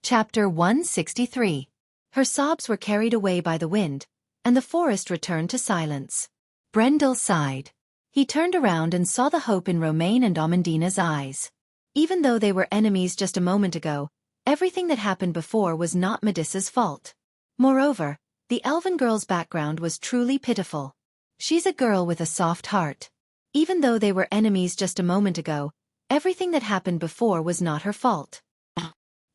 Chapter 163. Her sobs were carried away by the wind, and the forest returned to silence. Brendel sighed. He turned around and saw the hope in Romaine and Amandina's eyes. Even though they were enemies just a moment ago, everything that happened before was not Melissa's fault. Moreover, the elven girl's background was truly pitiful. She's a girl with a soft heart. Even though they were enemies just a moment ago, everything that happened before was not her fault.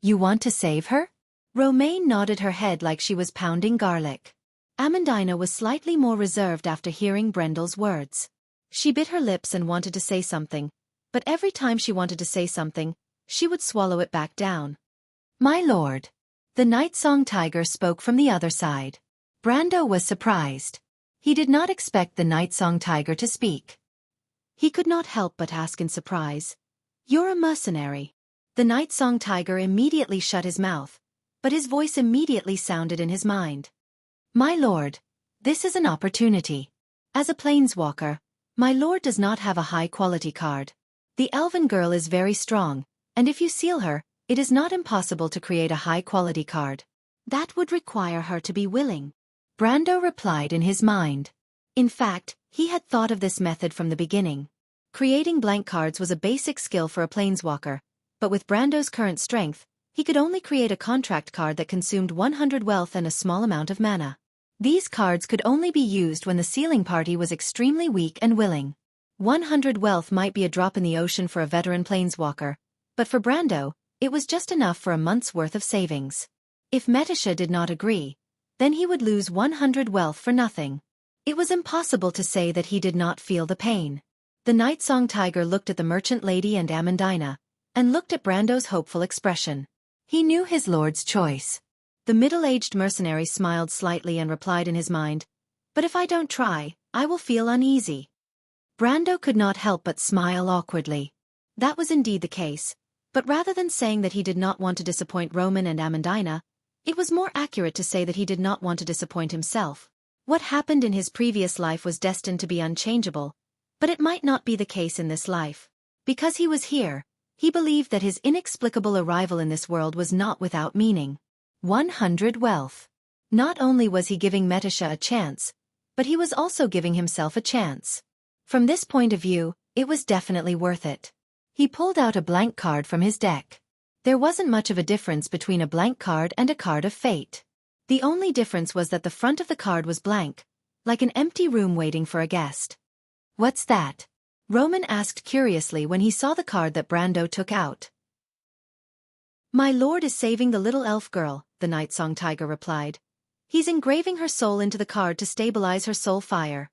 You want to save her? Romaine nodded her head like she was pounding garlic. Amandina was slightly more reserved after hearing Brendel's words. She bit her lips and wanted to say something, but every time she wanted to say something, she would swallow it back down. My lord. The Night Song Tiger spoke from the other side. Brando was surprised. He did not expect the Night Song Tiger to speak. He could not help but ask in surprise, "You're a mercenary." The Night Song Tiger immediately shut his mouth, but his voice immediately sounded in his mind. My lord, this is an opportunity. As a planeswalker, my lord does not have a high-quality card. The elven girl is very strong, and if you seal her, it is not impossible to create a high-quality card. That would require her to be willing. Brando replied in his mind. In fact, he had thought of this method from the beginning. Creating blank cards was a basic skill for a planeswalker, but with Brando's current strength, he could only create a contract card that consumed 100 wealth and a small amount of mana. These cards could only be used when the sealing party was extremely weak and willing. 100 wealth might be a drop in the ocean for a veteran planeswalker, but for Brando, it was just enough for a month's worth of savings. If Metisha did not agree, then he would lose 100 wealth for nothing. It was impossible to say that he did not feel the pain. The Night Song Tiger looked at the merchant lady and Amandina, and looked at Brando's hopeful expression. He knew his lord's choice. The middle-aged mercenary smiled slightly and replied in his mind, "But if I don't try, I will feel uneasy." Brando could not help but smile awkwardly. That was indeed the case, but rather than saying that he did not want to disappoint Roman and Amandina, it was more accurate to say that he did not want to disappoint himself. What happened in his previous life was destined to be unchangeable, but it might not be the case in this life. Because he was here, he believed that his inexplicable arrival in this world was not without meaning. 100 wealth. Not only was he giving Metisha a chance, but he was also giving himself a chance. From this point of view, it was definitely worth it. He pulled out a blank card from his deck. There wasn't much of a difference between a blank card and a card of fate. The only difference was that the front of the card was blank, like an empty room waiting for a guest. What's that? Roman asked curiously when he saw the card that Brando took out. My lord is saving the little elf girl, the Night Song Tiger replied. He's engraving her soul into the card to stabilize her soul fire.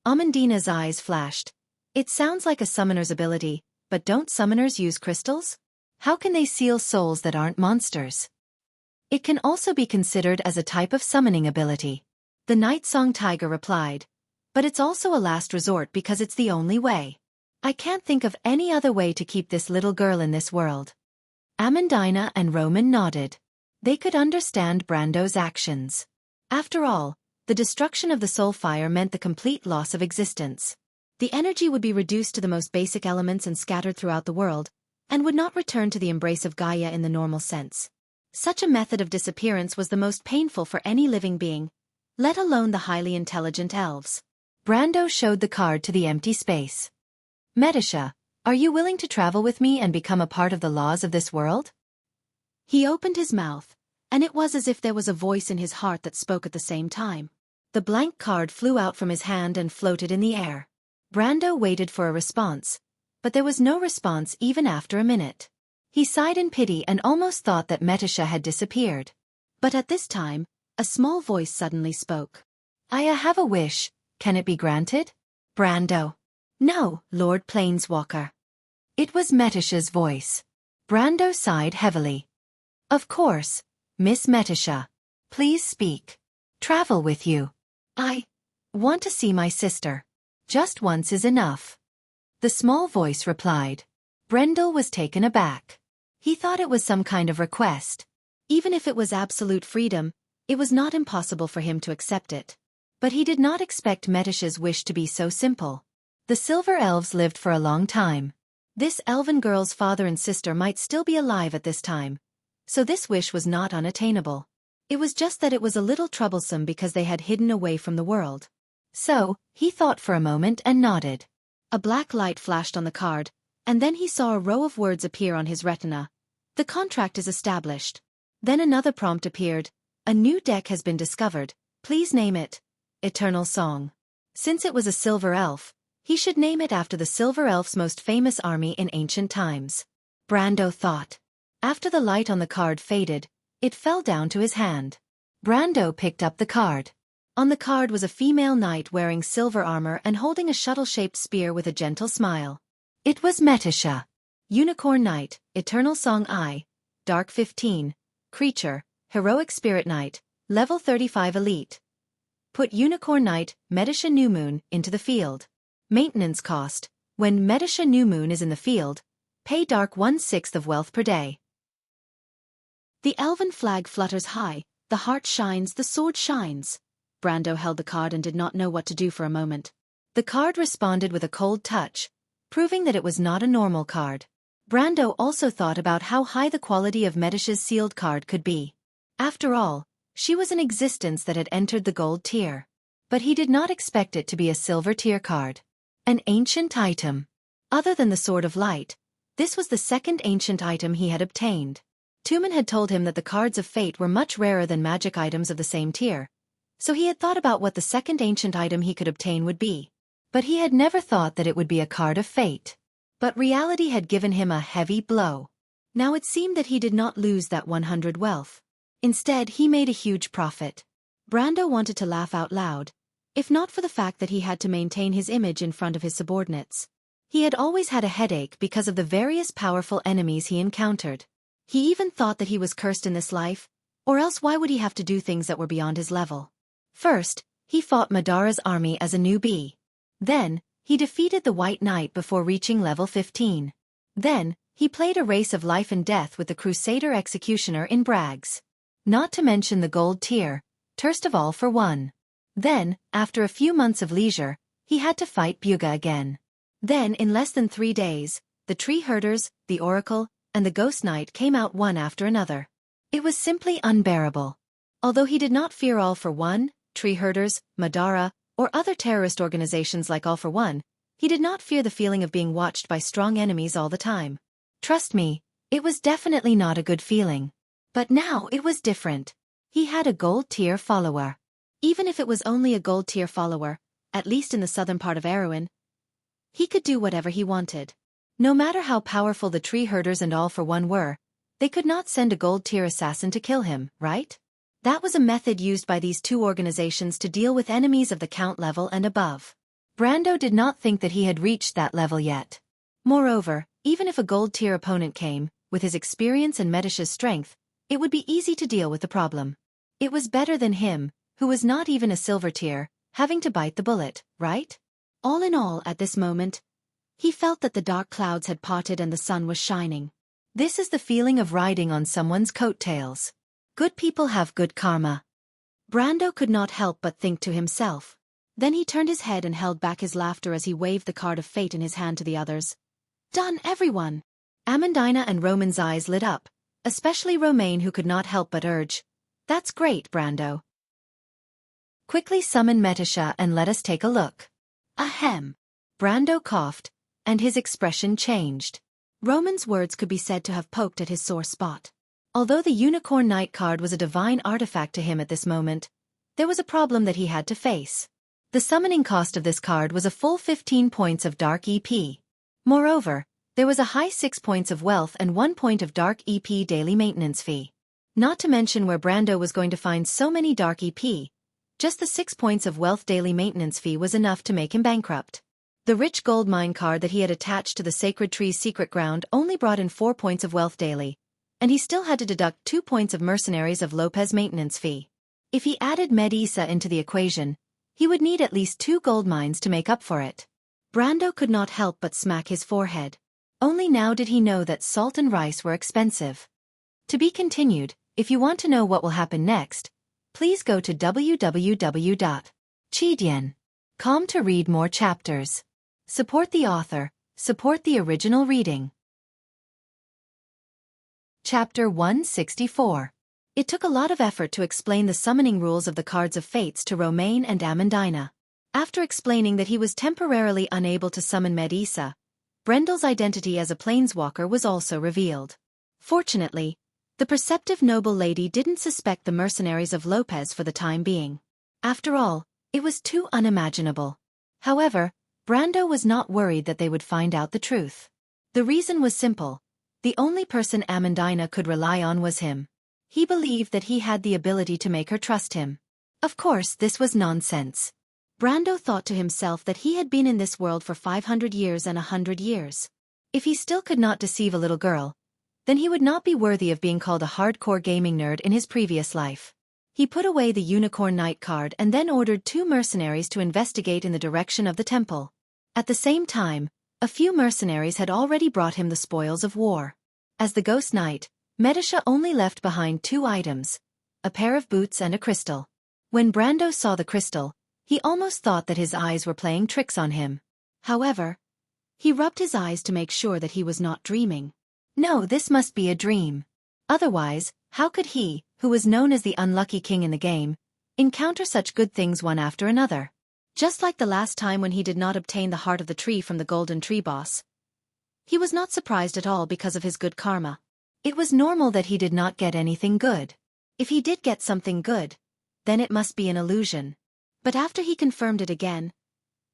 Amandina's eyes flashed. It sounds like a summoner's ability, but don't summoners use crystals? How can they seal souls that aren't monsters? It can also be considered as a type of summoning ability. The Night Song Tiger replied. But it's also a last resort because it's the only way. I can't think of any other way to keep this little girl in this world. Amandina and Roman nodded. They could understand Brando's actions. After all, the destruction of the soul fire meant the complete loss of existence. The energy would be reduced to the most basic elements and scattered throughout the world, and would not return to the embrace of Gaia in the normal sense. Such a method of disappearance was the most painful for any living being, let alone the highly intelligent elves. Brando showed the card to the empty space. Metisha, are you willing to travel with me and become a part of the laws of this world? He opened his mouth, and it was as if there was a voice in his heart that spoke at the same time. The blank card flew out from his hand and floated in the air. Brando waited for a response, but there was no response even after a minute. He sighed in pity and almost thought that Metisha had disappeared. But at this time, a small voice suddenly spoke. I have a wish. Can it be granted? Brando. No, Lord Planeswalker. It was Metisha's voice. Brando sighed heavily. Of course, Miss Metisha. Please speak. Travel with you. I want to see my sister. Just once is enough. The small voice replied. Brendel was taken aback. He thought it was some kind of request. Even if it was absolute freedom, it was not impossible for him to accept it. But he did not expect Metisha's wish to be so simple. The Silver Elves lived for a long time. This elven girl's father and sister might still be alive at this time, so this wish was not unattainable. It was just that it was a little troublesome because they had hidden away from the world. So, he thought for a moment and nodded. A black light flashed on the card, and then he saw a row of words appear on his retina. The contract is established. Then another prompt appeared. A new deck has been discovered. Please name it Eternal Song. Since it was a silver elf, he should name it after the silver elf's most famous army in ancient times. Brando thought. After the light on the card faded, it fell down to his hand. Brando picked up the card. On the card was a female knight wearing silver armor and holding a shuttle-shaped spear with a gentle smile. It was Metisha. Unicorn Knight, Eternal Song I, Dark 15, Creature, Heroic Spirit Knight, Level 35 Elite. Put Unicorn Knight, Metisha New Moon, into the field. Maintenance cost. When Metisha New Moon is in the field, pay Dark 1/6 of wealth per day. The elven flag flutters high, the heart shines, the sword shines. Brando held the card and did not know what to do for a moment. The card responded with a cold touch, proving that it was not a normal card. Brando also thought about how high the quality of Metisha's sealed card could be. After all, she was an existence that had entered the gold tier. But he did not expect it to be a silver tier card. An ancient item. Other than the Sword of Light, this was the second ancient item he had obtained. Tumen had told him that the cards of fate were much rarer than magic items of the same tier, so he had thought about what the second ancient item he could obtain would be. But he had never thought that it would be a card of fate. But reality had given him a heavy blow. Now it seemed that he did not lose that 100 wealth. Instead, he made a huge profit. Brando wanted to laugh out loud, if not for the fact that he had to maintain his image in front of his subordinates. He had always had a headache because of the various powerful enemies he encountered. He even thought that he was cursed in this life, or else why would he have to do things that were beyond his level? First, he fought Madara's army as a newbie. Then, he defeated the White Knight before reaching level 15. Then, he played a race of life and death with the Crusader Executioner in Brags. Not to mention the gold tier, first of all for one. Then, after a few months of leisure, he had to fight Buga again. Then, in less than 3 days, the Tree Herders, the Oracle, and the Ghost Knight came out one after another. It was simply unbearable. Although he did not fear All for One, Tree Herders, Madara, or other terrorist organizations like All for One, he did not fear the feeling of being watched by strong enemies all the time. Trust me, it was definitely not a good feeling. But now it was different. He had a gold tier follower. Even if it was only a gold tier follower, at least in the southern part of Erewhon, he could do whatever he wanted. No matter how powerful the Tree Herders and All for One were, they could not send a gold tier assassin to kill him, right? That was a method used by these two organizations to deal with enemies of the Count level and above. Brando did not think that he had reached that level yet. Moreover, even if a gold tier opponent came, with his experience and Metisha's strength, it would be easy to deal with the problem. It was better than him, who was not even a silver tier, having to bite the bullet, right? All in all, at this moment, he felt that the dark clouds had parted and the sun was shining. This is the feeling of riding on someone's coattails. Good people have good karma. Brando could not help but think to himself. Then he turned his head and held back his laughter as he waved the card of fate in his hand to the others. Done, everyone! Amandina and Roman's eyes lit up, especially Romaine, who could not help but urge, That's great, Brando. Quickly summon Metisha and let us take a look. Ahem. Brando coughed, and his expression changed. Roman's words could be said to have poked at his sore spot. Although the Unicorn Knight card was a divine artifact to him at this moment, there was a problem that he had to face. The summoning cost of this card was a full 15 points of Dark EP. Moreover, there was a high 6 points of wealth and 1 point of Dark EP daily maintenance fee. Not to mention where Brando was going to find so many Dark EP, just the 6 points of wealth daily maintenance fee was enough to make him bankrupt. The rich gold mine card that he had attached to the Sacred Tree's secret ground only brought in 4 points of wealth daily, and he still had to deduct 2 points of Mercenaries of Lopez maintenance fee. If he added Medisa into the equation, he would need at least 2 gold mines to make up for it. Brando could not help but smack his forehead. Only now did he know that salt and rice were expensive. To be continued. If you want to know what will happen next, please go to www.chidian.com to read more chapters. Support the author, support the original reading. Chapter 164. It took a lot of effort to explain the summoning rules of the Cards of Fates to Romain and Amandina. After explaining that he was temporarily unable to summon Medisa, Brendel's identity as a planeswalker was also revealed. Fortunately, the perceptive noble lady didn't suspect the mercenaries of Lopez for the time being. After all, it was too unimaginable. However, Brando was not worried that they would find out the truth. The reason was simple. The only person Amandina could rely on was him. He believed that he had the ability to make her trust him. Of course, this was nonsense. Brando thought to himself that he had been in this world for 500 years and 100 years. If he still could not deceive a little girl, then he would not be worthy of being called a hardcore gaming nerd in his previous life. He put away the Unicorn Knight card and then ordered 2 mercenaries to investigate in the direction of the temple. At the same time, a few mercenaries had already brought him the spoils of war. As the Ghost Knight, Medisha only left behind 2 items, a pair of boots and a crystal. When Brando saw the crystal, he almost thought that his eyes were playing tricks on him. However, he rubbed his eyes to make sure that he was not dreaming. No, this must be a dream. Otherwise, how could he, who was known as the unlucky king in the game, encounter such good things one after another? Just like the last time when he did not obtain the heart of the tree from the Golden Tree boss. He was not surprised at all because of his good karma. It was normal that he did not get anything good. If he did get something good, then it must be an illusion. But after he confirmed it again,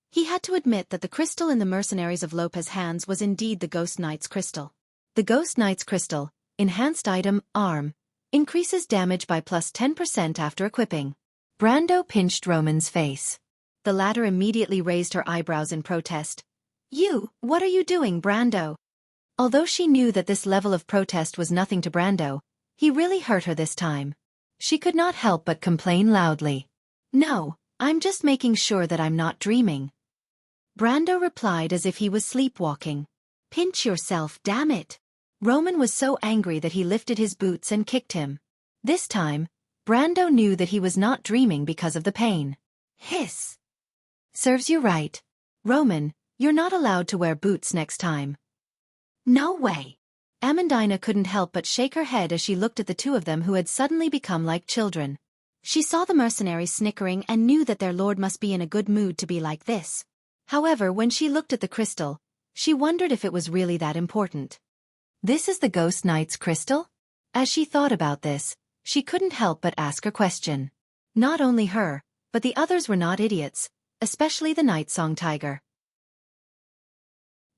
he had to admit that the crystal in the mercenaries of Lopez's hands was indeed the Ghost Knight's crystal. The Ghost Knight's crystal, enhanced item, arm, increases damage by plus 10% after equipping. Brando pinched Roman's face. The latter immediately raised her eyebrows in protest. What are you doing, Brando? Although she knew that this level of protest was nothing to Brando, he really hurt her this time. She could not help but complain loudly. No, I'm just making sure that I'm not dreaming. Brando replied as if he was sleepwalking. Pinch yourself, damn it. Roman was so angry that he lifted his boots and kicked him. This time, Brando knew that he was not dreaming because of the pain. Hiss. Serves you right. Roman, you're not allowed to wear boots next time. No way. Amandina couldn't help but shake her head as she looked at the 2 of them who had suddenly become like children. She saw the mercenaries snickering and knew that their lord must be in a good mood to be like this. However, when she looked at the crystal, she wondered if it was really that important. This is the Ghost Knight's crystal? As she thought about this, she couldn't help but ask a question. Not only her, but the others were not idiots, especially the Night Song Tiger.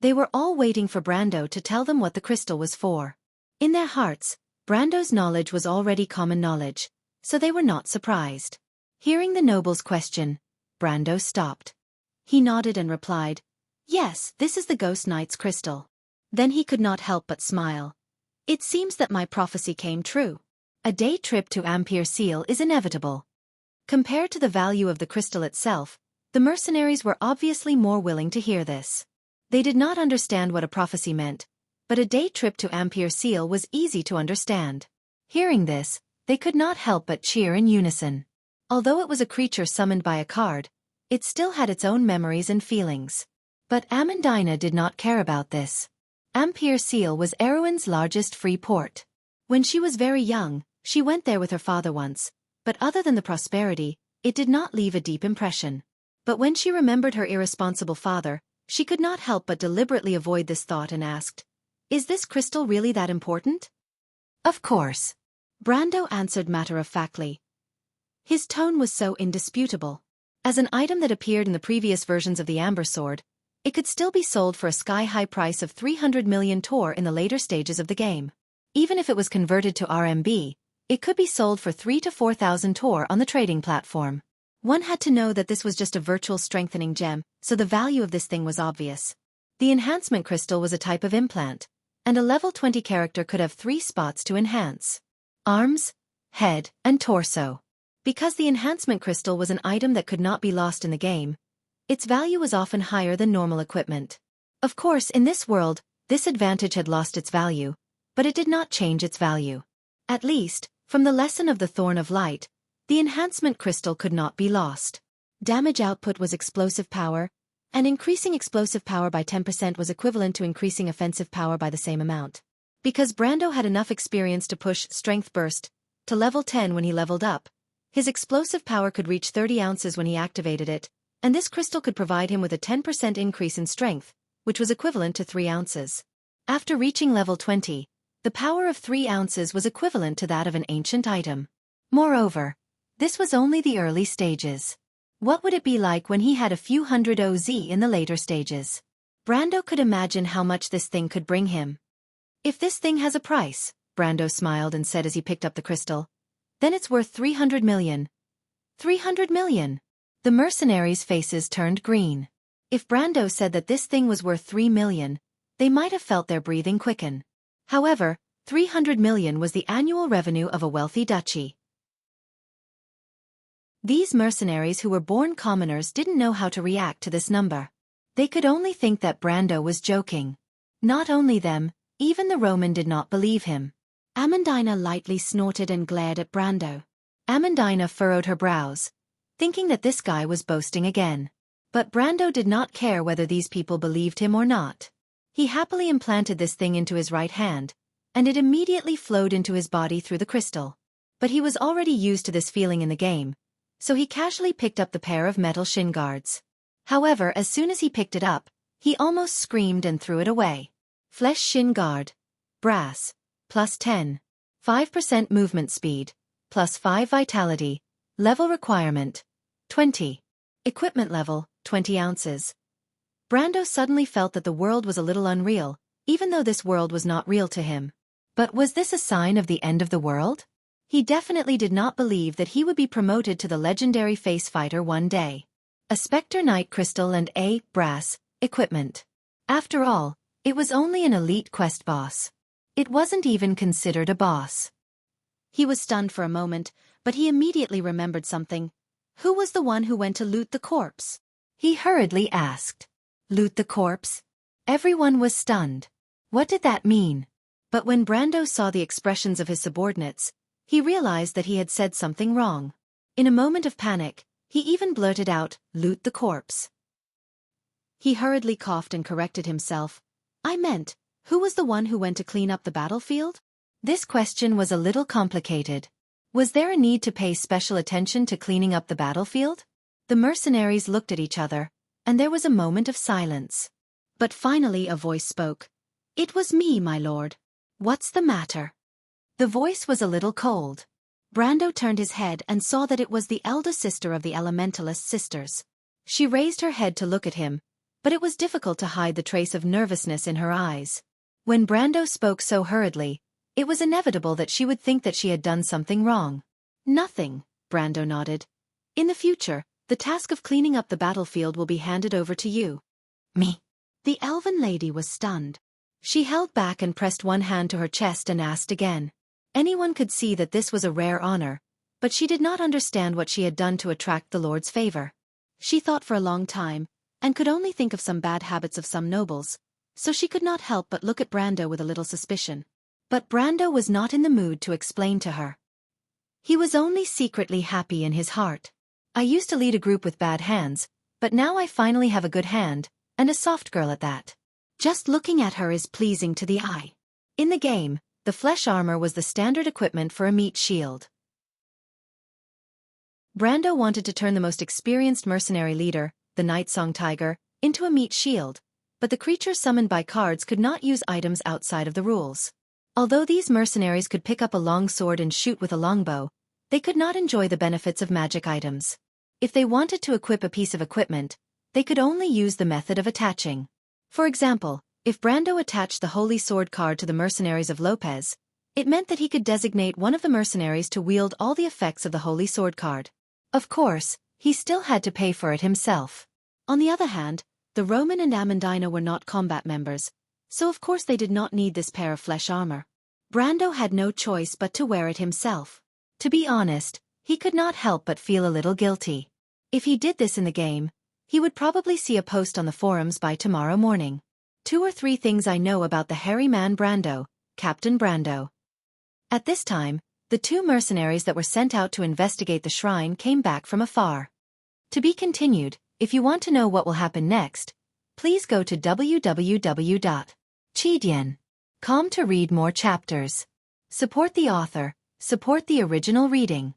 They were all waiting for Brando to tell them what the crystal was for. In their hearts, Brando's knowledge was already common knowledge, so they were not surprised. Hearing the noble's question, Brando stopped. He nodded and replied, Yes, this is the Ghost Knight's crystal. Then he could not help but smile. It seems that my prophecy came true. A day trip to Ampere Seal is inevitable. Compared to the value of the crystal itself, the mercenaries were obviously more willing to hear this. They did not understand what a prophecy meant, but a day trip to Ampere Seal was easy to understand. Hearing this, they could not help but cheer in unison. Although it was a creature summoned by a card, it still had its own memories and feelings. But Amandina did not care about this. Ampere Seal was Erewhon's largest free port. When she was very young, she went there with her father once, but other than the prosperity, it did not leave a deep impression. But when she remembered her irresponsible father, she could not help but deliberately avoid this thought and asked, Is this crystal really that important? Of course. Brando answered matter-of-factly. His tone was so indisputable. As an item that appeared in the previous versions of the Amber Sword, it could still be sold for a sky-high price of 300 million tor in the later stages of the game. Even if it was converted to RMB, it could be sold for 3,000 to 4,000 tor on the trading platform. One had to know that this was just a virtual strengthening gem, so the value of this thing was obvious. The enhancement crystal was a type of implant, and a level 20 character could have 3 spots to enhance: arms, head, and torso. Because the enhancement crystal was an item that could not be lost in the game, its value was often higher than normal equipment. Of course, in this world, this advantage had lost its value, but it did not change its value. At least, from the lesson of the Thorn of Light, the enhancement crystal could not be lost. Damage output was explosive power, and increasing explosive power by 10% was equivalent to increasing offensive power by the same amount. Because Brando had enough experience to push Strength Burst to level 10 when he leveled up, his explosive power could reach 30 ounces when he activated it, and this crystal could provide him with a 10% increase in strength, which was equivalent to 3 ounces. After reaching level 20, the power of 3 ounces was equivalent to that of an ancient item. Moreover, this was only the early stages. What would it be like when he had a few hundred OZ in the later stages? Brando could imagine how much this thing could bring him. If this thing has a price, Brando smiled and said as he picked up the crystal, then it's worth 300 million. 300 million! The mercenaries' faces turned green. If Brando said that this thing was worth 3 million, they might have felt their breathing quicken. However, 300 million was the annual revenue of a wealthy duchy. These mercenaries who were born commoners didn't know how to react to this number. They could only think that Brando was joking. Not only them, even the Roman did not believe him. Amandina lightly snorted and glared at Brando. Amandina furrowed her brows, thinking that this guy was boasting again. But Brando did not care whether these people believed him or not. He happily implanted this thing into his right hand, and it immediately flowed into his body through the crystal. But he was already used to this feeling in the game, so he casually picked up the pair of metal shin guards. However, as soon as he picked it up, he almost screamed and threw it away. Flesh shin guard. Brass. Plus 10. 5% movement speed. Plus 5 vitality. Level requirement. 20. Equipment level, 20 ounces. Brando suddenly felt that the world was a little unreal, even though this world was not real to him. But was this a sign of the end of the world? He definitely did not believe that he would be promoted to the legendary face fighter one day. A Spectre Knight crystal and a brass equipment. After all, it was only an elite quest boss. It wasn't even considered a boss. He was stunned for a moment, but he immediately remembered something. Who was the one who went to loot the corpse? He hurriedly asked. Loot the corpse? Everyone was stunned. What did that mean? But when Brando saw the expressions of his subordinates, he realized that he had said something wrong. In a moment of panic, he even blurted out, loot the corpse. He hurriedly coughed and corrected himself. I meant, who was the one who went to clean up the battlefield? This question was a little complicated. Was there a need to pay special attention to cleaning up the battlefield? The mercenaries looked at each other, and there was a moment of silence. But finally a voice spoke. It was me, my lord. What's the matter? The voice was a little cold. Brando turned his head and saw that it was the elder sister of the Elementalist sisters. She raised her head to look at him, but it was difficult to hide the trace of nervousness in her eyes. When Brando spoke so hurriedly, it was inevitable that she would think that she had done something wrong. Nothing, Brando nodded. In the future, the task of cleaning up the battlefield will be handed over to you. Me? The elven lady was stunned. She held back and pressed one hand to her chest and asked again. Anyone could see that this was a rare honor, but she did not understand what she had done to attract the Lord's favor. She thought for a long time, and could only think of some bad habits of some nobles, so she could not help but look at Brando with a little suspicion. But Brando was not in the mood to explain to her. He was only secretly happy in his heart. I used to lead a group with bad hands, but now I finally have a good hand, and a soft girl at that. Just looking at her is pleasing to the eye. In the game, the flesh armor was the standard equipment for a meat shield. Brando wanted to turn the most experienced mercenary leader, the Night Song Tiger, into a meat shield, but the creatures summoned by cards could not use items outside of the rules. Although these mercenaries could pick up a long sword and shoot with a longbow, they could not enjoy the benefits of magic items. If they wanted to equip a piece of equipment, they could only use the method of attaching. For example, if Brando attached the Holy Sword card to the mercenaries of Lopez, it meant that he could designate one of the mercenaries to wield all the effects of the Holy Sword card. Of course, he still had to pay for it himself. On the other hand, the Roman and Amandina were not combat members, so of course they did not need this pair of flesh armor. Brando had no choice but to wear it himself. To be honest, he could not help but feel a little guilty. If he did this in the game, he would probably see a post on the forums by tomorrow morning. 2 or 3 things I know about the hairy man Brando, Captain Brando. At this time, the 2 mercenaries that were sent out to investigate the shrine came back from afar. To be continued. If you want to know what will happen next, please go to www.chidian. Calm to read more chapters. Support the author. Support the original reading.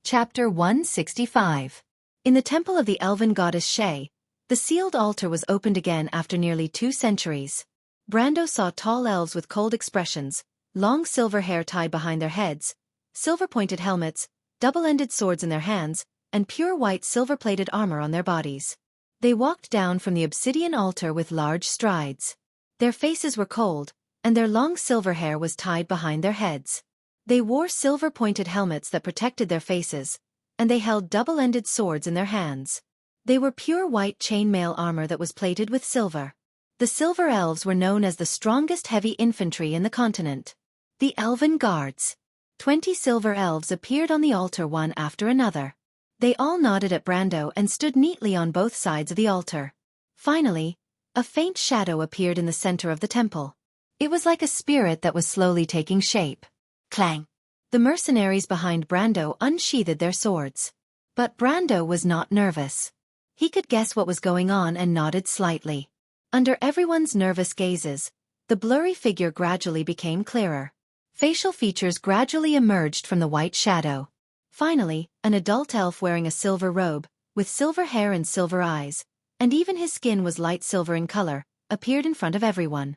Chapter 165. In the temple of the elven goddess Shay, the sealed altar was opened again after nearly 2 centuries. Brando saw tall elves with cold expressions, long silver hair tied behind their heads, silver-pointed helmets, double-ended swords in their hands, and pure white silver-plated armor on their bodies. They walked down from the obsidian altar with large strides. Their faces were cold, and their long silver hair was tied behind their heads. They wore silver-pointed helmets that protected their faces, and they held double-ended swords in their hands. They were pure white chainmail armor that was plated with silver. The Silver Elves were known as the strongest heavy infantry in the continent. The Elven Guards. 20 Silver Elves appeared on the altar one after another. They all nodded at Brando and stood neatly on both sides of the altar. Finally, a faint shadow appeared in the center of the temple. It was like a spirit that was slowly taking shape. Clang! The mercenaries behind Brando unsheathed their swords. But Brando was not nervous. He could guess what was going on and nodded slightly. Under everyone's nervous gazes, the blurry figure gradually became clearer. Facial features gradually emerged from the white shadow. Finally, an adult elf wearing a silver robe, with silver hair and silver eyes, and even his skin was light silver in color, appeared in front of everyone.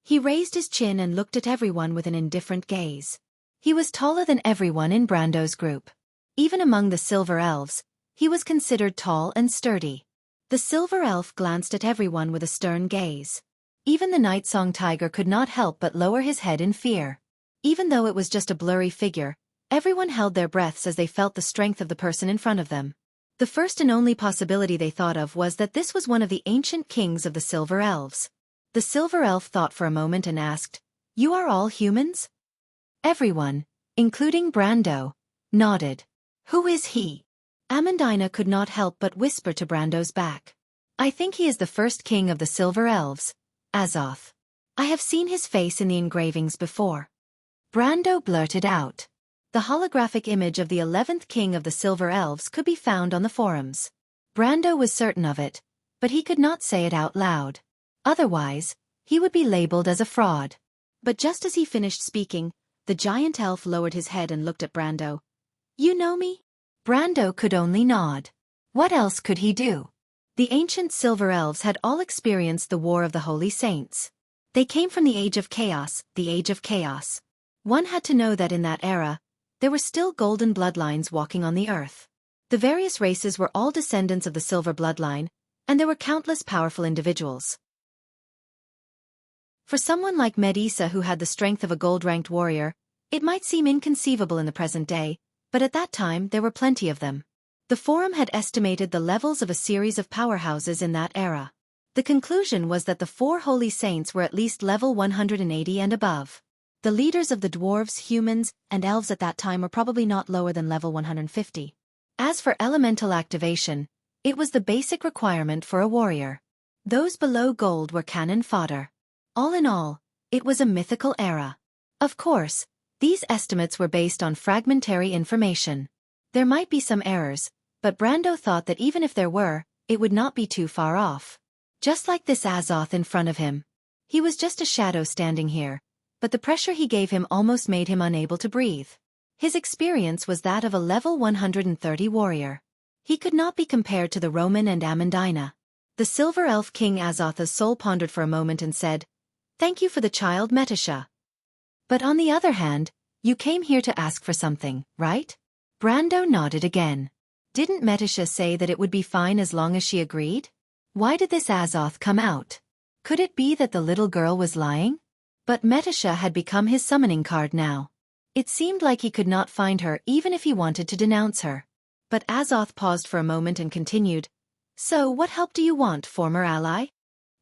He raised his chin and looked at everyone with an indifferent gaze. He was taller than everyone in Brando's group. Even among the Silver Elves, he was considered tall and sturdy. The Silver Elf glanced at everyone with a stern gaze. Even the Night Song Tiger could not help but lower his head in fear. Even though it was just a blurry figure, everyone held their breaths as they felt the strength of the person in front of them. The first and only possibility they thought of was that this was one of the ancient kings of the Silver Elves. The Silver Elf thought for a moment and asked, "You are all humans?" Everyone, including Brando, nodded. "Who is he?" Amandina could not help but whisper to Brando's back. "I think he is the first king of the Silver Elves, Azoth. I have seen his face in the engravings before." Brando blurted out. The holographic image of the 11th king of the Silver Elves could be found on the forums. Brando was certain of it, but he could not say it out loud. Otherwise, he would be labeled as a fraud. But just as he finished speaking, the giant elf lowered his head and looked at Brando. "You know me?" Brando could only nod. What else could he do? The ancient Silver Elves had all experienced the War of the Holy Saints. They came from the Age of Chaos, the Age of Chaos. One had to know that in that era, there were still golden bloodlines walking on the earth. The various races were all descendants of the Silver bloodline, and there were countless powerful individuals. For someone like Medisa who had the strength of a gold-ranked warrior, it might seem inconceivable in the present day, but at that time there were plenty of them. The forum had estimated the levels of a series of powerhouses in that era. The conclusion was that the 4 holy saints were at least level 180 and above. The leaders of the dwarves, humans, and elves at that time were probably not lower than level 150. As for elemental activation, it was the basic requirement for a warrior. Those below gold were cannon fodder. All in all, it was a mythical era. Of course, these estimates were based on fragmentary information. There might be some errors, but Brando thought that even if there were, it would not be too far off. Just like this Azoth in front of him. He was just a shadow standing here, but the pressure he gave him almost made him unable to breathe. His experience was that of a level 130 warrior. He could not be compared to the Roman and Amandina. The Silver Elf King Azotha's soul pondered for a moment and said, "Thank you for the child, Metisha. But on the other hand, you came here to ask for something, right?" Brando nodded again. Didn't Metisha say that it would be fine as long as she agreed? Why did this Azoth come out? Could it be that the little girl was lying? But Metisha had become his summoning card now. It seemed like he could not find her even if he wanted to denounce her. But Azoth paused for a moment and continued, "So what help do you want, former ally?"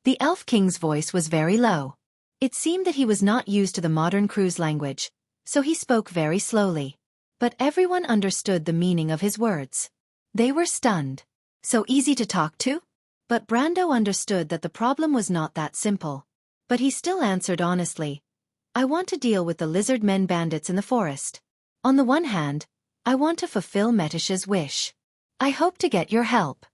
The Elf King's voice was very low. It seemed that he was not used to the modern cruise language, so he spoke very slowly. But everyone understood the meaning of his words. They were stunned. So easy to talk to? But Brando understood that the problem was not that simple. But he still answered honestly, "I want to deal with the lizard men bandits in the forest. On the one hand, I want to fulfill Metisha's wish. I hope to get your help.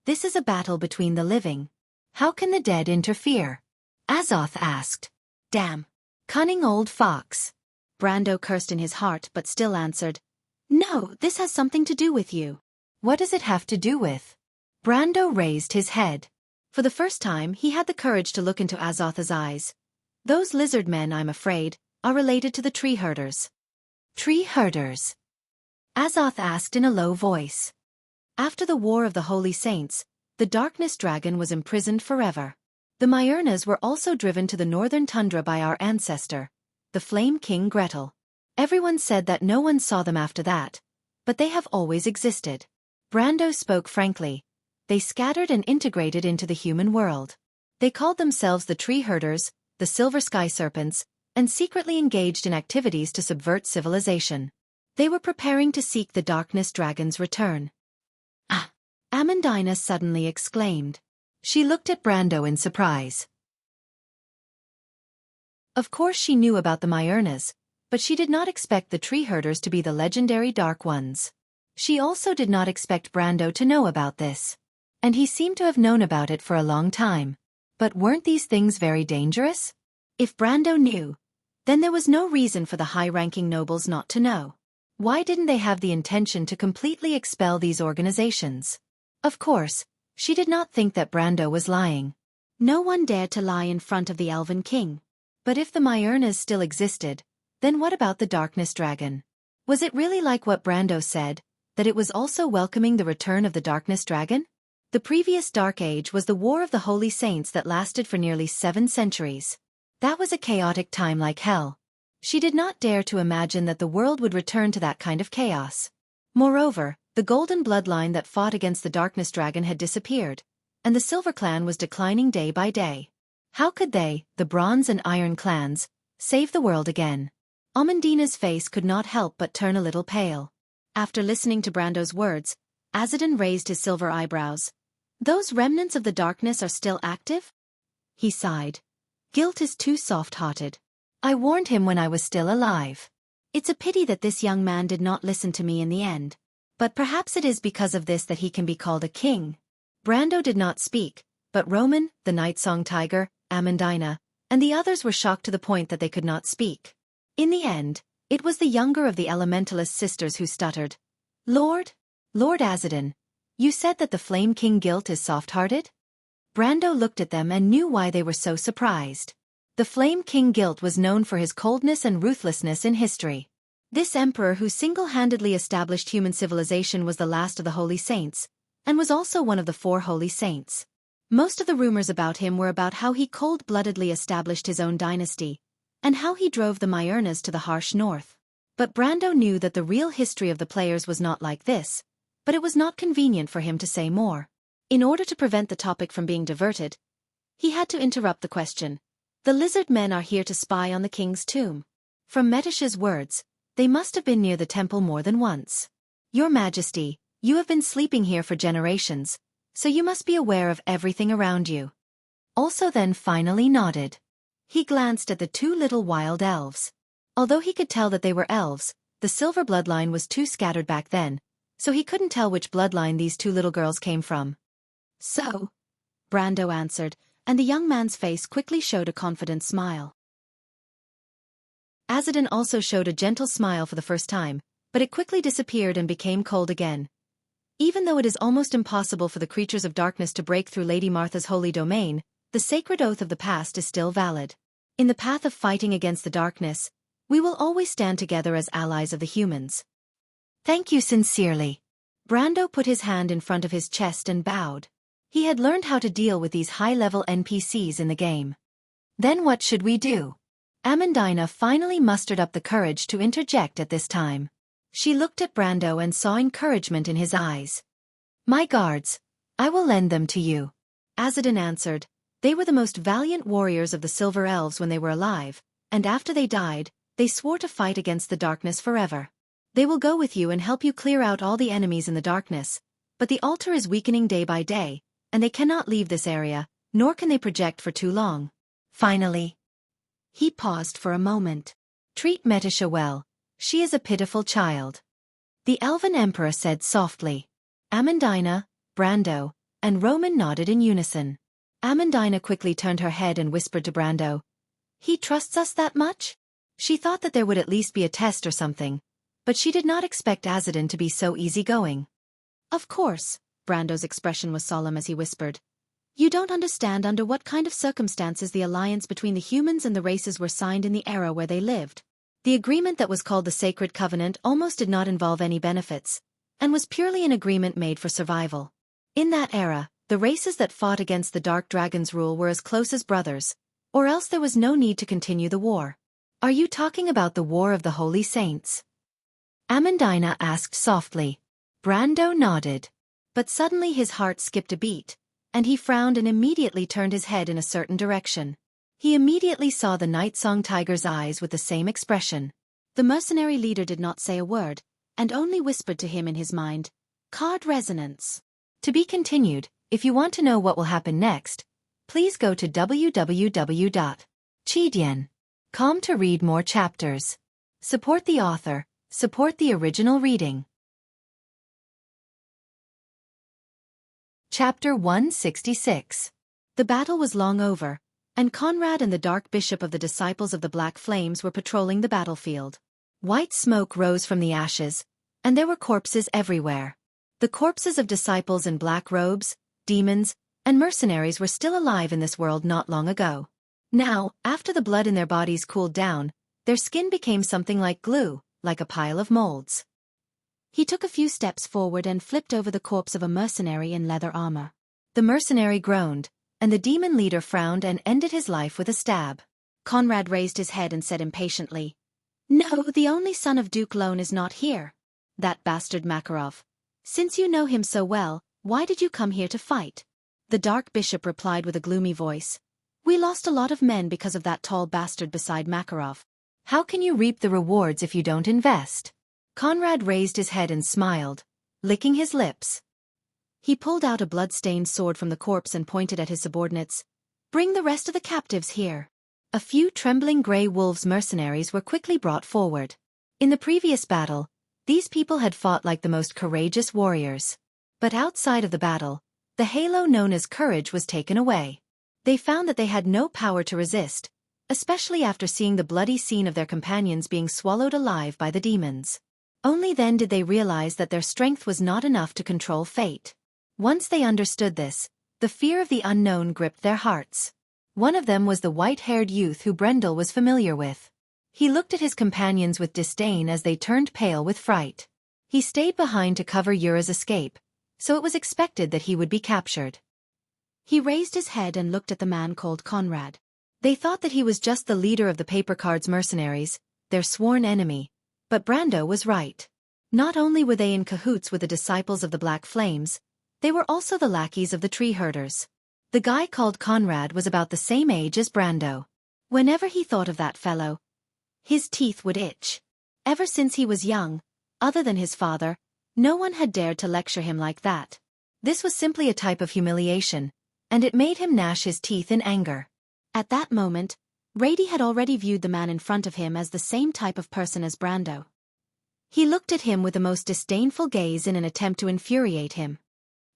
This is a battle between the living How can the dead interfere? Azoth asked. Damn. Cunning old fox. Brando cursed in his heart but still answered, No, this has something to do with you. What does it have to do with? Brando raised his head. For the first time he had the courage to look into Azoth's eyes. Those lizard men, I'm afraid, are related to the tree herders. Tree herders? Azoth asked in a low voice. After the War of the Holy Saints, the Darkness Dragon was imprisoned forever. The Myrnas were also driven to the northern tundra by our ancestor, the Flame King Gretel. Everyone said that no one saw them after that, but they have always existed. Brando spoke frankly. They scattered and integrated into the human world. They called themselves the Tree Herders, the Silver Sky Serpents, and secretly engaged in activities to subvert civilization. They were preparing to seek the Darkness Dragon's return. Ah! Amandina suddenly exclaimed. She looked at Brando in surprise. Of course she knew about the Myrnas, but she did not expect the Tree Herders to be the legendary Dark Ones. She also did not expect Brando to know about this. And he seemed to have known about it for a long time. But weren't these things very dangerous? If Brando knew, then there was no reason for the high-ranking nobles not to know. Why didn't they have the intention to completely expel these organizations? Of course, she did not think that Brando was lying. No one dared to lie in front of the Elven King. But if the Myrnas still existed, then what about the Darkness Dragon? Was it really like what Brando said, that it was also welcoming the return of the Darkness Dragon? The previous Dark Age was the War of the Holy Saints that lasted for nearly 7 centuries. That was a chaotic time like hell. She did not dare to imagine that the world would return to that kind of chaos. Moreover, the Golden Bloodline that fought against the Darkness Dragon had disappeared, and the Silver Clan was declining day by day. How could they, the Bronze and Iron clans, save the world again? Amandina's face could not help but turn a little pale. After listening to Brando's words, Azadin raised his silver eyebrows. Those remnants of the darkness are still active? He sighed. Guilt is too soft-hearted. I warned him when I was still alive. It's a pity that this young man did not listen to me in the end. But perhaps it is because of this that he can be called a king. Brando did not speak, but Roman, the Night-Song Tiger, Amandina, and the others were shocked to the point that they could not speak. In the end, it was the younger of the Elementalist sisters who stuttered. Lord Azadin, you said that the Flame King Guilt is soft-hearted? Brando looked at them and knew why they were so surprised. The Flame King Guilt was known for his coldness and ruthlessness in history. This emperor who single-handedly established human civilization was the last of the Holy Saints, and was also one of the 4 Holy Saints. Most of the rumors about him were about how he cold-bloodedly established his own dynasty, and how he drove the Myrnas to the harsh north. But Brando knew that the real history of the players was not like this, but it was not convenient for him to say more. In order to prevent the topic from being diverted, he had to interrupt the question. The lizard men are here to spy on the king's tomb. From Metish's words, they must have been near the temple more than once. Your Majesty, you have been sleeping here for generations, so you must be aware of everything around you. Also then finally nodded. He glanced at the 2 little wild elves. Although he could tell that they were elves, the silver bloodline was too scattered back then, so he couldn't tell which bloodline these 2 little girls came from. So, Brando answered, and the young man's face quickly showed a confident smile. Azadin also showed a gentle smile for the first time, but it quickly disappeared and became cold again. Even though it is almost impossible for the creatures of darkness to break through Lady Martha's holy domain, the sacred oath of the past is still valid. In the path of fighting against the darkness, we will always stand together as allies of the humans. Thank you sincerely. Brando put his hand in front of his chest and bowed. He had learned how to deal with these high-level NPCs in the game. Then what should we do? Amandina finally mustered up the courage to interject at this time. She looked at Brando and saw encouragement in his eyes. My guards, I will lend them to you. Azadin answered. They were the most valiant warriors of the Silver Elves when they were alive, and after they died, they swore to fight against the darkness forever. They will go with you and help you clear out all the enemies in the darkness, but the altar is weakening day by day, and they cannot leave this area, nor can they project for too long. Finally, he paused for a moment. Treat Metisha well, she is a pitiful child. The Elven Emperor said softly. Amandina, Brando, and Roman nodded in unison. Amandina quickly turned her head and whispered to Brando. He trusts us that much? She thought that there would at least be a test or something, but she did not expect Azadin to be so easygoing. Of course, Brando's expression was solemn as he whispered. You don't understand under what kind of circumstances the alliance between the humans and the races were signed in the era where they lived. The agreement that was called the Sacred Covenant almost did not involve any benefits, and was purely an agreement made for survival. In that era, the races that fought against the Dark Dragon's rule were as close as brothers, or else there was no need to continue the war. Are you talking about the War of the Holy Saints? Amandina asked softly. Brando nodded. But suddenly his heart skipped a beat, and he frowned and immediately turned his head in a certain direction. He immediately saw the Night Song Tiger's eyes with the same expression. The mercenary leader did not say a word, and only whispered to him in his mind, Card resonance. To be continued. If you want to know what will happen next, please go to www.chidian.com to read more chapters. Support the author, support the original reading. Chapter 166. The battle was long over, and Conrad and the Dark Bishop of the Disciples of the Black Flames were patrolling the battlefield. White smoke rose from the ashes, and there were corpses everywhere. The corpses of disciples in black robes, demons, and mercenaries were still alive in this world not long ago. Now, after the blood in their bodies cooled down, their skin became something like glue, like a pile of molds. He took a few steps forward and flipped over the corpse of a mercenary in leather armor. The mercenary groaned, and the demon leader frowned and ended his life with a stab. Conrad raised his head and said impatiently, No, the only son of Duke Lone is not here. That bastard Makarov. Since you know him so well, why did you come here to fight? The Dark Bishop replied with a gloomy voice. We lost a lot of men because of that tall bastard beside Makarov. How can you reap the rewards if you don't invest? Conrad raised his head and smiled, licking his lips. He pulled out a blood-stained sword from the corpse and pointed at his subordinates. Bring the rest of the captives here. A few trembling Grey Wolves mercenaries were quickly brought forward. In the previous battle, these people had fought like the most courageous warriors. But outside of the battle, the halo known as courage was taken away. They found that they had no power to resist, especially after seeing the bloody scene of their companions being swallowed alive by the demons. Only then did they realize that their strength was not enough to control fate. Once they understood this, the fear of the unknown gripped their hearts. One of them was the white-haired youth who Brendel was familiar with. He looked at his companions with disdain as they turned pale with fright. He stayed behind to cover Yura's escape, so it was expected that he would be captured. He raised his head and looked at the man called Conrad. They thought that he was just the leader of the Paper Cards mercenaries, their sworn enemy, but Brando was right. Not only were they in cahoots with the disciples of the Black Flames, they were also the lackeys of the tree herders. The guy called Conrad was about the same age as Brando. Whenever he thought of that fellow, his teeth would itch. Ever since he was young, other than his father, no one had dared to lecture him like that. This was simply a type of humiliation, and it made him gnash his teeth in anger. At that moment, Rady had already viewed the man in front of him as the same type of person as Brando. He looked at him with the most disdainful gaze in an attempt to infuriate him.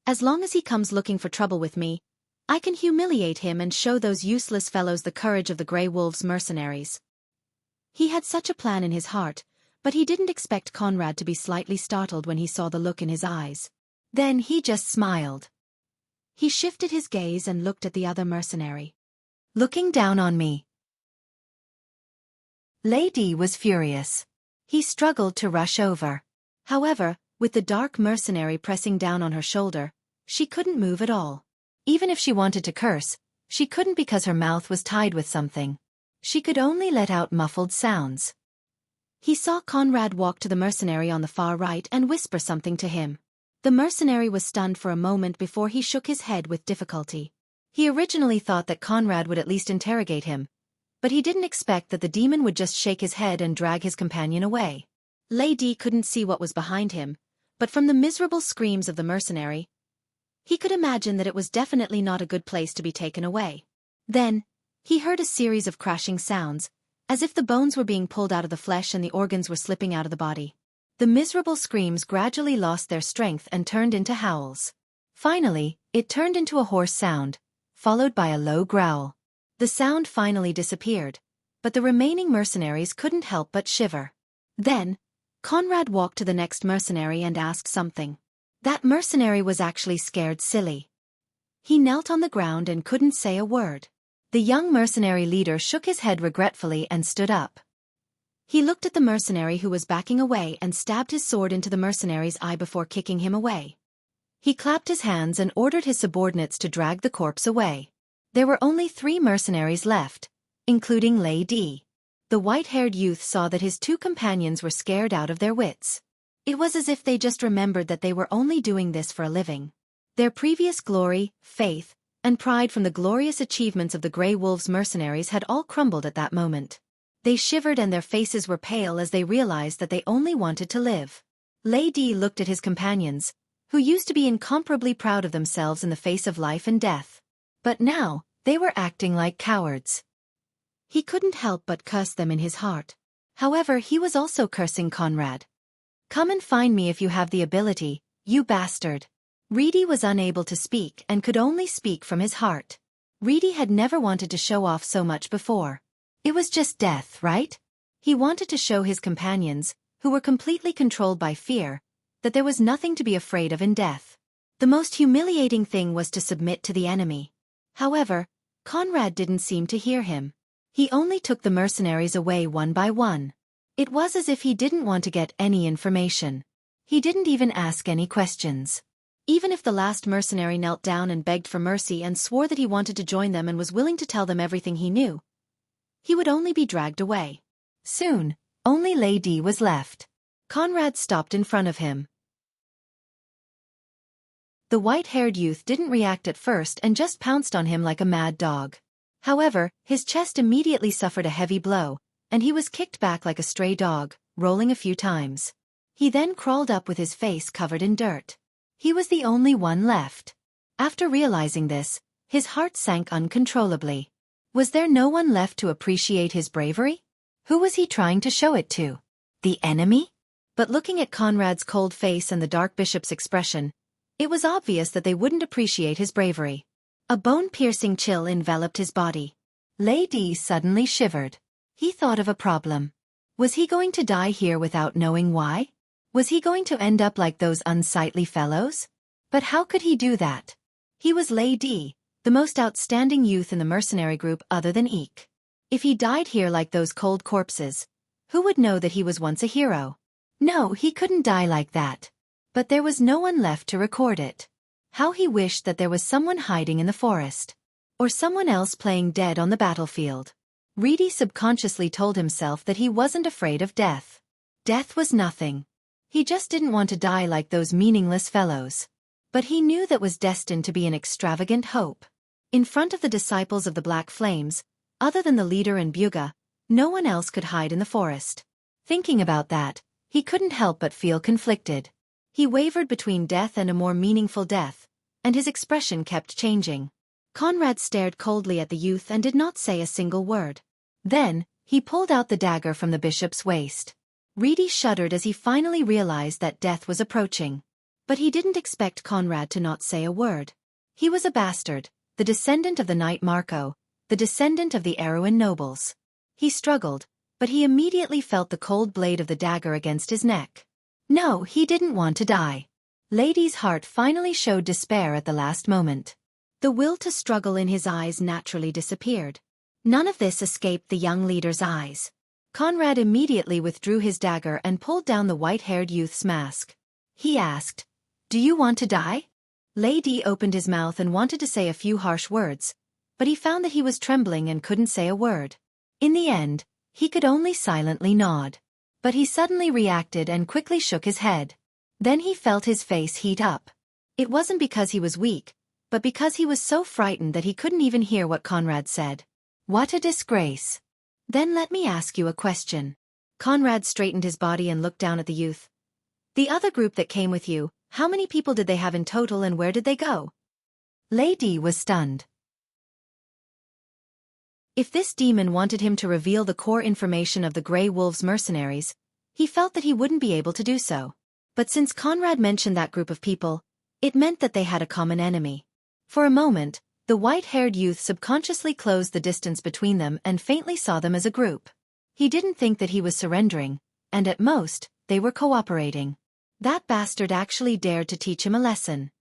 As long as he comes looking for trouble with me, I can humiliate him and show those useless fellows the courage of the Grey Wolves mercenaries. He had such a plan in his heart, but he didn't expect Conrad to be slightly startled when he saw the look in his eyes. Then he just smiled. He shifted his gaze and looked at the other mercenary. Looking down on me. Lady was furious. He struggled to rush over. However, with the dark mercenary pressing down on her shoulder, she couldn't move at all. Even if she wanted to curse, she couldn't because her mouth was tied with something. She could only let out muffled sounds. He saw Conrad walk to the mercenary on the far right and whisper something to him. The mercenary was stunned for a moment before he shook his head with difficulty. He originally thought that Conrad would at least interrogate him, but he didn't expect that the demon would just shake his head and drag his companion away. Lady couldn't see what was behind him, but from the miserable screams of the mercenary, he could imagine that it was definitely not a good place to be taken away. Then, he heard a series of crashing sounds, as if the bones were being pulled out of the flesh and the organs were slipping out of the body. The miserable screams gradually lost their strength and turned into howls. Finally, it turned into a hoarse sound, followed by a low growl. The sound finally disappeared, but the remaining mercenaries couldn't help but shiver. Then, Conrad walked to the next mercenary and asked something. That mercenary was actually scared silly. He knelt on the ground and couldn't say a word. The young mercenary leader shook his head regretfully and stood up. He looked at the mercenary who was backing away and stabbed his sword into the mercenary's eye before kicking him away. He clapped his hands and ordered his subordinates to drag the corpse away. There were only 3 mercenaries left, including Lady. The white-haired youth saw that his 2 companions were scared out of their wits. It was as if they just remembered that they were only doing this for a living. Their previous glory, faith, and pride from the glorious achievements of the Grey Wolves mercenaries had all crumbled at that moment. They shivered and their faces were pale as they realized that they only wanted to live. Lady looked at his companions, who used to be incomparably proud of themselves in the face of life and death. But now, they were acting like cowards. He couldn't help but curse them in his heart. However, he was also cursing Conrad. "Come and find me if you have the ability, you bastard." Reedy was unable to speak and could only speak from his heart. Reedy had never wanted to show off so much before. It was just death, right? He wanted to show his companions, who were completely controlled by fear, that there was nothing to be afraid of in death. The most humiliating thing was to submit to the enemy. However, Conrad didn't seem to hear him. He only took the mercenaries away one by one. It was as if he didn't want to get any information. He didn't even ask any questions. Even if the last mercenary knelt down and begged for mercy and swore that he wanted to join them and was willing to tell them everything he knew, he would only be dragged away. Soon, only Lady was left. Conrad stopped in front of him. The white-haired youth didn't react at first and just pounced on him like a mad dog. However, his chest immediately suffered a heavy blow, and he was kicked back like a stray dog, rolling a few times. He then crawled up with his face covered in dirt. He was the only one left. After realizing this, his heart sank uncontrollably. Was there no one left to appreciate his bravery? Who was he trying to show it to? The enemy? But looking at Conrad's cold face and the dark bishop's expression, it was obvious that they wouldn't appreciate his bravery. A bone-piercing chill enveloped his body. Lady suddenly shivered. He thought of a problem. Was he going to die here without knowing why? Was he going to end up like those unsightly fellows? But how could he do that? He was Lady, the most outstanding youth in the mercenary group other than Eek. If he died here like those cold corpses, who would know that he was once a hero? No, he couldn't die like that. But there was no one left to record it. How he wished that there was someone hiding in the forest. Or someone else playing dead on the battlefield. Reedy subconsciously told himself that he wasn't afraid of death. Death was nothing. He just didn't want to die like those meaningless fellows. But he knew that was destined to be an extravagant hope. In front of the disciples of the Black Flames, other than the leader and Buga, no one else could hide in the forest. Thinking about that, he couldn't help but feel conflicted. He wavered between death and a more meaningful death, and his expression kept changing. Conrad stared coldly at the youth and did not say a single word. Then, he pulled out the dagger from the bishop's waist. Reedy shuddered as he finally realized that death was approaching. But he didn't expect Conrad to not say a word. He was a bastard, the descendant of the knight Marco, the descendant of the Erewhon nobles. He struggled, but he immediately felt the cold blade of the dagger against his neck. No, he didn't want to die. Lady's heart finally showed despair at the last moment. The will to struggle in his eyes naturally disappeared. None of this escaped the young leader's eyes. Conrad immediately withdrew his dagger and pulled down the white-haired youth's mask. He asked, "Do you want to die?" Lady opened his mouth and wanted to say a few harsh words, but he found that he was trembling and couldn't say a word. In the end, he could only silently nod. But he suddenly reacted and quickly shook his head. Then he felt his face heat up. It wasn't because he was weak, but because he was so frightened that he couldn't even hear what Conrad said. What a disgrace. Then let me ask you a question. Conrad straightened his body and looked down at the youth. The other group that came with you, how many people did they have in total and where did they go? Lady was stunned. If this demon wanted him to reveal the core information of the Grey Wolves mercenaries, he felt that he wouldn't be able to do so. But since Conrad mentioned that group of people, it meant that they had a common enemy. For a moment, The white-haired youth subconsciously closed the distance between them and faintly saw them as a group. He didn't think that he was surrendering, and at most, they were cooperating. That bastard actually dared to teach him a lesson.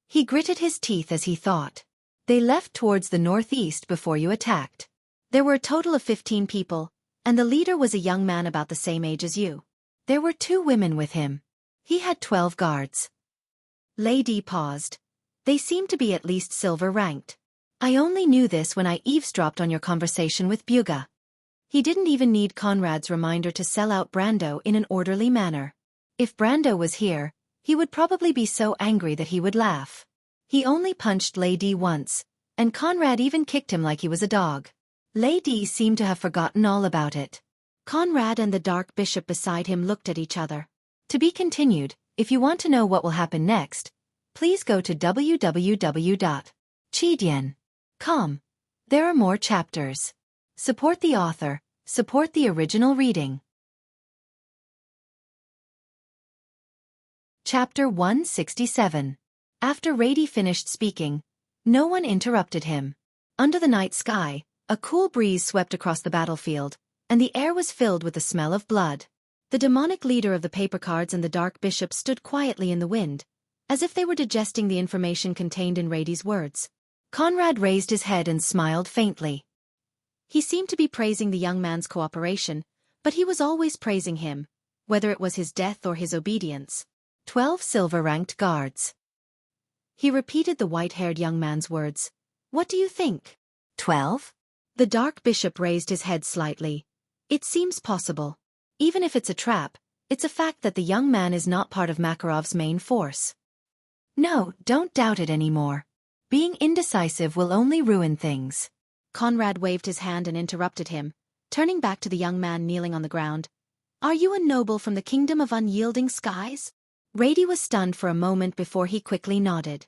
He gritted his teeth as he thought. They left towards the northeast before you attacked. There were a total of 15 people, and the leader was a young man about the same age as you. There were 2 women with him. He had 12 guards. Lady paused. They seemed to be at least silver ranked. I only knew this when I eavesdropped on your conversation with Buga. He didn't even need Conrad's reminder to sell out Brando in an orderly manner. If Brando was here, he would probably be so angry that he would laugh. He only punched Lady once, and Conrad even kicked him like he was a dog. Lady seemed to have forgotten all about it. Conrad and the dark bishop beside him looked at each other. To be continued. If you want to know what will happen next, please go to www.chidian.com. There are more chapters. Support the author, support the original reading. Chapter 167. After Rady finished speaking, no one interrupted him. Under the night sky, a cool breeze swept across the battlefield, and the air was filled with the smell of blood. The demonic leader of the paper cards and the dark bishop stood quietly in the wind, as if they were digesting the information contained in Rady's words. Conrad raised his head and smiled faintly. He seemed to be praising the young man's cooperation, but he was always praising him, whether it was his death or his obedience. 12 silver-ranked guards. He repeated the white-haired young man's words. What do you think? 12? The dark bishop raised his head slightly. It seems possible. Even if it's a trap, it's a fact that the young man is not part of Makarov's main force. No, don't doubt it anymore. Being indecisive will only ruin things. Conrad waved his hand and interrupted him, turning back to the young man kneeling on the ground. Are you a noble from the kingdom of unyielding skies? Rady was stunned for a moment before he quickly nodded.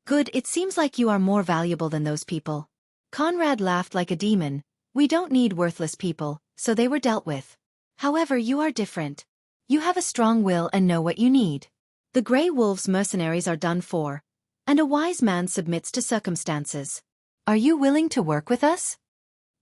Good, it seems like you are more valuable than those people. Conrad laughed like a demon. We don't need worthless people, so they were dealt with. However, you are different. You have a strong will and know what you need. The Grey Wolves mercenaries are done for, and a wise man submits to circumstances. Are you willing to work with us?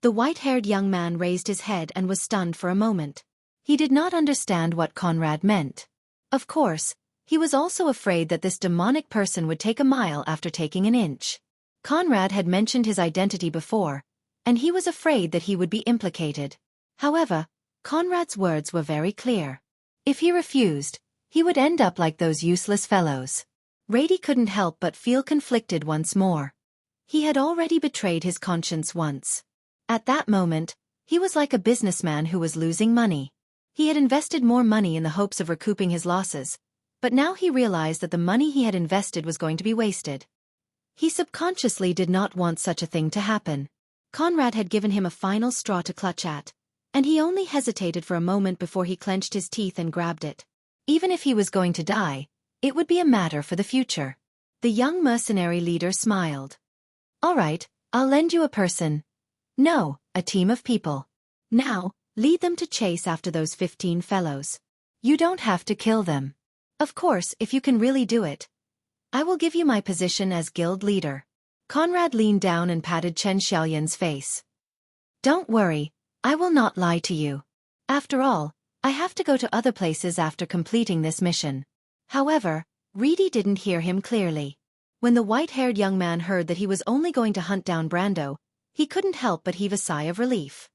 The white-haired young man raised his head and was stunned for a moment. He did not understand what Conrad meant. Of course, he was also afraid that this demonic person would take a mile after taking an inch. Conrad had mentioned his identity before, and he was afraid that he would be implicated. However, Conrad's words were very clear. If he refused, he would end up like those useless fellows. Rady couldn't help but feel conflicted once more. He had already betrayed his conscience once. At that moment, he was like a businessman who was losing money. He had invested more money in the hopes of recouping his losses, but now he realized that the money he had invested was going to be wasted. He subconsciously did not want such a thing to happen. Conrad had given him a final straw to clutch at, and he only hesitated for a moment before he clenched his teeth and grabbed it. Even if he was going to die, it would be a matter for the future. The young mercenary leader smiled. All right, I'll lend you a person. No, a team of people. Now, lead them to chase after those 15 fellows. You don't have to kill them. Of course, if you can really do it, I will give you my position as guild leader. Conrad leaned down and patted Chen Xiaoyan's face. Don't worry, I will not lie to you. After all, I have to go to other places after completing this mission. However, Rady didn't hear him clearly. When the white-haired young man heard that he was only going to hunt down Brando, he couldn't help but heave a sigh of relief.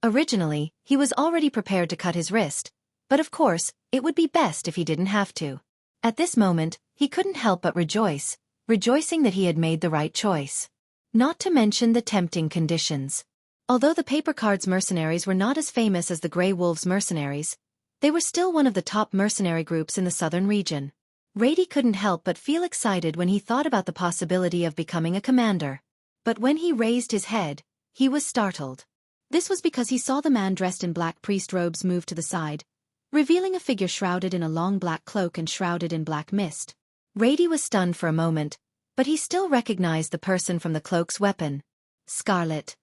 Originally, he was already prepared to cut his wrist, but of course, it would be best if he didn't have to. At this moment, he couldn't help but rejoice, rejoicing that he had made the right choice. Not to mention the tempting conditions. Although the paper cards mercenaries were not as famous as the Grey Wolves mercenaries, they were still one of the top mercenary groups in the southern region. Rady couldn't help but feel excited when he thought about the possibility of becoming a commander. But when he raised his head, he was startled. This was because he saw the man dressed in black priest robes move to the side, revealing a figure shrouded in a long black cloak and shrouded in black mist. Rady was stunned for a moment, but he still recognized the person from the cloak's weapon. Scarlet.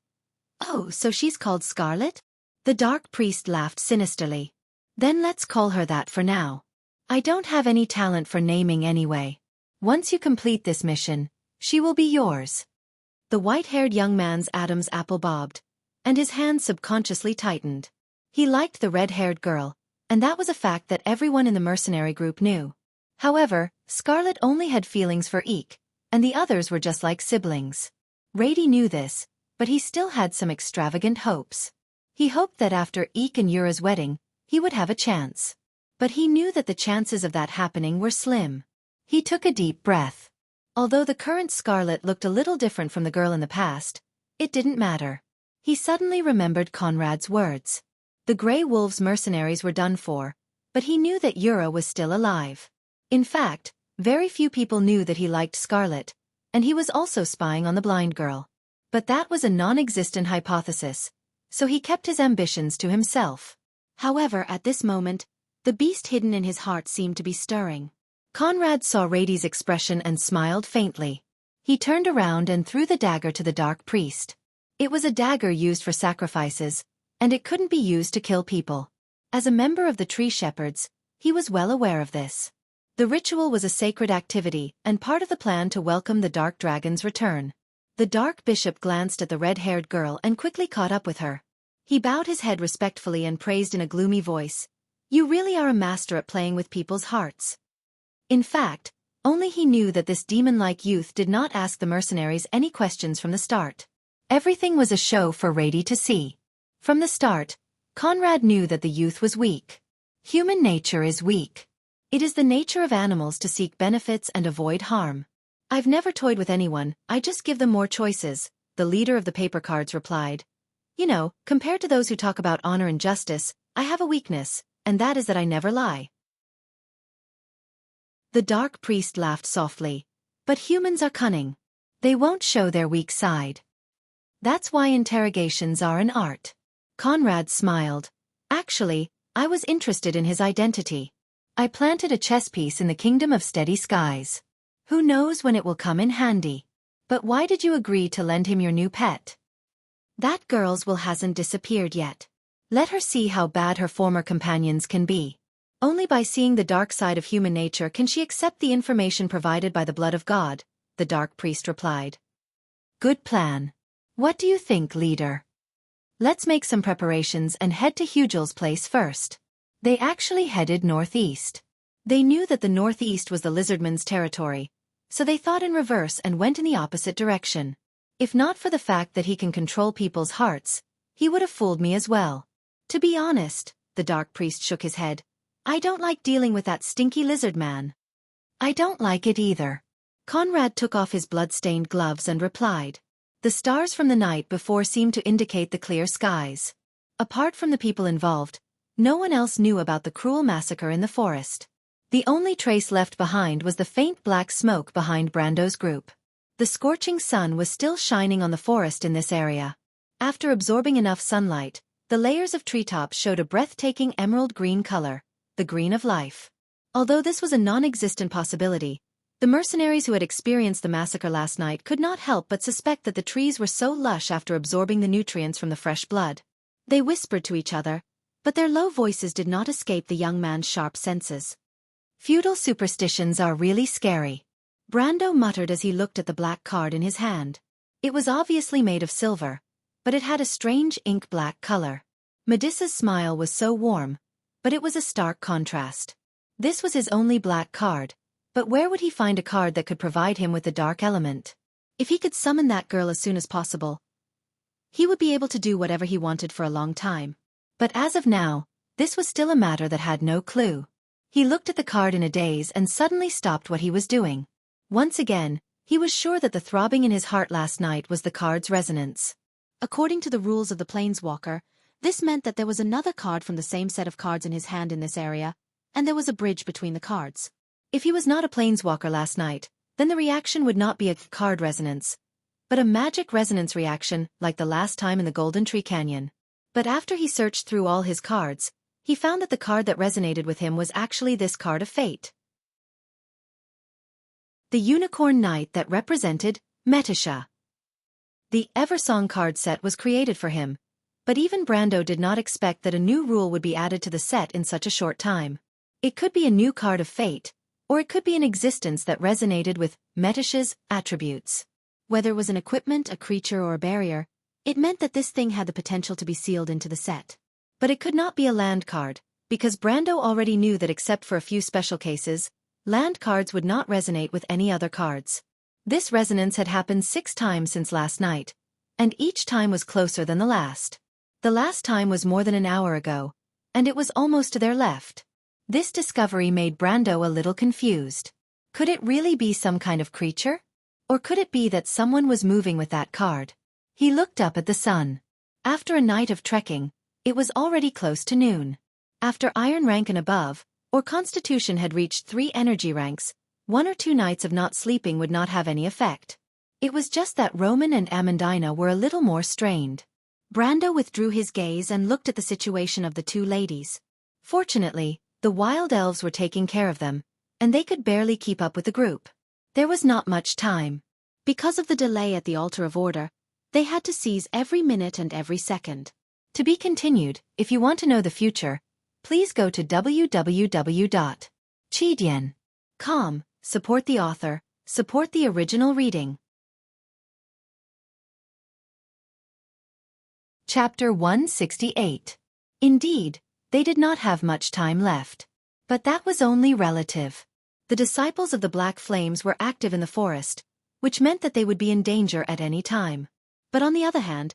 Oh, so she's called Scarlet? The dark priest laughed sinisterly. Then let's call her that for now. I don't have any talent for naming anyway. Once you complete this mission, she will be yours. The white-haired young man's Adam's apple bobbed, and his hands subconsciously tightened. He liked the red-haired girl, and that was a fact that everyone in the mercenary group knew. However, Scarlet only had feelings for Eek, and the others were just like siblings. Rady knew this, but he still had some extravagant hopes. He hoped that after Eek and Yura's wedding, he would have a chance. But he knew that the chances of that happening were slim. He took a deep breath. Although the current Scarlet looked a little different from the girl in the past, it didn't matter. He suddenly remembered Conrad's words. The Grey Wolves mercenaries were done for, but he knew that Yura was still alive. In fact, very few people knew that he liked Scarlet, and he was also spying on the blind girl. But that was a non-existent hypothesis, so he kept his ambitions to himself. However, at this moment, the beast hidden in his heart seemed to be stirring. Conrad saw Rady's expression and smiled faintly. He turned around and threw the dagger to the dark priest. It was a dagger used for sacrifices, and it couldn't be used to kill people. As a member of the Tree Shepherds, he was well aware of this. The ritual was a sacred activity and part of the plan to welcome the Dark Dragon's return. The Dark Bishop glanced at the red-haired girl and quickly caught up with her. He bowed his head respectfully and praised in a gloomy voice, "You really are a master at playing with people's hearts." In fact, only he knew that this demon-like youth did not ask the mercenaries any questions from the start. Everything was a show for Rady to see. From the start, Conrad knew that the youth was weak. Human nature is weak. It is the nature of animals to seek benefits and avoid harm. "I've never toyed with anyone, I just give them more choices," the leader of the paper cards replied. "You know, compared to those who talk about honor and justice, I have a weakness, and that is that I never lie." The dark priest laughed softly. "But humans are cunning. They won't show their weak side. That's why interrogations are an art." Conrad smiled. "Actually, I was interested in his identity. I planted a chess piece in the Kingdom of Steady Skies. Who knows when it will come in handy. But why did you agree to lend him your new pet?" "That girl's will hasn't disappeared yet. Let her see how bad her former companions can be. Only by seeing the dark side of human nature can she accept the information provided by the blood of God," the dark priest replied. "Good plan. What do you think, leader? Let's make some preparations and head to Hugel's place first." They actually headed northeast. They knew that the northeast was the lizardman's territory, so they thought in reverse and went in the opposite direction. If not for the fact that he can control people's hearts, he would have fooled me as well. To be honest, the dark priest shook his head, I don't like dealing with that stinky lizard man. I don't like it either. Conrad took off his blood-stained gloves and replied. The stars from the night before seemed to indicate the clear skies. Apart from the people involved, no one else knew about the cruel massacre in the forest. The only trace left behind was the faint black smoke behind Brando's group. The scorching sun was still shining on the forest in this area. After absorbing enough sunlight, the layers of treetops showed a breathtaking emerald green color, the green of life. Although this was a non-existent possibility, the mercenaries who had experienced the massacre last night could not help but suspect that the trees were so lush after absorbing the nutrients from the fresh blood. They whispered to each other, but their low voices did not escape the young man's sharp senses. Feudal superstitions are really scary. Brando muttered as he looked at the black card in his hand. It was obviously made of silver, but it had a strange ink-black color. Melissa's smile was so warm, but it was a stark contrast. This was his only black card, but where would he find a card that could provide him with the dark element? If he could summon that girl as soon as possible, he would be able to do whatever he wanted for a long time. But as of now, this was still a matter that had no clue. He looked at the card in a daze and suddenly stopped what he was doing. Once again, he was sure that the throbbing in his heart last night was the card's resonance. According to the rules of the Planeswalker, this meant that there was another card from the same set of cards in his hand in this area, and there was a bridge between the cards. If he was not a Planeswalker last night, then the reaction would not be a card resonance, but a magic resonance reaction like the last time in the Golden Tree Canyon. But after he searched through all his cards, he found that the card that resonated with him was actually this card of fate. The Unicorn Knight that represented Metisha. The Eversong card set was created for him, but even Brando did not expect that a new rule would be added to the set in such a short time. It could be a new card of fate, Or it could be an existence that resonated with Metish's attributes. Whether it was an equipment, a creature, or a barrier, it meant that this thing had the potential to be sealed into the set. But it could not be a land card, because Brando already knew that except for a few special cases, land cards would not resonate with any other cards. This resonance had happened 6 times since last night, and each time was closer than the last. The last time was more than an hour ago, and it was almost to their left. This discovery made Brando a little confused. Could it really be some kind of creature? Or could it be that someone was moving with that card? He looked up at the sun. After a night of trekking, it was already close to noon. After Iron rank and above, or Constitution had reached 3 energy ranks, 1 or 2 nights of not sleeping would not have any effect. It was just that Roman and Amandina were a little more strained. Brando withdrew his gaze and looked at the situation of the 2 ladies. Fortunately, the wild elves were taking care of them, and they could barely keep up with the group. There was not much time. Because of the delay at the Altar of Order, they had to seize every minute and every second. To be continued. If you want to know the future, please go to www.chidian.com. Support the author, support the original reading. Chapter 168. Indeed, they did not have much time left. But that was only relative. The disciples of the Black Flames were active in the forest, which meant that they would be in danger at any time. But on the other hand,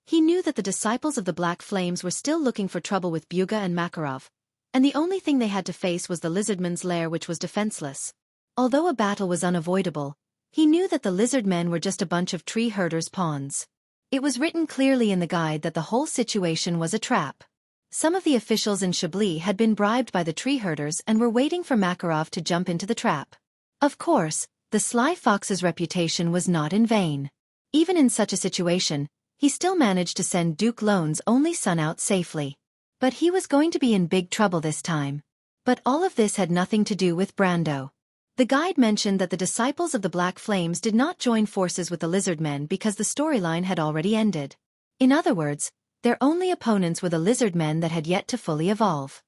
he knew that the disciples of the Black Flames were still looking for trouble with Buga and Makarov, and the only thing they had to face was the lizardmen's lair, which was defenseless. Although a battle was unavoidable, he knew that the lizardmen were just a bunch of tree herders' pawns. It was written clearly in the guide that the whole situation was a trap. Some of the officials in Chablis had been bribed by the tree herders and were waiting for Makarov to jump into the trap. Of course, the sly fox's reputation was not in vain. Even in such a situation, he still managed to send Duke Lone's only son out safely. But he was going to be in big trouble this time. But all of this had nothing to do with Brando. The guide mentioned that the disciples of the Black Flames did not join forces with the Lizardmen because the storyline had already ended. In other words, their only opponents were the Lizardmen that had yet to fully evolve.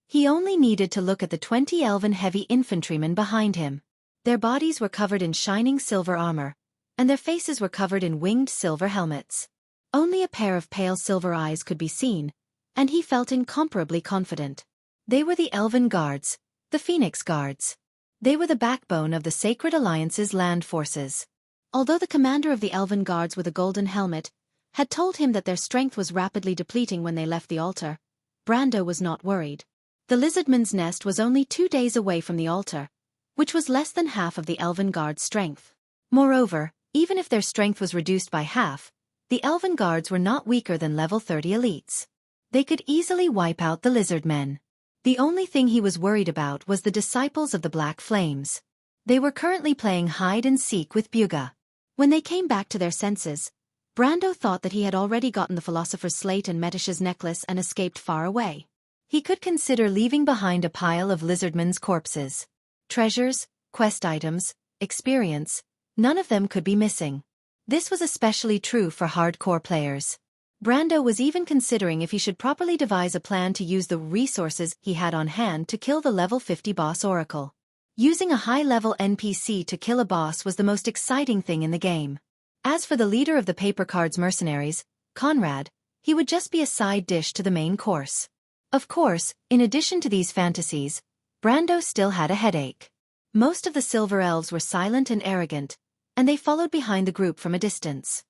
He only needed to look at the 20 elven heavy infantrymen behind him. Their bodies were covered in shining silver armor, and their faces were covered in winged silver helmets. Only a pair of pale silver eyes could be seen, and he felt incomparably confident. They were the Elven Guards, the Phoenix Guards. They were the backbone of the Sacred Alliance's land forces. Although the commander of the Elven Guards with a golden helmet had told him that their strength was rapidly depleting when they left the altar, Brando was not worried. The Lizardman's nest was only 2 days away from the altar, which was less than half of the Elven Guards' strength. Moreover, even if their strength was reduced by half, the Elven Guards were not weaker than level 30 elites. They could easily wipe out the Lizardmen. The only thing he was worried about was the disciples of the Black Flames. They were currently playing hide-and-seek with Buga. When they came back to their senses, Brando thought that he had already gotten the Philosopher's Slate and Metish's necklace and escaped far away. He could consider leaving behind a pile of Lizardmen's corpses. Treasures, quest items, experience, none of them could be missing. This was especially true for hardcore players. Brando was even considering if he should properly devise a plan to use the resources he had on hand to kill the level 50 boss Oracle. Using a high-level NPC to kill a boss was the most exciting thing in the game. As for the leader of the paper cards mercenaries, Conrad, he would just be a side dish to the main course. Of course, in addition to these fantasies, Brando still had a headache. Most of the Silver Elves were silent and arrogant, and they followed behind the group from a distance.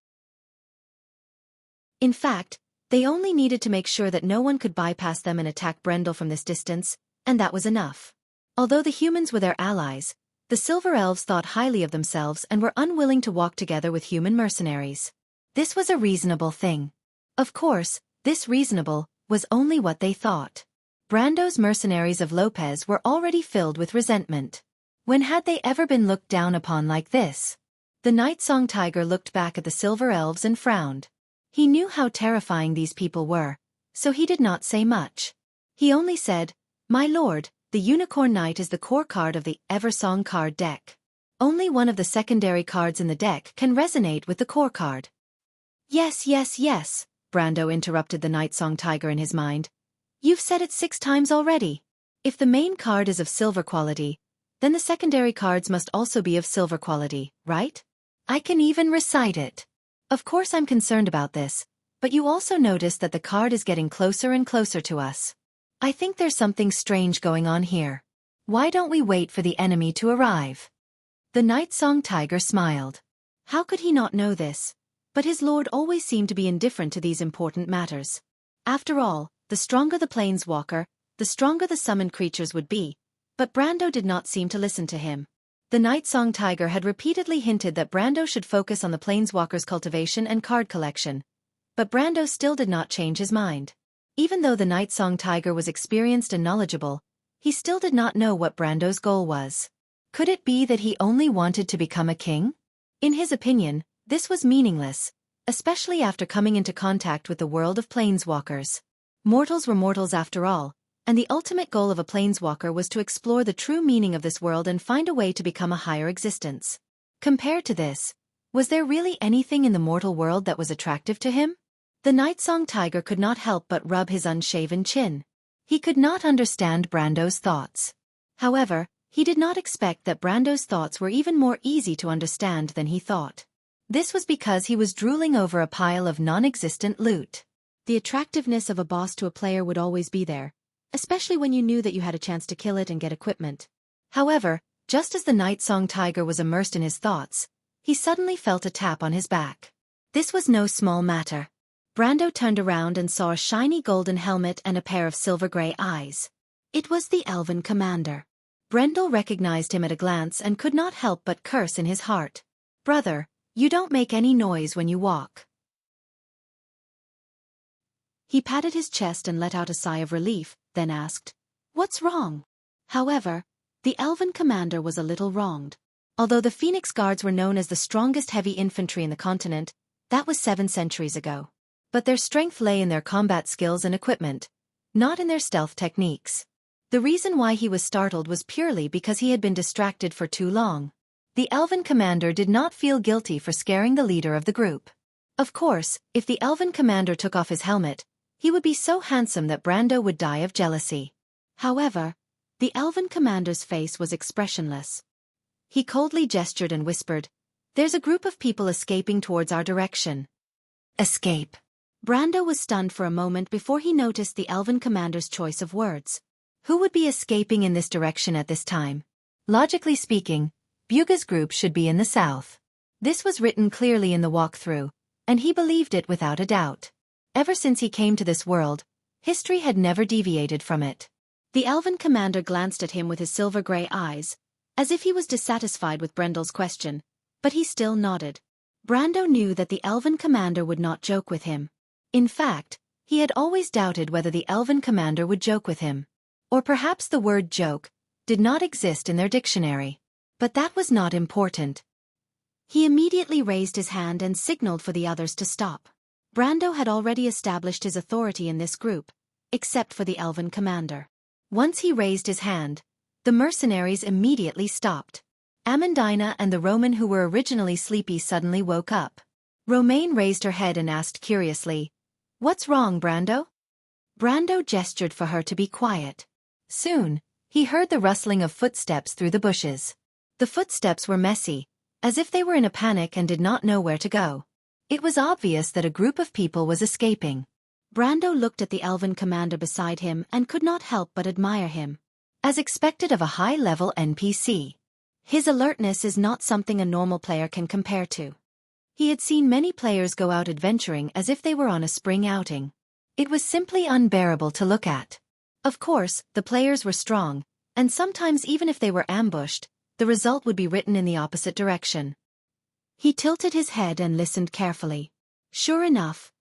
In fact, they only needed to make sure that no one could bypass them and attack Brendel from this distance, and that was enough. Although the humans were their allies, the Silver Elves thought highly of themselves and were unwilling to walk together with human mercenaries. This was a reasonable thing. Of course, this reasonable was only what they thought. Brando's mercenaries of Lopez were already filled with resentment. When had they ever been looked down upon like this? The Night Song Tiger looked back at the Silver Elves and frowned. He knew how terrifying these people were, so he did not say much. He only said, "My lord, the Unicorn Knight is the core card of the Eversong card deck. Only one of the secondary cards in the deck can resonate with the core card." Yes, Brando interrupted the Night Song Tiger in his mind. "You've said it 6 times already. If the main card is of silver quality, Then the secondary cards must also be of silver quality, right? I can even recite it. Of course I'm concerned about this, but you also notice that the card is getting closer and closer to us. I think there's something strange going on here. Why don't we wait for the enemy to arrive? The Night Song Tiger smiled. How could he not know this? But his lord always seemed to be indifferent to these important matters. After all, the stronger the planeswalker, the stronger the summoned creatures would be, but Brando did not seem to listen to him. The Night Song Tiger had repeatedly hinted that Brando should focus on the planeswalker's cultivation and card collection, but Brando still did not change his mind. Even though the Night Song Tiger was experienced and knowledgeable, he still did not know what Brando's goal was. Could it be that he only wanted to become a king? In his opinion, this was meaningless, especially after coming into contact with the world of planeswalkers. Mortals were mortals after all, and the ultimate goal of a planeswalker was to explore the true meaning of this world and find a way to become a higher existence. Compared to this, was there really anything in the mortal world that was attractive to him? The Night Song Tiger could not help but rub his unshaven chin. He could not understand Brando's thoughts. However, he did not expect that Brando's thoughts were even more easy to understand than he thought. This was because he was drooling over a pile of non-existent loot. The attractiveness of a boss to a player would always be there, especially when you knew that you had a chance to kill it and get equipment. However, just as the Night Song Tiger was immersed in his thoughts, he suddenly felt a tap on his back. This was no small matter. Brando turned around and saw a shiny golden helmet and a pair of silver-gray eyes. It was the Elven Commander. Brendel recognized him at a glance and could not help but curse in his heart. "Brother, you don't make any noise when you walk." He patted his chest and let out a sigh of relief, then asked, "What's wrong?" However, the Elven Commander was a little wronged. Although the Phoenix Guards were known as the strongest heavy infantry in the continent, that was 7 centuries ago. But their strength lay in their combat skills and equipment, not in their stealth techniques. The reason why he was startled was purely because he had been distracted for too long. The Elven Commander did not feel guilty for scaring the leader of the group. Of course, if the Elven Commander took off his helmet, he would be so handsome that Brando would die of jealousy. However, the Elven Commander's face was expressionless. He coldly gestured and whispered, "There's a group of people escaping towards our direction." Escape. Brando was stunned for a moment before he noticed the Elven Commander's choice of words. Who would be escaping in this direction at this time? Logically speaking, Buga's group should be in the south. This was written clearly in the walkthrough, and he believed it without a doubt. Ever since he came to this world, history had never deviated from it. The Elven Commander glanced at him with his silver-gray eyes, as if he was dissatisfied with Brendel's question, but he still nodded. Brando knew that the Elven Commander would not joke with him. In fact, he had always doubted whether the Elven Commander would joke with him. Or perhaps the word joke did not exist in their dictionary. But that was not important. He immediately raised his hand and signaled for the others to stop. Brando had already established his authority in this group, except for the Elven Commander. Once he raised his hand, the mercenaries immediately stopped. Amandina and the Roman who were originally sleepy suddenly woke up. Romaine raised her head and asked curiously, "What's wrong, Brando?" Brando gestured for her to be quiet. Soon, he heard the rustling of footsteps through the bushes. The footsteps were messy, as if they were in a panic and did not know where to go. It was obvious that a group of people was escaping. Brando looked at the Elven Commander beside him and could not help but admire him. As expected of a high-level NPC, his alertness is not something a normal player can compare to. He had seen many players go out adventuring as if they were on a spring outing. It was simply unbearable to look at. Of course, the players were strong, and sometimes even if they were ambushed, the result would be written in the opposite direction. He tilted his head and listened carefully. Sure enough,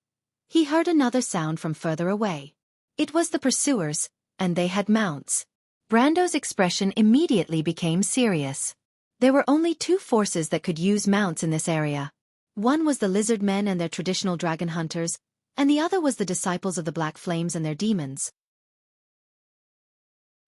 he heard another sound from further away. It was the pursuers, and they had mounts. Brando's expression immediately became serious. There were only 2 forces that could use mounts in this area. One was the lizard men and their traditional dragon hunters, and the other was the disciples of the Black Flames and their demons.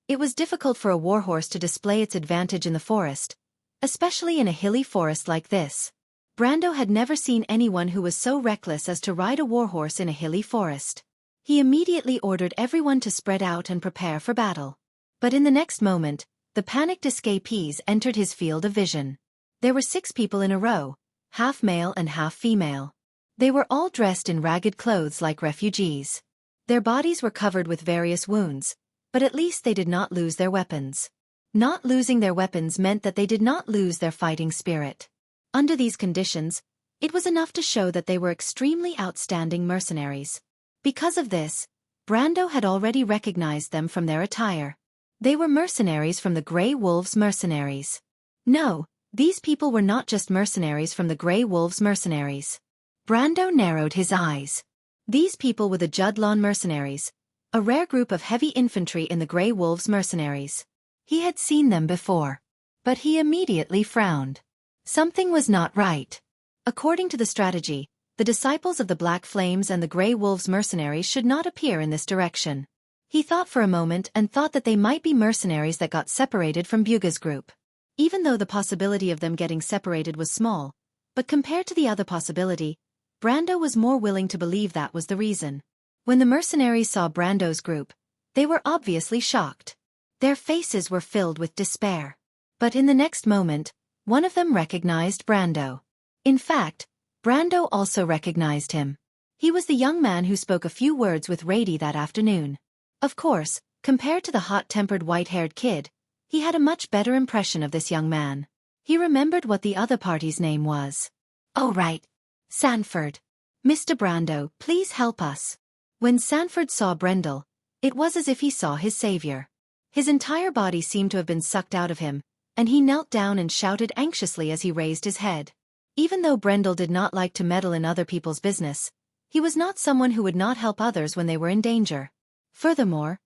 It was difficult for a warhorse to display its advantage in the forest, especially in a hilly forest like this. Brando had never seen anyone who was so reckless as to ride a warhorse in a hilly forest. He immediately ordered everyone to spread out and prepare for battle. But in the next moment, the panicked escapees entered his field of vision. There were 6 people in a row, half male and half female. They were all dressed in ragged clothes like refugees. Their bodies were covered with various wounds, but at least they did not lose their weapons. Not losing their weapons meant that they did not lose their fighting spirit. Under these conditions, it was enough to show that they were extremely outstanding mercenaries. Because of this, Brando had already recognized them from their attire. They were mercenaries from the Grey Wolves mercenaries. No, these people were not just mercenaries from the Grey Wolves mercenaries. Brando narrowed his eyes. These people were the Judlon mercenaries, a rare group of heavy infantry in the Grey Wolves mercenaries. He had seen them before. But he immediately frowned. Something was not right. According to the strategy, the disciples of the Black Flames and the Grey Wolves mercenaries should not appear in this direction. He thought for a moment and thought that they might be mercenaries that got separated from Buga's group. Even though the possibility of them getting separated was small, but compared to the other possibility, Brando was more willing to believe that was the reason. When the mercenaries saw Brando's group, they were obviously shocked. Their faces were filled with despair. But in the next moment, one of them recognized Brando. In fact, Brando also recognized him. He was the young man who spoke a few words with Rady that afternoon. Of course, compared to the hot-tempered white-haired kid, he had a much better impression of this young man. He remembered what the other party's name was. Oh right. Sanford. Mr. Brando, please help us. When Sanford saw Brendel, it was as if he saw his savior. His entire body seemed to have been sucked out of him, and he knelt down and shouted anxiously as he raised his head. Even though Brendel did not like to meddle in other people's business, he was not someone who would not help others when they were in danger. Furthermore,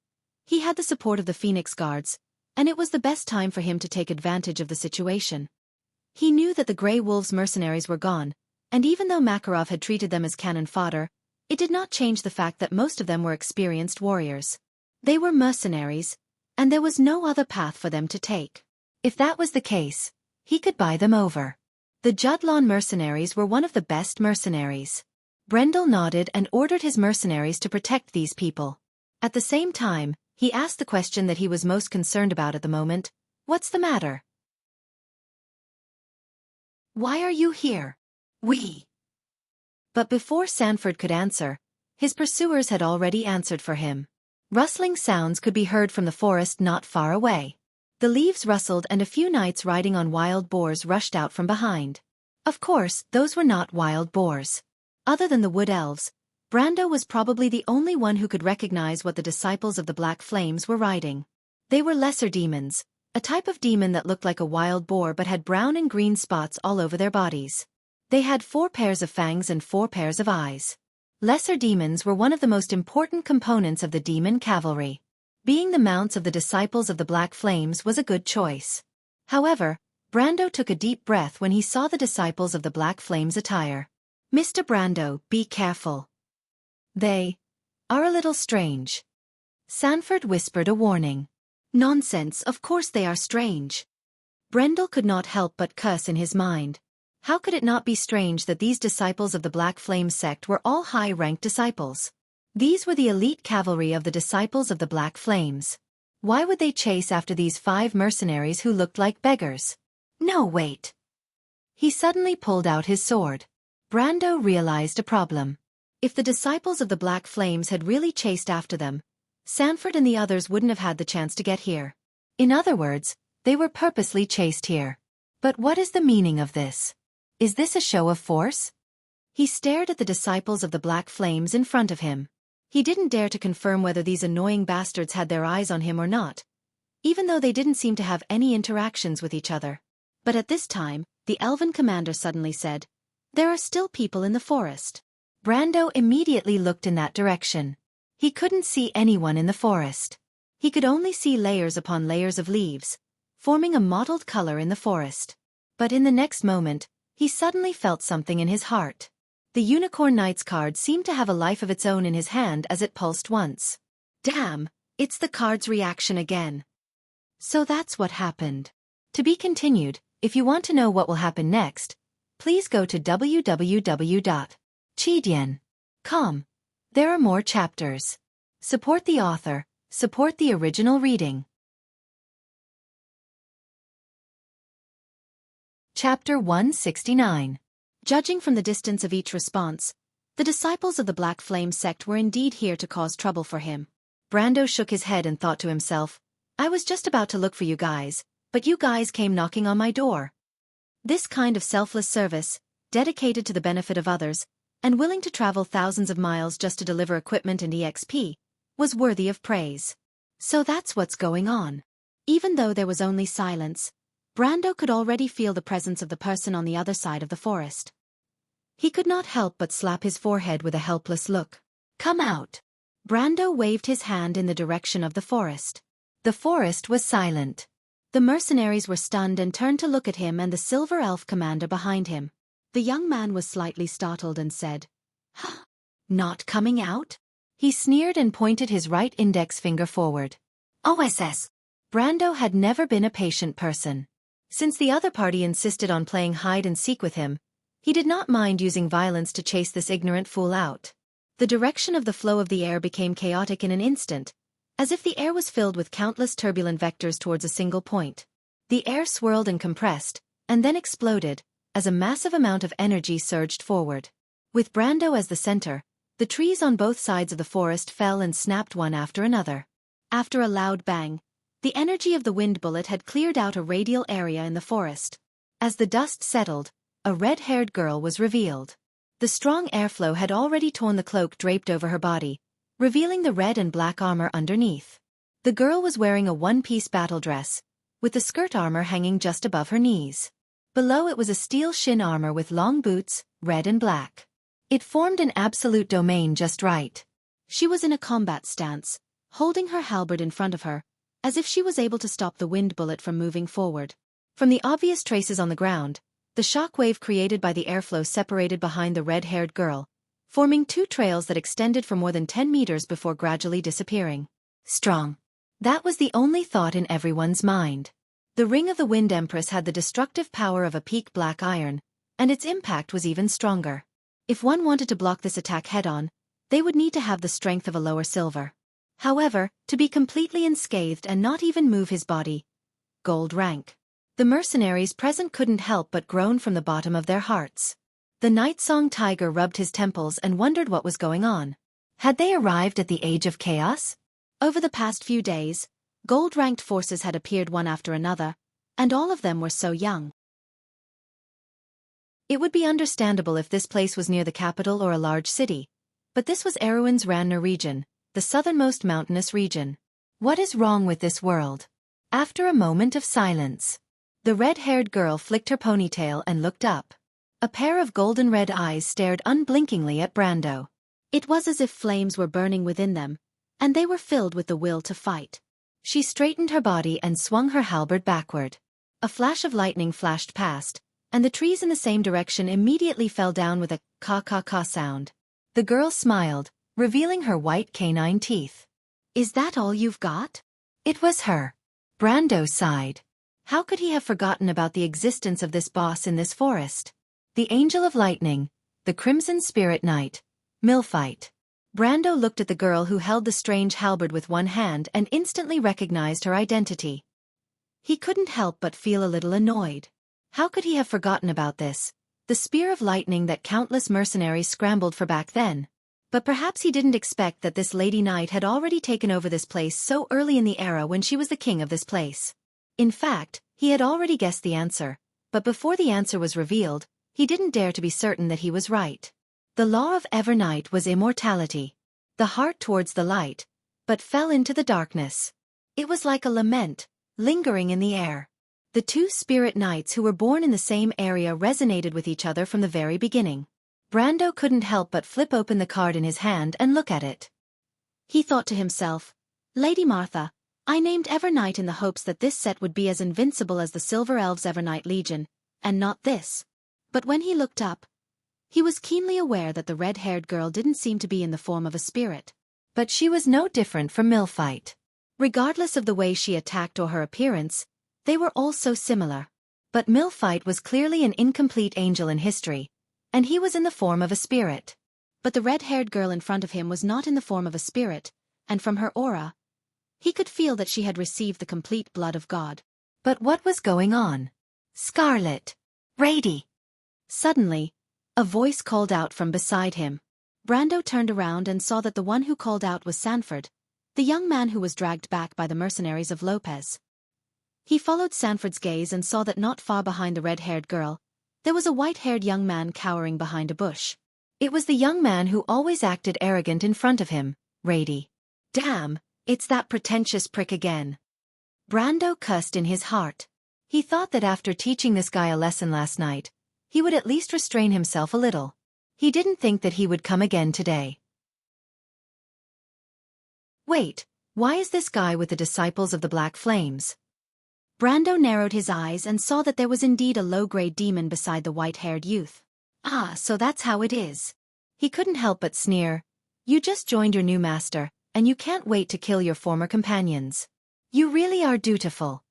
he had the support of the Phoenix Guards, and it was the best time for him to take advantage of the situation. He knew that the Grey Wolves mercenaries were gone, and even though Makarov had treated them as cannon fodder, it did not change the fact that most of them were experienced warriors. They were mercenaries, and there was no other path for them to take. If that was the case, he could buy them over. The Judlon mercenaries were one of the best mercenaries. Brendel nodded and ordered his mercenaries to protect these people. At the same time, he asked the question that he was most concerned about at the moment. What's the matter? Why are you here? We. But before Sanford could answer, his pursuers had already answered for him. Rustling sounds could be heard from the forest not far away. The leaves rustled and a few knights riding on wild boars rushed out from behind. Of course, those were not wild boars. Other than the wood elves, Brando was probably the only one who could recognize what the disciples of the Black Flames were riding. They were lesser demons, a type of demon that looked like a wild boar but had brown and green spots all over their bodies. They had 4 pairs of fangs and 4 pairs of eyes. Lesser demons were one of the most important components of the demon cavalry. Being the mounts of the disciples of the Black Flames was a good choice. However, Brando took a deep breath when he saw the disciples of the Black Flames attire. Mr. Brando, be careful. They are a little strange. Sanford whispered a warning. Nonsense, of course they are strange. Brendel could not help but curse in his mind. How could it not be strange that these disciples of the Black Flame sect were all high-ranked disciples? These were the elite cavalry of the disciples of the Black Flames. Why would they chase after these 5 mercenaries who looked like beggars? No, wait. He suddenly pulled out his sword. Brando realized a problem. If the disciples of the Black Flames had really chased after them, Sanford and the others wouldn't have had the chance to get here. In other words, they were purposely chased here. But what is the meaning of this? Is this a show of force? He stared at the disciples of the Black Flames in front of him. He didn't dare to confirm whether these annoying bastards had their eyes on him or not, even though they didn't seem to have any interactions with each other. But at this time, the elven commander suddenly said, "There are still people in the forest." Brando immediately looked in that direction. He couldn't see anyone in the forest. He could only see layers upon layers of leaves, forming a mottled color in the forest. But in the next moment, he suddenly felt something in his heart. The Unicorn Knight's card seemed to have a life of its own in his hand as it pulsed once. Damn, it's the card's reaction again. So that's what happened. To be continued. If you want to know what will happen next, please go to www.chidian.com. There are more chapters. Support the author, support the original reading. Chapter 169. Judging from the distance of each response, the disciples of the Black Flame sect were indeed here to cause trouble for him. Brando shook his head and thought to himself, I was just about to look for you guys, but you guys came knocking on my door. This kind of selfless service, dedicated to the benefit of others, and willing to travel thousands of miles just to deliver equipment and EXP, was worthy of praise. So that's what's going on. Even though there was only silence, Brando could already feel the presence of the person on the other side of the forest. He could not help but slap his forehead with a helpless look. Come out. Brando waved his hand in the direction of the forest. The forest was silent. The mercenaries were stunned and turned to look at him and the silver elf commander behind him. The young man was slightly startled and said, Huh? Not coming out? He sneered and pointed his right index finger forward. OSS. Brando had never been a patient person. Since the other party insisted on playing hide-and-seek with him, he did not mind using violence to chase this ignorant fool out. The direction of the flow of the air became chaotic in an instant, as if the air was filled with countless turbulent vectors towards a single point. The air swirled and compressed, and then exploded, as a massive amount of energy surged forward. With Brando as the center, the trees on both sides of the forest fell and snapped one after another. After a loud bang, the energy of the wind bullet had cleared out a radial area in the forest. As the dust settled, a red-haired girl was revealed. The strong airflow had already torn the cloak draped over her body, revealing the red and black armor underneath. The girl was wearing a one-piece battle dress, with the skirt armor hanging just above her knees. Below it was a steel shin armor with long boots, red and black. It formed an absolute domain just right. She was in a combat stance, holding her halberd in front of her, as if she was able to stop the wind bullet from moving forward. From the obvious traces on the ground, the shock wave created by the airflow separated behind the red-haired girl, forming two trails that extended for more than 10 meters before gradually disappearing. Strong. That was the only thought in everyone's mind. The ring of the Wind Empress had the destructive power of a peak black iron, and its impact was even stronger. If one wanted to block this attack head-on, they would need to have the strength of a lower silver. However, to be completely unscathed and not even move his body, gold rank. The mercenaries present couldn't help but groan from the bottom of their hearts. The Night Song Tiger rubbed his temples and wondered what was going on. Had they arrived at the age of chaos? Over the past few days, gold-ranked forces had appeared one after another, and all of them were so young. It would be understandable if this place was near the capital or a large city, but this was Erewhon's Ranner region, the southernmost mountainous region. What is wrong with this world? After a moment of silence, the red-haired girl flicked her ponytail and looked up. A pair of golden red eyes stared unblinkingly at Brando. It was as if flames were burning within them, and they were filled with the will to fight. She straightened her body and swung her halberd backward. A flash of lightning flashed past, and the trees in the same direction immediately fell down with a ka-ka-ka sound. The girl smiled, revealing her white canine teeth. Is that all you've got? It was her. Brando sighed. How could he have forgotten about the existence of this boss in this forest? The Angel of Lightning, the Crimson Spirit Knight, Milphite. Brando looked at the girl who held the strange halberd with one hand and instantly recognized her identity. He couldn't help but feel a little annoyed. How could he have forgotten about this, the spear of lightning that countless mercenaries scrambled for back then? But perhaps he didn't expect that this Lady Knight had already taken over this place so early in the era when she was the king of this place. In fact, he had already guessed the answer, but before the answer was revealed, he didn't dare to be certain that he was right. The law of Evernight was immortality. The heart towards the light, but fell into the darkness. It was like a lament, lingering in the air. The two spirit knights who were born in the same area resonated with each other from the very beginning. Brando couldn't help but flip open the card in his hand and look at it. He thought to himself, Lady Martha, I named Evernight in the hopes that this set would be as invincible as the Silver Elves' Evernight Legion, and not this. But when he looked up, he was keenly aware that the red-haired girl didn't seem to be in the form of a spirit. But she was no different from Milphite. Regardless of the way she attacked or her appearance, they were all so similar. But Milphite was clearly an incomplete angel in history, and he was in the form of a spirit. But the red-haired girl in front of him was not in the form of a spirit, and from her aura, he could feel that she had received the complete blood of God. But what was going on? Scarlet. Rady! Suddenly, a voice called out from beside him. Brando turned around and saw that the one who called out was Sanford, the young man who was dragged back by the mercenaries of Lopez. He followed Sanford's gaze and saw that not far behind the red-haired girl, there was a white-haired young man cowering behind a bush. It was the young man who always acted arrogant in front of him, Rady. Damn, it's that pretentious prick again. Brando cussed in his heart. He thought that after teaching this guy a lesson last night, he would at least restrain himself a little. He didn't think that he would come again today. Wait, why is this guy with the disciples of the Black Flames? Brando narrowed his eyes and saw that there was indeed a low-grade demon beside the white-haired youth. Ah, so that's how it is. He couldn't help but sneer. You just joined your new master, and you can't wait to kill your former companions. You really are dutiful.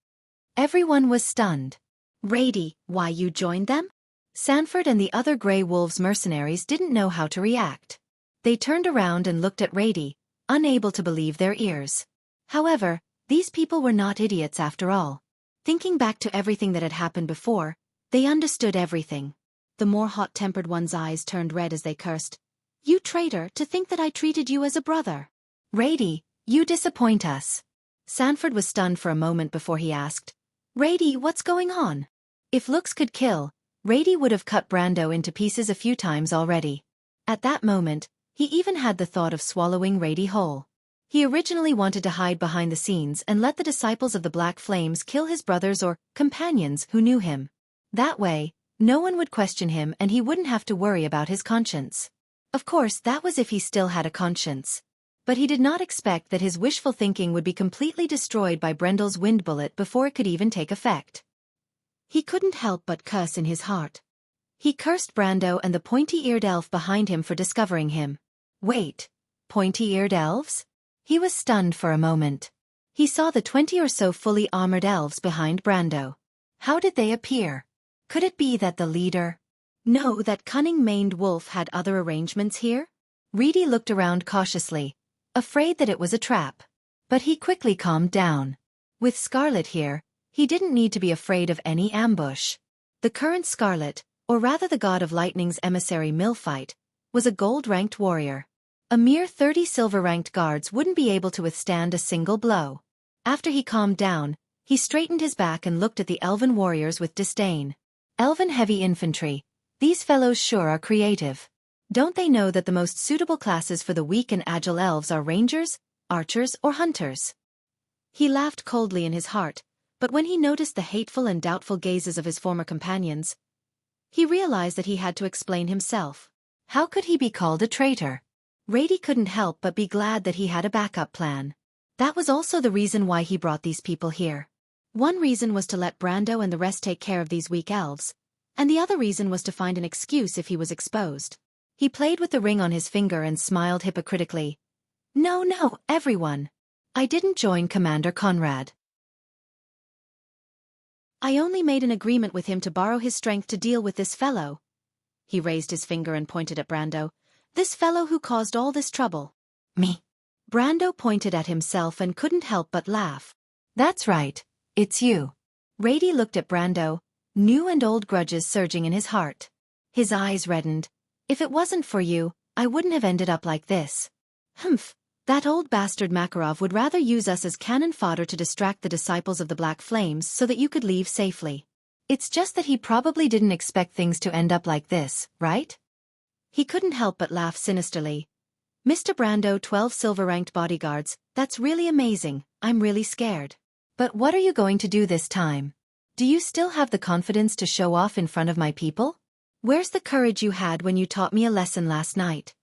Everyone was stunned. Rady, why you joined them? Sanford and the other Grey Wolves mercenaries didn't know how to react. They turned around and looked at Rady, unable to believe their ears. However, these people were not idiots after all. Thinking back to everything that had happened before, they understood everything. The more hot-tempered one's eyes turned red as they cursed. You traitor, to think that I treated you as a brother. Rady, you disappoint us. Sanford was stunned for a moment before he asked, Rady, what's going on? If looks could kill, Rady would have cut Brando into pieces a few times already. At that moment, he even had the thought of swallowing Rady whole. He originally wanted to hide behind the scenes and let the disciples of the Black Flames kill his brothers or companions who knew him. That way, no one would question him and he wouldn't have to worry about his conscience. Of course, that was if he still had a conscience. But he did not expect that his wishful thinking would be completely destroyed by Brendel's wind bullet before it could even take effect. He couldn't help but curse in his heart. He cursed Brando and the pointy-eared elf behind him for discovering him. Wait, pointy-eared elves? He was stunned for a moment. He saw the 20 or so fully armored elves behind Brando. How did they appear? Could it be that the leader? No, that cunning-maned wolf had other arrangements here? Rady looked around cautiously, afraid that it was a trap. But he quickly calmed down. With Scarlet here, he didn't need to be afraid of any ambush. The current Scarlet, or rather the god of lightning's emissary Millfight, was a gold-ranked warrior. A mere 30 silver-ranked guards wouldn't be able to withstand a single blow. After he calmed down, he straightened his back and looked at the elven warriors with disdain. Elven heavy infantry, these fellows sure are creative. Don't they know that the most suitable classes for the weak and agile elves are rangers, archers, or hunters? He laughed coldly in his heart, but when he noticed the hateful and doubtful gazes of his former companions, he realized that he had to explain himself. How could he be called a traitor? Rady couldn't help but be glad that he had a backup plan. That was also the reason why he brought these people here. One reason was to let Brando and the rest take care of these weak elves, and the other reason was to find an excuse if he was exposed. He played with the ring on his finger and smiled hypocritically. No, everyone. I didn't join Commander Conrad. I only made an agreement with him to borrow his strength to deal with this fellow. He raised his finger and pointed at Brando. This fellow who caused all this trouble. Me. Brando pointed at himself and couldn't help but laugh. That's right, it's you. Rady looked at Brando, new and old grudges surging in his heart. His eyes reddened. If it wasn't for you, I wouldn't have ended up like this. Humph, that old bastard Makarov would rather use us as cannon fodder to distract the disciples of the Black Flames so that you could leave safely. It's just that he probably didn't expect things to end up like this, right? He couldn't help but laugh sinisterly. Mr. Brando, 12 silver-ranked bodyguards, that's really amazing, I'm really scared. But what are you going to do this time? Do you still have the confidence to show off in front of my people? Where's the courage you had when you taught me a lesson last night?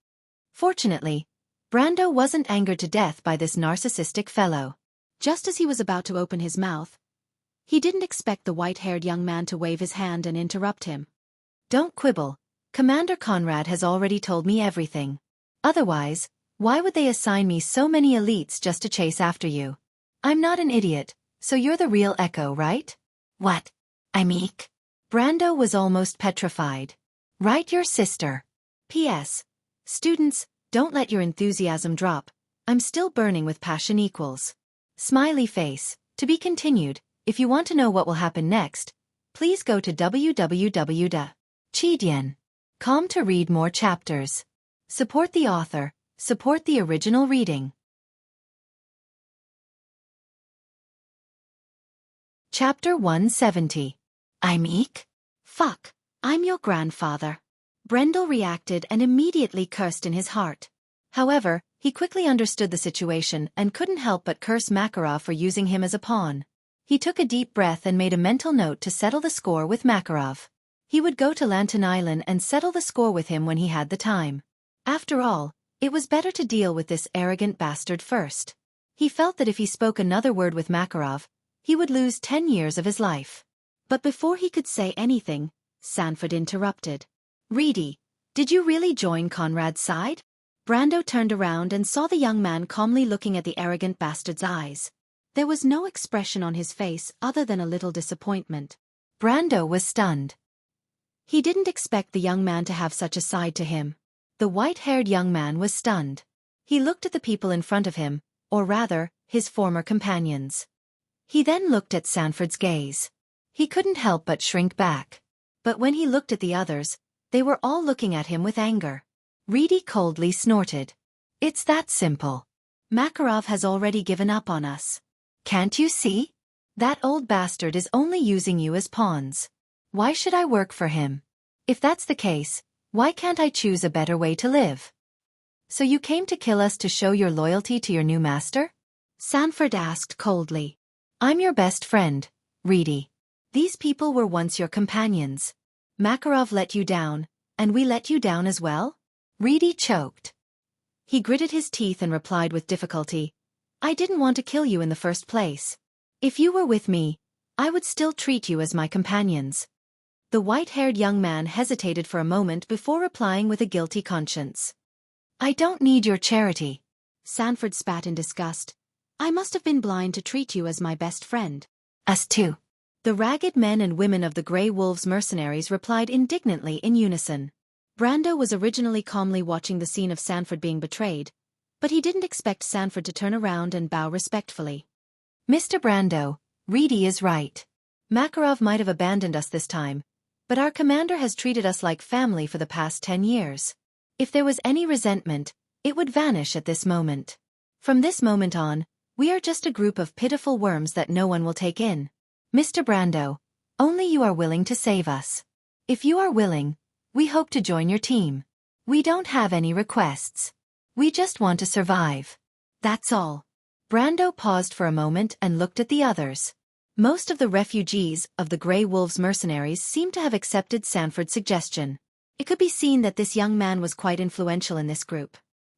Fortunately, Brando wasn't angered to death by this narcissistic fellow. Just as he was about to open his mouth, he didn't expect the white-haired young man to wave his hand and interrupt him. Don't quibble. Commander Conrad has already told me everything. Otherwise, why would they assign me so many elites just to chase after you? I'm not an idiot, so you're the real Echo, right? What? I'm Eek? Brando was almost petrified. Right, your sister. P.S. Students, don't let your enthusiasm drop. I'm still burning with passion equals. Smiley face. To be continued. If you want to know what will happen next, please go to www.Chidian.com to read more chapters. Support the author, support the original reading. Chapter 170. I'm Eek? Fuck, I'm your grandfather. Brendel reacted and immediately cursed in his heart. However, he quickly understood the situation and couldn't help but curse Makarov for using him as a pawn. He took a deep breath and made a mental note to settle the score with Makarov. He would go to Lantern Island and settle the score with him when he had the time. After all, it was better to deal with this arrogant bastard first. He felt that if he spoke another word with Makarov, he would lose 10 years of his life. But before he could say anything, Sanford interrupted. Reedy, did you really join Conrad's side? Brando turned around and saw the young man calmly looking at the arrogant bastard's eyes. There was no expression on his face other than a little disappointment. Brando was stunned. He didn't expect the young man to have such a side to him. The white-haired young man was stunned. He looked at the people in front of him, or rather, his former companions. He then looked at Sanford's gaze. He couldn't help but shrink back. But when he looked at the others, they were all looking at him with anger. Reedy coldly snorted. It's that simple. Makarov has already given up on us. Can't you see? That old bastard is only using you as pawns. Why should I work for him? If that's the case, why can't I choose a better way to live? So you came to kill us to show your loyalty to your new master? Sanford asked coldly. I'm your best friend, Reedy. These people were once your companions. Makarov let you down, and we let you down as well? Reedy choked. He gritted his teeth and replied with difficulty, I didn't want to kill you in the first place. If you were with me, I would still treat you as my companions. The white-haired young man hesitated for a moment before replying with a guilty conscience. I don't need your charity. Sanford spat in disgust. I must have been blind to treat you as my best friend. Us too. The ragged men and women of the Grey Wolves mercenaries replied indignantly in unison. Brando was originally calmly watching the scene of Sanford being betrayed, but he didn't expect Sanford to turn around and bow respectfully. Mr. Brando, Reedy is right. Makarov might have abandoned us this time, but our commander has treated us like family for the past 10 years. If there was any resentment, it would vanish at this moment. From this moment on, we are just a group of pitiful worms that no one will take in. Mr. Brando, only you are willing to save us. If you are willing, we hope to join your team. We don't have any requests. We just want to survive. That's all. Brando paused for a moment and looked at the others. Most of the refugees of the Grey Wolves mercenaries seemed to have accepted Sanford's suggestion. It could be seen that this young man was quite influential in this group.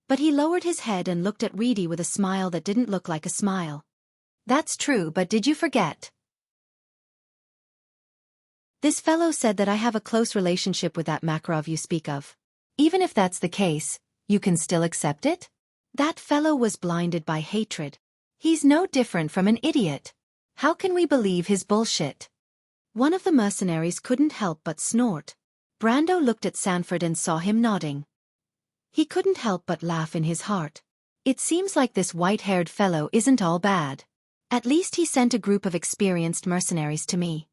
But he lowered his head and looked at Reedy with a smile that didn't look like a smile. That's true, but did you forget? This fellow said that I have a close relationship with that Makarov you speak of. Even if that's the case, you can still accept it? That fellow was blinded by hatred. He's no different from an idiot. How can we believe his bullshit? One of the mercenaries couldn't help but snort. Brando looked at Sanford and saw him nodding. He couldn't help but laugh in his heart. It seems like this white-haired fellow isn't all bad. At least he sent a group of experienced mercenaries to me.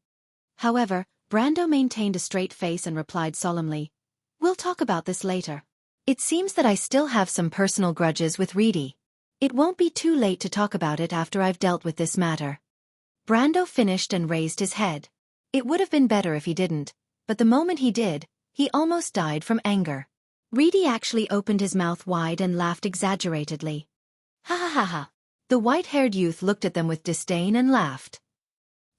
However, Brando maintained a straight face and replied solemnly, We'll talk about this later. It seems that I still have some personal grudges with Reedy. It won't be too late to talk about it after I've dealt with this matter. Brando finished and raised his head. It would have been better if he didn't, but the moment he did, he almost died from anger. Reedy actually opened his mouth wide and laughed exaggeratedly. Ha ha ha ha. The white-haired youth looked at them with disdain and laughed.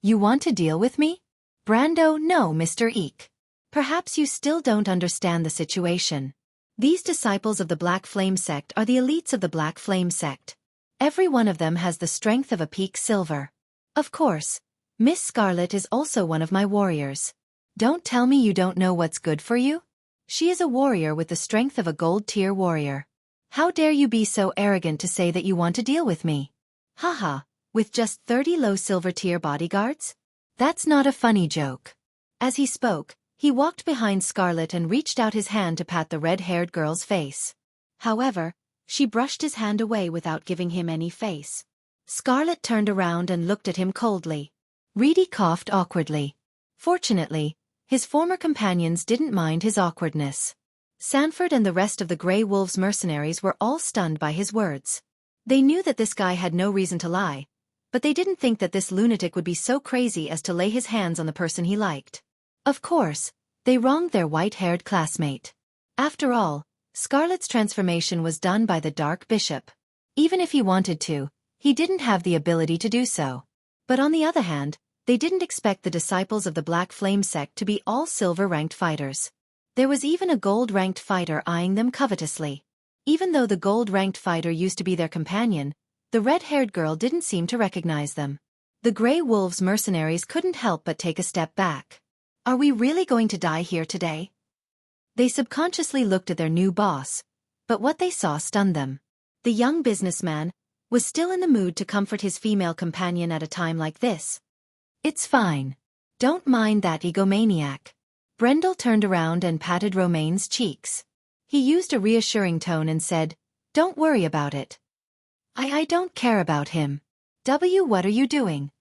You want to deal with me? Brando, no, Mr. Eek. Perhaps you still don't understand the situation. These disciples of the Black Flame sect are the elites of the Black Flame sect. Every one of them has the strength of a peak silver. Of course, Miss Scarlet is also one of my warriors. Don't tell me you don't know what's good for you? She is a warrior with the strength of a gold-tier warrior. How dare you be so arrogant to say that you want to deal with me? Haha, with just 30 low silver-tier bodyguards? That's not a funny joke. As he spoke, he walked behind Scarlet and reached out his hand to pat the red-haired girl's face. However, she brushed his hand away without giving him any face. Scarlet turned around and looked at him coldly. Reedy coughed awkwardly. Fortunately, his former companions didn't mind his awkwardness. Sanford and the rest of the Grey Wolves mercenaries were all stunned by his words. They knew that this guy had no reason to lie, but they didn't think that this lunatic would be so crazy as to lay his hands on the person he liked. Of course, they wronged their white-haired classmate. After all, Scarlet's transformation was done by the Dark Bishop. Even if he wanted to, he didn't have the ability to do so. But on the other hand, they didn't expect the disciples of the Black Flame sect to be all silver-ranked fighters. There was even a gold-ranked fighter eyeing them covetously. Even though the gold-ranked fighter used to be their companion, the red-haired girl didn't seem to recognize them. The Grey Wolves mercenaries couldn't help but take a step back. Are we really going to die here today? They subconsciously looked at their new boss, but what they saw stunned them. The young businessman was still in the mood to comfort his female companion at a time like this. It's fine. Don't mind that egomaniac. Brendel turned around and patted Romaine's cheeks. He used a reassuring tone and said, "Don't worry about it. I don't care about him. What are you doing?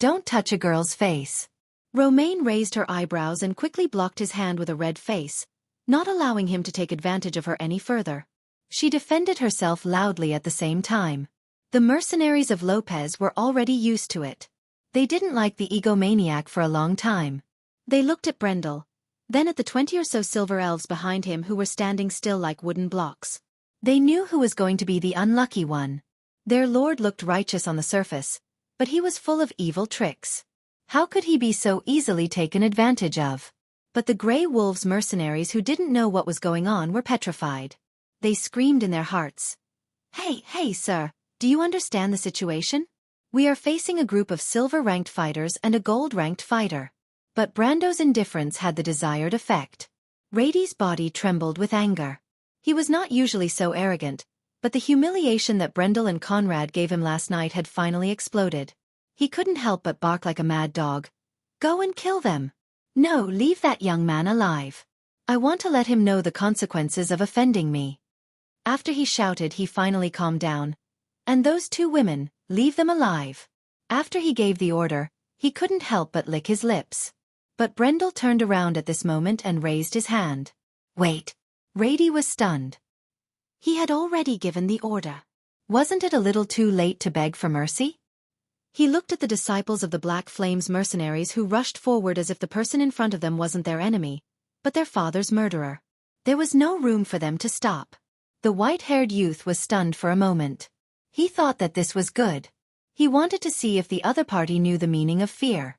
Don't touch a girl's face." Romaine raised her eyebrows and quickly blocked his hand with a red face, not allowing him to take advantage of her any further. She defended herself loudly at the same time. The mercenaries of Lopez were already used to it. They didn't like the egomaniac for a long time. They looked at Brendel, then at the 20 or so silver elves behind him who were standing still like wooden blocks. They knew who was going to be the unlucky one. Their lord looked righteous on the surface, but he was full of evil tricks. How could he be so easily taken advantage of? But the Grey Wolves mercenaries who didn't know what was going on were petrified. They screamed in their hearts. Hey, sir, do you understand the situation? We are facing a group of silver-ranked fighters and a gold-ranked fighter. But Brando's indifference had the desired effect. Rady's body trembled with anger. He was not usually so arrogant, but the humiliation that Brendel and Conrad gave him last night had finally exploded. He couldn't help but bark like a mad dog. Go and kill them. No, leave that young man alive. I want to let him know the consequences of offending me. After he shouted, he finally calmed down. And those two women, leave them alive. After he gave the order, he couldn't help but lick his lips. But Brendel turned around at this moment and raised his hand. Wait. Rady was stunned. He had already given the order. Wasn't it a little too late to beg for mercy? He looked at the disciples of the Black Flames mercenaries who rushed forward as if the person in front of them wasn't their enemy, but their father's murderer. There was no room for them to stop. The white-haired youth was stunned for a moment. He thought that this was good. He wanted to see if the other party knew the meaning of fear.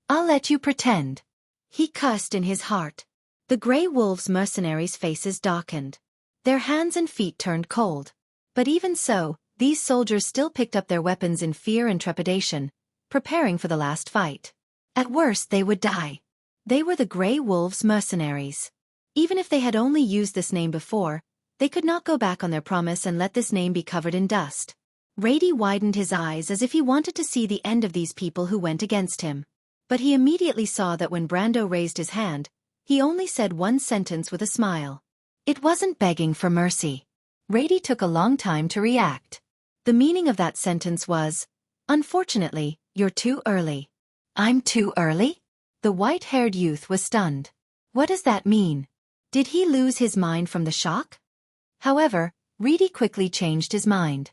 I'll let you pretend. He cursed in his heart. The Grey Wolves mercenaries' faces darkened. Their hands and feet turned cold. But even so, these soldiers still picked up their weapons in fear and trepidation, preparing for the last fight. At worst they would die. They were the Grey Wolves mercenaries. Even if they had only used this name before, they could not go back on their promise and let this name be covered in dust. Rady widened his eyes as if he wanted to see the end of these people who went against him. But he immediately saw that when Brando raised his hand, he only said one sentence with a smile. It wasn't begging for mercy. Rady took a long time to react. The meaning of that sentence was, "Unfortunately, you're too early." I'm too early? The white-haired youth was stunned. What does that mean? Did he lose his mind from the shock? However, Rady quickly changed his mind.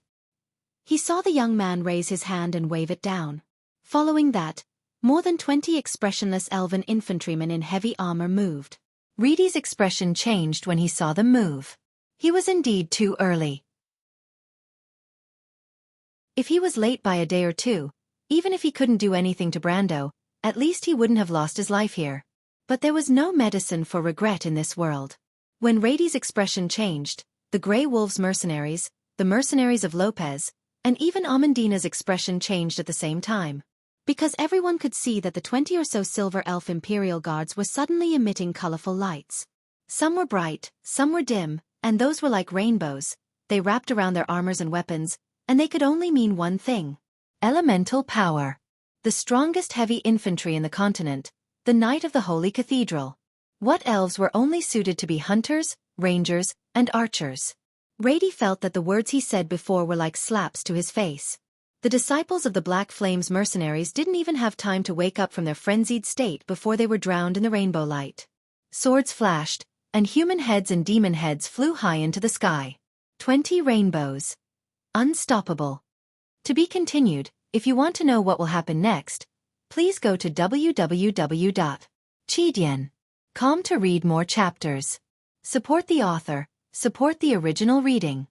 He saw the young man raise his hand and wave it down. Following that, more than 20 expressionless elven infantrymen in heavy armor moved. Rady's expression changed when he saw them move. He was indeed too early. If he was late by a day or two, even if he couldn't do anything to Brando, at least he wouldn't have lost his life here. But there was no medicine for regret in this world. When Rady's expression changed, the Grey Wolves mercenaries, the mercenaries of Lopez, and even Amandina's expression changed at the same time. Because everyone could see that the 20 or so silver elf imperial guards were suddenly emitting colorful lights. Some were bright, some were dim, and those were like rainbows. They wrapped around their armors and weapons, and they could only mean one thing. Elemental power. The strongest heavy infantry in the continent, the Knight of the Holy Cathedral. What elves were only suited to be hunters, rangers, and archers? Rady felt that the words he said before were like slaps to his face. The disciples of the Black Flames mercenaries didn't even have time to wake up from their frenzied state before they were drowned in the rainbow light. Swords flashed, and human heads and demon heads flew high into the sky. 20 rainbows. Unstoppable. To be continued. If you want to know what will happen next, please go to www.chidian.com to read more chapters. Support the author, support the original reading.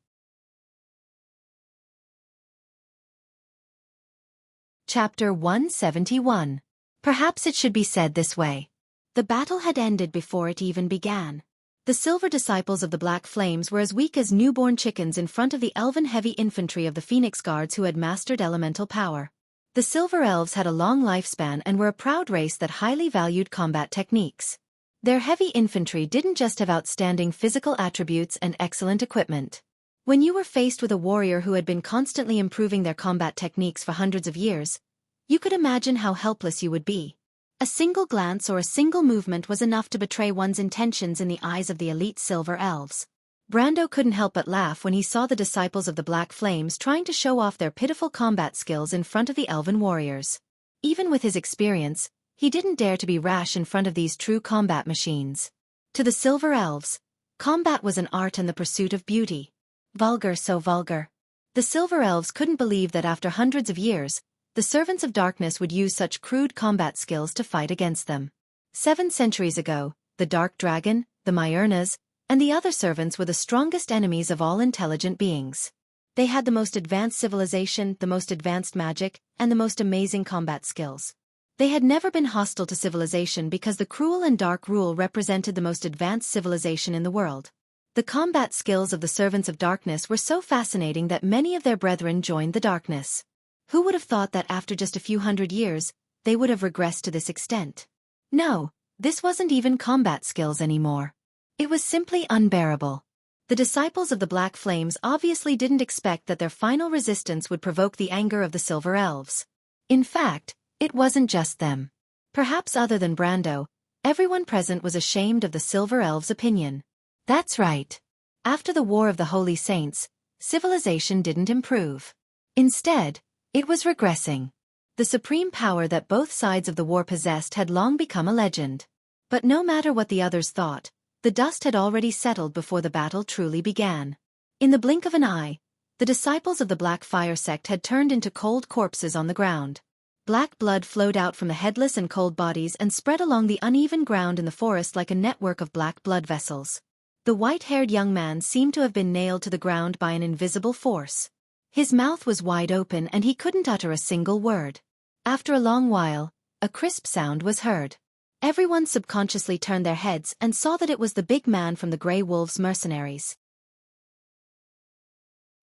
Chapter 171. Perhaps it should be said this way. The battle had ended before it even began. The silver disciples of the Black Flames were as weak as newborn chickens in front of the elven heavy infantry of the Phoenix Guards who had mastered elemental power. The silver elves had a long lifespan and were a proud race that highly valued combat techniques. Their heavy infantry didn't just have outstanding physical attributes and excellent equipment. When you were faced with a warrior who had been constantly improving their combat techniques for hundreds of years, you could imagine how helpless you would be. A single glance or a single movement was enough to betray one's intentions in the eyes of the elite silver elves. Brando couldn't help but laugh when he saw the disciples of the Black Flames trying to show off their pitiful combat skills in front of the elven warriors. Even with his experience, he didn't dare to be rash in front of these true combat machines. To the silver elves, combat was an art and the pursuit of beauty. Vulgar, so vulgar. The silver elves couldn't believe that after hundreds of years, the servants of darkness would use such crude combat skills to fight against them. 7 centuries ago, the Dark Dragon, the Myurnas, and the other servants were the strongest enemies of all intelligent beings. They had the most advanced civilization, the most advanced magic, and the most amazing combat skills. They had never been hostile to civilization because the cruel and dark rule represented the most advanced civilization in the world. The combat skills of the servants of darkness were so fascinating that many of their brethren joined the darkness. Who would have thought that after just a few hundred years, they would have regressed to this extent? No, this wasn't even combat skills anymore. It was simply unbearable. The disciples of the Black Flames obviously didn't expect that their final resistance would provoke the anger of the Silver Elves. In fact, it wasn't just them. Perhaps other than Brando, everyone present was ashamed of the Silver Elves' opinion. That's right. After the War of the Holy Saints, civilization didn't improve. Instead, it was regressing. The supreme power that both sides of the war possessed had long become a legend. But no matter what the others thought, the dust had already settled before the battle truly began. In the blink of an eye, the disciples of the Black Fire sect had turned into cold corpses on the ground. Black blood flowed out from the headless and cold bodies and spread along the uneven ground in the forest like a network of black blood vessels. The white-haired young man seemed to have been nailed to the ground by an invisible force. His mouth was wide open and he couldn't utter a single word. After a long while, a crisp sound was heard. Everyone subconsciously turned their heads and saw that it was the big man from the Grey Wolves mercenaries.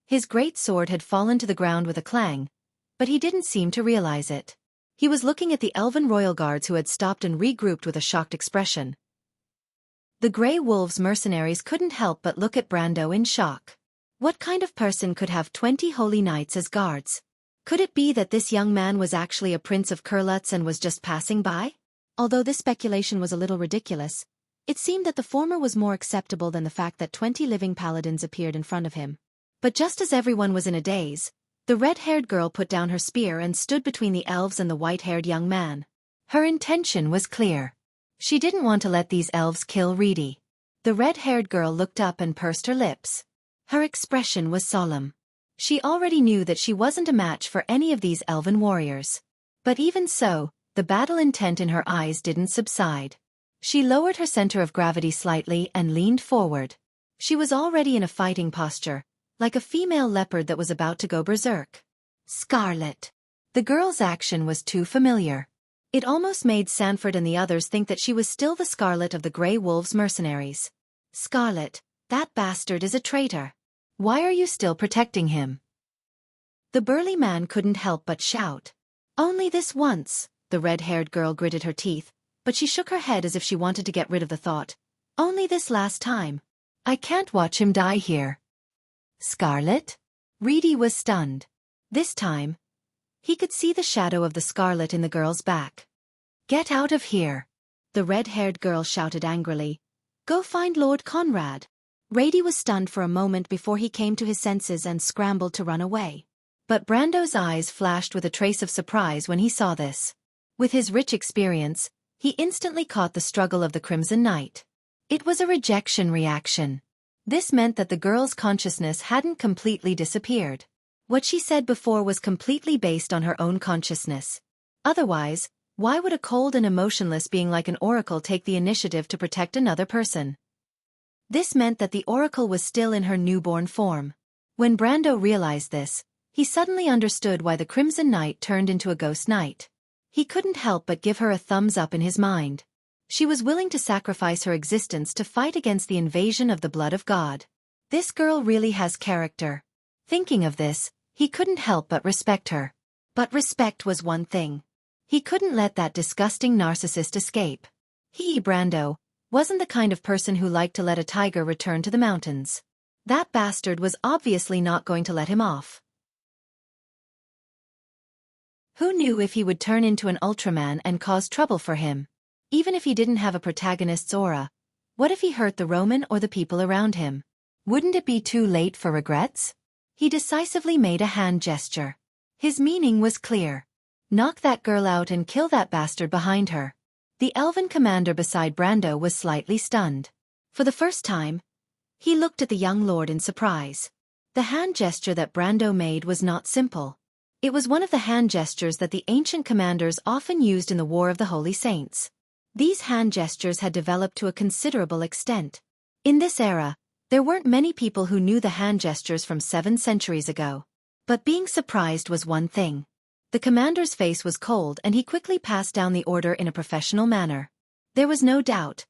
His great sword had fallen to the ground with a clang, but he didn't seem to realize it. He was looking at the elven royal guards who had stopped and regrouped with a shocked expression. The Grey Wolves mercenaries couldn't help but look at Brando in shock. What kind of person could have 20 holy knights as guards? Could it be that this young man was actually a prince of Kurlutz and was just passing by? Although this speculation was a little ridiculous, it seemed that the former was more acceptable than the fact that 20 living paladins appeared in front of him. But just as everyone was in a daze, the red-haired girl put down her spear and stood between the elves and the white-haired young man. Her intention was clear. She didn't want to let these elves kill Reedy. The red-haired girl looked up and pursed her lips. Her expression was solemn. She already knew that she wasn't a match for any of these elven warriors. But even so, the battle intent in her eyes didn't subside. She lowered her center of gravity slightly and leaned forward. She was already in a fighting posture, like a female leopard that was about to go berserk. Scarlet. The girl's action was too familiar. It almost made Sanford and the others think that she was still the Scarlet of the Grey Wolves mercenaries. Scarlet, that bastard is a traitor. Why are you still protecting him? The burly man couldn't help but shout. Only this once, the red-haired girl gritted her teeth, but she shook her head as if she wanted to get rid of the thought. Only this last time. I can't watch him die here. Scarlet? Reedy was stunned. This time, he could see the shadow of the scarlet in the girl's back. Get out of here. The red-haired girl shouted angrily. Go find Lord Conrad. Reedy was stunned for a moment before he came to his senses and scrambled to run away. But Brando's eyes flashed with a trace of surprise when he saw this. With his rich experience, he instantly caught the struggle of the Crimson Knight. It was a rejection reaction. This meant that the girl's consciousness hadn't completely disappeared. What she said before was completely based on her own consciousness. Otherwise, why would a cold and emotionless being like an oracle take the initiative to protect another person? This meant that the oracle was still in her newborn form. When Brando realized this, he suddenly understood why the Crimson Knight turned into a ghost knight. He couldn't help but give her a thumbs up in his mind. She was willing to sacrifice her existence to fight against the invasion of the blood of God. This girl really has character. Thinking of this, he couldn't help but respect her. But respect was one thing. He couldn't let that disgusting narcissist escape. He, Brando, wasn't the kind of person who liked to let a tiger return to the mountains. That bastard was obviously not going to let him off. Who knew if he would turn into an Ultraman and cause trouble for him? Even if he didn't have a protagonist's aura, what if he hurt the Roman or the people around him? Wouldn't it be too late for regrets? He decisively made a hand gesture. His meaning was clear. Knock that girl out and kill that bastard behind her. The elven commander beside Brando was slightly stunned. For the first time, he looked at the young lord in surprise. The hand gesture that Brando made was not simple. It was one of the hand gestures that the ancient commanders often used in the War of the Holy Saints. These hand gestures had developed to a considerable extent. In this era, there weren't many people who knew the hand gestures from 7 centuries ago. But being surprised was one thing. The commander's face was cold and he quickly passed down the order in a professional manner. There was no doubt.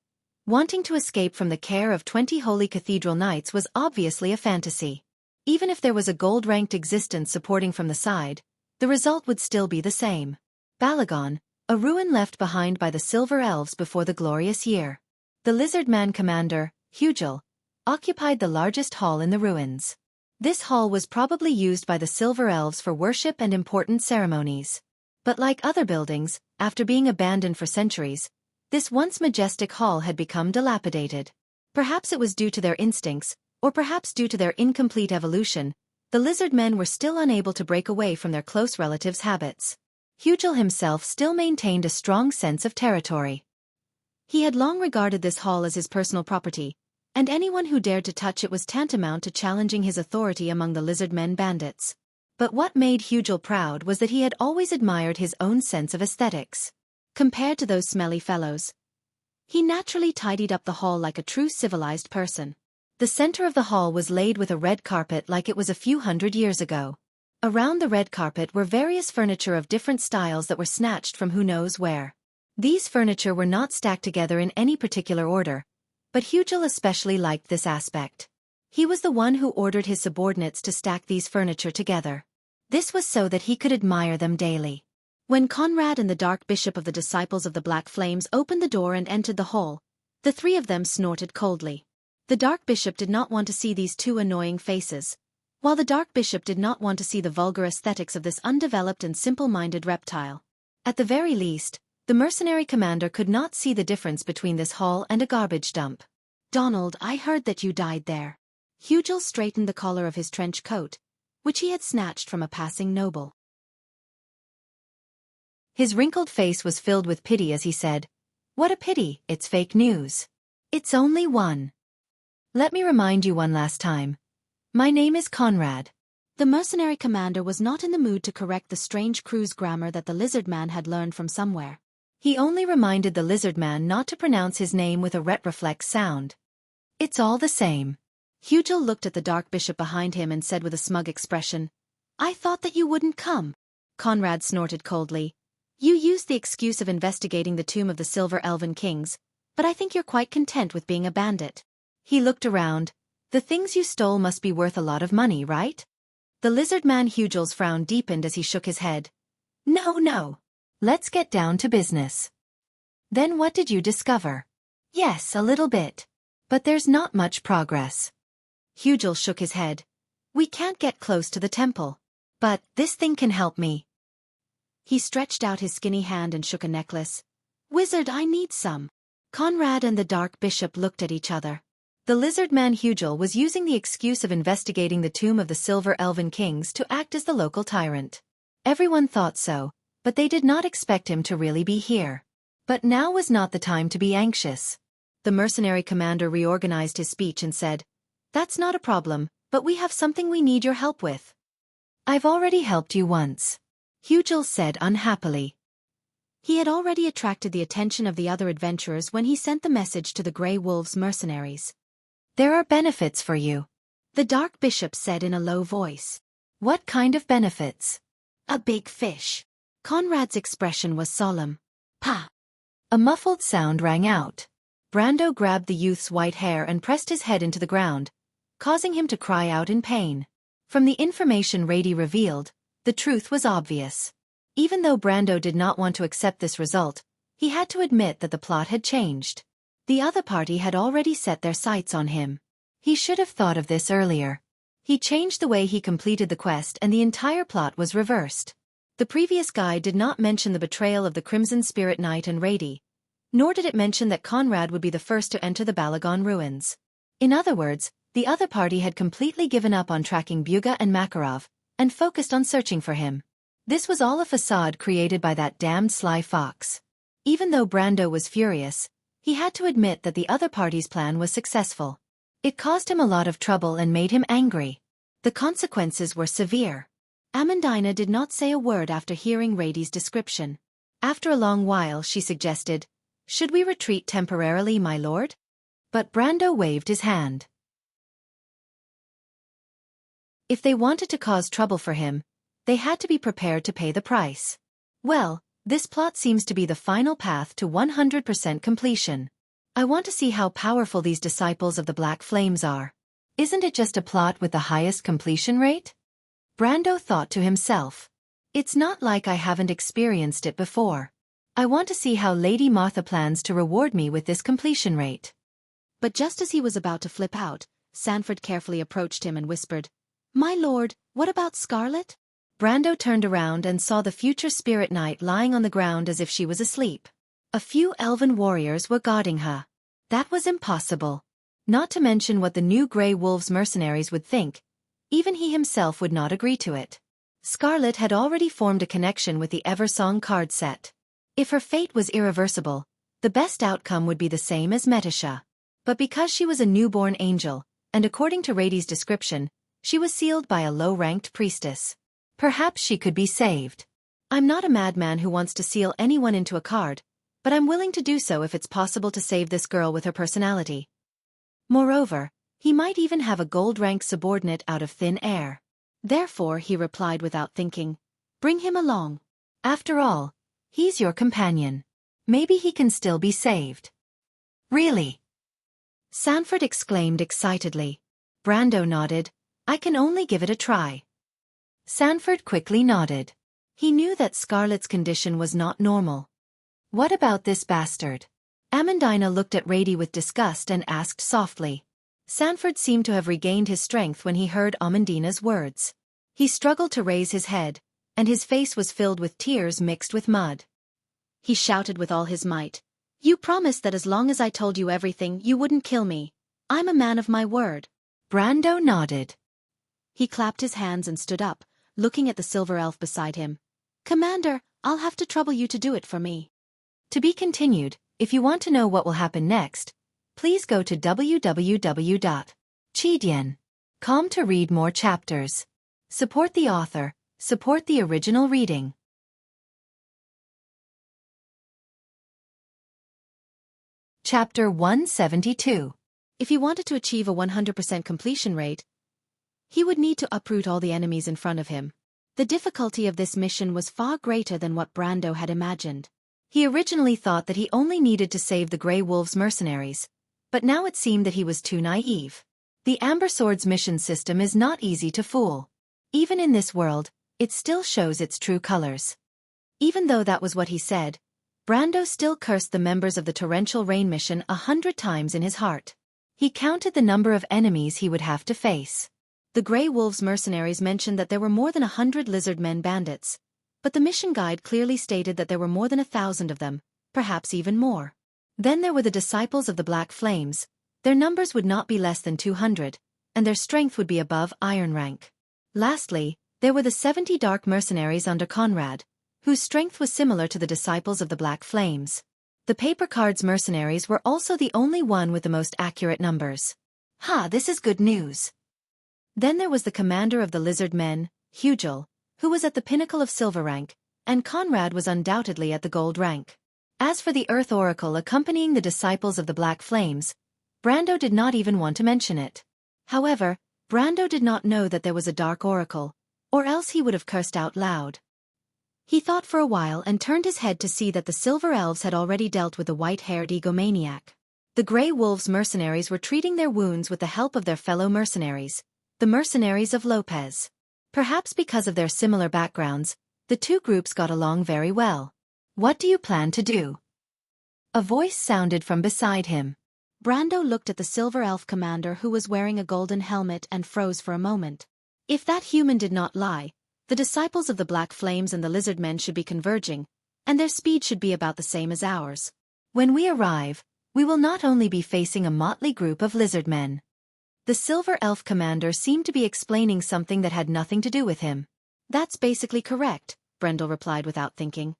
Wanting to escape from the care of 20 holy cathedral knights was obviously a fantasy. Even if there was a gold-ranked existence supporting from the side, the result would still be the same. Balagon, a ruin left behind by the Silver Elves before the glorious year. The Lizard Man commander, Hugel, occupied the largest hall in the ruins. This hall was probably used by the Silver Elves for worship and important ceremonies. But like other buildings, after being abandoned for centuries, this once majestic hall had become dilapidated. Perhaps it was due to their instincts, or perhaps due to their incomplete evolution, the lizard men were still unable to break away from their close relatives' habits. Hugel himself still maintained a strong sense of territory. He had long regarded this hall as his personal property, and anyone who dared to touch it was tantamount to challenging his authority among the lizard men bandits. But what made Hugel proud was that he had always admired his own sense of aesthetics. Compared to those smelly fellows, he naturally tidied up the hall like a true civilized person. The center of the hall was laid with a red carpet like it was a few hundred years ago. Around the red carpet were various furniture of different styles that were snatched from who knows where. These furniture were not stacked together in any particular order, but Hugel especially liked this aspect. He was the one who ordered his subordinates to stack these furniture together. This was so that he could admire them daily. When Conrad and the Dark Bishop of the Disciples of the Black Flames opened the door and entered the hall, the 3 of them snorted coldly. The Dark Bishop did not want to see these 2 annoying faces, while the Dark Bishop did not want to see the vulgar aesthetics of this undeveloped and simple-minded reptile. At the very least, the mercenary commander could not see the difference between this hall and a garbage dump. "Donald, I heard that you died there." Hugel straightened the collar of his trench coat, which he had snatched from a passing noble. His wrinkled face was filled with pity as he said, "What a pity, it's fake news. It's only one. Let me remind you one last time. My name is Conrad." The mercenary commander was not in the mood to correct the strange cruise grammar that the lizard man had learned from somewhere. He only reminded the lizard man not to pronounce his name with a retroflex sound. "It's all the same." Hugel looked at the Dark Bishop behind him and said with a smug expression, "I thought that you wouldn't come." Conrad snorted coldly. "You used the excuse of investigating the tomb of the Silver Elven Kings, but I think you're quite content with being a bandit." He looked around. "The things you stole must be worth a lot of money, right?" The lizard man Hugel's frown deepened as he shook his head. No. Let's get down to business." "Then what did you discover?" "Yes, a little bit. But there's not much progress." Hugel shook his head. "We can't get close to the temple. But this thing can help me." He stretched out his skinny hand and shook a necklace. "Wizard, I need some." Conrad and the Dark Bishop looked at each other. The lizard man Hugel was using the excuse of investigating the tomb of the Silver Elven Kings to act as the local tyrant. Everyone thought so, but they did not expect him to really be here. But now was not the time to be anxious. The mercenary commander reorganized his speech and said, "That's not a problem, but we have something we need your help with." "I've already helped you once," Hugel said unhappily. He had already attracted the attention of the other adventurers when he sent the message to the Grey Wolves mercenaries. "There are benefits for you," the Dark Bishop said in a low voice. "What kind of benefits?" "A big fish." Conrad's expression was solemn. "Pa!" A muffled sound rang out. Brando grabbed the youth's white hair and pressed his head into the ground, causing him to cry out in pain. From the information Rady revealed, the truth was obvious. Even though Brando did not want to accept this result, he had to admit that the plot had changed. The other party had already set their sights on him. He should have thought of this earlier. He changed the way he completed the quest and the entire plot was reversed. The previous guide did not mention the betrayal of the Crimson Spirit Knight and Rady, nor did it mention that Conrad would be the first to enter the Balagon ruins. In other words, the other party had completely given up on tracking Buga and Makarov, and focused on searching for him. This was all a facade created by that damned sly fox. Even though Brando was furious, he had to admit that the other party's plan was successful. It caused him a lot of trouble and made him angry. The consequences were severe. Amandina did not say a word after hearing Rady's description. After a long while she suggested, "Should we retreat temporarily, my lord?" But Brando waved his hand. If they wanted to cause trouble for him, they had to be prepared to pay the price. Well, this plot seems to be the final path to 100% completion. I want to see how powerful these disciples of the Black Flames are. Isn't it just a plot with the highest completion rate? Brando thought to himself. It's not like I haven't experienced it before. I want to see how Lady Martha plans to reward me with this completion rate. But just as he was about to flip out, Sanford carefully approached him and whispered, "My lord, what about Scarlet?" Brando turned around and saw the future spirit knight lying on the ground as if she was asleep. A few elven warriors were guarding her. That was impossible. Not to mention what the new Grey Wolves mercenaries would think. Even he himself would not agree to it. Scarlet had already formed a connection with the Eversong card set. If her fate was irreversible, the best outcome would be the same as Metasha. But because she was a newborn angel, and according to Rady's description, she was sealed by a low-ranked priestess. Perhaps she could be saved. I'm not a madman who wants to seal anyone into a card, but I'm willing to do so if it's possible to save this girl with her personality. Moreover, he might even have a gold-rank subordinate out of thin air. Therefore, he replied without thinking, "Bring him along. After all, he's your companion. Maybe he can still be saved." "Really?" Sanford exclaimed excitedly. Brando nodded. "I can only give it a try." Sanford quickly nodded. He knew that Scarlet's condition was not normal. "What about this bastard?" Amandina looked at Rady with disgust and asked softly. Sanford seemed to have regained his strength when he heard Amandina's words. He struggled to raise his head, and his face was filled with tears mixed with mud. He shouted with all his might, "You promised that as long as I told you everything, you wouldn't kill me. I'm a man of my word." Brando nodded. He clapped his hands and stood up, looking at the silver elf beside him. "Commander, I'll have to trouble you to do it for me." To be continued. If you want to know what will happen next, please go to www.chidian.com to read more chapters. Support the author, support the original reading. Chapter 172. If he wanted to achieve a 100% completion rate, he would need to uproot all the enemies in front of him. The difficulty of this mission was far greater than what Brando had imagined. He originally thought that he only needed to save the Grey Wolves mercenaries, but now it seemed that he was too naive. The Amber Sword's mission system is not easy to fool. Even in this world, it still shows its true colors. Even though that was what he said, Brando still cursed the members of the Torrential Rain mission 100 times in his heart. He counted the number of enemies he would have to face. The Grey Wolves mercenaries mentioned that there were more than 100 lizard men bandits, but the mission guide clearly stated that there were more than 1,000 of them, perhaps even more. Then there were the disciples of the Black Flames, Their numbers would not be less than 200, and their strength would be above iron rank. Lastly, there were the 70 dark mercenaries under Conrad, whose strength was similar to the disciples of the Black Flames. The paper cards mercenaries were also the only one with the most accurate numbers. This is good news. Then there was the commander of the lizard men, Hugel, who was at the pinnacle of silver rank, and Conrad was undoubtedly at the gold rank. As for the Earth Oracle accompanying the disciples of the Black Flames, Brando did not even want to mention it. However, Brando did not know that there was a dark oracle, or else he would have cursed out loud. He thought for a while and turned his head to see that the Silver Elves had already dealt with the white-haired egomaniac. The Grey Wolves mercenaries were treating their wounds with the help of their fellow mercenaries, the mercenaries of Lopez. Perhaps because of their similar backgrounds, the two groups got along very well. What do you plan to do? A voice sounded from beside him. Brando looked at the Silver Elf commander who was wearing a golden helmet and froze for a moment. If that human did not lie, the disciples of the Black Flames and the lizard men should be converging, and their speed should be about the same as ours. When we arrive, we will not only be facing a motley group of lizard men. The Silver Elf commander seemed to be explaining something that had nothing to do with him. That's basically correct, Brendel replied without thinking.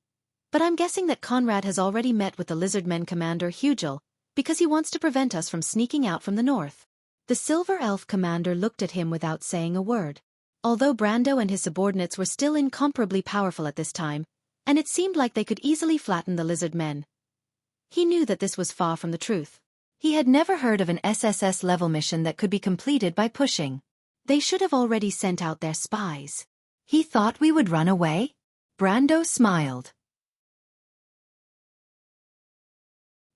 But I'm guessing that Conrad has already met with the lizard men commander Hugel, because he wants to prevent us from sneaking out from the north. The Silver Elf commander looked at him without saying a word. Although Brando and his subordinates were still incomparably powerful at this time, and it seemed like they could easily flatten the lizard men, he knew that this was far from the truth. He had never heard of an SSS-level mission that could be completed by pushing. They should have already sent out their spies. He thought we would run away? Brando smiled.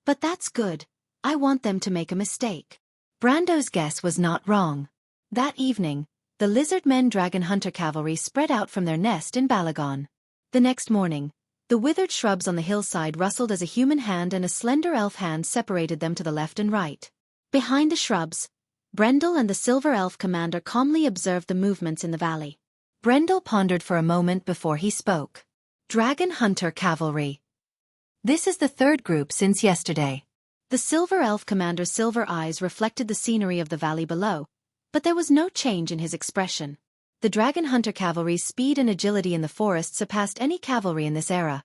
But that's good. I want them to make a mistake. Brando's guess was not wrong. That evening, the lizard men dragon hunter cavalry spread out from their nest in Balagon. The next morning, the withered shrubs on the hillside rustled as a human hand and a slender elf hand separated them to the left and right. Behind the shrubs, Brendel and the Silver Elf commander calmly observed the movements in the valley. Brendel pondered for a moment before he spoke. Dragon hunter cavalry. This is the third group since yesterday. The Silver Elf commander's silver eyes reflected the scenery of the valley below, but there was no change in his expression. The Dragon Hunter cavalry's speed and agility in the forest surpassed any cavalry in this era,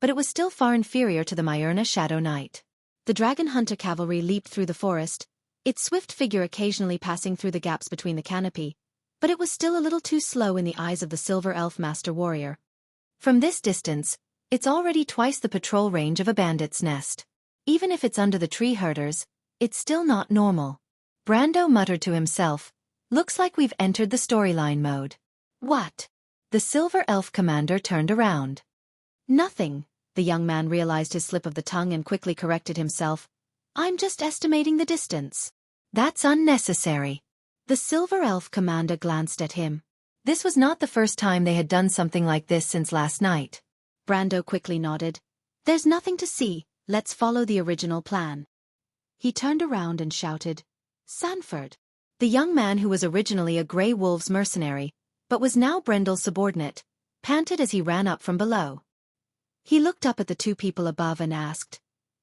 but it was still far inferior to the Myrna Shadow Knight. The Dragon Hunter cavalry leaped through the forest, its swift figure occasionally passing through the gaps between the canopy, but it was still a little too slow in the eyes of the Silver Elf Master Warrior. From this distance, it's already twice the patrol range of a bandit's nest. Even if it's under the tree herders, it's still not normal. Brando muttered to himself, looks like we've entered the storyline mode. What? The Silver Elf commander turned around. Nothing, the young man realized his slip of the tongue and quickly corrected himself. I'm just estimating the distance. That's unnecessary. The Silver Elf commander glanced at him. This was not the first time they had done something like this since last night. Brando quickly nodded. There's nothing to see, let's follow the original plan. He turned around and shouted, Sanford. The young man who was originally a Grey Wolves mercenary, but was now Brendel's subordinate, panted as he ran up from below. He looked up at the two people above and asked,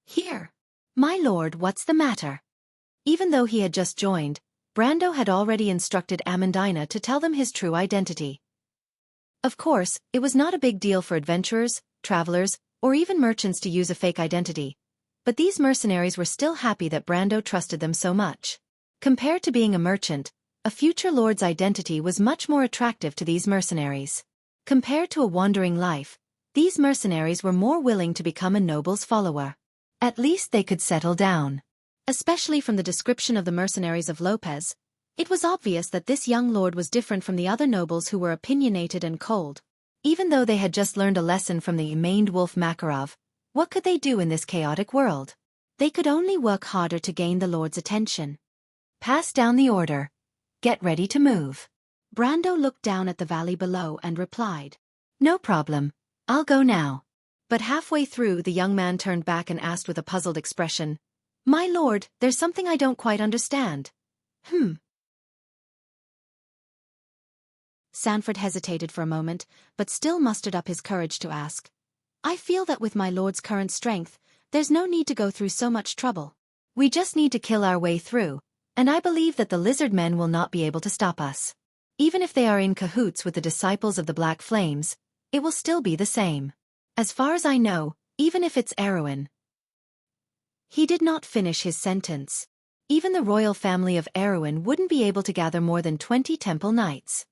Here. My lord, what's the matter? Even though he had just joined, Brando had already instructed Amandina to tell them his true identity. Of course, it was not a big deal for adventurers, travelers, or even merchants to use a fake identity, but these mercenaries were still happy that Brando trusted them so much. Compared to being a merchant, a future lord's identity was much more attractive to these mercenaries. Compared to a wandering life, these mercenaries were more willing to become a noble's follower. At least they could settle down. Especially from the description of the mercenaries of Lopez, it was obvious that this young lord was different from the other nobles who were opinionated and cold. Even though they had just learned a lesson from the maned wolf Makarov, what could they do in this chaotic world? They could only work harder to gain the lord's attention. Pass down the order. Get ready to move. Brando looked down at the valley below and replied, No problem, I'll go now. But halfway through the young man turned back and asked with a puzzled expression, My lord, there's something I don't quite understand. Sanford hesitated for a moment, but still mustered up his courage to ask. I feel that with my lord's current strength, there's no need to go through so much trouble. We just need to kill our way through, and I believe that the lizard men will not be able to stop us. Even if they are in cahoots with the disciples of the Black Flames, it will still be the same. As far as I know, even if it's Erewhon. He did not finish his sentence. Even the royal family of Erewhon wouldn't be able to gather more than 20 temple knights.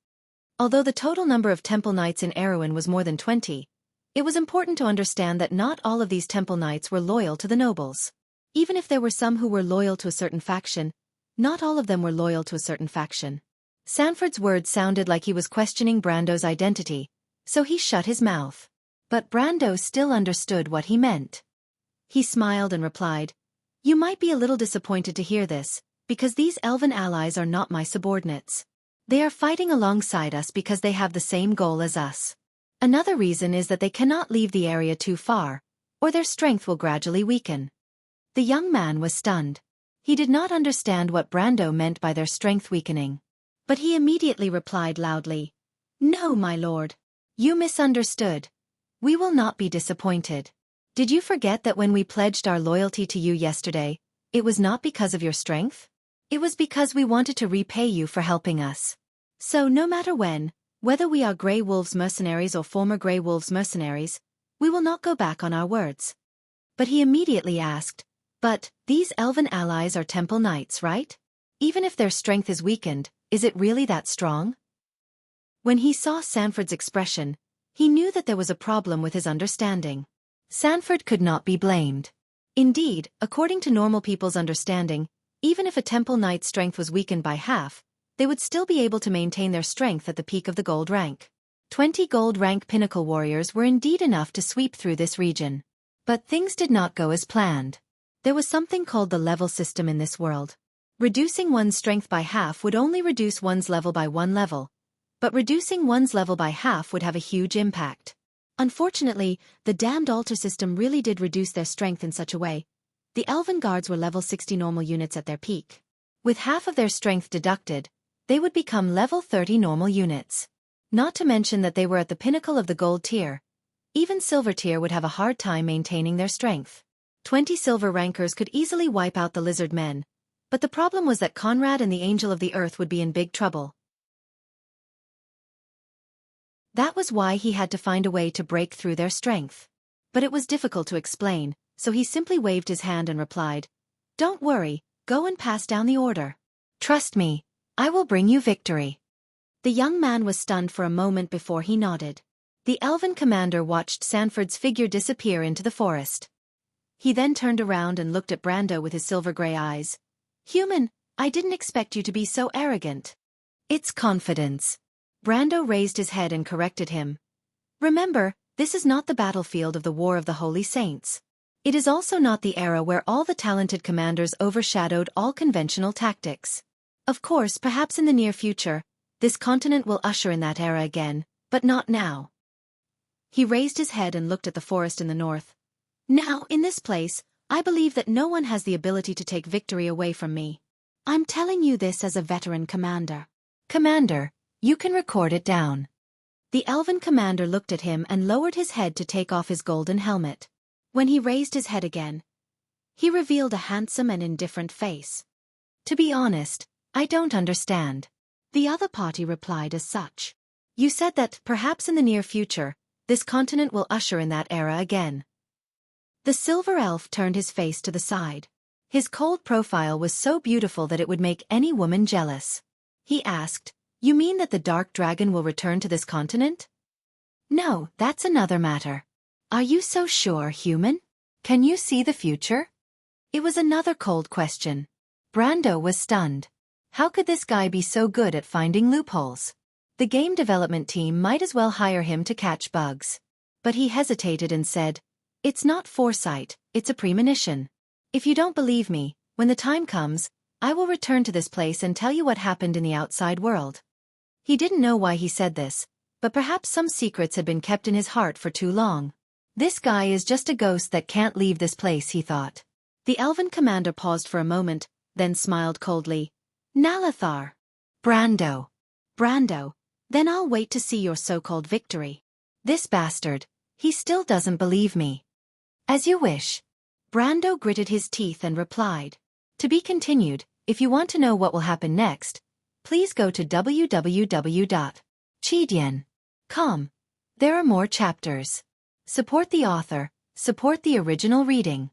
Although the total number of temple knights in Erewhon was more than 20, it was important to understand that not all of these temple knights were loyal to the nobles. Even if there were some who were loyal to a certain faction, not all of them were loyal to a certain faction. Sanford's words sounded like he was questioning Brando's identity, so he shut his mouth. But Brando still understood what he meant. He smiled and replied, "You might be a little disappointed to hear this, because these elven allies are not my subordinates. They are fighting alongside us because they have the same goal as us. Another reason is that they cannot leave the area too far, or their strength will gradually weaken." The young man was stunned. He did not understand what Brando meant by their strength weakening. But he immediately replied loudly, "No, my lord. You misunderstood. We will not be disappointed. Did you forget that when we pledged our loyalty to you yesterday, it was not because of your strength? It was because we wanted to repay you for helping us. So no matter when, whether we are Grey Wolves mercenaries or former Grey Wolves mercenaries, we will not go back on our words." But he immediately asked, "But, these elven allies are temple knights, right? Even if their strength is weakened, is it really that strong?" When he saw Sanford's expression, he knew that there was a problem with his understanding. Sanford could not be blamed. Indeed, according to normal people's understanding, even if a temple knight's strength was weakened by half, they would still be able to maintain their strength at the peak of the gold rank. 20 gold rank pinnacle warriors were indeed enough to sweep through this region. But things did not go as planned. There was something called the level system in this world. Reducing one's strength by half would only reduce one's level by 1 level, but reducing one's level by half would have a huge impact. Unfortunately, the damned altar system really did reduce their strength in such a way. The elven guards were level 60 normal units at their peak. With half of their strength deducted, they would become level 30 normal units. Not to mention that they were at the pinnacle of the gold tier. Even silver tier would have a hard time maintaining their strength. 20 silver rankers could easily wipe out the lizard men, but the problem was that Conrad and the Angel of the Earth would be in big trouble. That was why he had to find a way to break through their strength. But it was difficult to explain, so he simply waved his hand and replied, "Don't worry, go and pass down the order. Trust me, I will bring you victory." The young man was stunned for a moment before he nodded. The elven commander watched Sanford's figure disappear into the forest. He then turned around and looked at Brando with his silver-gray eyes. "Human, I didn't expect you to be so arrogant." "It's confidence." Brando raised his head and corrected him. "Remember, this is not the battlefield of the War of the Holy Saints. It is also not the era where all the talented commanders overshadowed all conventional tactics. Of course, perhaps in the near future, this continent will usher in that era again, but not now." He raised his head and looked at the forest in the north. "Now, in this place, I believe that no one has the ability to take victory away from me. I'm telling you this as a veteran commander." "Commander, you can record it down." The elven commander looked at him and lowered his head to take off his golden helmet. When he raised his head again, he revealed a handsome and indifferent face. "To be honest, I don't understand." The other party replied as such. "You said that, perhaps in the near future, this continent will usher in that era again." The silver elf turned his face to the side. His cold profile was so beautiful that it would make any woman jealous. He asked, "You mean that the dark dragon will return to this continent?" "No, that's another matter." "Are you so sure, human? Can you see the future?" It was another cold question. Brando was stunned. How could this guy be so good at finding loopholes? The game development team might as well hire him to catch bugs. But he hesitated and said, "It's not foresight, it's a premonition. If you don't believe me, when the time comes, I will return to this place and tell you what happened in the outside world." He didn't know why he said this, but perhaps some secrets had been kept in his heart for too long. This guy is just a ghost that can't leave this place, he thought. The elven commander paused for a moment, then smiled coldly. "Nalathar." "Brando." "Brando, then I'll wait to see your so-called victory." "This bastard, he still doesn't believe me." "As you wish." Brando gritted his teeth and replied. To be continued. If you want to know what will happen next, please go to www.chidian.com. There are more chapters. Support the author, support the original reading.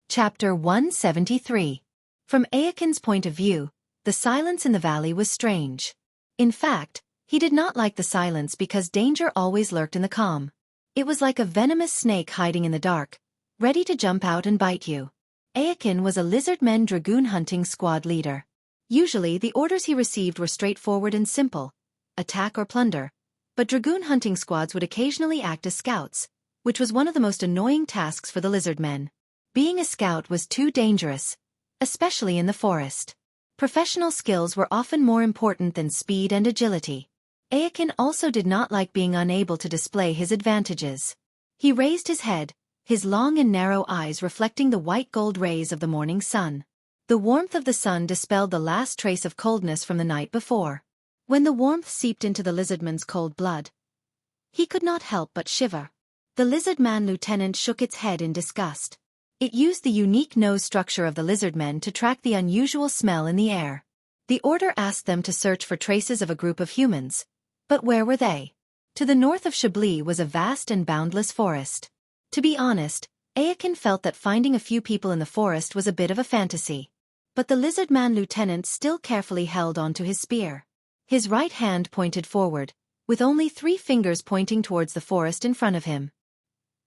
Chapter 173. From Aakon's point of view, the silence in the valley was strange. In fact, he did not like the silence because danger always lurked in the calm. It was like a venomous snake hiding in the dark, ready to jump out and bite you. Aakon was a lizardmen dragoon hunting squad leader. Usually the orders he received were straightforward and simple: attack or plunder. But dragoon hunting squads would occasionally act as scouts, which was one of the most annoying tasks for the lizardmen. Being a scout was too dangerous, especially in the forest. Professional skills were often more important than speed and agility. Aakon also did not like being unable to display his advantages. He raised his head, his long and narrow eyes reflecting the white gold rays of the morning sun. The warmth of the sun dispelled the last trace of coldness from the night before. When the warmth seeped into the lizardman's cold blood, he could not help but shiver. The lizardman lieutenant shook its head in disgust. It used the unique nose structure of the lizardmen to track the unusual smell in the air. The order asked them to search for traces of a group of humans. But where were they? To the north of Chablis was a vast and boundless forest. To be honest, Aakon felt that finding a few people in the forest was a bit of a fantasy. But the lizardman lieutenant still carefully held onto his spear. His right hand pointed forward, with only 3 fingers pointing towards the forest in front of him.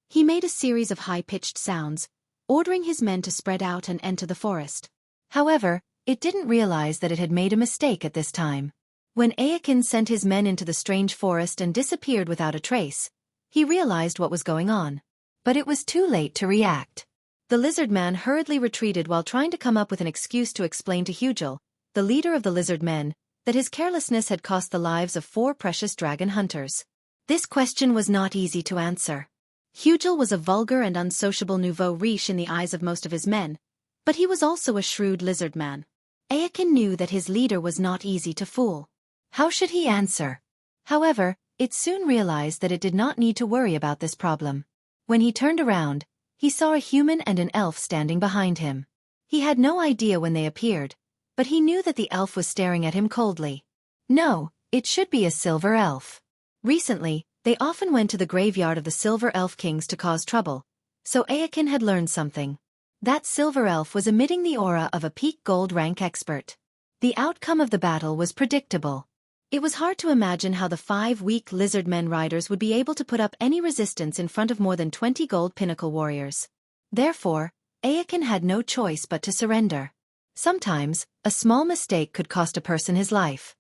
He made a series of high-pitched sounds, ordering his men to spread out and enter the forest. However, it didn't realize that it had made a mistake at this time. When Aakon sent his men into the strange forest and disappeared without a trace, he realized what was going on. But it was too late to react. The lizardman hurriedly retreated while trying to come up with an excuse to explain to Hugel, the leader of the lizardmen, that his carelessness had cost the lives of 4 precious dragon hunters. This question was not easy to answer. Hugel was a vulgar and unsociable nouveau riche in the eyes of most of his men, but he was also a shrewd lizardman. Aakon knew that his leader was not easy to fool. How should he answer? However, it soon realized that it did not need to worry about this problem. When he turned around, he saw a human and an elf standing behind him. He had no idea when they appeared, but he knew that the elf was staring at him coldly. No, it should be a silver elf. Recently, they often went to the graveyard of the silver elf kings to cause trouble, so Aakon had learned something. That silver elf was emitting the aura of a peak gold rank expert. The outcome of the battle was predictable. It was hard to imagine how the 5 weak lizardmen riders would be able to put up any resistance in front of more than 20 gold pinnacle warriors. Therefore, Aakon had no choice but to surrender. Sometimes, a small mistake could cost a person his life.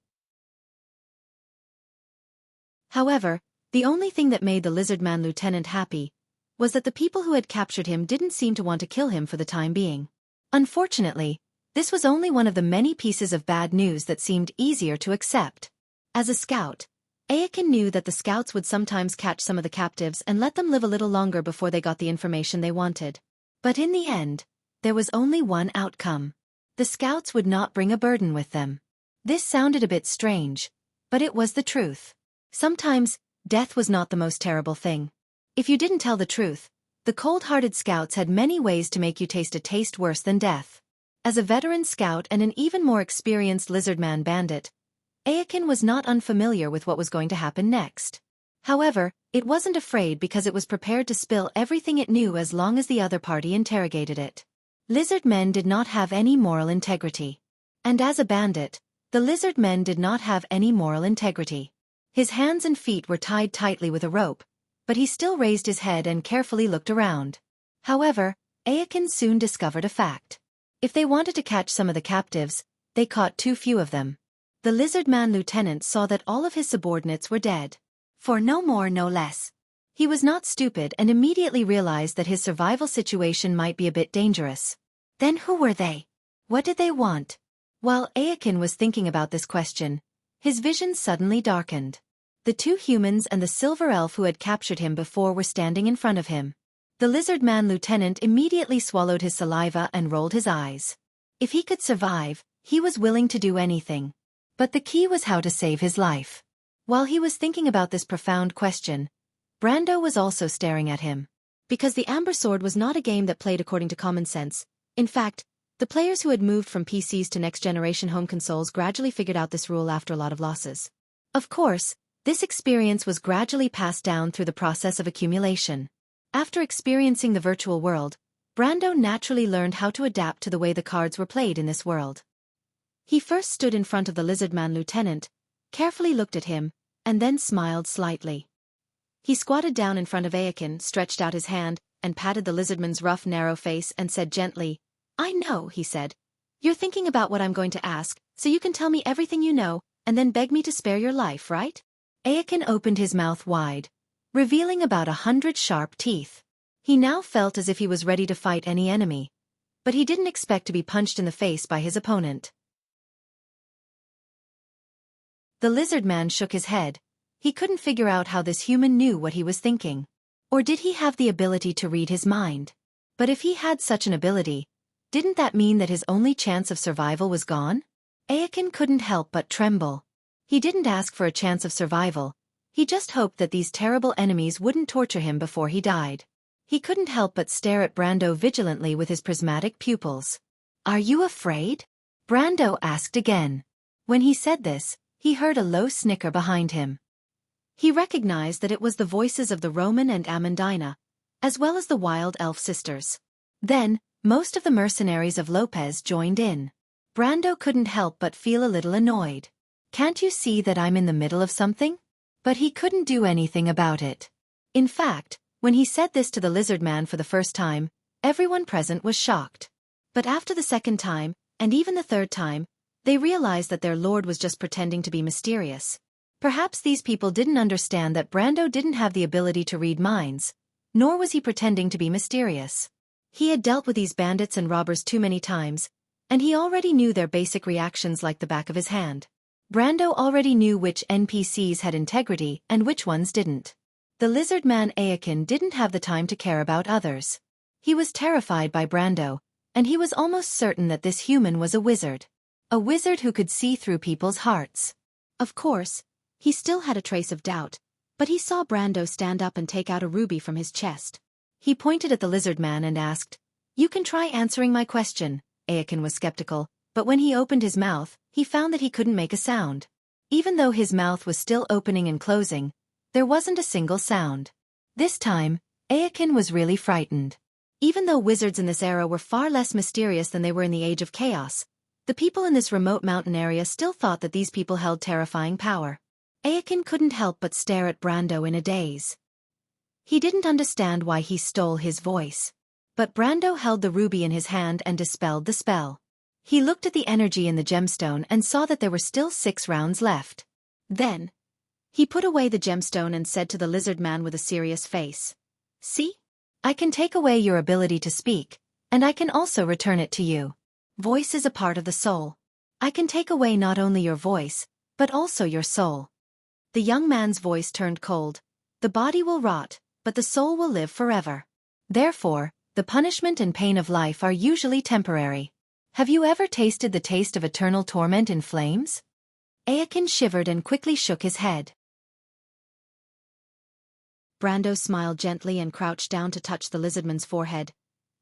However, the only thing that made the lizardman lieutenant happy was that the people who had captured him didn't seem to want to kill him for the time being. Unfortunately, this was only one of the many pieces of bad news that seemed easier to accept. As a scout, Aakon knew that the scouts would sometimes catch some of the captives and let them live a little longer before they got the information they wanted. But in the end, there was only one outcome. The scouts would not bring a burden with them. This sounded a bit strange, but it was the truth. Sometimes, death was not the most terrible thing. If you didn't tell the truth, the cold-hearted scouts had many ways to make you taste a taste worse than death. As a veteran scout and an even more experienced lizardman bandit, Aakon was not unfamiliar with what was going to happen next. However, it wasn't afraid because it was prepared to spill everything it knew as long as the other party interrogated it. Lizardmen did not have any moral integrity. And as a bandit, the lizardmen did not have any moral integrity. His hands and feet were tied tightly with a rope, but he still raised his head and carefully looked around. However, Aakon soon discovered a fact. If they wanted to catch some of the captives, they caught too few of them. The lizardman lieutenant saw that all of his subordinates were dead. For no more no less. He was not stupid and immediately realized that his survival situation might be a bit dangerous. Then who were they? What did they want? While Aakon was thinking about this question, his vision suddenly darkened. The 2 humans and the silver elf who had captured him before were standing in front of him. The lizardman lieutenant immediately swallowed his saliva and rolled his eyes. If he could survive, he was willing to do anything. But the key was how to save his life. While he was thinking about this profound question, Brando was also staring at him. because the Amber Sword was not a game that played according to common sense. In fact, the players who had moved from PCs to next-generation home consoles gradually figured out this rule after a lot of losses. Of course, this experience was gradually passed down through the process of accumulation. After experiencing the virtual world, Brando naturally learned how to adapt to the way the cards were played in this world. He first stood in front of the Lizardman lieutenant, carefully looked at him, and then smiled slightly. He squatted down in front of Aachen, stretched out his hand, and patted the Lizardman's rough, narrow face and said gently, "I know," he said. "You're thinking about what I'm going to ask, so you can tell me everything you know, and then beg me to spare your life, right?" Aachen opened his mouth wide, revealing about 100 sharp teeth. He now felt as if he was ready to fight any enemy, but he didn't expect to be punched in the face by his opponent. The Lizardman shook his head. He couldn't figure out how this human knew what he was thinking. Or did he have the ability to read his mind? But if he had such an ability, didn't that mean that his only chance of survival was gone? Aachen couldn't help but tremble. He didn't ask for a chance of survival. He just hoped that these terrible enemies wouldn't torture him before he died. He couldn't help but stare at Brando vigilantly with his prismatic pupils. "Are you afraid?" Brando asked again. When he said this, he heard a low snicker behind him. He recognized that it was the voices of the Roman and Amandina, as well as the wild elf sisters. Then, most of the mercenaries of Lopez joined in. Brando couldn't help but feel a little annoyed. "Can't you see that I'm in the middle of something?" But he couldn't do anything about it. In fact, when he said this to the Lizardman for the first time, everyone present was shocked. But after the second time, and even the third time, they realized that their lord was just pretending to be mysterious. Perhaps these people didn't understand that Brando didn't have the ability to read minds, nor was he pretending to be mysterious. He had dealt with these bandits and robbers too many times, and he already knew their basic reactions like the back of his hand. Brando already knew which NPCs had integrity and which ones didn't. The Lizardman Aachen didn't have the time to care about others. He was terrified by Brando, and he was almost certain that this human was a wizard. A wizard who could see through people's hearts. Of course, he still had a trace of doubt, but he saw Brando stand up and take out a ruby from his chest. He pointed at the Lizardman and asked, "You can try answering my question." Aachen was skeptical, but when he opened his mouth, he found that he couldn't make a sound. Even though his mouth was still opening and closing, there wasn't a single sound. This time, Aachen was really frightened. Even though wizards in this era were far less mysterious than they were in the Age of Chaos, the people in this remote mountain area still thought that these people held terrifying power. Aachen couldn't help but stare at Brando in a daze. He didn't understand why he stole his voice. But Brando held the ruby in his hand and dispelled the spell. He looked at the energy in the gemstone and saw that there were still 6 rounds left. Then, he put away the gemstone and said to the Lizardman with a serious face, "See? I can take away your ability to speak, and I can also return it to you. Voice is a part of the soul. I can take away not only your voice, but also your soul." The young man's voice turned cold. "The body will rot, but the soul will live forever. Therefore, the punishment and pain of life are usually temporary. Have you ever tasted the taste of eternal torment in flames?" Aachen shivered and quickly shook his head. Brando smiled gently and crouched down to touch the Lizardman's forehead.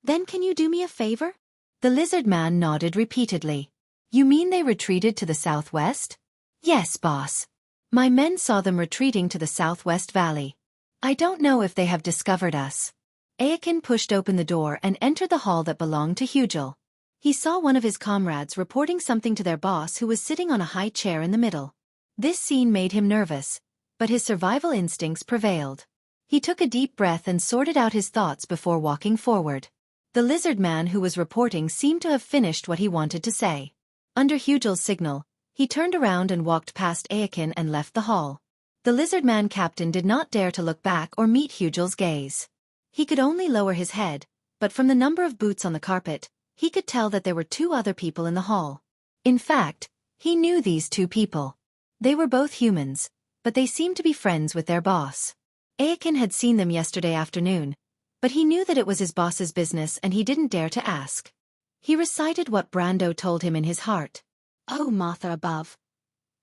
"Then can you do me a favor?" The Lizardman nodded repeatedly. "You mean they retreated to the southwest?" "Yes, boss. My men saw them retreating to the southwest valley. I don't know if they have discovered us." Aachen pushed open the door and entered the hall that belonged to Hugel. He saw one of his comrades reporting something to their boss who was sitting on a high chair in the middle. This scene made him nervous, but his survival instincts prevailed. He took a deep breath and sorted out his thoughts before walking forward. The Lizardman who was reporting seemed to have finished what he wanted to say. Under Hugel's signal, he turned around and walked past Aachen and left the hall. The Lizardman captain did not dare to look back or meet Hugel's gaze. He could only lower his head, but from the number of boots on the carpet, he could tell that there were 2 other people in the hall. In fact, he knew these 2 people. They were both humans, but they seemed to be friends with their boss. Aachen had seen them yesterday afternoon, but he knew that it was his boss's business and he didn't dare to ask. He recited what Brando told him in his heart. "Oh, Martha above."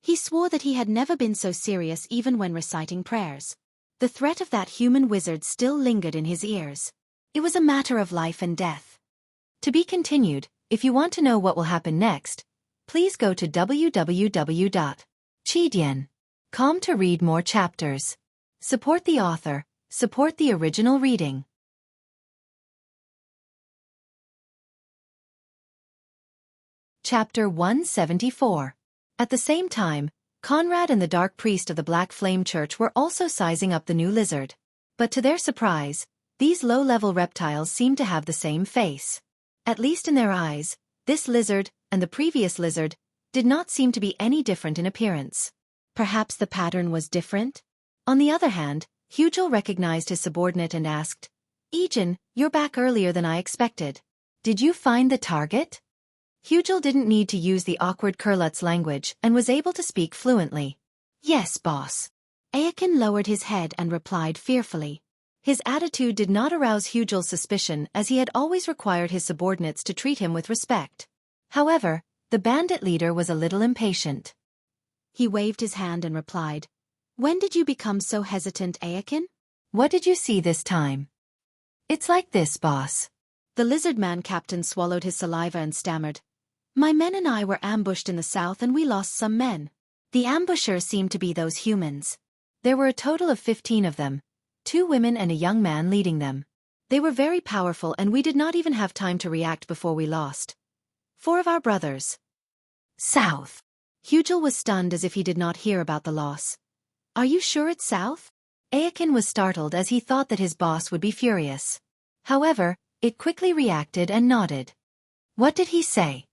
He swore that he had never been so serious even when reciting prayers. The threat of that human wizard still lingered in his ears. It was a matter of life and death. To be continued. If you want to know what will happen next, please go to www.chidian.com to read more chapters. Support the author, support the original reading. Chapter 174. At the same time, Conrad and the Dark Priest of the Black Flame Church were also sizing up the new lizard. But to their surprise, these low-level reptiles seemed to have the same face. At least in their eyes, this lizard, and the previous lizard, did not seem to be any different in appearance. Perhaps the pattern was different? On the other hand, Hugel recognized his subordinate and asked, "Ejin, you're back earlier than I expected. Did you find the target?" Hugel didn't need to use the awkward Kurlutz language and was able to speak fluently. "Yes, boss." Aachen lowered his head and replied fearfully. His attitude did not arouse Hugel's suspicion as he had always required his subordinates to treat him with respect. However, the bandit leader was a little impatient. He waved his hand and replied, "When did you become so hesitant, Aachen? What did you see this time?" "It's like this, boss." The lizard man captain swallowed his saliva and stammered, "My men and I were ambushed in the south and we lost some men. The ambushers seemed to be those humans. There were a total of 15 of them. 2 women and a young man leading them. They were very powerful and we did not even have time to react before we lost 4 of our brothers." "South." Hugel was stunned as if he did not hear about the loss. "Are you sure it's south?" Aachen was startled as he thought that his boss would be furious. However, it quickly reacted and nodded. What did he say?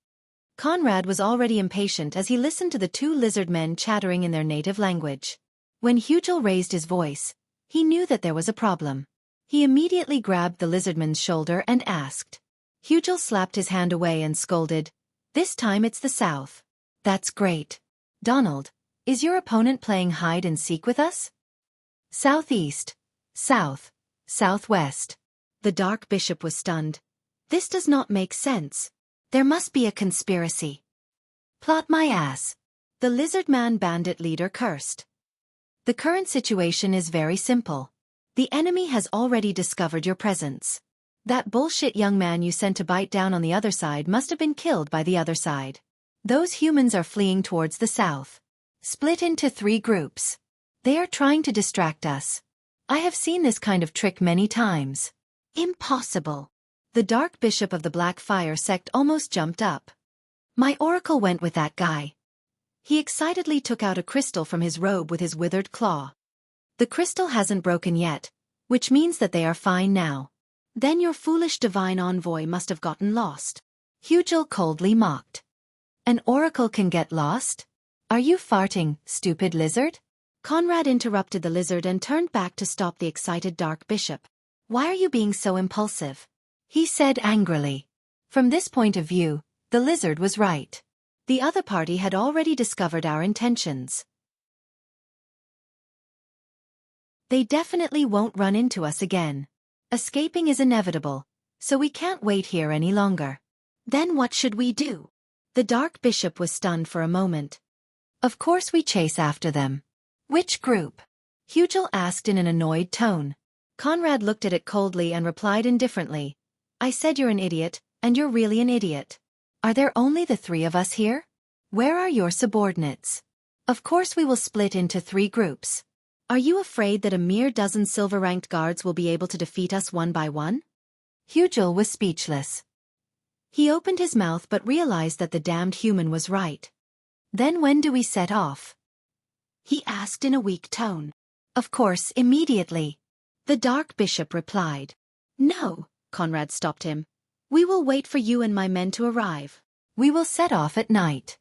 Conrad was already impatient as he listened to the 2 lizard men chattering in their native language. When Hugel raised his voice, he knew that there was a problem. He immediately grabbed the lizardman's shoulder and asked. Hugel slapped his hand away and scolded, "This time it's the south." "That's great. Donald, is your opponent playing hide and seek with us?" "Southeast, south, southwest." The Dark Bishop was stunned. "This does not make sense. There must be a conspiracy." "Plot my ass." The lizard man bandit leader cursed. "The current situation is very simple. The enemy has already discovered your presence. That bullshit young man you sent to bite down on the other side must have been killed by the other side. Those humans are fleeing towards the south. Split into 3 groups. They are trying to distract us. I have seen this kind of trick many times." "Impossible." The Dark Bishop of the Black Fire sect almost jumped up. "My oracle went with that guy." He excitedly took out a crystal from his robe with his withered claw. "The crystal hasn't broken yet, which means that they are fine now." "Then your foolish divine envoy must have gotten lost." Hugel coldly mocked. "An oracle can get lost? Are you farting, stupid lizard?" Conrad interrupted the lizard and turned back to stop the excited Dark Bishop. "Why are you being so impulsive?" he said angrily. From this point of view, the lizard was right. The other party had already discovered our intentions. They definitely won't run into us again. Escaping is inevitable, so we can't wait here any longer. Then what should we do? The Dark Bishop was stunned for a moment. "Of course we chase after them." "Which group?" Hugel asked in an annoyed tone. Conrad looked at it coldly and replied indifferently, "I said you're an idiot, and you're really an idiot. Are there only the 3 of us here? Where are your subordinates? Of course we will split into 3 groups. Are you afraid that a mere dozen silver-ranked guards will be able to defeat us one by one?" Hugel was speechless. He opened his mouth but realized that the damned human was right. "Then when do we set off?" he asked in a weak tone. "Of course, immediately." The Dark Bishop replied. "No," Conrad stopped him. "We will wait for you and my men to arrive. We will set off at night."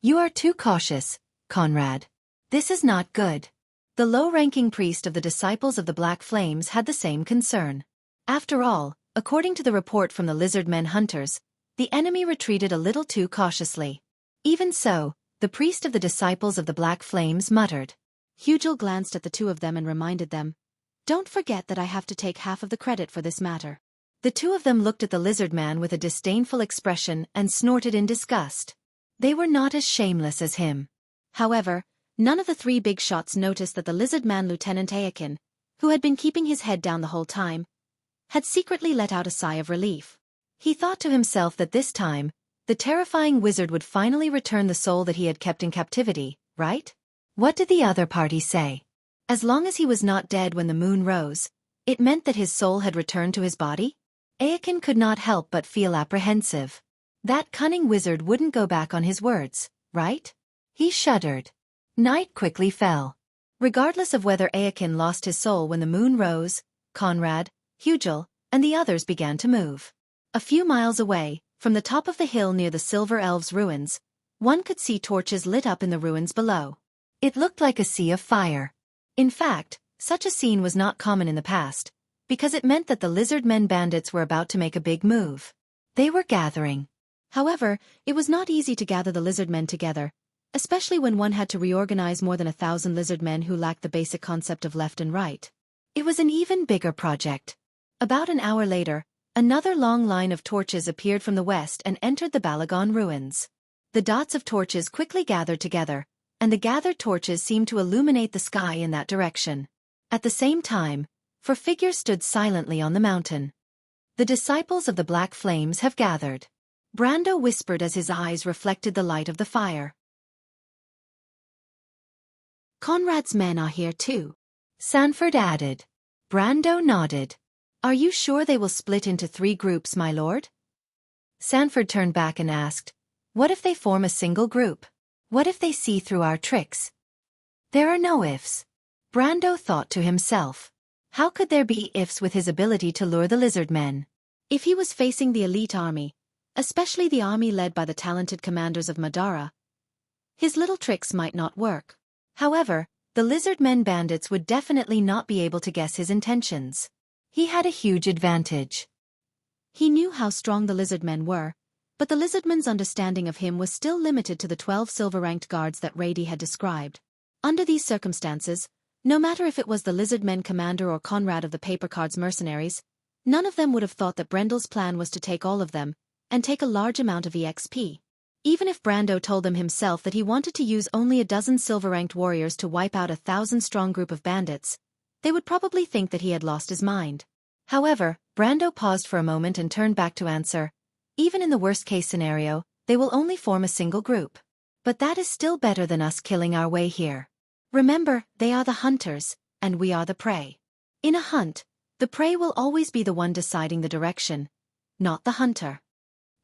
"You are too cautious, Conrad. This is not good." The low-ranking priest of the Disciples of the Black Flames had the same concern. After all, according to the report from the lizard men hunters, the enemy retreated a little too cautiously. Even so, the priest of the Disciples of the Black Flames muttered. Hugel glanced at the 2 of them and reminded them, "Don't forget that I have to take half of the credit for this matter." The 2 of them looked at the lizard man with a disdainful expression and snorted in disgust. They were not as shameless as him. However, None of the three big shots noticed that the lizard man Lieutenant Ayakin, who had been keeping his head down the whole time, had secretly let out a sigh of relief. He thought to himself that this time, the terrifying wizard would finally return the soul that he had kept in captivity, right? What did the other party say? As long as he was not dead when the moon rose, it meant that his soul had returned to his body? Ayakin could not help but feel apprehensive. That cunning wizard wouldn't go back on his words, right? He shuddered. Night quickly fell. Regardless of whether Ayakin lost his soul when the moon rose, Conrad, Hugel, and the others began to move. A few miles away, from the top of the hill near the Silver Elves' ruins, one could see torches lit up in the ruins below. It looked like a sea of fire. In fact, such a scene was not common in the past, because it meant that the lizard men bandits were about to make a big move. They were gathering. However, it was not easy to gather the lizard men together, especially when one had to reorganize more than 1,000 lizard men who lacked the basic concept of left and right. It was an even bigger project. About an hour later, another long line of torches appeared from the west and entered the Balagon ruins. The dots of torches quickly gathered together, and the gathered torches seemed to illuminate the sky in that direction. At the same time, 4 figures stood silently on the mountain. The disciples of the Black Flames have gathered. Brando whispered as his eyes reflected the light of the fire. Conrad's men are here too, Sanford added. Brando nodded. Are you sure they will split into 3 groups, my lord? Sanford turned back and asked, what if they form a single group? What if they see through our tricks? There are no ifs. Brando thought to himself. How could there be ifs with his ability to lure the lizard men? If he was facing the elite army, especially the army led by the talented commanders of Madara, his little tricks might not work. However, the lizard men bandits would definitely not be able to guess his intentions. He had a huge advantage. He knew how strong the lizard men were, but the lizardmen's understanding of him was still limited to the 12 silver-ranked guards that Rady had described. Under these circumstances, no matter if it was the lizard men commander or Conrad of the Paper Cards mercenaries, none of them would have thought that Brendel's plan was to take all of them and take a large amount of EXP. Even if Brando told them himself that he wanted to use only a dozen silver-ranked warriors to wipe out a 1,000-strong group of bandits, they would probably think that he had lost his mind. However, Brando paused for a moment and turned back to answer, even in the worst-case scenario, they will only form a single group. But that is still better than us killing our way here. Remember, they are the hunters, and we are the prey. In a hunt, the prey will always be the one deciding the direction, not the hunter.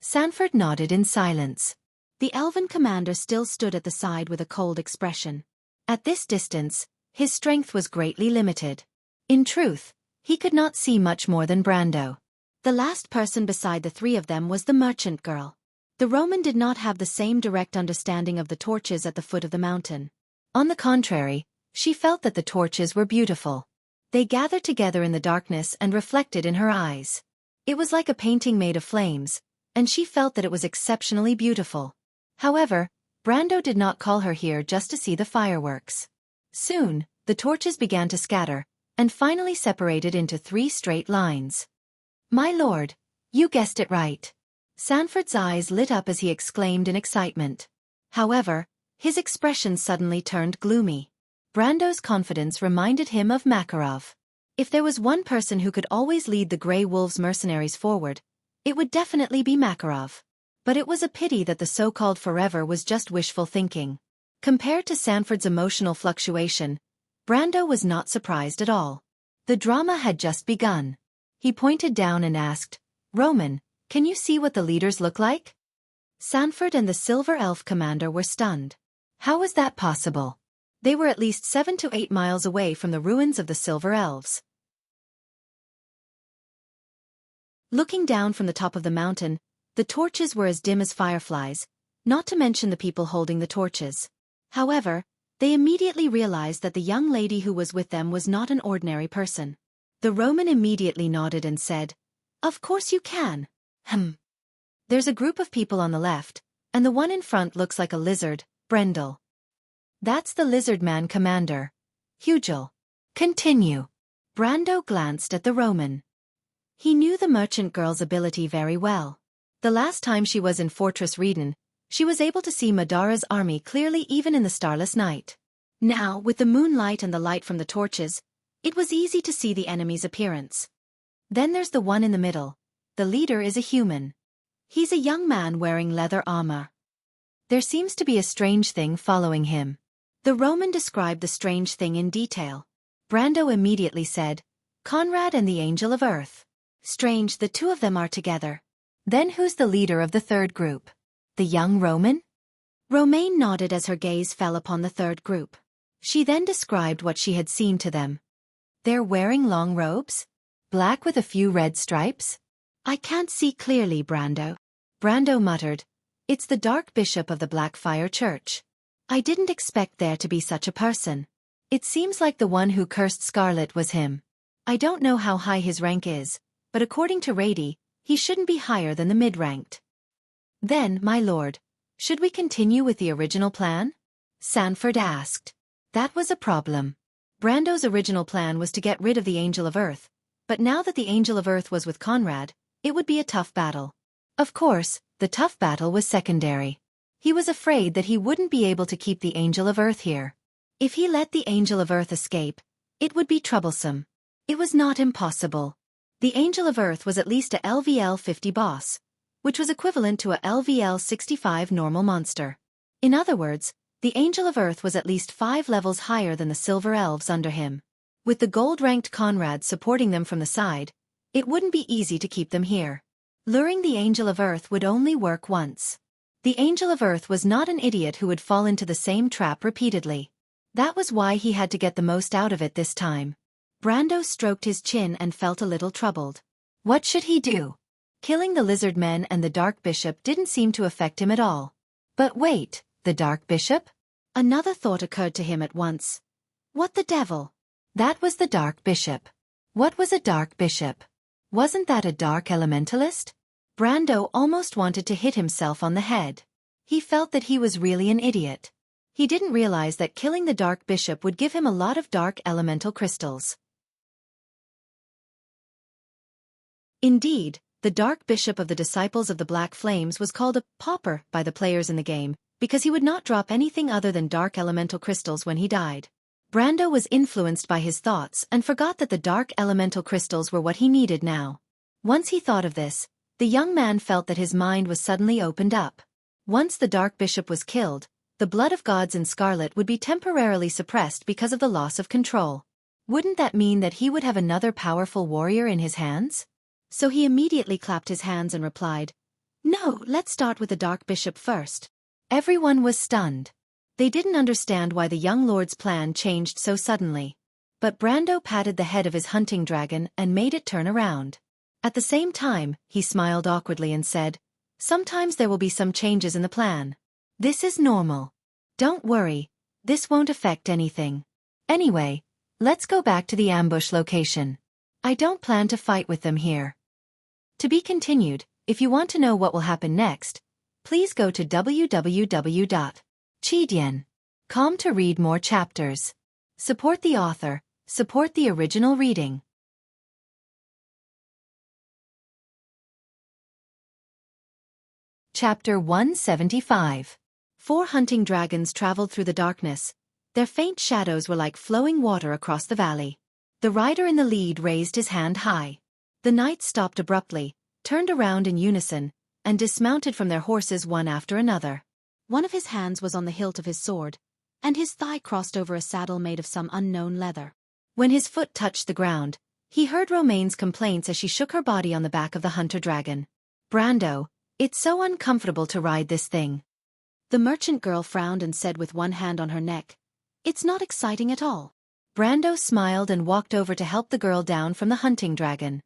Sanford nodded in silence. The elven commander still stood at the side with a cold expression. At this distance, his strength was greatly limited. In truth, he could not see much more than Brando. The last person beside the 3 of them was the merchant girl. The Roman did not have the same direct understanding of the torches at the foot of the mountain. On the contrary, she felt that the torches were beautiful. They gathered together in the darkness and reflected in her eyes. It was like a painting made of flames, and she felt that it was exceptionally beautiful. However, Brando did not call her here just to see the fireworks. Soon, the torches began to scatter, and finally separated into 3 straight lines. My lord, you guessed it right. Sanford's eyes lit up as he exclaimed in excitement. However, his expression suddenly turned gloomy. Brando's confidence reminded him of Makarov. If there was one person who could always lead the Grey Wolves mercenaries forward, it would definitely be Makarov. But it was a pity that the so-called forever was just wishful thinking. Compared to Sanford's emotional fluctuation, Brando was not surprised at all. The drama had just begun. He pointed down and asked, Roman, can you see what the leaders look like? Sanford and the Silver Elf commander were stunned. How was that possible? They were at least 7 to 8 miles away from the ruins of the Silver Elves. Looking down from the top of the mountain, the torches were as dim as fireflies, not to mention the people holding the torches. However, they immediately realized that the young lady who was with them was not an ordinary person. The Roman immediately nodded and said, Of course you can. There's a group of people on the left, and the one in front looks like a lizard, Brendel. That's the lizard man commander. Hugel. Continue. Brando glanced at the Roman. He knew the merchant girl's ability very well. The last time she was in Fortress Reden, she was able to see Madara's army clearly even in the starless night. Now, with the moonlight and the light from the torches, it was easy to see the enemy's appearance. Then there's the one in the middle. The leader is a human. He's a young man wearing leather armor. There seems to be a strange thing following him. The Roman described the strange thing in detail. Brando immediately said, Conrad and the Angel of Earth. Strange, the two of them are together. Then who's the leader of the third group? The young Roman? Romaine nodded as her gaze fell upon the third group. She then described what she had seen to them. They're wearing long robes? Black with a few red stripes? I can't see clearly, Brando. Brando muttered, It's the Dark Bishop of the Blackfire Church. I didn't expect there to be such a person. It seems like the one who cursed Scarlet was him. I don't know how high his rank is, but according to Rady, he shouldn't be higher than the mid-ranked. Then, my lord, should we continue with the original plan? Sanford asked. That was a problem. Brando's original plan was to get rid of the Angel of Earth, but now that the Angel of Earth was with Conrad, it would be a tough battle. Of course, the tough battle was secondary. He was afraid that he wouldn't be able to keep the Angel of Earth here. If he let the Angel of Earth escape, it would be troublesome. It was not impossible. The Angel of Earth was at least a LVL 50 boss, which was equivalent to a LVL 65 normal monster. In other words, the Angel of Earth was at least 5 levels higher than the Silver Elves under him. With the gold-ranked Conrad supporting them from the side, it wouldn't be easy to keep them here. Luring the Angel of Earth would only work once. The Angel of Earth was not an idiot who would fall into the same trap repeatedly. That was why he had to get the most out of it this time. Brando stroked his chin and felt a little troubled. What should he do? Killing the lizard men and the Dark Bishop didn't seem to affect him at all. But wait, the Dark Bishop? Another thought occurred to him at once. What the devil? That was the Dark Bishop. What was a Dark Bishop? Wasn't that a Dark Elementalist? Brando almost wanted to hit himself on the head. He felt that he was really an idiot. He didn't realize that killing the Dark Bishop would give him a lot of dark elemental crystals. Indeed, the Dark Bishop of the Disciples of the Black Flames was called a pauper by the players in the game, because he would not drop anything other than dark elemental crystals when he died. Brando was influenced by his thoughts and forgot that the dark elemental crystals were what he needed now. Once he thought of this, the young man felt that his mind was suddenly opened up. Once the Dark Bishop was killed, the blood of gods in Scarlet would be temporarily suppressed because of the loss of control. Wouldn't that mean that he would have another powerful warrior in his hands? So he immediately clapped his hands and replied, No, let's start with the Dark Bishop first. Everyone was stunned. They didn't understand why the young lord's plan changed so suddenly. But Brando patted the head of his hunting dragon and made it turn around. At the same time, he smiled awkwardly and said, Sometimes there will be some changes in the plan. This is normal. Don't worry, this won't affect anything. Anyway, let's go back to the ambush location. I don't plan to fight with them here. To be continued. If you want to know what will happen next, please go to www.chidian.com to read more chapters. Support the author, support the original reading. Chapter 175. 4 hunting dragons traveled through the darkness. Their faint shadows were like flowing water across the valley. The rider in the lead raised his hand high. The knights stopped abruptly, turned around in unison, and dismounted from their horses one after another. One of his hands was on the hilt of his sword, and his thigh crossed over a saddle made of some unknown leather. When his foot touched the ground, he heard Romaine's complaints as she shook her body on the back of the hunter dragon. Brando, it's so uncomfortable to ride this thing. The merchant girl frowned and said with one hand on her neck, It's not exciting at all. Brando smiled and walked over to help the girl down from the hunting dragon.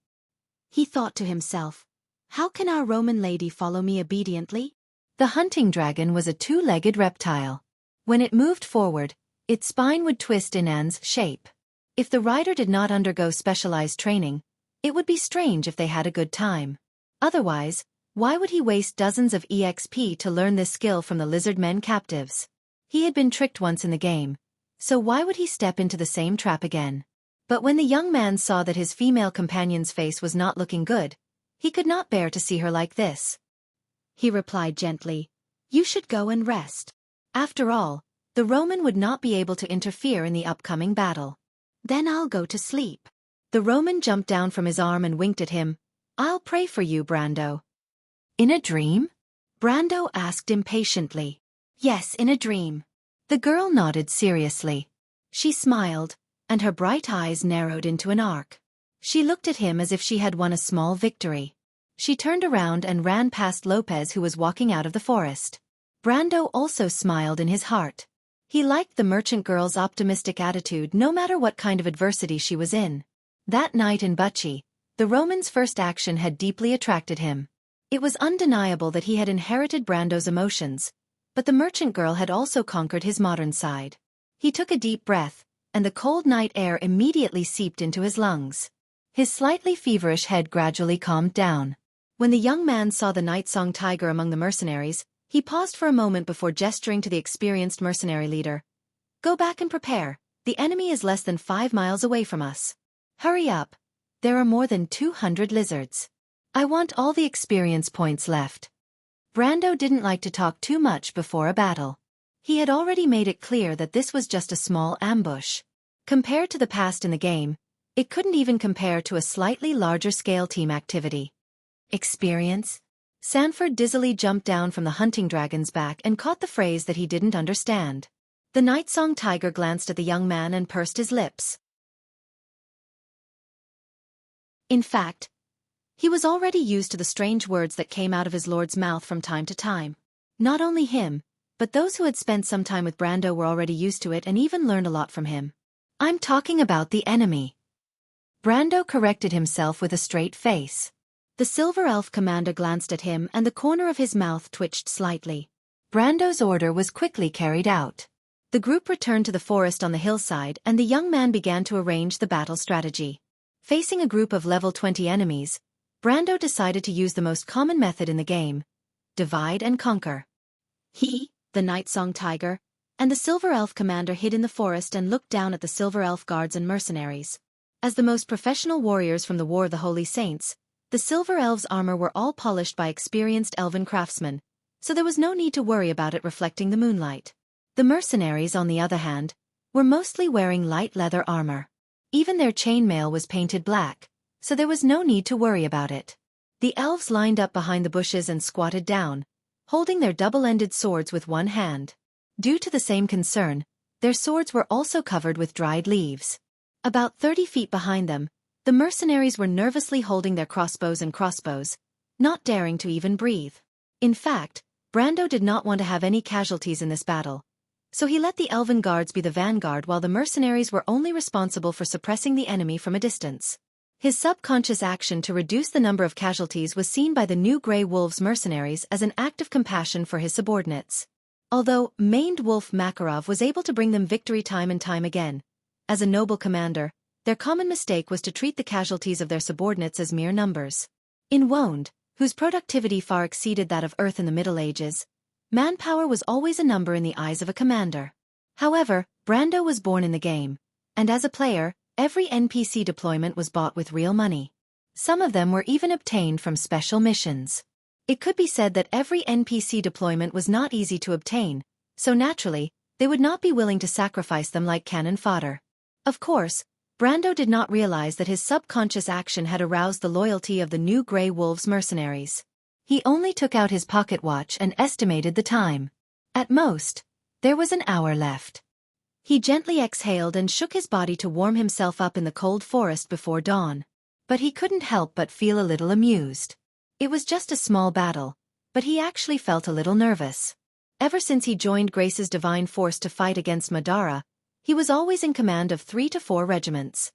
He thought to himself, How can our Roman lady follow me obediently? The hunting dragon was a 2-legged reptile. When it moved forward, its spine would twist in An's shape. If the rider did not undergo specialized training, it would be strange if they had a good time. Otherwise, why would he waste dozens of EXP to learn this skill from the lizard men captives? He had been tricked once in the game, so why would he step into the same trap again? But when the young man saw that his female companion's face was not looking good, he could not bear to see her like this. He replied gently, You should go and rest. After all, The Roman would not be able to interfere in the upcoming battle. Then I'll go to sleep. The Roman jumped down from his arm and winked at him. I'll pray for you, Brando. In a dream? Brando asked impatiently. Yes, in a dream. The girl nodded seriously. She smiled, and her bright eyes narrowed into an arc. She looked at him as if she had won a small victory. She turned around and ran past Lopez, who was walking out of the forest. Brando also smiled in his heart. He liked the merchant girl's optimistic attitude no matter what kind of adversity she was in. That night in Wuxia, the Roman's first action had deeply attracted him. It was undeniable that he had inherited Brando's emotions, but the merchant girl had also conquered his modern side. He took a deep breath, and the cold night air immediately seeped into his lungs. His slightly feverish head gradually calmed down. When the young man saw the night song tiger among the mercenaries, he paused for a moment before gesturing to the experienced mercenary leader. Go back and prepare. The enemy is less than 5 miles away from us. Hurry up. There are more than 200 lizards. I want all the experience points left. Brando didn't like to talk too much before a battle. He had already made it clear that this was just a small ambush. Compared to the past in the game, it couldn't even compare to a slightly larger-scale team activity. Experience? Sanford dizzily jumped down from the hunting dragon's back and caught the phrase that he didn't understand. The night song tiger glanced at the young man and pursed his lips. In fact, he was already used to the strange words that came out of his lord's mouth from time to time. Not only him, but those who had spent some time with Brando were already used to it and even learned a lot from him. I'm talking about the enemy. Brando corrected himself with a straight face. The silver elf commander glanced at him and the corner of his mouth twitched slightly. Brando's order was quickly carried out. The group returned to the forest on the hillside and the young man began to arrange the battle strategy. Facing a group of level 20 enemies, Brando decided to use the most common method in the game: divide and conquer. He, the night song tiger, and the silver elf commander hid in the forest and looked down at the silver elf guards and mercenaries. As the most professional warriors from the War of the Holy Saints, the silver elves' armor were all polished by experienced elven craftsmen, so there was no need to worry about it reflecting the moonlight. The mercenaries, on the other hand, were mostly wearing light leather armor. Even their chainmail was painted black, so there was no need to worry about it. The elves lined up behind the bushes and squatted down, holding their double-ended swords with one hand. Due to the same concern, their swords were also covered with dried leaves. About 30 feet behind them, the mercenaries were nervously holding their crossbows, not daring to even breathe. In fact, Brando did not want to have any casualties in this battle, so he let the elven guards be the vanguard while the mercenaries were only responsible for suppressing the enemy from a distance. His subconscious action to reduce the number of casualties was seen by the new Grey Wolves mercenaries as an act of compassion for his subordinates. Although Maned Wolf Makarov was able to bring them victory time and time again, as a noble commander, their common mistake was to treat the casualties of their subordinates as mere numbers. In Woned, whose productivity far exceeded that of Earth in the Middle Ages, manpower was always a number in the eyes of a commander. However, Brando was born in the game, and as a player, every NPC deployment was bought with real money. Some of them were even obtained from special missions. It could be said that every NPC deployment was not easy to obtain, so naturally, they would not be willing to sacrifice them like cannon fodder. Of course, Brando did not realize that his subconscious action had aroused the loyalty of the new Grey Wolves mercenaries. He only took out his pocket watch and estimated the time. At most, there was an hour left. He gently exhaled and shook his body to warm himself up in the cold forest before dawn. But he couldn't help but feel a little amused. It was just a small battle, but he actually felt a little nervous. Ever since he joined Grace's divine force to fight against Madara, he was always in command of 3 to 4 regiments.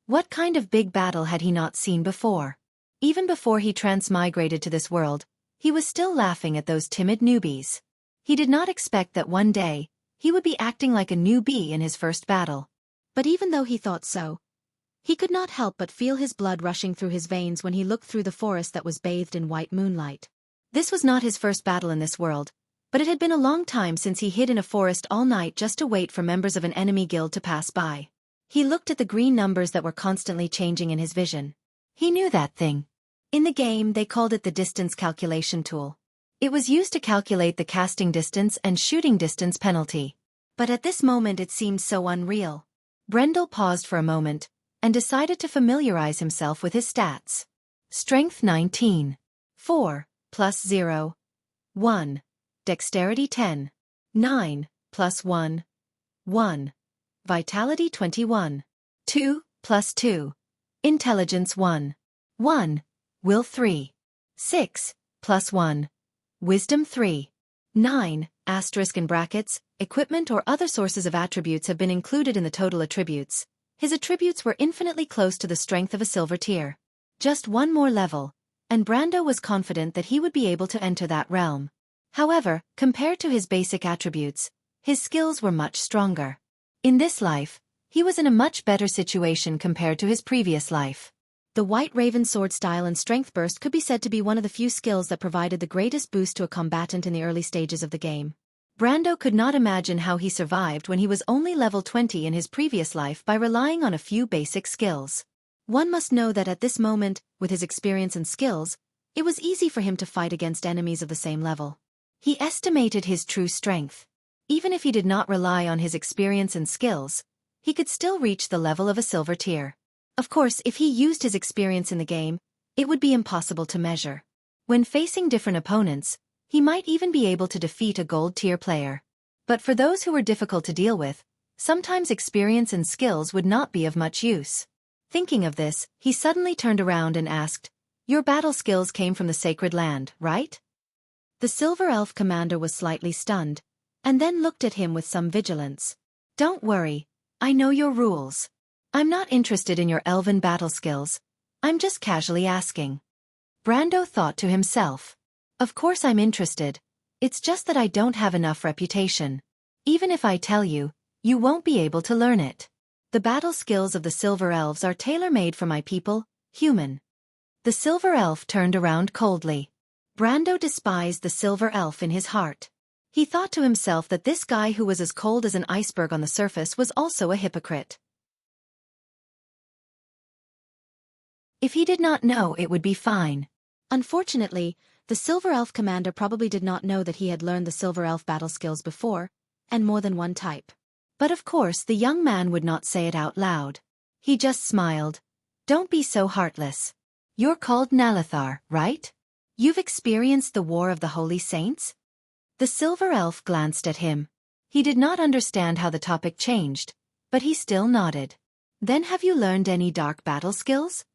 What kind of big battle had he not seen before? Even before he transmigrated to this world, he was still laughing at those timid newbies. He did not expect that one day, he would be acting like a newbie in his first battle. But even though he thought so, he could not help but feel his blood rushing through his veins when he looked through the forest that was bathed in white moonlight. This was not his first battle in this world, but it had been a long time since he hid in a forest all night just to wait for members of an enemy guild to pass by. He looked at the green numbers that were constantly changing in his vision. He knew that thing. In the game, they called it the distance calculation tool. It was used to calculate the casting distance and shooting distance penalty. But at this moment it seemed so unreal. Brendel paused for a moment and decided to familiarize himself with his stats. Strength 19. 4, plus 0. 1. Dexterity 10. 9, plus 1. 1. Vitality 21. 2, plus 2. Intelligence 1. 1. Will 3. 6, plus 1. Wisdom 3. 9, asterisk in brackets, equipment or other sources of attributes have been included in the total attributes. His attributes were infinitely close to the strength of a silver tier. Just one more level, and Brando was confident that he would be able to enter that realm. However, compared to his basic attributes, his skills were much stronger. In this life, he was in a much better situation compared to his previous life. The White Raven sword style and strength burst could be said to be one of the few skills that provided the greatest boost to a combatant in the early stages of the game. Brando could not imagine how he survived when he was only level 20 in his previous life by relying on a few basic skills. One must know that at this moment, with his experience and skills, it was easy for him to fight against enemies of the same level. He estimated his true strength. Even if he did not rely on his experience and skills, he could still reach the level of a silver tier. Of course, if he used his experience in the game, it would be impossible to measure. When facing different opponents, he might even be able to defeat a gold tier player. But for those who were difficult to deal with, sometimes experience and skills would not be of much use. Thinking of this, he suddenly turned around and asked, "Your battle skills came from the sacred land, right?" The silver elf commander was slightly stunned, and then looked at him with some vigilance. "Don't worry, I know your rules. I'm not interested in your elven battle skills. I'm just casually asking." Brando thought to himself. Of course I'm interested. It's just that I don't have enough reputation. Even if I tell you, you won't be able to learn it. The battle skills of the silver elves are tailor-made for my people, human. The silver elf turned around coldly. Brando despised the silver elf in his heart. He thought to himself that this guy who was as cold as an iceberg on the surface was also a hypocrite. If he did not know, it would be fine. Unfortunately, the Silver Elf commander probably did not know that he had learned the Silver Elf battle skills before, and more than one type. But of course the young man would not say it out loud. He just smiled. "Don't be so heartless. You're called Nalathar, right? You've experienced the War of the Holy Saints?" The Silver Elf glanced at him. He did not understand how the topic changed, but he still nodded. "Then have you learned any dark battle skills?"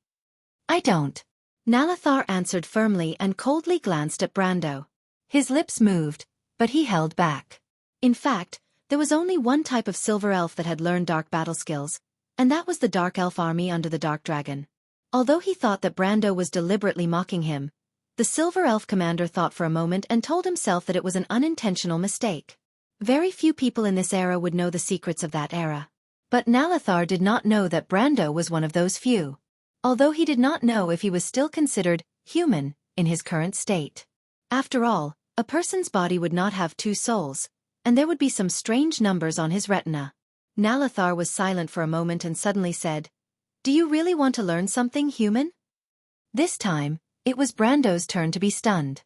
"I don't." Nalathar answered firmly and coldly glanced at Brando. His lips moved, but he held back. In fact, there was only one type of silver elf that had learned dark battle skills, and that was the Dark Elf army under the Dark Dragon. Although he thought that Brando was deliberately mocking him, the Silver Elf commander thought for a moment and told himself that it was an unintentional mistake. Very few people in this era would know the secrets of that era. But Nalathar did not know that Brando was one of those few. Although he did not know if he was still considered human in his current state. After all, a person's body would not have two souls, and there would be some strange numbers on his retina. Nalathar was silent for a moment and suddenly said, "Do you really want to learn something, human?" This time, it was Brando's turn to be stunned.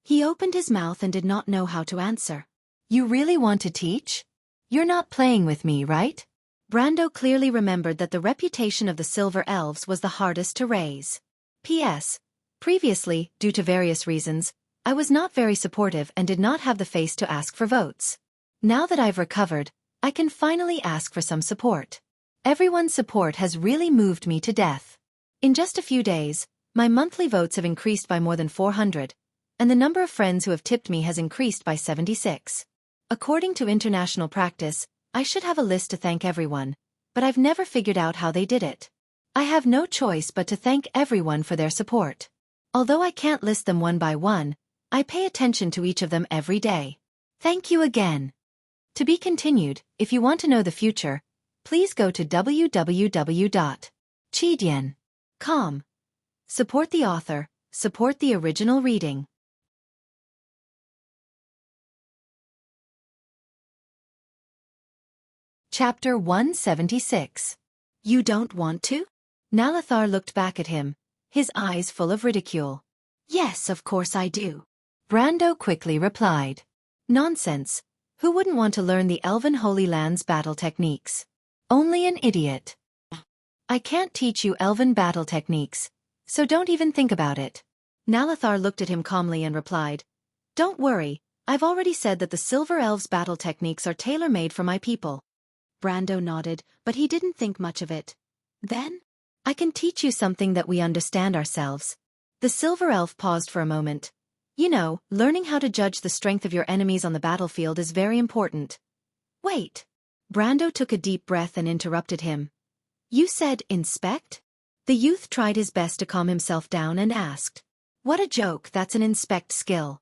He opened his mouth and did not know how to answer. "You really want to teach? You're not playing with me, right?" Brando clearly remembered that the reputation of the Silver Elves was the hardest to raise. P.S. Previously, due to various reasons, I was not very supportive and did not have the face to ask for votes. Now that I've recovered, I can finally ask for some support. Everyone's support has really moved me to death. In just a few days, my monthly votes have increased by more than 400, and the number of friends who have tipped me has increased by 76. According to international practice, I should have a list to thank everyone, but I've never figured out how they did it. I have no choice but to thank everyone for their support. Although I can't list them one by one, I pay attention to each of them every day. Thank you again. To be continued, if you want to know the future, please go to www.chidian.com. Support the author, support the original reading. Chapter 176. You don't want to? Nalathar looked back at him, his eyes full of ridicule. Yes, of course I do. Brando quickly replied. Nonsense. Who wouldn't want to learn the Elven Holy Land's battle techniques? Only an idiot. I can't teach you Elven battle techniques, so don't even think about it. Nalathar looked at him calmly and replied, Don't worry, I've already said that the Silver Elves' battle techniques are tailor-made for my people. Brando nodded, but he didn't think much of it. Then, I can teach you something that we understand ourselves. The Silver Elf paused for a moment. You know, learning how to judge the strength of your enemies on the battlefield is very important. Wait. Brando took a deep breath and interrupted him. You said inspect? The youth tried his best to calm himself down and asked. What a joke, that's an inspect skill.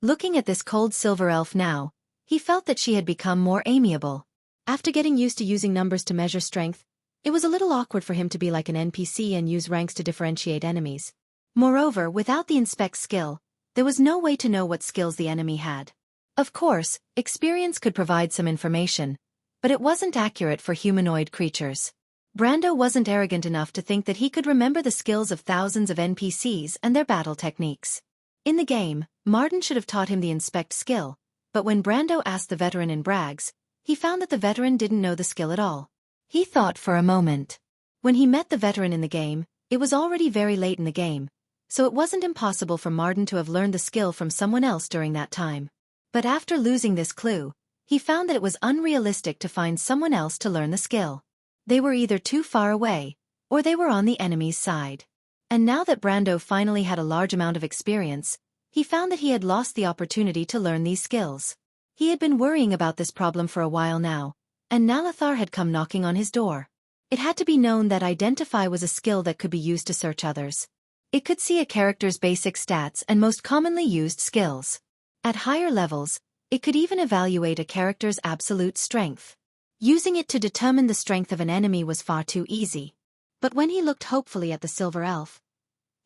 Looking at this cold Silver Elf now, he felt that she had become more amiable. After getting used to using numbers to measure strength, it was a little awkward for him to be like an NPC and use ranks to differentiate enemies. Moreover, without the inspect skill, there was no way to know what skills the enemy had. Of course, experience could provide some information, but it wasn't accurate for humanoid creatures. Brando wasn't arrogant enough to think that he could remember the skills of thousands of NPCs and their battle techniques. In the game, Martin should have taught him the inspect skill, but when Brando asked the veteran in brags, he found that the veteran didn't know the skill at all. He thought for a moment. When he met the veteran in the game, it was already very late in the game, so it wasn't impossible for Martin to have learned the skill from someone else during that time. But after losing this clue, he found that it was unrealistic to find someone else to learn the skill. They were either too far away, or they were on the enemy's side. And now that Brando finally had a large amount of experience, he found that he had lost the opportunity to learn these skills. He had been worrying about this problem for a while now, and Nalathar had come knocking on his door. It had to be known that Identify was a skill that could be used to search others. It could see a character's basic stats and most commonly used skills. At higher levels, it could even evaluate a character's absolute strength. Using it to determine the strength of an enemy was far too easy. But when he looked hopefully at the Silver Elf,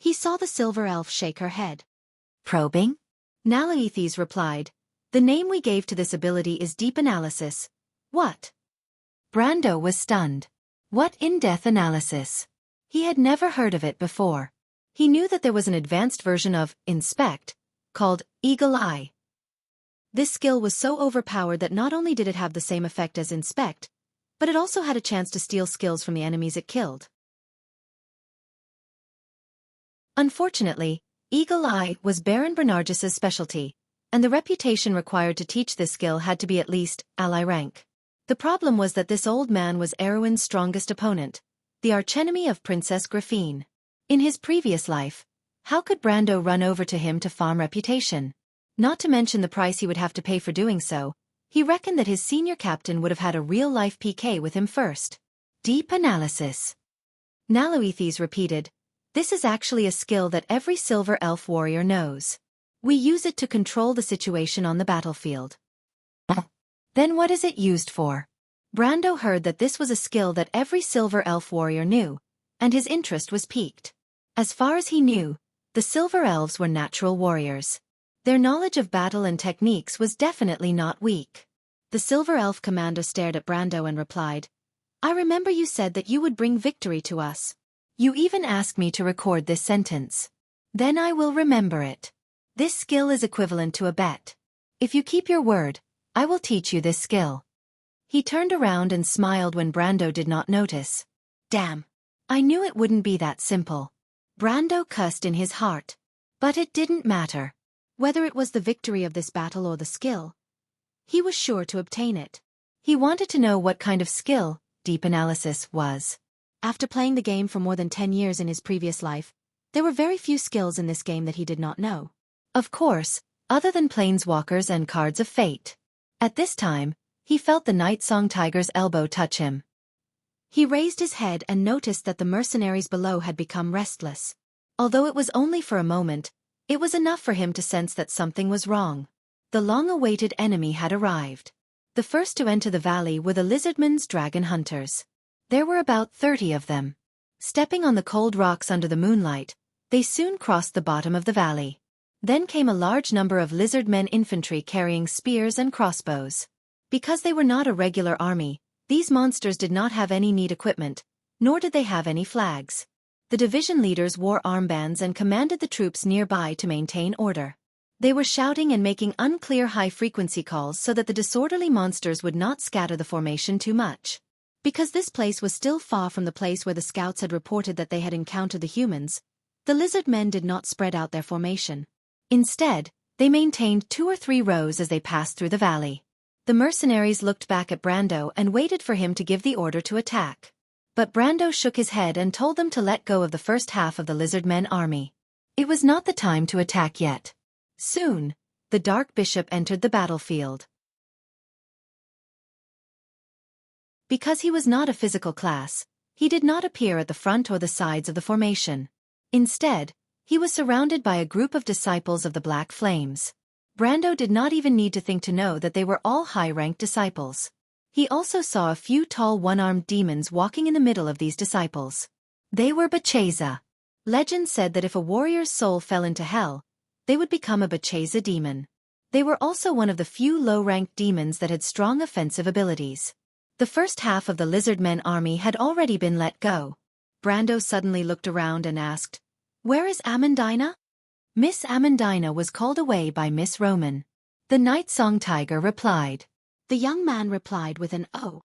he saw the Silver Elf shake her head. Probing? Nalaethes replied, The name we gave to this ability is Deep Analysis. What? Brando was stunned. What in-depth analysis? He had never heard of it before. He knew that there was an advanced version of Inspect, called Eagle Eye. This skill was so overpowered that not only did it have the same effect as Inspect, but it also had a chance to steal skills from the enemies it killed. Unfortunately, Eagle Eye was Baron Bernargis's specialty, and the reputation required to teach this skill had to be at least ally rank. The problem was that this old man was Erwin's strongest opponent, the archenemy of Princess Griffine. In his previous life, how could Brando run over to him to farm reputation? Not to mention the price he would have to pay for doing so, he reckoned that his senior captain would have had a real-life PK with him first. Deep analysis. Naloethes repeated, This is actually a skill that every Silver Elf warrior knows. We use it to control the situation on the battlefield. Then what is it used for? Brando heard that this was a skill that every Silver Elf warrior knew, and his interest was piqued. As far as he knew, the Silver Elves were natural warriors. Their knowledge of battle and techniques was definitely not weak. The Silver Elf commander stared at Brando and replied, I remember you said that you would bring victory to us. You even asked me to record this sentence. Then I will remember it. This skill is equivalent to a bet. If you keep your word, I will teach you this skill. He turned around and smiled when Brando did not notice. Damn. I knew it wouldn't be that simple. Brando cussed in his heart. But it didn't matter. Whether it was the victory of this battle or the skill, he was sure to obtain it. He wanted to know what kind of skill Deep Analysis was. After playing the game for more than 10 years in his previous life, there were very few skills in this game that he did not know. Of course, other than Planeswalkers and Cards of Fate. At this time, he felt the Night Song Tiger's elbow touch him. He raised his head and noticed that the mercenaries below had become restless. Although it was only for a moment, it was enough for him to sense that something was wrong. The long-awaited enemy had arrived. The first to enter the valley were the Lizardmen's dragon hunters. There were about 30 of them. Stepping on the cold rocks under the moonlight, they soon crossed the bottom of the valley. Then came a large number of lizardmen infantry carrying spears and crossbows. Because they were not a regular army, these monsters did not have any neat equipment, nor did they have any flags. The division leaders wore armbands and commanded the troops nearby to maintain order. They were shouting and making unclear high-frequency calls so that the disorderly monsters would not scatter the formation too much. Because this place was still far from the place where the scouts had reported that they had encountered the humans, the lizard men did not spread out their formation. Instead, they maintained 2 or 3 rows as they passed through the valley. The mercenaries looked back at Brando and waited for him to give the order to attack. But Brando shook his head and told them to let go of the first half of the lizard men army. It was not the time to attack yet. Soon, the Dark Bishop entered the battlefield. Because he was not a physical class, he did not appear at the front or the sides of the formation. Instead, he was surrounded by a group of disciples of the Black Flames. Brando did not even need to think to know that they were all high-ranked disciples. He also saw a few tall one-armed demons walking in the middle of these disciples. They were Bacheza. Legend said that if a warrior's soul fell into hell, they would become a Bacheza demon. They were also one of the few low-ranked demons that had strong offensive abilities. The first half of the lizard men army had already been let go. Brando suddenly looked around and asked, "Where is Amandina?" Miss Amandina was called away by Miss Roman. The Night Song Tiger replied. The young man replied with an "Oh."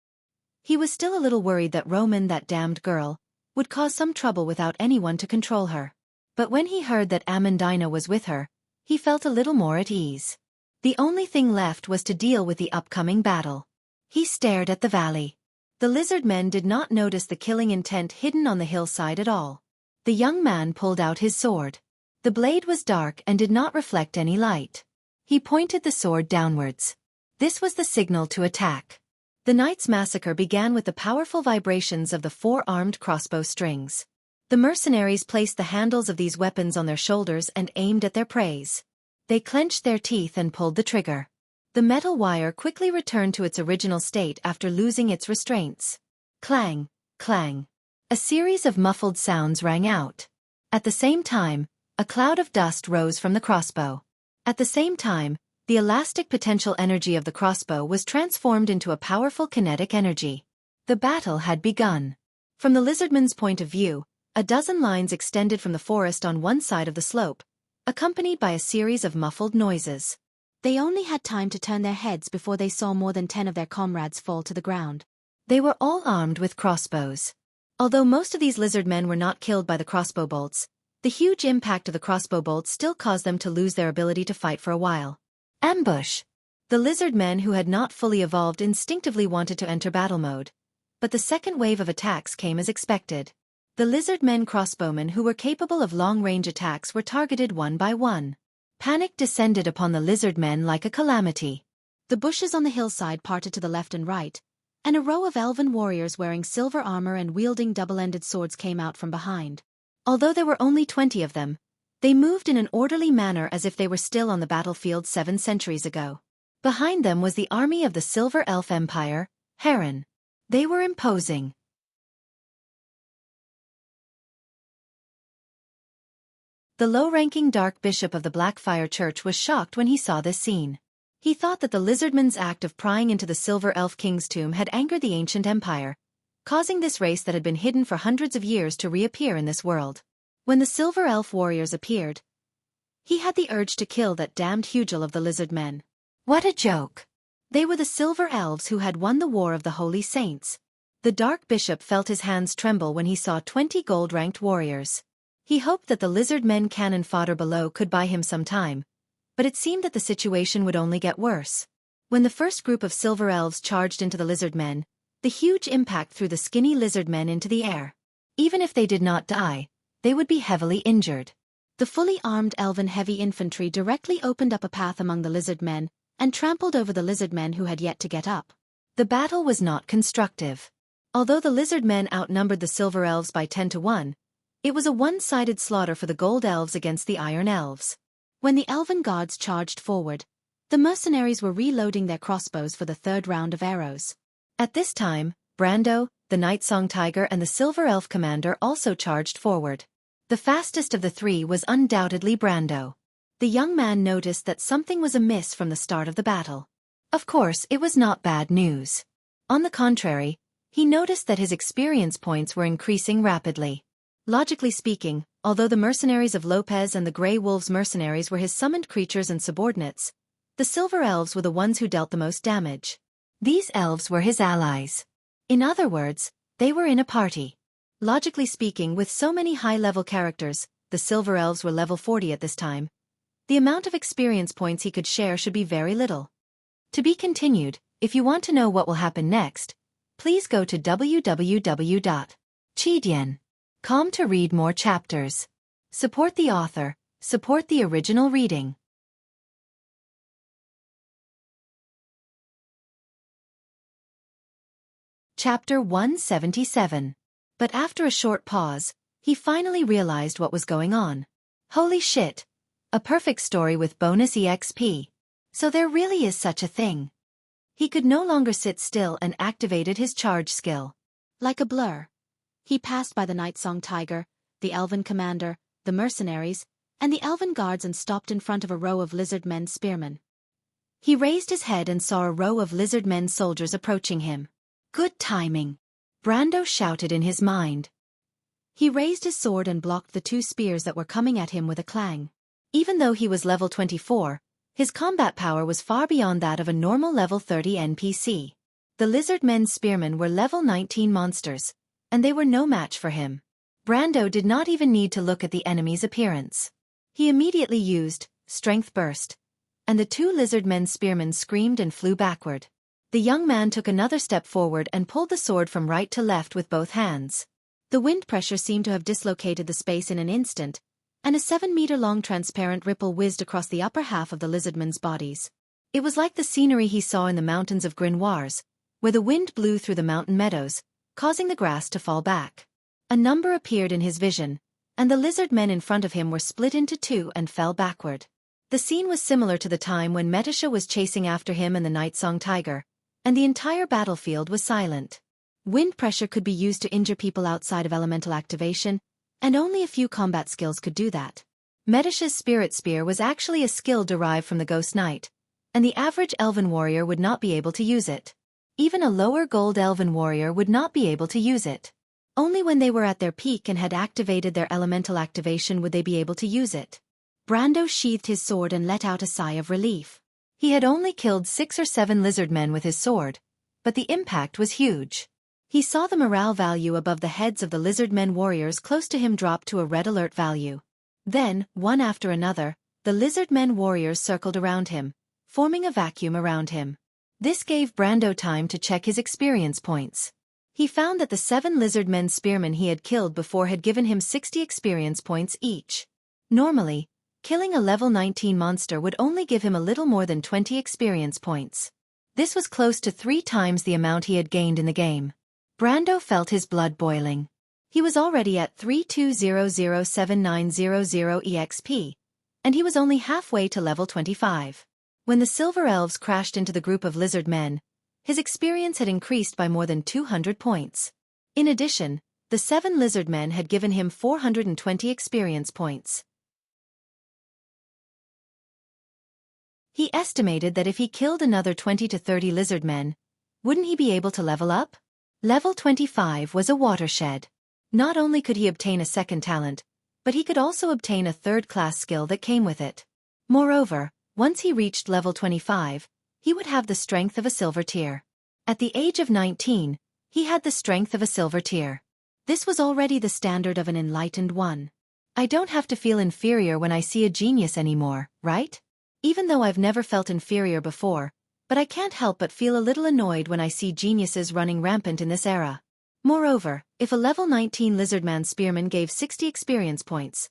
He was still a little worried that Roman, that damned girl, would cause some trouble without anyone to control her. But when he heard that Amandina was with her, he felt a little more at ease. The only thing left was to deal with the upcoming battle. He stared at the valley. The lizard men did not notice the killing intent hidden on the hillside at all. The young man pulled out his sword. The blade was dark and did not reflect any light. He pointed the sword downwards. This was the signal to attack. The night's massacre began with the powerful vibrations of the 4-armed crossbow strings. The mercenaries placed the handles of these weapons on their shoulders and aimed at their prey. They clenched their teeth and pulled the trigger. The metal wire quickly returned to its original state after losing its restraints. Clang, clang. A series of muffled sounds rang out. At the same time, a cloud of dust rose from the crossbow. At the same time, the elastic potential energy of the crossbow was transformed into a powerful kinetic energy. The battle had begun. From the lizardman's point of view, a dozen lines extended from the forest on one side of the slope, accompanied by a series of muffled noises. They only had time to turn their heads before they saw more than 10 of their comrades fall to the ground. They were all armed with crossbows. Although most of these lizard men were not killed by the crossbow bolts, the huge impact of the crossbow bolts still caused them to lose their ability to fight for a while. Ambush! The lizard men who had not fully evolved instinctively wanted to enter battle mode, but the second wave of attacks came as expected. The lizard men crossbowmen who were capable of long-range attacks were targeted one by one. Panic descended upon the lizard men like a calamity. The bushes on the hillside parted to the left and right, and a row of elven warriors wearing silver armor and wielding double-ended swords came out from behind. Although there were only 20 of them, they moved in an orderly manner as if they were still on the battlefield 7 centuries ago. Behind them was the army of the Silver Elf Empire, Heron. They were imposing. The low-ranking Dark Bishop of the Blackfire Church was shocked when he saw this scene. He thought that the lizardman's act of prying into the Silver Elf King's tomb had angered the ancient empire, causing this race that had been hidden for hundreds of years to reappear in this world. When the Silver Elf warriors appeared, he had the urge to kill that damned Hugel of the lizard men. What a joke! They were the Silver Elves who had won the War of the Holy Saints. The Dark Bishop felt his hands tremble when he saw 20 gold-ranked warriors. He hoped that the lizard men cannon fodder below could buy him some time, but it seemed that the situation would only get worse. When the first group of Silver Elves charged into the lizard men, the huge impact threw the skinny lizard men into the air. Even if they did not die, they would be heavily injured. The fully armed elven heavy infantry directly opened up a path among the lizard men and trampled over the lizard men who had yet to get up. The battle was not constructive. Although the lizard men outnumbered the Silver Elves by 10 to 1, it was a one-sided slaughter for the Gold Elves against the Iron Elves. When the elven gods charged forward, the mercenaries were reloading their crossbows for the third round of arrows. At this time, Brando, the Night Song Tiger and the Silver Elf commander also charged forward. The fastest of the three was undoubtedly Brando. The young man noticed that something was amiss from the start of the battle. Of course, it was not bad news. On the contrary, he noticed that his experience points were increasing rapidly. Logically speaking, Although the mercenaries of Lopez and the Grey Wolves mercenaries were his summoned creatures and subordinates, the Silver Elves were the ones who dealt the most damage. These elves were his allies. In other words, they were in a party. Logically speaking, with so many high-level characters, the Silver Elves were level 40 at this time, the amount of experience points he could share should be very little. To be continued. If you want to know what will happen next, please go to www.chidian.com to read more chapters. Support the author, support the original reading. Chapter 177. But after a short pause, he finally realized what was going on. Holy shit! A perfect story with bonus EXP. So there really is such a thing. He could no longer sit still and activated his charge skill. Like a blur, he passed by the Night Song Tiger, the Elven Commander, the mercenaries, and the Elven Guards and stopped in front of a row of lizard men spearmen. He raised his head and saw a row of lizard men soldiers approaching him. Good timing, Brando shouted in his mind. He raised his sword and blocked the two spears that were coming at him with a clang. Even though he was level 24, his combat power was far beyond that of a normal level 30 NPC. The lizard men spearmen were level 19 monsters, and they were no match for him. Brando did not even need to look at the enemy's appearance. He immediately used Strength Burst, and the two lizard men spearmen screamed and flew backward. The young man took another step forward and pulled the sword from right to left with both hands. The wind pressure seemed to have dislocated the space in an instant, and a 7-meter-long transparent ripple whizzed across the upper half of the lizardmen's bodies. It was like the scenery he saw in the mountains of Grinoires, where the wind blew through the mountain meadows, causing the grass to fall back. A number appeared in his vision, and the lizard men in front of him were split into two and fell backward. The scene was similar to the time when Metasha was chasing after him and the Night Song Tiger, and the entire battlefield was silent. Wind pressure could be used to injure people outside of elemental activation, and only a few combat skills could do that. Metasha's Spirit Spear was actually a skill derived from the Ghost Knight, and the average Elven warrior would not be able to use it. Even a lower gold Elven warrior would not be able to use it. Only when they were at their peak and had activated their elemental activation would they be able to use it. Brando sheathed his sword and let out a sigh of relief. He had only killed 6 or 7 lizard men with his sword, but the impact was huge. He saw the morale value above the heads of the lizard men warriors close to him drop to a red alert value. Then, one after another, the lizard men warriors circled around him, forming a vacuum around him. This gave Brando time to check his experience points. He found that the 7 lizard men spearmen he had killed before had given him 60 experience points each. Normally, killing a level 19 monster would only give him a little more than 20 experience points. This was close to 3 times the amount he had gained in the game. Brando felt his blood boiling. He was already at 32007900 EXP, and he was only halfway to level 25. When the Silver Elves crashed into the group of lizard men, his experience had increased by more than 200 points. In addition, the 7 lizard men had given him 420 experience points. He estimated that if he killed another 20 to 30 lizard men, wouldn't he be able to level up? Level 25 was a watershed. Not only could he obtain a second talent, but he could also obtain a third-class skill that came with it. Moreover, once he reached level 25, he would have the strength of a silver tier. At the age of 19, he had the strength of a silver tier. This was already the standard of an enlightened one. I don't have to feel inferior when I see a genius anymore, right? Even though I've never felt inferior before, but I can't help but feel a little annoyed when I see geniuses running rampant in this era. Moreover, if a level 19 Lizardman Spearman gave 60 experience points,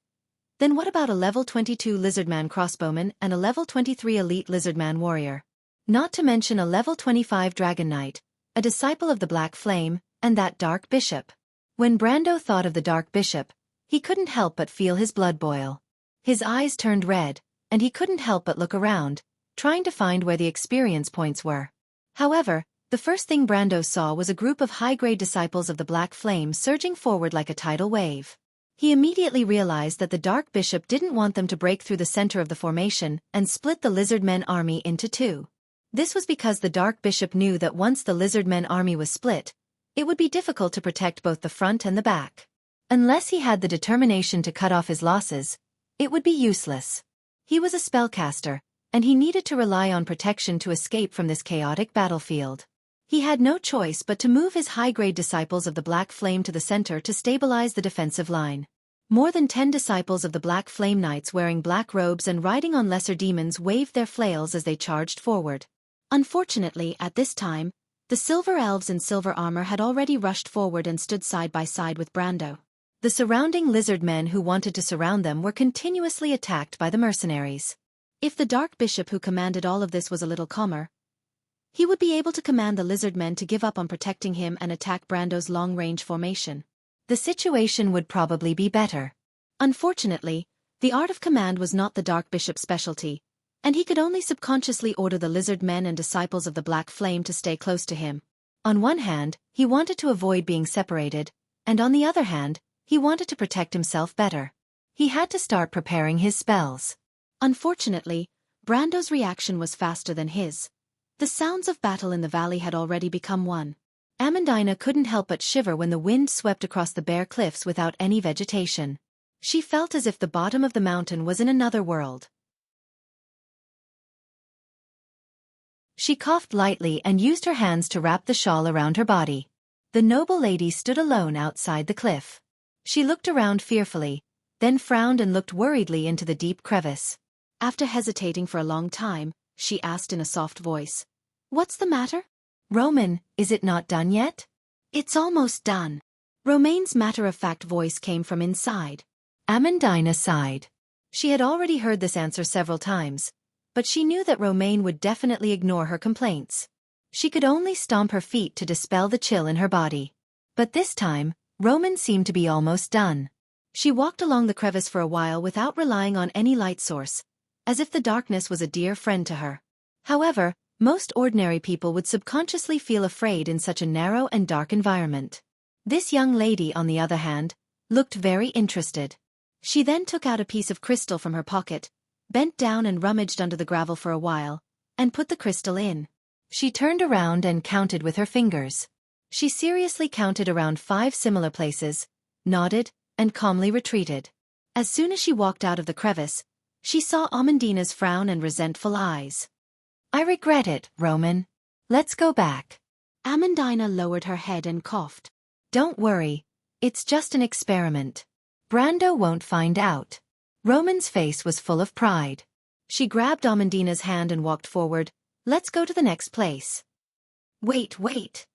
then what about a level 22 Lizardman Crossbowman and a level 23 Elite Lizardman Warrior? Not to mention a level 25 Dragon Knight, a disciple of the Black Flame, and that Dark Bishop. When Brando thought of the Dark Bishop, he couldn't help but feel his blood boil. His eyes turned red, and he couldn't help but look around, trying to find where the experience points were. However, the first thing Brando saw was a group of high-grade disciples of the Black Flame surging forward like a tidal wave. He immediately realized that the Dark Bishop didn't want them to break through the center of the formation and split the Lizardmen army into 2. This was because the Dark Bishop knew that once the Lizardmen army was split, it would be difficult to protect both the front and the back. Unless he had the determination to cut off his losses, it would be useless. He was a spellcaster, and he needed to rely on protection to escape from this chaotic battlefield. He had no choice but to move his high-grade disciples of the Black Flame to the center to stabilize the defensive line. More than 10 disciples of the Black Flame Knights wearing black robes and riding on lesser demons waved their flails as they charged forward. Unfortunately, at this time, the silver elves in silver armor had already rushed forward and stood side by side with Brando. The surrounding lizard men who wanted to surround them were continuously attacked by the mercenaries. If the Dark Bishop who commanded all of this was a little calmer, he would be able to command the lizard men to give up on protecting him and attack Brando's long-range formation. The situation would probably be better. Unfortunately, the art of command was not the Dark Bishop's specialty, and he could only subconsciously order the lizard men and disciples of the Black Flame to stay close to him. On one hand, he wanted to avoid being separated, and on the other hand, he wanted to protect himself better. He had to start preparing his spells. Unfortunately, Brando's reaction was faster than his. The sounds of battle in the valley had already become one. Amandina couldn't help but shiver when the wind swept across the bare cliffs without any vegetation. She felt as if the bottom of the mountain was in another world. She coughed lightly and used her hands to wrap the shawl around her body. The noble lady stood alone outside the cliff. She looked around fearfully, then frowned and looked worriedly into the deep crevice. After hesitating for a long time, she asked in a soft voice, "What's the matter?" "Roman, is it not done yet?" "It's almost done." Romain's matter-of-fact voice came from inside. Amandina sighed. She had already heard this answer several times, but she knew that Romain would definitely ignore her complaints. She could only stomp her feet to dispel the chill in her body. But this time, Roman seemed to be almost done. She walked along the crevice for a while without relying on any light source, as if the darkness was a dear friend to her. However, most ordinary people would subconsciously feel afraid in such a narrow and dark environment. This young lady, on the other hand, looked very interested. She then took out a piece of crystal from her pocket, bent down and rummaged under the gravel for a while, and put the crystal in. She turned around and counted with her fingers. She seriously counted around 5 similar places, nodded, and calmly retreated. As soon as she walked out of the crevice, she saw Amandina's frown and resentful eyes. "I regret it, Roman. Let's go back." Amandina lowered her head and coughed. "Don't worry, it's just an experiment. Brando won't find out." Roman's face was full of pride. She grabbed Amandina's hand and walked forward. "Let's go to the next place." Wait.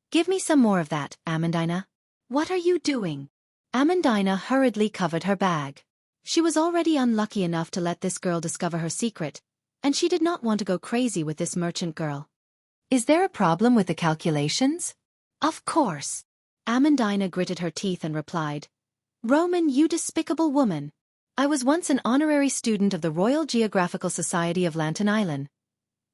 Give me some more of that, Amandina." "What are you doing?" Amandina hurriedly covered her bag. She was already unlucky enough to let this girl discover her secret, and she did not want to go crazy with this merchant girl. "Is there a problem with the calculations?" "Of course." Amandina gritted her teeth and replied, "Roman, you despicable woman. I was once an honorary student of the Royal Geographical Society of Lantan Island."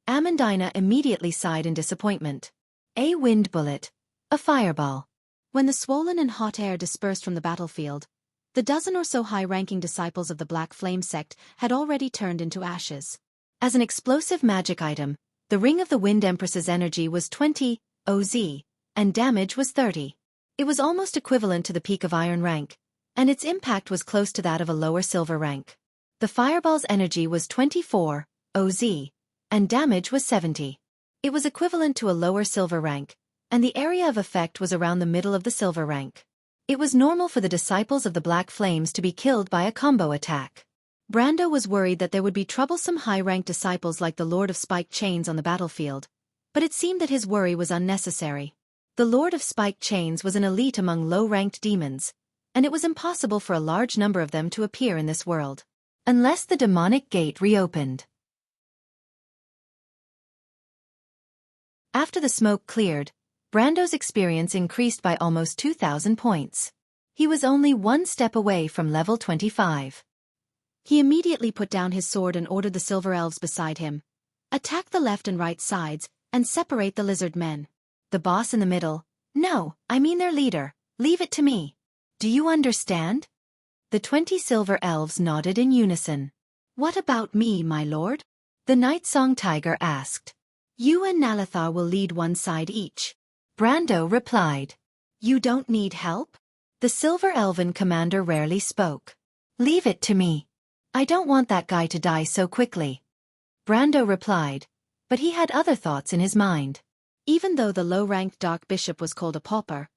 Amandina immediately sighed in disappointment. A wind bullet. A fireball. When the swollen and hot air dispersed from the battlefield, the dozen or so high-ranking disciples of the Black Flame sect had already turned into ashes. As an explosive magic item, the Ring of the Wind Empress's energy was 20 OZ, and damage was 30. It was almost equivalent to the peak of Iron rank, and its impact was close to that of a lower Silver rank. The fireball's energy was 24 OZ, and damage was 70. It was equivalent to a lower Silver rank, and the area of effect was around the middle of the Silver rank. It was normal for the disciples of the Black Flames to be killed by a combo attack. Brando was worried that there would be troublesome high-ranked disciples like the Lord of Spiked Chains on the battlefield, but it seemed that his worry was unnecessary. The Lord of Spiked Chains was an elite among low-ranked demons, and it was impossible for a large number of them to appear in this world, unless the demonic gate reopened. After the smoke cleared, Brando's experience increased by almost 2,000 points. He was only one step away from level 25. He immediately put down his sword and ordered the silver elves beside him. "Attack the left and right sides, and separate the lizard men. The boss in the middle, no, I mean their leader, leave it to me. Do you understand?" The 20 silver elves nodded in unison. "What about me, my lord?" the Night Song Tiger asked. "You and Nalathar will lead one side each." Brando replied. "You don't need help?" The silver elven commander rarely spoke. "Leave it to me. I don't want that guy to die so quickly," Brando replied, but he had other thoughts in his mind. Even though the low-ranked Dark Bishop was called a pauper,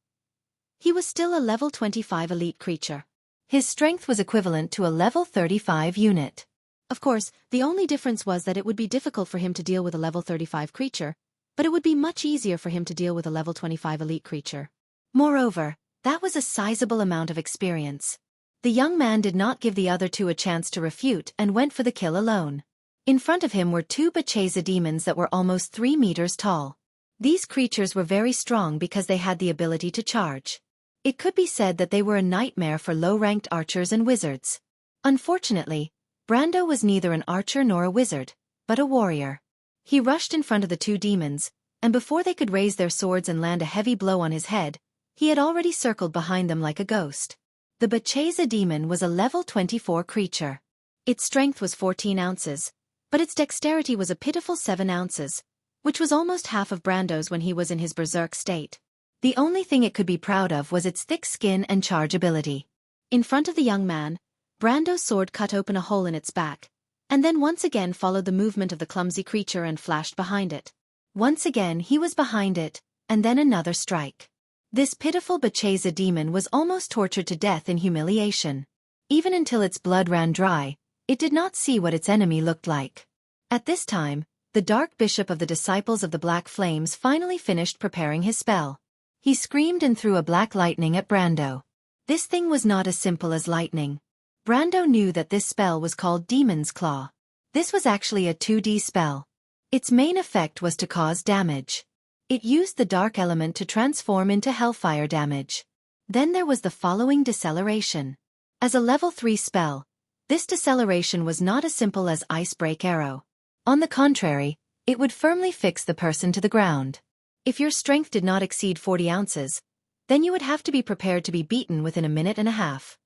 he was still a level 25 elite creature. His strength was equivalent to a level 35 unit. Of course, the only difference was that it would be difficult for him to deal with a level 35 creature, but it would be much easier for him to deal with a level 25 elite creature. Moreover, that was a sizable amount of experience. The young man did not give the other two a chance to refute and went for the kill alone. In front of him were two Bacheza demons that were almost 3 meters tall. These creatures were very strong because they had the ability to charge. It could be said that they were a nightmare for low-ranked archers and wizards. Unfortunately, Brando was neither an archer nor a wizard, but a warrior. He rushed in front of the two demons, and before they could raise their swords and land a heavy blow on his head, he had already circled behind them like a ghost. The Bacheza demon was a level 24 creature. Its strength was 14 ounces, but its dexterity was a pitiful 7 ounces, which was almost half of Brando's when he was in his berserk state. The only thing it could be proud of was its thick skin and charge ability. In front of the young man, Brando's sword cut open a hole in its back, and then once again followed the movement of the clumsy creature and flashed behind it. Once again he was behind it, and then another strike. This pitiful Bacheza demon was almost tortured to death in humiliation. Even until its blood ran dry, it did not see what its enemy looked like. At this time, the Dark Bishop of the Disciples of the Black Flames finally finished preparing his spell. He screamed and threw a black lightning at Brando. This thing was not as simple as lightning. Brando knew that this spell was called Demon's Claw. This was actually a 2D spell. Its main effect was to cause damage. It used the dark element to transform into hellfire damage. Then there was the following deceleration. As a level 3 spell, this deceleration was not as simple as Ice Break Arrow. On the contrary, it would firmly fix the person to the ground. If your strength did not exceed 40 ounces, then you would have to be prepared to be beaten within a minute and a half.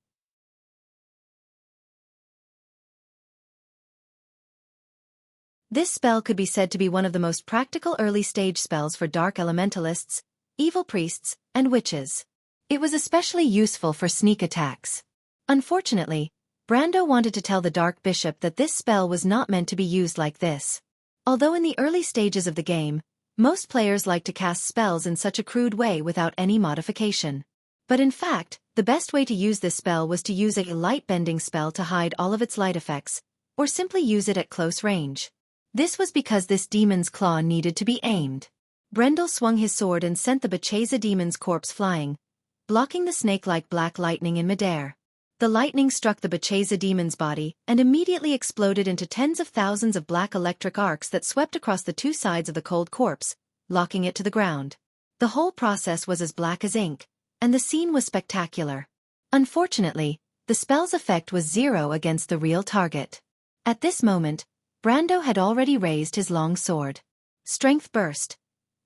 This spell could be said to be one of the most practical early-stage spells for dark elementalists, evil priests, and witches. It was especially useful for sneak attacks. Unfortunately, Brando wanted to tell the Dark Bishop that this spell was not meant to be used like this. Although in the early stages of the game, most players like to cast spells in such a crude way without any modification. But in fact, the best way to use this spell was to use a light-bending spell to hide all of its light effects, or simply use it at close range. This was because this demon's claw needed to be aimed. Brendel swung his sword and sent the Bacheza demon's corpse flying, blocking the snake-like black lightning in midair. The lightning struck the Bacheza demon's body and immediately exploded into tens of thousands of black electric arcs that swept across the two sides of the cold corpse, locking it to the ground. The whole process was as black as ink, and the scene was spectacular. Unfortunately, the spell's effect was 0 against the real target. At this moment, Brando had already raised his long sword. Strength burst,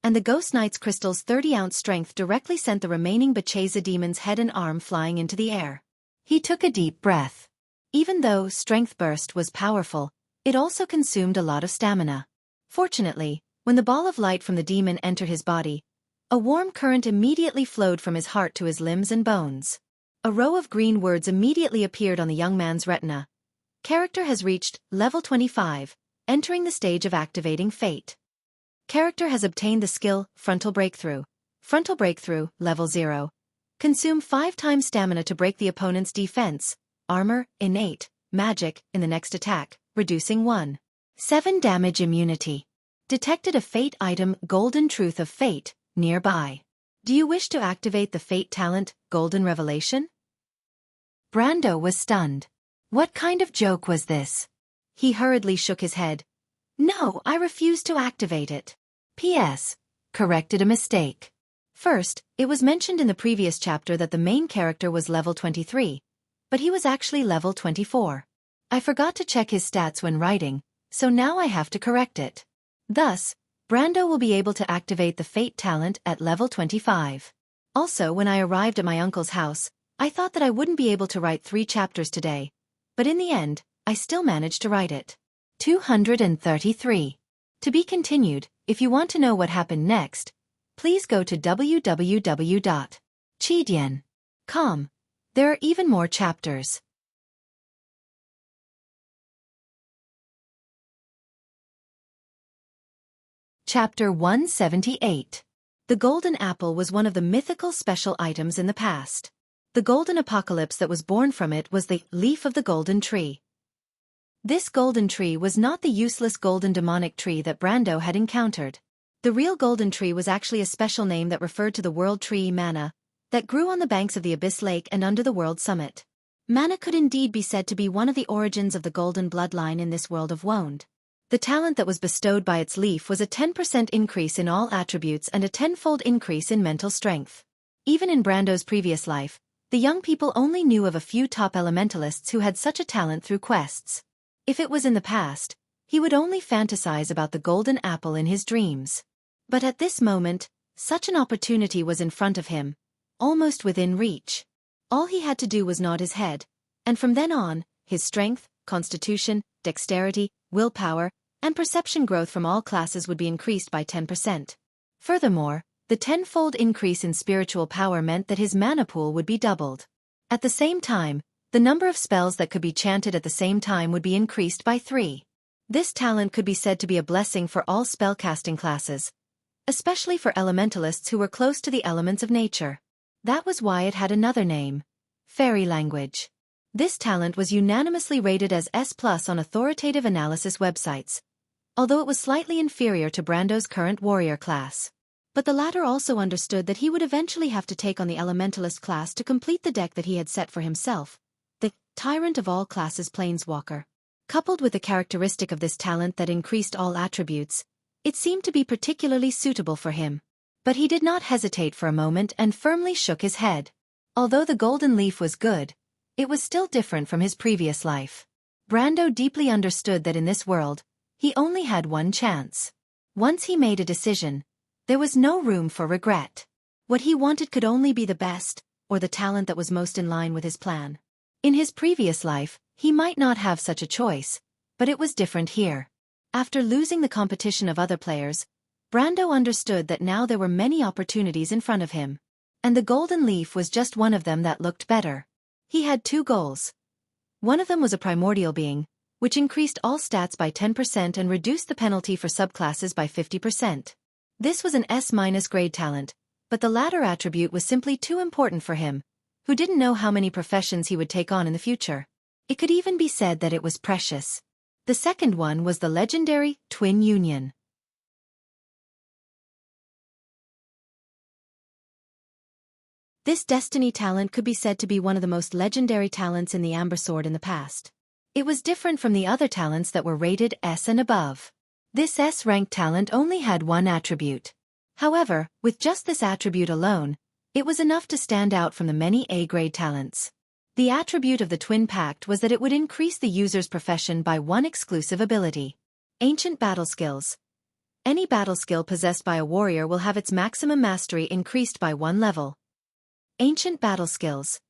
and the Ghost Knight's crystal's 30-ounce strength directly sent the remaining Bacheza demon's head and arm flying into the air. He took a deep breath. Even though Strength Burst was powerful, it also consumed a lot of stamina. Fortunately, when the ball of light from the demon entered his body, a warm current immediately flowed from his heart to his limbs and bones. A row of green words immediately appeared on the young man's retina. Character has reached level 25, entering the stage of activating fate. Character has obtained the skill Frontal Breakthrough. Frontal Breakthrough, level 0. Consume 5 times stamina to break the opponent's defense, armor, innate, magic, in the next attack, reducing 1. 7 damage immunity. Detected a fate item Golden Truth of Fate, nearby. Do you wish to activate the fate talent, Golden Revelation? Brando was stunned. What kind of joke was this? He hurriedly shook his head. No, I refuse to activate it. P.S. Corrected a mistake. First, it was mentioned in the previous chapter that the main character was level 23, but he was actually level 24. I forgot to check his stats when writing, so now I have to correct it. Thus, Brando will be able to activate the Fate talent at level 25. Also, when I arrived at my uncle's house, I thought that I wouldn't be able to write 3 chapters today, but in the end, I still managed to write it. 233. To be continued. If you want to know what happened next, please go to www.chidian. Calm. There are even more chapters. Chapter 178. The Golden Apple was one of the mythical special items in the past. The golden apocalypse that was born from it was the leaf of the golden tree. This golden tree was not the useless golden demonic tree that Brando had encountered. The real golden tree was actually a special name that referred to the world tree Mana, that grew on the banks of the Abyss Lake and under the world summit. Mana could indeed be said to be one of the origins of the golden bloodline in this world of Woned. The talent that was bestowed by its leaf was a 10% increase in all attributes and a tenfold increase in mental strength. Even in Brando's previous life, the young people only knew of a few top elementalists who had such a talent through quests. If it was in the past, he would only fantasize about the golden apple in his dreams. But at this moment, such an opportunity was in front of him, almost within reach. All he had to do was nod his head, and from then on, his strength, constitution, dexterity, willpower, and perception growth from all classes would be increased by 10%. Furthermore, the tenfold increase in spiritual power meant that his mana pool would be doubled. At the same time, the number of spells that could be chanted at the same time would be increased by 3. This talent could be said to be a blessing for all spellcasting classes, especially for elementalists who were close to the elements of nature. That was why it had another name: fairy language. This talent was unanimously rated as S+ on authoritative analysis websites, although it was slightly inferior to Brando's current warrior class. But the latter also understood that he would eventually have to take on the elementalist class to complete the deck that he had set for himself, the Tyrant of All Classes Planeswalker. Coupled with the characteristic of this talent that increased all attributes, it seemed to be particularly suitable for him. But he did not hesitate for a moment and firmly shook his head. Although the golden leaf was good, it was still different from his previous life. Brando deeply understood that in this world, he only had one chance. Once he made a decision, there was no room for regret. What he wanted could only be the best, or the talent that was most in line with his plan. In his previous life, he might not have such a choice, but it was different here. After losing the competition of other players, Brando understood that now there were many opportunities in front of him. And the golden leaf was just one of them that looked better. He had 2 goals. One of them was a primordial being, which increased all stats by 10% and reduced the penalty for subclasses by 50%. This was an S- grade talent, but the latter attribute was simply too important for him, who didn't know how many professions he would take on in the future. It could even be said that it was precious. The second one was the legendary Twin Union. This destiny talent could be said to be one of the most legendary talents in the Amber Sword in the past. It was different from the other talents that were rated S and above. This S-ranked talent only had one attribute. However, with just this attribute alone, it was enough to stand out from the many A-grade talents. The attribute of the Twin Pact was that it would increase the user's profession by 1 exclusive ability. Ancient Battle Skills. Any battle skill possessed by a warrior will have its maximum mastery increased by 1 level. Ancient Battle Skills.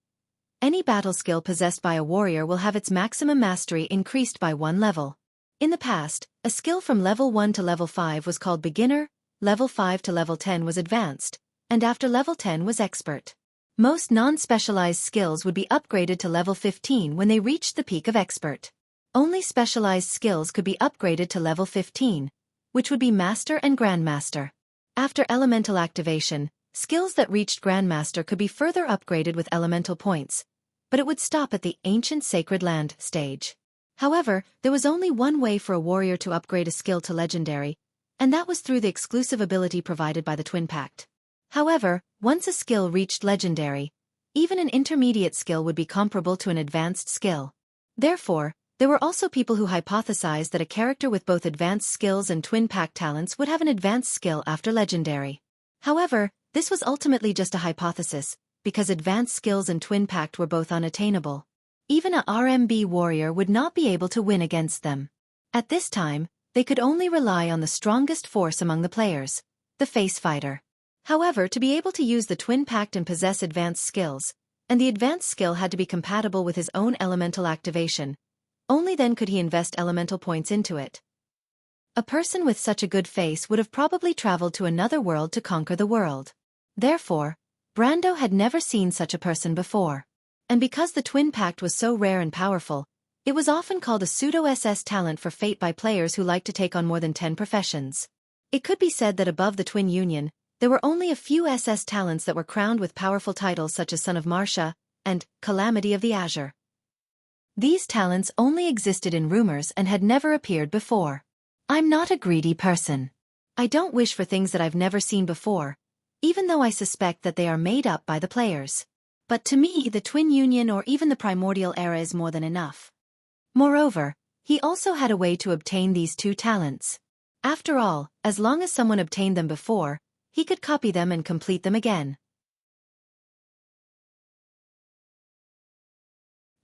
Any battle skill possessed by a warrior will have its maximum mastery increased by 1 level. In the past, a skill from level 1 to level 5 was called Beginner, level 5 to level 10 was Advanced, and after level 10 was Expert. Most non-specialized skills would be upgraded to level 15 when they reached the peak of Expert. Only specialized skills could be upgraded to level 15, which would be Master and Grandmaster. After Elemental Activation, skills that reached Grandmaster could be further upgraded with elemental points, but it would stop at the Ancient Sacred Land stage. However, there was only one way for a warrior to upgrade a skill to Legendary, and that was through the exclusive ability provided by the Twin Pact. However, once a skill reached Legendary, even an intermediate skill would be comparable to an advanced skill. Therefore, there were also people who hypothesized that a character with both advanced skills and Twin Pact talents would have an advanced skill after Legendary. However, this was ultimately just a hypothesis, because advanced skills and Twin Pact were both unattainable. Even a RMB warrior would not be able to win against them. At this time, they could only rely on the strongest force among the players, the face fighter. However, to be able to use the Twin Pact and possess advanced skills, and the advanced skill had to be compatible with his own elemental activation, only then could he invest elemental points into it. A person with such a good face would have probably traveled to another world to conquer the world. Therefore, Brando had never seen such a person before. And because the twin pact was so rare and powerful, it was often called a pseudo-SS talent for fate by players who like to take on more than 10 professions. It could be said that above the twin union, there were only a few SS talents that were crowned with powerful titles such as Son of Marcia and Calamity of the Azure. These talents only existed in rumors and had never appeared before. I'm not a greedy person. I don't wish for things that I've never seen before, even though I suspect that they are made up by the players. But to me, the twin union or even the primordial era is more than enough. Moreover, he also had a way to obtain these two talents. After all, as long as someone obtained them before, he could copy them and complete them again.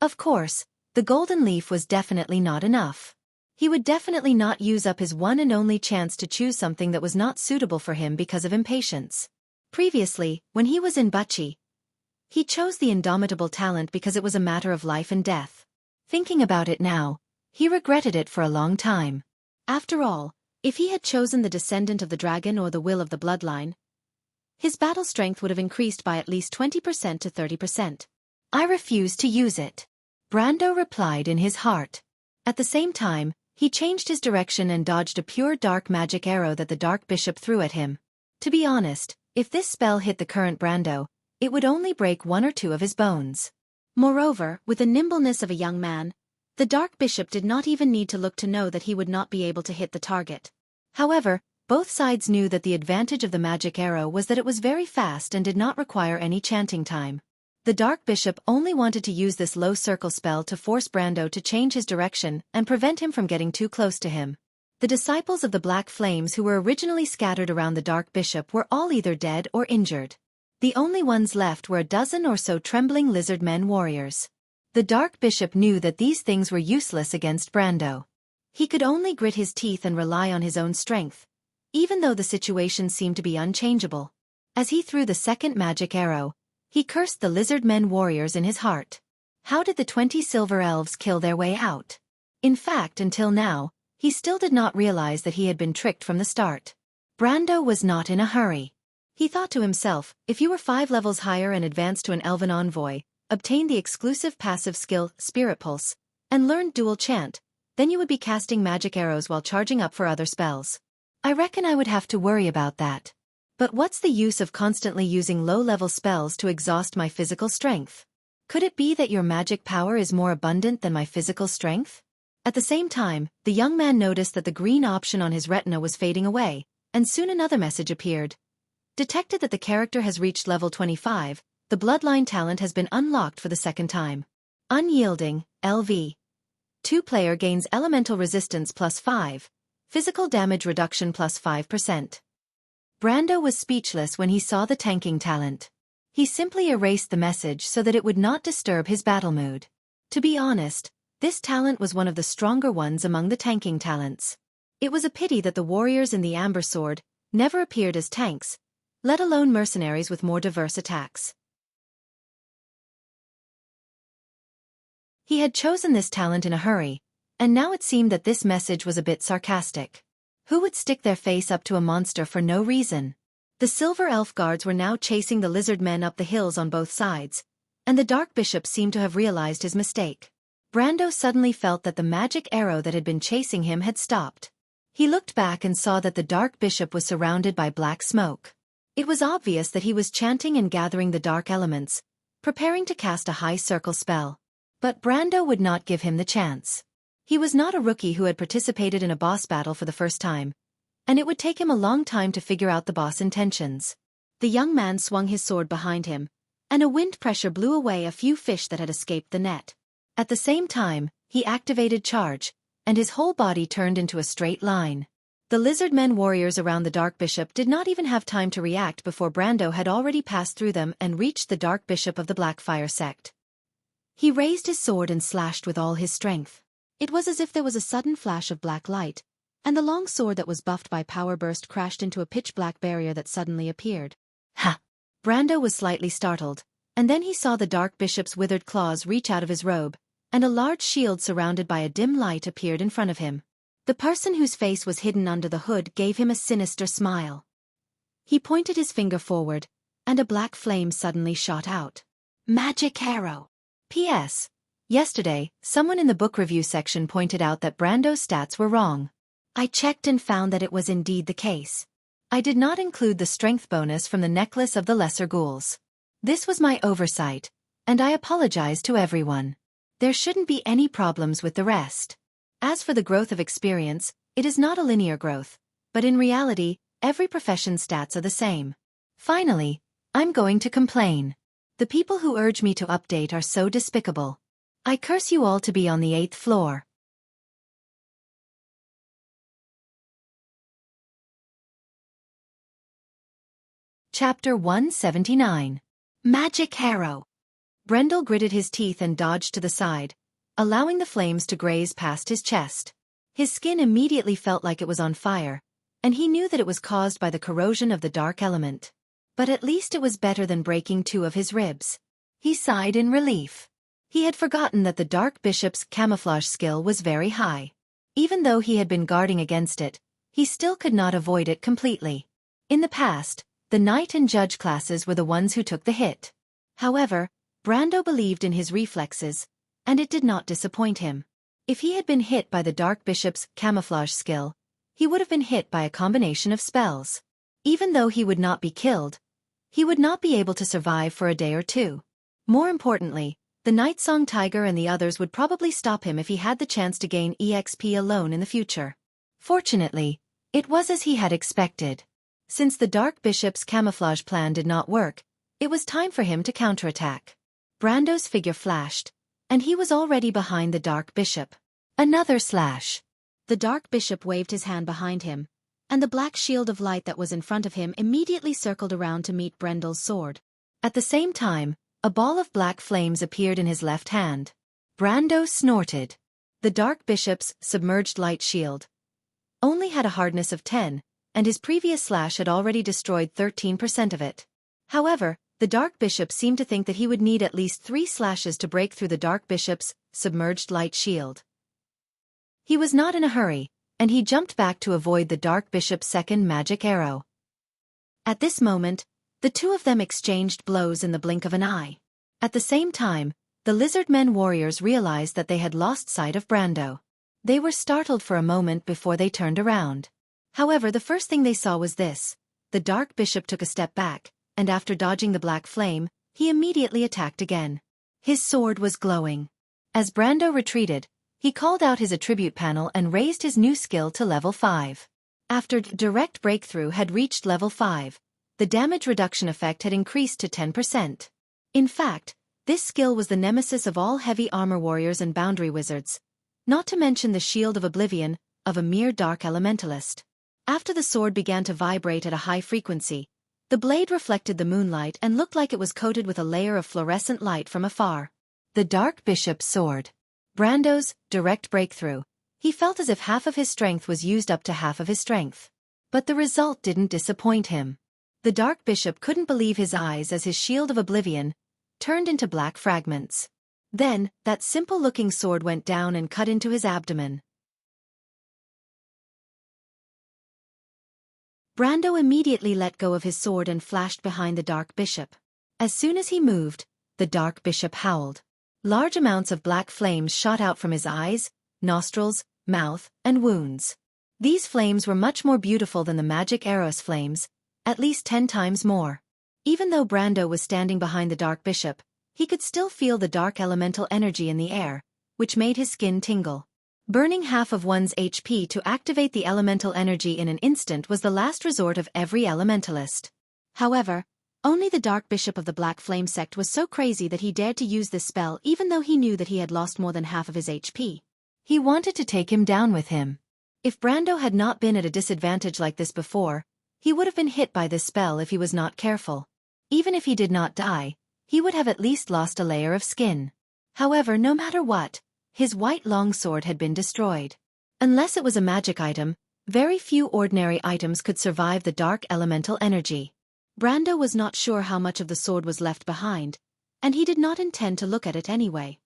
Of course, the golden leaf was definitely not enough. He would definitely not use up his one and only chance to choose something that was not suitable for him because of impatience. Previously, when he was in Wuxia, he chose the indomitable talent because it was a matter of life and death. Thinking about it now, he regretted it for a long time. After all, if he had chosen the descendant of the dragon or the will of the bloodline, his battle strength would have increased by at least 20% to 30%. I refuse to use it, Brando replied in his heart. At the same time, he changed his direction and dodged a pure dark magic arrow that the Dark Bishop threw at him. To be honest, if this spell hit the current Brando, it would only break one or two of his bones. Moreover, with the nimbleness of a young man, the Dark Bishop did not even need to look to know that he would not be able to hit the target. However, both sides knew that the advantage of the magic arrow was that it was very fast and did not require any chanting time. The Dark Bishop only wanted to use this low circle spell to force Brando to change his direction and prevent him from getting too close to him. The disciples of the Black Flames who were originally scattered around the Dark Bishop were all either dead or injured. The only ones left were a dozen or so trembling lizard men warriors. The Dark Bishop knew that these things were useless against Brando. He could only grit his teeth and rely on his own strength, even though the situation seemed to be unchangeable. As he threw the second magic arrow, he cursed the lizard men warriors in his heart. How did the 20 silver elves kill their way out? In fact, until now, he still did not realize that he had been tricked from the start. Brando was not in a hurry. He thought to himself, if you were 5 levels higher and advanced to an elven envoy, obtained the exclusive passive skill, Spirit Pulse, and learned dual chant, then you would be casting magic arrows while charging up for other spells. I reckon I would have to worry about that. But what's the use of constantly using low-level spells to exhaust my physical strength? Could it be that your magic power is more abundant than my physical strength? At the same time, the young man noticed that the green option on his retina was fading away, and soon another message appeared. Detected that the character has reached level 25, the bloodline talent has been unlocked for the second time. Unyielding, LV. 2-player gains elemental resistance +5, physical damage reduction +5%. Brando was speechless when he saw the tanking talent. He simply erased the message so that it would not disturb his battle mood. To be honest, this talent was one of the stronger ones among the tanking talents. It was a pity that the warriors in the Amber Sword never appeared as tanks, let alone mercenaries with more diverse attacks. He had chosen this talent in a hurry, and now it seemed that this message was a bit sarcastic. Who would stick their face up to a monster for no reason? The Silver Elf guards were now chasing the lizard men up the hills on both sides, and the Dark Bishop seemed to have realized his mistake. Brando suddenly felt that the magic arrow that had been chasing him had stopped. He looked back and saw that the Dark Bishop was surrounded by black smoke. It was obvious that he was chanting and gathering the dark elements, preparing to cast a high circle spell. But Brando would not give him the chance. He was not a rookie who had participated in a boss battle for the first time, and it would take him a long time to figure out the boss intentions. The young man swung his sword behind him, and a wind pressure blew away a few fish that had escaped the net. At the same time, he activated charge, and his whole body turned into a straight line. The lizard men warriors around the Dark Bishop did not even have time to react before Brando had already passed through them and reached the Dark Bishop of the Blackfire sect. He raised his sword and slashed with all his strength. It was as if there was a sudden flash of black light, and the long sword that was buffed by power burst crashed into a pitch-black barrier that suddenly appeared. Ha! Brando was slightly startled, and then he saw the Dark Bishop's withered claws reach out of his robe, and a large shield surrounded by a dim light appeared in front of him. The person whose face was hidden under the hood gave him a sinister smile. He pointed his finger forward, and a black flame suddenly shot out. Magic arrow. P.S. Yesterday, someone in the book review section pointed out that Brando's stats were wrong. I checked and found that it was indeed the case. I did not include the strength bonus from the necklace of the lesser ghouls. This was my oversight, and I apologize to everyone. There shouldn't be any problems with the rest. As for the growth of experience, it is not a linear growth, but in reality, every profession's stats are the same. Finally, I'm going to complain. The people who urge me to update are so despicable. I curse you all to be on the 8th floor. Chapter 179. Magic Arrow. Brendel gritted his teeth and dodged to the side, allowing the flames to graze past his chest. His skin immediately felt like it was on fire, and he knew that it was caused by the corrosion of the dark element. But at least it was better than breaking 2 of his ribs. He sighed in relief. He had forgotten that the Dark Bishop's camouflage skill was very high. Even though he had been guarding against it, he still could not avoid it completely. In the past, the Knight and Judge classes were the ones who took the hit. However, Brando believed in his reflexes, and it did not disappoint him. If he had been hit by the Dark Bishop's camouflage skill, he would have been hit by a combination of spells. Even though he would not be killed, he would not be able to survive for a day or two. More importantly, the Night Song Tiger and the others would probably stop him if he had the chance to gain EXP alone in the future. Fortunately, it was as he had expected. Since the Dark Bishop's camouflage plan did not work, it was time for him to counterattack. Brando's figure flashed, and he was already behind the Dark Bishop. Another slash. The Dark Bishop waved his hand behind him, and the black shield of light that was in front of him immediately circled around to meet Brendel's sword. At the same time, a ball of black flames appeared in his left hand. Brando snorted. The Dark Bishop's submerged light shield only had a hardness of 10, and his previous slash had already destroyed 13% of it. However, the Dark Bishop seemed to think that he would need at least 3 slashes to break through the Dark Bishop's submerged light shield. He was not in a hurry, and he jumped back to avoid the Dark Bishop's second magic arrow. At this moment, the 2 of them exchanged blows in the blink of an eye. At the same time, the Lizardmen warriors realized that they had lost sight of Brando. They were startled for a moment before they turned around. However, the first thing they saw was this. The Dark Bishop took a step back, and after dodging the black flame, he immediately attacked again. His sword was glowing. As Brando retreated, he called out his attribute panel and raised his new skill to level 5. After direct breakthrough had reached level 5, the damage reduction effect had increased to 10%. In fact, this skill was the nemesis of all heavy armor warriors and boundary wizards, not to mention the Shield of Oblivion of a mere dark elementalist. After the sword began to vibrate at a high frequency, the blade reflected the moonlight and looked like it was coated with a layer of fluorescent light from afar. The Dark Bishop's sword. Brando's direct breakthrough. He felt as if half of his strength was used up to half of his strength. But the result didn't disappoint him. The Dark Bishop couldn't believe his eyes as his Shield of Oblivion turned into black fragments. Then, that simple-looking sword went down and cut into his abdomen. Brando immediately let go of his sword and flashed behind the Dark Bishop. As soon as he moved, the Dark Bishop howled. Large amounts of black flames shot out from his eyes, nostrils, mouth, and wounds. These flames were much more beautiful than the magic arrow's flames, at least 10 times more. Even though Brando was standing behind the Dark Bishop, he could still feel the dark elemental energy in the air, which made his skin tingle. Burning half of one's HP to activate the elemental energy in an instant was the last resort of every elementalist. However, only the Dark Bishop of the Black Flame sect was so crazy that he dared to use this spell even though he knew that he had lost more than half of his HP. He wanted to take him down with him. If Brando had not been at a disadvantage like this before, he would have been hit by this spell if he was not careful. Even if he did not die, he would have at least lost a layer of skin. However, no matter what, his white longsword had been destroyed. Unless it was a magic item, very few ordinary items could survive the dark elemental energy. Brando was not sure how much of the sword was left behind, and he did not intend to look at it anyway.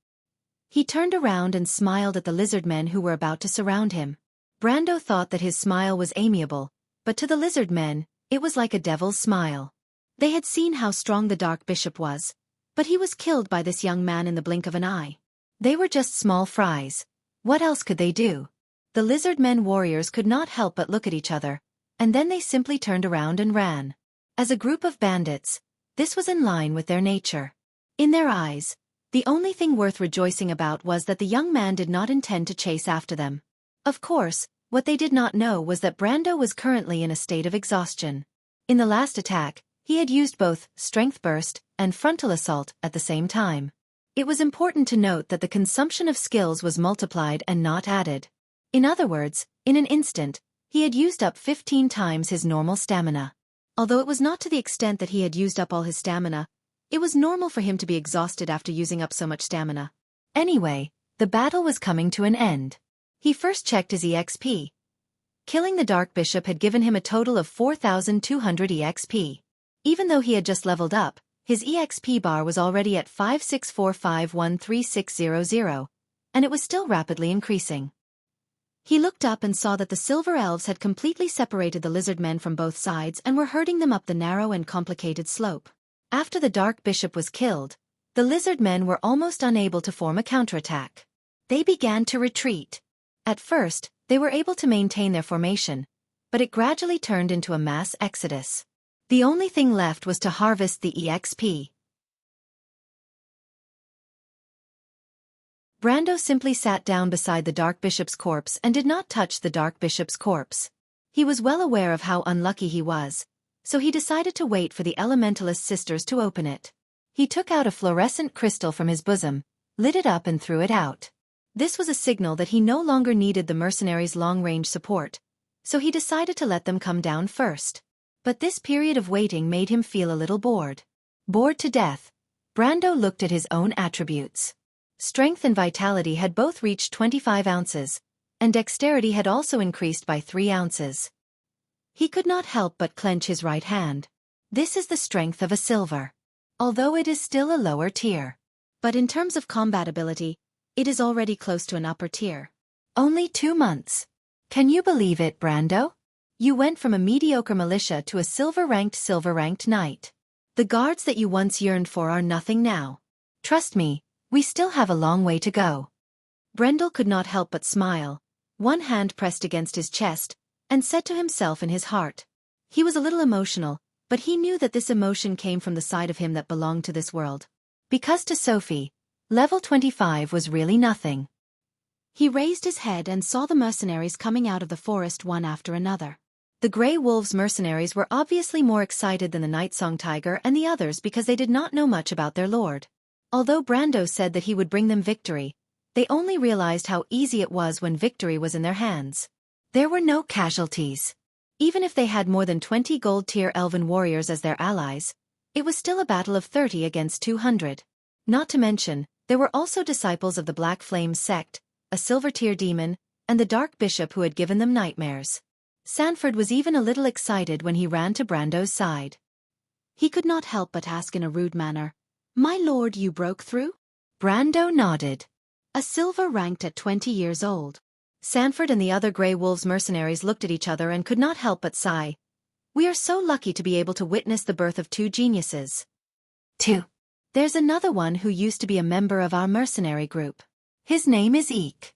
He turned around and smiled at the lizardmen who were about to surround him. Brando thought that his smile was amiable, but to the lizardmen, it was like a devil's smile. They had seen how strong the Dark Bishop was, but he was killed by this young man in the blink of an eye. They were just small fries. What else could they do? The lizard men warriors could not help but look at each other, and then they simply turned around and ran. As a group of bandits, this was in line with their nature. In their eyes, the only thing worth rejoicing about was that the young man did not intend to chase after them. Of course, what they did not know was that Brando was currently in a state of exhaustion. In the last attack, he had used both strength burst and frontal assault at the same time. It was important to note that the consumption of skills was multiplied and not added. In other words, in an instant, he had used up 15 times his normal stamina. Although it was not to the extent that he had used up all his stamina, it was normal for him to be exhausted after using up so much stamina. Anyway, the battle was coming to an end. He first checked his EXP. Killing the Dark Bishop had given him a total of 4,200 EXP. Even though he had just leveled up, his EXP bar was already at 5645136600, and it was still rapidly increasing. He looked up and saw that the Silver Elves had completely separated the lizard men from both sides and were herding them up the narrow and complicated slope. After the Dark Bishop was killed, the lizard men were almost unable to form a counterattack. They began to retreat. At first, they were able to maintain their formation, but it gradually turned into a mass exodus. The only thing left was to harvest the EXP. Brando simply sat down beside the Dark Bishop's corpse and did not touch the Dark Bishop's corpse. He was well aware of how unlucky he was, so he decided to wait for the Elementalist sisters to open it. He took out a fluorescent crystal from his bosom, lit it up and threw it out. This was a signal that he no longer needed the mercenaries' long-range support, so he decided to let them come down first. But this period of waiting made him feel a little bored. Bored to death, Brando looked at his own attributes. Strength and vitality had both reached 25 ounces, and dexterity had also increased by 3 ounces. He could not help but clench his right hand. This is the strength of a silver. Although it is still a lower tier. But in terms of combat ability, it is already close to an upper tier. Only 2 months. Can you believe it, Brando? You went from a mediocre militia to a silver-ranked knight. The guards that you once yearned for are nothing now. Trust me, we still have a long way to go. Brendel could not help but smile, one hand pressed against his chest, and said to himself in his heart. He was a little emotional, but he knew that this emotion came from the side of him that belonged to this world. Because to Sophie, level 25 was really nothing. He raised his head and saw the mercenaries coming out of the forest one after another. The Grey Wolves mercenaries were obviously more excited than the Night Song Tiger and the others because they did not know much about their lord. Although Brando said that he would bring them victory, they only realized how easy it was when victory was in their hands. There were no casualties. Even if they had more than 20 gold-tier elven warriors as their allies, it was still a battle of 30 against 200. Not to mention, there were also disciples of the Black Flames sect, a silver-tier demon, and the Dark Bishop who had given them nightmares. Sanford was even a little excited when he ran to Brando's side. He could not help but ask in a rude manner, "My lord, you broke through?" Brando nodded. A silver ranked at 20 years old. Sanford and the other Grey Wolves mercenaries looked at each other and could not help but sigh. We are so lucky to be able to witness the birth of 2 geniuses. 2. There's another one who used to be a member of our mercenary group. His name is Eek.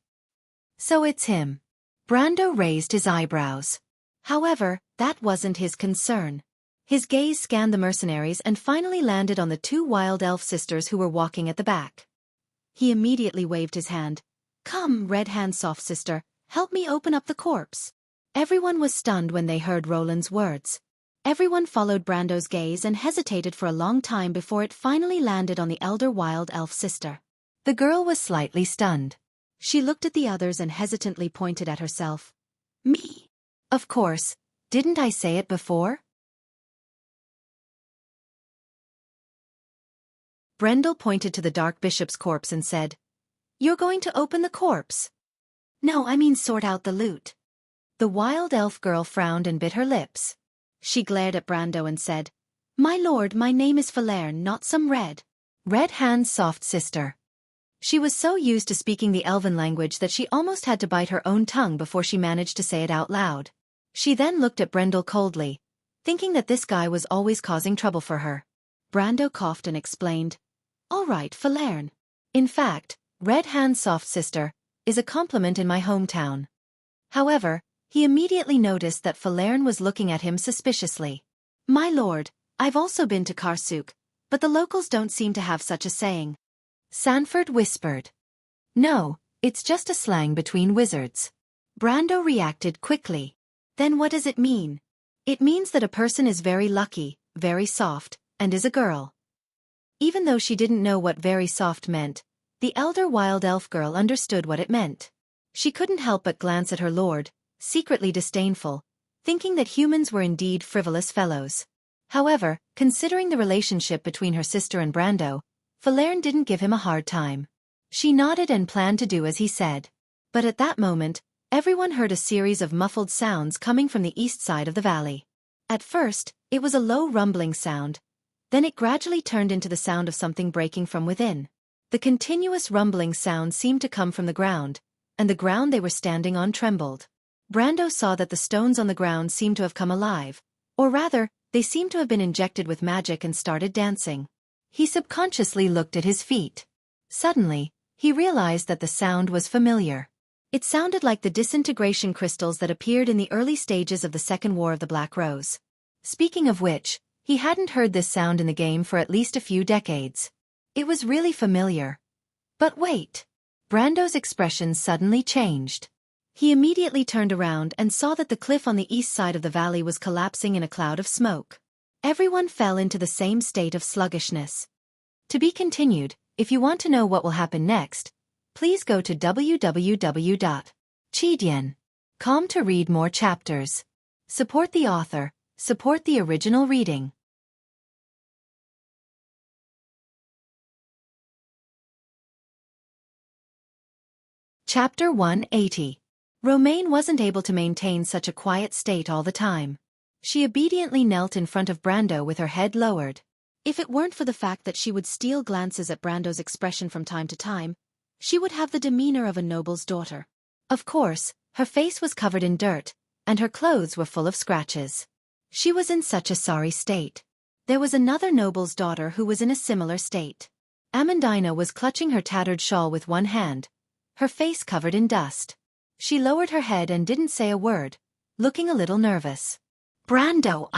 So it's him. Brando raised his eyebrows. However, that wasn't his concern. His gaze scanned the mercenaries and finally landed on the 2 wild elf sisters who were walking at the back. He immediately waved his hand. "Come, Red Hand Soft Sister, help me open up the corpse." Everyone was stunned when they heard Roland's words. Everyone followed Brando's gaze and hesitated for a long time before it finally landed on the elder wild elf sister. The girl was slightly stunned. She looked at the others and hesitantly pointed at herself. "Me?" "Of course, didn't I say it before?" Brendel pointed to the Dark Bishop's corpse and said, "You're going to open the corpse?" "No, I mean sort out the loot." The wild elf girl frowned and bit her lips. She glared at Brando and said, "My lord, my name is Falerne, not some Red Hand Soft Sister." She was so used to speaking the elven language that she almost had to bite her own tongue before she managed to say it out loud. She then looked at Brendel coldly. thinking that this guy was always causing trouble for her. Brando coughed and explained, "All right, Falern. In fact, Red Hand's soft sister is a compliment in my hometown." However, he immediately noticed that Falern was looking at him suspiciously. "My lord, I've also been to Karsuk, but the locals don't seem to have such a saying." Sanford whispered. "No, it's just a slang between wizards." Brando reacted quickly. "Then what does it mean?" "It means that a person is very lucky, very soft, and is a girl." Even though she didn't know what very soft meant, the elder wild elf girl understood what it meant. She couldn't help but glance at her lord, secretly disdainful, thinking that humans were indeed frivolous fellows. However, considering the relationship between her sister and Brando, Falern didn't give him a hard time. She nodded and planned to do as he said. But at that moment, everyone heard a series of muffled sounds coming from the east side of the valley. At first, it was a low rumbling sound. Then it gradually turned into the sound of something breaking from within. The continuous rumbling sound seemed to come from the ground, and the ground they were standing on trembled. Brando saw that the stones on the ground seemed to have come alive, or rather, they seemed to have been injected with magic and started dancing. He subconsciously looked at his feet. Suddenly, he realized that the sound was familiar. It sounded like the disintegration crystals that appeared in the early stages of the Second War of the Black Rose. Speaking of which, he hadn't heard this sound in the game for at least a few decades. It was really familiar. But wait! Brando's expression suddenly changed. He immediately turned around and saw that the cliff on the east side of the valley was collapsing in a cloud of smoke. Everyone fell into the same state of sluggishness. To be continued, if you want to know what will happen next, please go to www.chidian.com to read more chapters. Support the author, support the original reading. Chapter 180. Romaine wasn't able to maintain such a quiet state all the time. She obediently knelt in front of Brando with her head lowered. If it weren't for the fact that she would steal glances at Brando's expression from time to time, she would have the demeanor of a noble's daughter. Of course, her face was covered in dirt, and her clothes were full of scratches. She was in such a sorry state. There was another noble's daughter who was in a similar state. Amandina was clutching her tattered shawl with one hand, her face covered in dust. She lowered her head and didn't say a word, looking a little nervous. "Brando,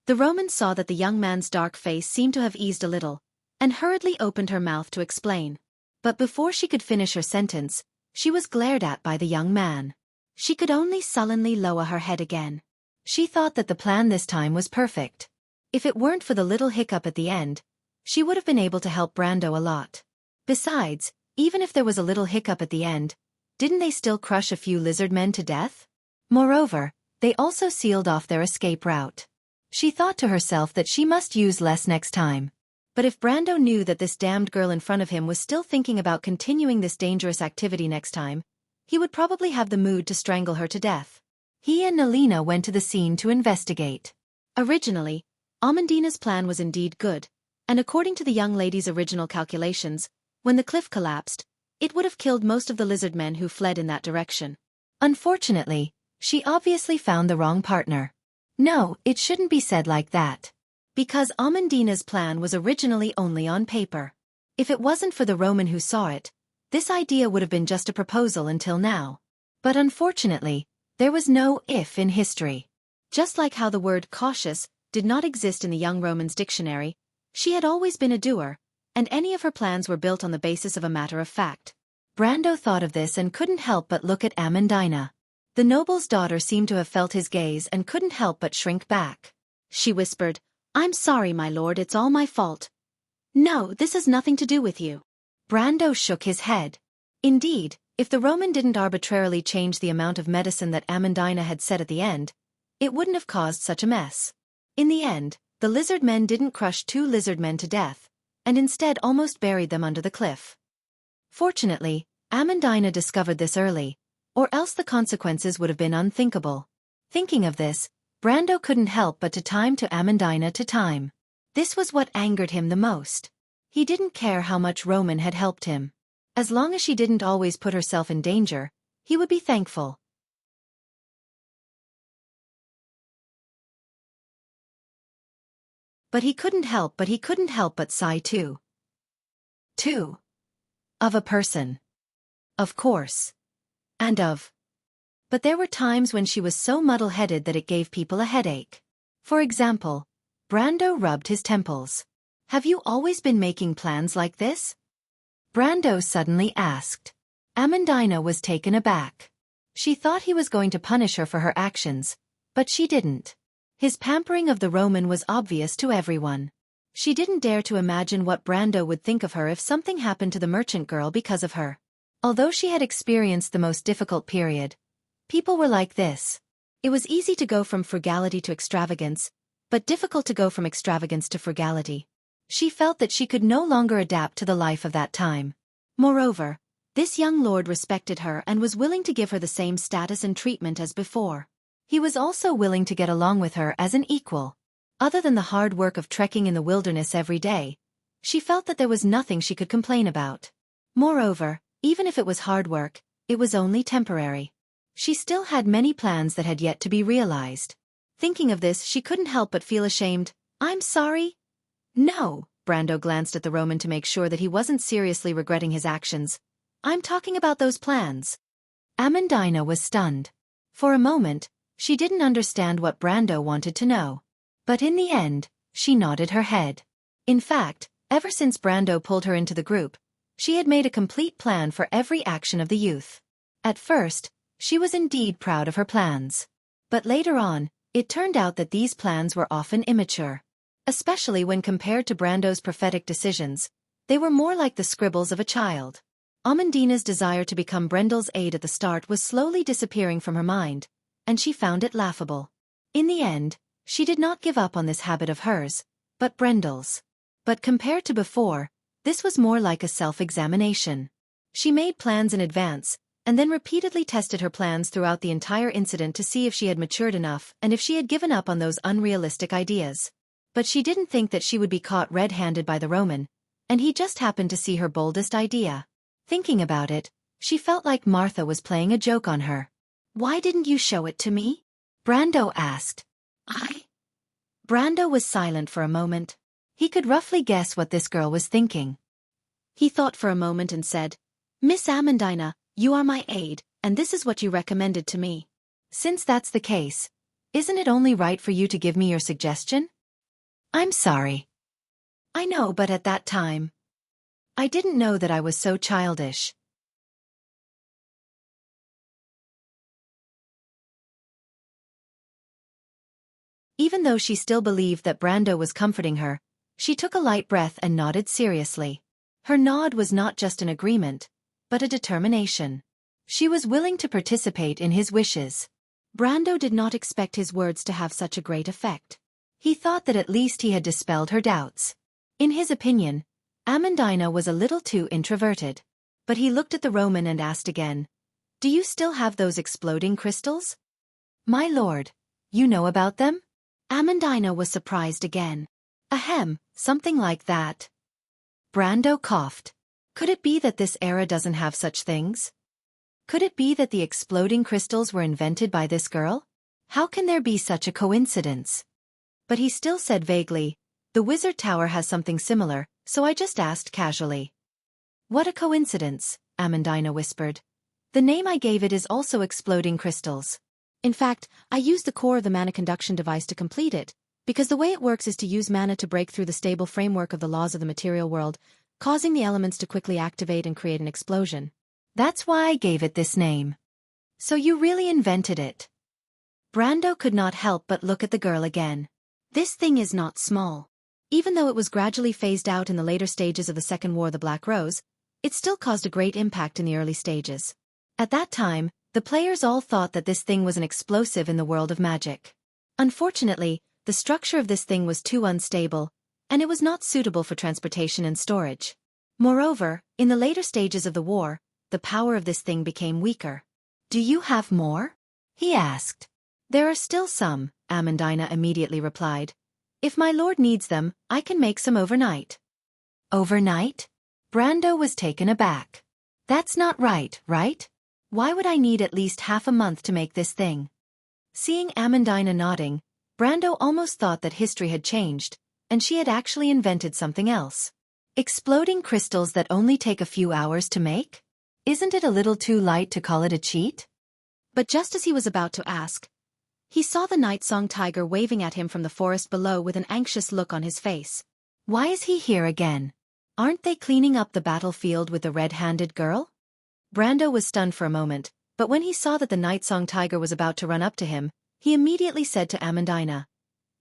The Roman saw that the young man's dark face seemed to have eased a little, and hurriedly opened her mouth to explain. But before she could finish her sentence, she was glared at by the young man. She could only sullenly lower her head again. She thought that the plan this time was perfect. If it weren't for the little hiccup at the end, she would have been able to help Brando a lot. Besides, even if there was a little hiccup at the end, didn't they still crush a few lizard men to death? Moreover, they also sealed off their escape route. She thought to herself that she must use less next time. But if Brando knew that this damned girl in front of him was still thinking about continuing this dangerous activity next time, he would probably have the mood to strangle her to death. He and Nelina went to the scene to investigate. Originally, Amandina's plan was indeed good, and according to the young lady's original calculations, when the cliff collapsed, it would have killed most of the lizard men who fled in that direction. Unfortunately, she obviously found the wrong partner. No, it shouldn't be said like that. Because Amandina's plan was originally only on paper. If it wasn't for the Roman who saw it, this idea would have been just a proposal until now. But unfortunately, there was no if in history. Just like how the word cautious did not exist in the young Roman's dictionary, she had always been a doer, and any of her plans were built on the basis of a matter of fact. Brando thought of this and couldn't help but look at Amandina. The noble's daughter seemed to have felt his gaze and couldn't help but shrink back. She whispered, "I'm sorry, my lord, it's all my fault." "No, this has nothing to do with you." Brando shook his head. Indeed, if the Roman didn't arbitrarily change the amount of medicine that Amandina had said at the end, it wouldn't have caused such a mess. In the end, the lizard men didn't crush 2 lizard men to death, and instead almost buried them under the cliff. Fortunately, Amandina discovered this early, or else the consequences would have been unthinkable. Thinking of this, Brando couldn't help but to time to Amandina to time. This was what angered him the most. He didn't care how much Roman had helped him. As long as she didn't always put herself in danger, he would be thankful. But he couldn't help but sigh too. Two. Of a person. Of course. And of. But there were times when she was so muddle-headed that it gave people a headache. For example, Brando rubbed his temples. Have you always been making plans like this? Brando suddenly asked. Amandina was taken aback. She thought he was going to punish her for her actions, but she didn't. His pampering of the Roman was obvious to everyone. She didn't dare to imagine what Brando would think of her if something happened to the merchant girl because of her. Although she had experienced the most difficult period, people were like this. It was easy to go from frugality to extravagance, but difficult to go from extravagance to frugality. She felt that she could no longer adapt to the life of that time. Moreover, this young lord respected her and was willing to give her the same status and treatment as before. He was also willing to get along with her as an equal. Other than the hard work of trekking in the wilderness every day, she felt that there was nothing she could complain about. Moreover, even if it was hard work, it was only temporary. She still had many plans that had yet to be realized. Thinking of this, she couldn't help but feel ashamed. I'm sorry? No, Brando glanced at the Roman to make sure that he wasn't seriously regretting his actions. I'm talking about those plans. Amandina was stunned. For a moment, she didn't understand what Brando wanted to know. But in the end, she nodded her head. In fact, ever since Brando pulled her into the group, she had made a complete plan for every action of the youth. At first, she was indeed proud of her plans. But later on, it turned out that these plans were often immature. Especially when compared to Brando's prophetic decisions, they were more like the scribbles of a child. Amandina's desire to become Brendel's aide at the start was slowly disappearing from her mind, and she found it laughable. In the end, she did not give up on this habit of hers, but Brendel's. But compared to before, this was more like a self-examination. She made plans in advance, and then repeatedly tested her plans throughout the entire incident to see if she had matured enough and if she had given up on those unrealistic ideas. But she didn't think that she would be caught red-handed by the Roman, and he just happened to see her boldest idea. Thinking about it, she felt like Martha was playing a joke on her. Why didn't you show it to me? Brando asked. Brando was silent for a moment. He could roughly guess what this girl was thinking. He thought for a moment and said, Miss Amandina, you are my aide, and this is what you recommended to me. Since that's the case, isn't it only right for you to give me your suggestion? I'm sorry. I know, but at that time, I didn't know that I was so childish. Even though she still believed that Brando was comforting her, she took a light breath and nodded seriously. Her nod was not just an agreement, but a determination. She was willing to participate in his wishes. Brando did not expect his words to have such a great effect. He thought that at least he had dispelled her doubts. In his opinion, Amandina was a little too introverted. But he looked at the Roman and asked again, Do you still have those exploding crystals? My lord, you know about them? Amandina was surprised again. Ahem, something like that. Brando coughed. Could it be that this era doesn't have such things? Could it be that the exploding crystals were invented by this girl? How can there be such a coincidence? But he still said vaguely, The Wizard Tower has something similar, so I just asked casually. What a coincidence, Amandina whispered. The name I gave it is also exploding crystals. In fact, I used the core of the mana conduction device to complete it, because the way it works is to use mana to break through the stable framework of the laws of the material world, causing the elements to quickly activate and create an explosion. That's why I gave it this name. So you really invented it. Brando could not help but look at the girl again. This thing is not small. Even though it was gradually phased out in the later stages of the Second War of the Black Rose, it still caused a great impact in the early stages. At that time, the players all thought that this thing was an explosive in the world of magic. Unfortunately, the structure of this thing was too unstable, and it was not suitable for transportation and storage. Moreover, in the later stages of the war, the power of this thing became weaker. Do you have more? He asked. There are still some, Amandina immediately replied. If my lord needs them, I can make some overnight. Overnight? Brando was taken aback. That's not right, right? Why would I need at least half a month to make this thing? Seeing Amandina nodding, Brando almost thought that history had changed, and she had actually invented something else. Exploding crystals that only take a few hours to make? Isn't it a little too light to call it a cheat? But just as he was about to ask, he saw the night song tiger waving at him from the forest below with an anxious look on his face. Why is he here again? Aren't they cleaning up the battlefield with the red-handed girl? Brando was stunned for a moment, but when he saw that the night song tiger was about to run up to him, he immediately said to Amandina,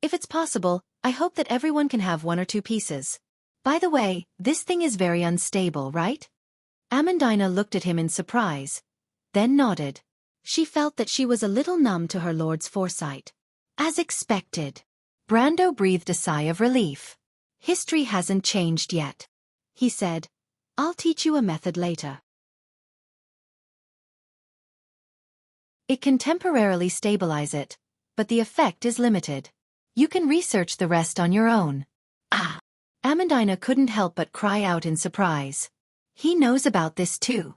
"If it's possible, I hope that everyone can have 1 or 2 pieces. By the way, this thing is very unstable, right?" Amandina looked at him in surprise, then nodded. She felt that she was a little numb to her lord's foresight. As expected. Brando breathed a sigh of relief. "History hasn't changed yet," he said. "I'll teach you a method later. It can temporarily stabilize it, but the effect is limited. You can research the rest on your own." Ah! Amandina couldn't help but cry out in surprise. He knows about this too.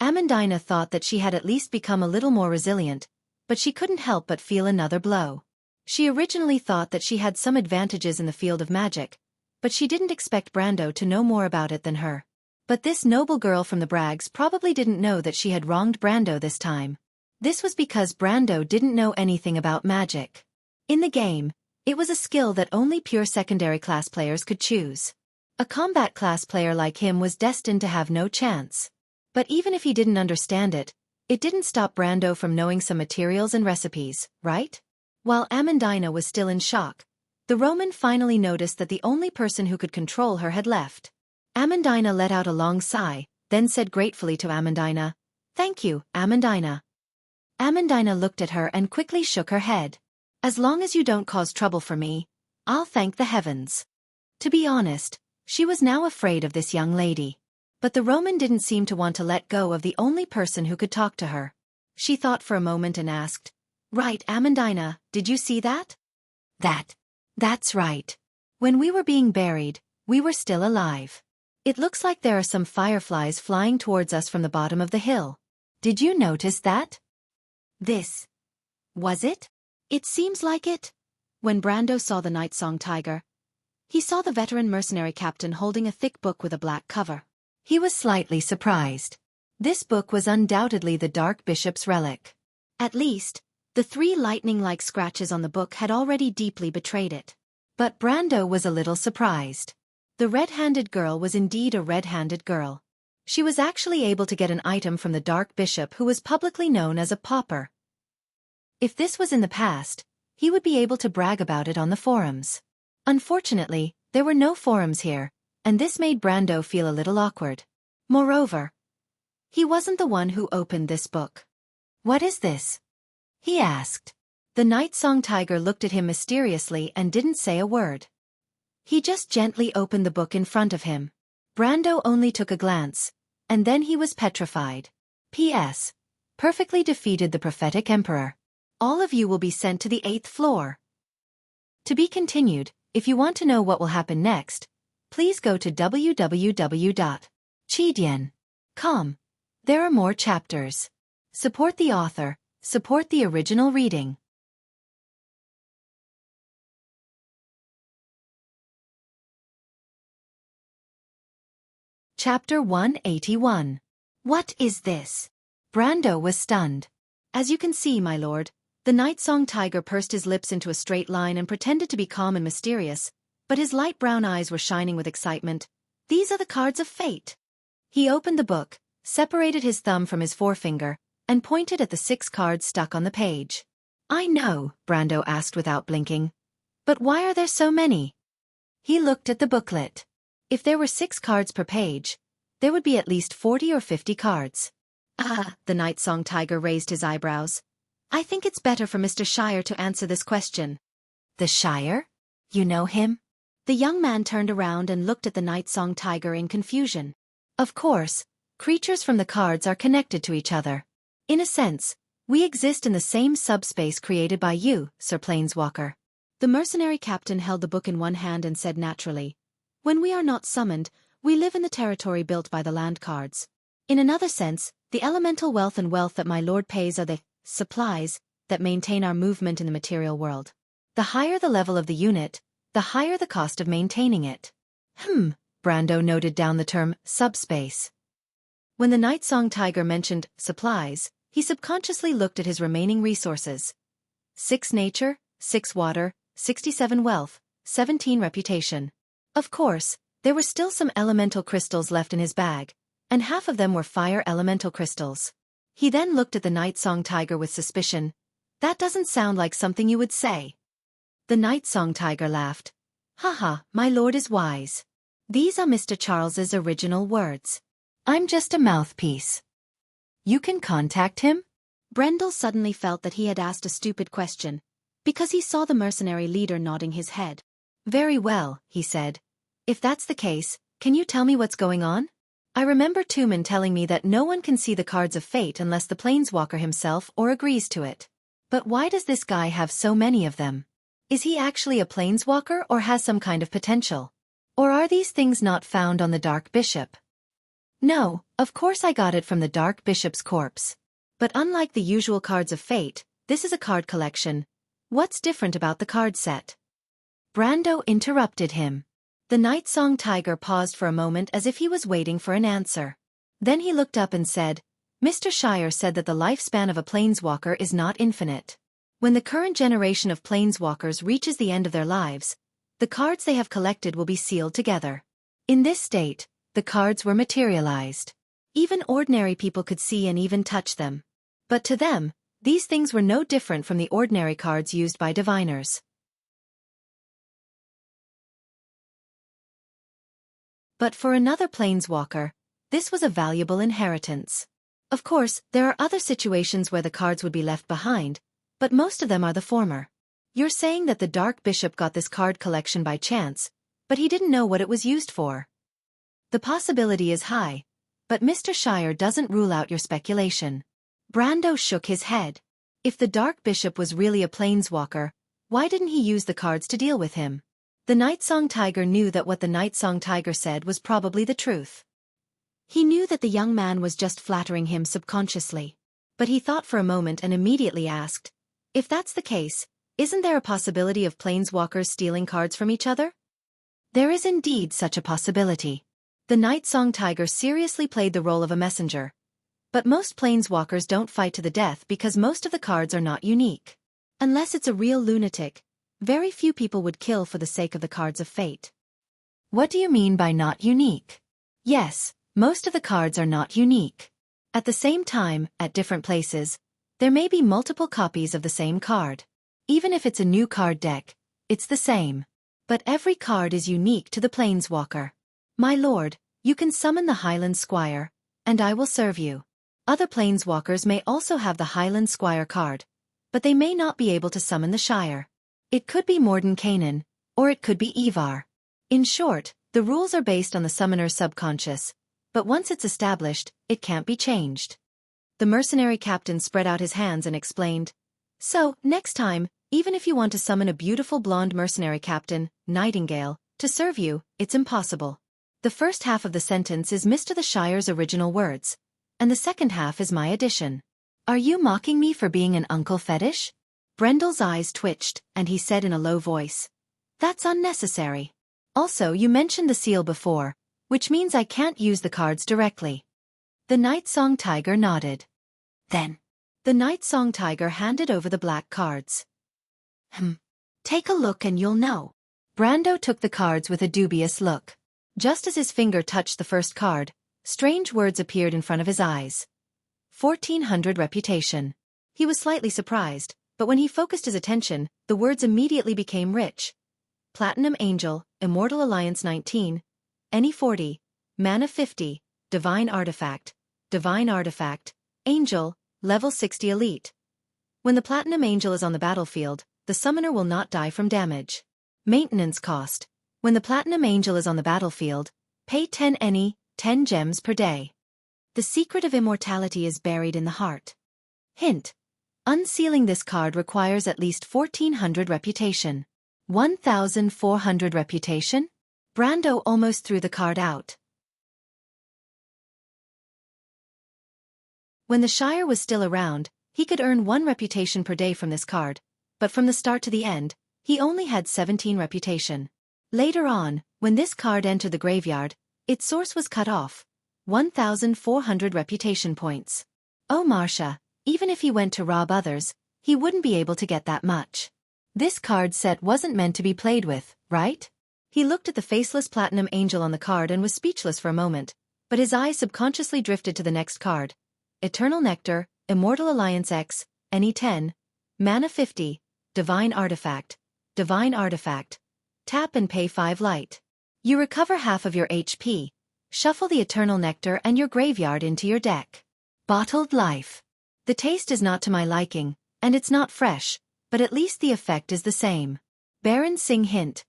Amandina thought that she had at least become a little more resilient, but she couldn't help but feel another blow. She originally thought that she had some advantages in the field of magic, but she didn't expect Brando to know more about it than her. But this noble girl from the Braggs probably didn't know that she had wronged Brando this time. This was because Brando didn't know anything about magic. In the game, it was a skill that only pure secondary class players could choose. A combat class player like him was destined to have no chance. But even if he didn't understand it, it didn't stop Brando from knowing some materials and recipes, right? While Amandina was still in shock, the Roman finally noticed that the only person who could control her had left. Amandina let out a long sigh, then said gratefully to Amandina, "Thank you, Amandina." Amandina looked at her and quickly shook her head. "As long as you don't cause trouble for me, I'll thank the heavens." To be honest, she was now afraid of this young lady. But the Roman didn't seem to want to let go of the only person who could talk to her. She thought for a moment and asked, "Right, Amandina, did you see that?" That's right. When we were being buried, we were still alive. It looks like there are some fireflies flying towards us from the bottom of the hill. Did you notice that?" "This. Was it?" "It seems like it." When Brando saw the night song tiger, he saw the veteran mercenary captain holding a thick book with a black cover. He was slightly surprised. This book was undoubtedly the Dark Bishop's relic. At least, the 3 lightning-like scratches on the book had already deeply betrayed it. But Brando was a little surprised. The red-handed girl was indeed a red-handed girl. She was actually able to get an item from the Dark Bishop who was publicly known as a pauper. If this was in the past, he would be able to brag about it on the forums. Unfortunately, there were no forums here, and this made Brando feel a little awkward. Moreover, he wasn't the one who opened this book. "What is this?" he asked. The night song tiger looked at him mysteriously and didn't say a word. He just gently opened the book in front of him. Brando only took a glance, and then he was petrified. P.S. Perfectly defeated the prophetic emperor. All of you will be sent to the 8th floor. To be continued. If you want to know what will happen next, please go to www.chidian.com. There are more chapters. Support the author, support the original reading. Chapter 181. What is this? Brando was stunned. As you can see, my lord, the night song tiger pursed his lips into a straight line and pretended to be calm and mysterious, but his light brown eyes were shining with excitement. "These are the cards of fate." He opened the book, separated his thumb from his forefinger, and pointed at the 6 cards stuck on the page. "I know," Brando asked without blinking. "But why are there so many?" He looked at the booklet. If there were 6 cards per page, there would be at least 40 or 50 cards. The night song tiger raised his eyebrows. "I think it's better for Mr. Shire to answer this question." "The Shire? You know him?" The young man turned around and looked at the night song tiger in confusion. Of course, creatures from the cards are connected to each other. In a sense, we exist in the same subspace created by you, Sir Planeswalker. The mercenary captain held the book in one hand and said naturally, "When we are not summoned, we live in the territory built by the land cards. In another sense, the elemental wealth and wealth that my lord pays are the supplies that maintain our movement in the material world. The higher the level of the unit, the higher the cost of maintaining it. Brando noted down the term subspace. When the Night Song Tiger mentioned supplies, he subconsciously looked at his remaining resources. 6 nature, 6 water, 67 wealth, 17 reputation. Of course, there were still some elemental crystals left in his bag, and half of them were fire elemental crystals. He then looked at the Night Song Tiger with suspicion. That doesn't sound like something you would say. The Night Song Tiger laughed. Haha, my lord is wise. These are Mr. Charles's original words. I'm just a mouthpiece. You can contact him? Brendel suddenly felt that he had asked a stupid question, because he saw the mercenary leader nodding his head. Very well, he said. If that's the case, can you tell me what's going on? I remember Tumen telling me that no one can see the cards of fate unless the planeswalker himself or agrees to it. But why does this guy have so many of them? Is he actually a planeswalker or has some kind of potential? Or are these things not found on the Dark Bishop? No, of course I got it from the Dark Bishop's corpse. But unlike the usual cards of fate, this is a card collection. What's different about the card set? Brando interrupted him. The Night Song Tiger paused for a moment as if he was waiting for an answer. Then he looked up and said, Mr. Shire said that the lifespan of a planeswalker is not infinite. When the current generation of planeswalkers reaches the end of their lives, the cards they have collected will be sealed together. In this state, the cards were materialized. Even ordinary people could see and even touch them. But to them, these things were no different from the ordinary cards used by diviners. But for another planeswalker, this was a valuable inheritance. Of course, there are other situations where the cards would be left behind, but most of them are the former. You're saying that the Dark Bishop got this card collection by chance, but he didn't know what it was used for. The possibility is high, but Mr. Shire doesn't rule out your speculation. Brando shook his head. If the Dark Bishop was really a planeswalker, why didn't he use the cards to deal with him? The Night Song Tiger knew that what the Night Song Tiger said was probably the truth. He knew that the young man was just flattering him subconsciously. But he thought for a moment and immediately asked, if that's the case, isn't there a possibility of planeswalkers stealing cards from each other? There is indeed such a possibility. The Night Song Tiger seriously played the role of a messenger. But most planeswalkers don't fight to the death because most of the cards are not unique. Unless it's a real lunatic, very few people would kill for the sake of the cards of fate. What do you mean by not unique? Yes, most of the cards are not unique. At the same time, at different places, there may be multiple copies of the same card. Even if it's a new card deck, it's the same. But every card is unique to the planeswalker. My lord, you can summon the Highland Squire, and I will serve you. Other planeswalkers may also have the Highland Squire card, but they may not be able to summon the Shire. It could be Mordenkainen, or it could be Ivar. In short, the rules are based on the summoner's subconscious, but once it's established, it can't be changed. The mercenary captain spread out his hands and explained, so, next time, even if you want to summon a beautiful blonde mercenary captain, Nightingale, to serve you, it's impossible. The first half of the sentence is Mr. the Shire's original words, and the second half is my addition. Are you mocking me for being an uncle fetish? Brendel's eyes twitched, and he said in a low voice, that's unnecessary. Also, you mentioned the seal before, which means I can't use the cards directly. The Night Song Tiger nodded. Then, the Night Song Tiger handed over the black cards. Take a look and you'll know. Brando took the cards with a dubious look. Just as his finger touched the first card, strange words appeared in front of his eyes. 1400 reputation. He was slightly surprised, but when he focused his attention, the words immediately became rich. Platinum Angel, Immortal Alliance 19, Any 40, Mana 50, Divine Artifact, Angel, Level 60 Elite. When the Platinum Angel is on the battlefield, the summoner will not die from damage. Maintenance cost. When the Platinum Angel is on the battlefield, pay 10 any, 10 gems per day. The secret of immortality is buried in the heart. Hint. Unsealing this card requires at least 1400 reputation. 1400 reputation? Brando almost threw the card out. When the Shire was still around, he could earn 1 reputation per day from this card, but from the start to the end, He only had 17 reputation. Later on, when this card entered the graveyard, its source was cut off. 1,400 reputation points. Oh Marcia, even if he went to rob others, he wouldn't be able to get that much. This card set wasn't meant to be played with, right? He looked at the faceless platinum angel on the card and was speechless for a moment, but his eyes subconsciously drifted to the next card. Eternal Nectar, Immortal Alliance X, NE10, Mana 50, Divine Artifact. Divine Artifact. Tap and pay 5 light. You recover half of your HP. Shuffle the Eternal Nectar and your graveyard into your deck. Bottled Life. The taste is not to my liking, and it's not fresh, but at least the effect is the same. Baron Singh hint.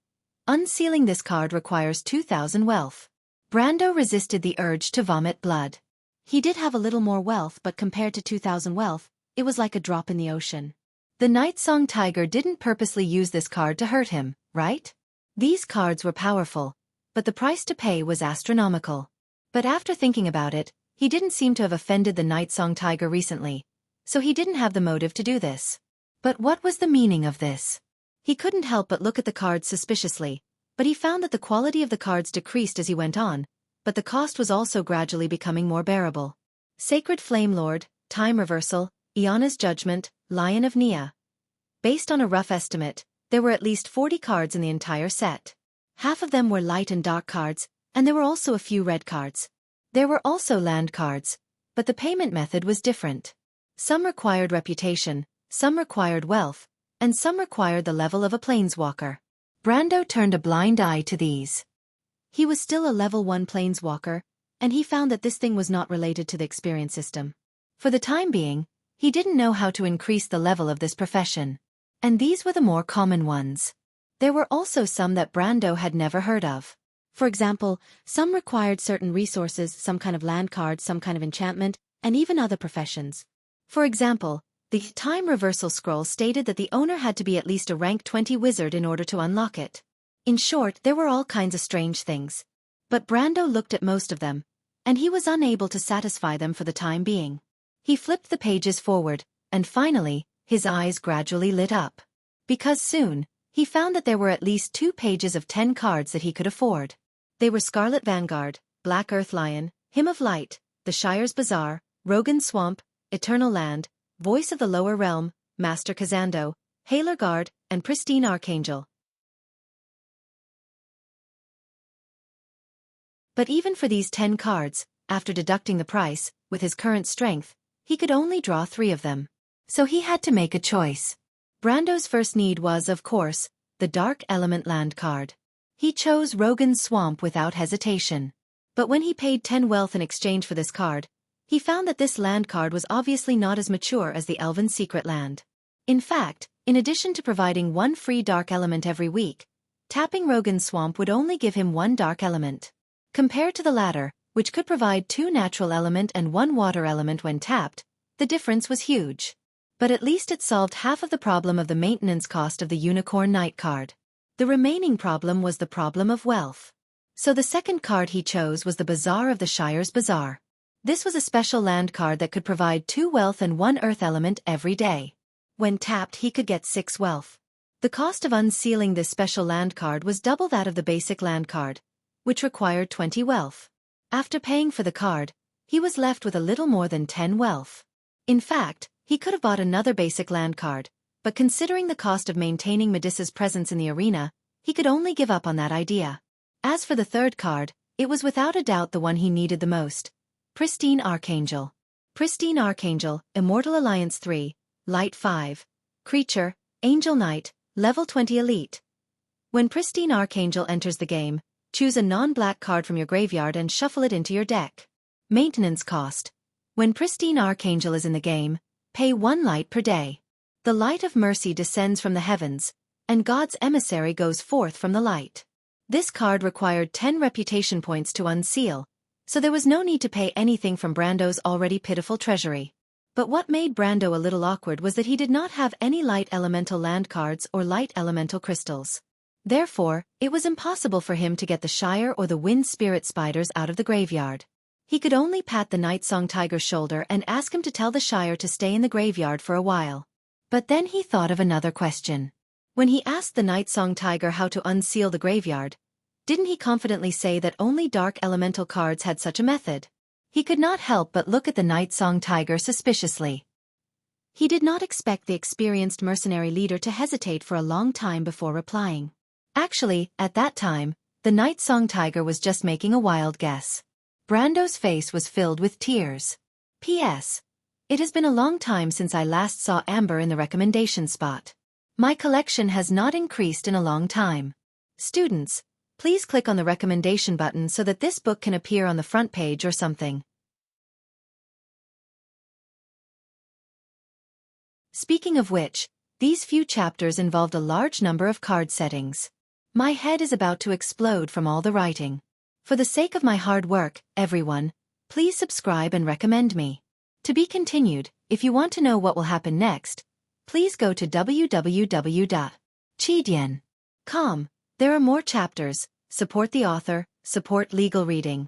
Unsealing this card requires 2,000 wealth. Brando resisted the urge to vomit blood. He did have a little more wealth, but compared to 2,000 wealth, it was like a drop in the ocean. The Night Song Tiger didn't purposely use this card to hurt him, right? These cards were powerful, but the price to pay was astronomical. But after thinking about it, he didn't seem to have offended the Night Song Tiger recently, so he didn't have the motive to do this. But what was the meaning of this? He couldn't help but look at the cards suspiciously, but he found that the quality of the cards decreased as he went on, but the cost was also gradually becoming more bearable. Sacred Flame Lord, Time Reversal, Iana's Judgment, Lion of Nia. Based on a rough estimate, there were at least 40 cards in the entire set. Half of them were light and dark cards, and there were also a few red cards. There were also land cards, but the payment method was different. Some required reputation, some required wealth, and some required the level of a planeswalker. Brando turned a blind eye to these. He was still a level 1 planeswalker, and he found that this thing was not related to the experience system. For the time being, he didn't know how to increase the level of this profession. And these were the more common ones. There were also some that Brando had never heard of. For example, some required certain resources, some kind of land card, some kind of enchantment, and even other professions. For example, the Time Reversal Scroll stated that the owner had to be at least a rank 20 wizard in order to unlock it. In short, there were all kinds of strange things. But Brando looked at most of them, and he was unable to satisfy them for the time being. He flipped the pages forward, and finally, his eyes gradually lit up. Because soon, he found that there were at least 2 pages of 10 cards that he could afford. They were Scarlet Vanguard, Black Earth Lion, Hymn of Light, The Shire's Bazaar, Rogan's Swamp, Eternal Land, Voice of the Lower Realm, Master Kazando, Haler Guard, and Pristine Archangel. But even for these 10 cards, after deducting the price, with his current strength, he could only draw 3 of them. So he had to make a choice. Brando's first need was, of course, the Dark Element land card. He chose Rogan's Swamp without hesitation. But when he paid 10 wealth in exchange for this card, he found that this land card was obviously not as mature as the Elven Secret Land. In fact, in addition to providing 1 free Dark Element every week, tapping Rogan's Swamp would only give him 1 Dark Element. Compared to the latter, which could provide 2 Natural Element and 1 Water Element when tapped, the difference was huge. But at least it solved half of the problem of the maintenance cost of the Unicorn Knight card. The remaining problem was the problem of wealth. So the second card he chose was the Bazaar of the Shire's Bazaar. This was a special land card that could provide 2 wealth and 1 earth element every day. When tapped, he could get 6 wealth. The cost of unsealing this special land card was double that of the basic land card, which required 20 wealth. After paying for the card, he was left with a little more than 10 wealth. In fact, he could have bought another basic land card, but considering the cost of maintaining Medusa's presence in the arena, he could only give up on that idea. As for the third card, it was without a doubt the one he needed the most. Pristine Archangel. Pristine Archangel, Immortal Alliance 3, Light 5. Creature, Angel Knight, Level 20 Elite. When Pristine Archangel enters the game, choose a non-black card from your graveyard and shuffle it into your deck. Maintenance cost. When Pristine Archangel is in the game, pay 1 light per day. The light of mercy descends from the heavens, and God's emissary goes forth from the light. This card required 10 reputation points to unseal, so there was no need to pay anything from Brando's already pitiful treasury. But what made Brando a little awkward was that he did not have any light elemental land cards or light elemental crystals. Therefore, it was impossible for him to get the Shire or the Wind Spirit Spiders out of the graveyard. He could only pat the Night Song Tiger's shoulder and ask him to tell the Shire to stay in the graveyard for a while. But then he thought of another question. When he asked the Night Song Tiger how to unseal the graveyard, didn't he confidently say that only dark elemental cards had such a method? He could not help but look at the Night Song Tiger suspiciously. He did not expect the experienced mercenary leader to hesitate for a long time before replying. Actually, at that time, the Night Song Tiger was just making a wild guess. Brando's face was filled with tears. P.S. It has been a long time since I last saw Amber in the recommendation spot. My collection has not increased in a long time. Students, please click on the recommendation button so that this book can appear on the front page or something. Speaking of which, these few chapters involved a large number of card settings. My head is about to explode from all the writing. For the sake of my hard work, everyone, please subscribe and recommend me. To be continued, if you want to know what will happen next, please go to www.chidian.com. There are more chapters. Support the author, support legal reading.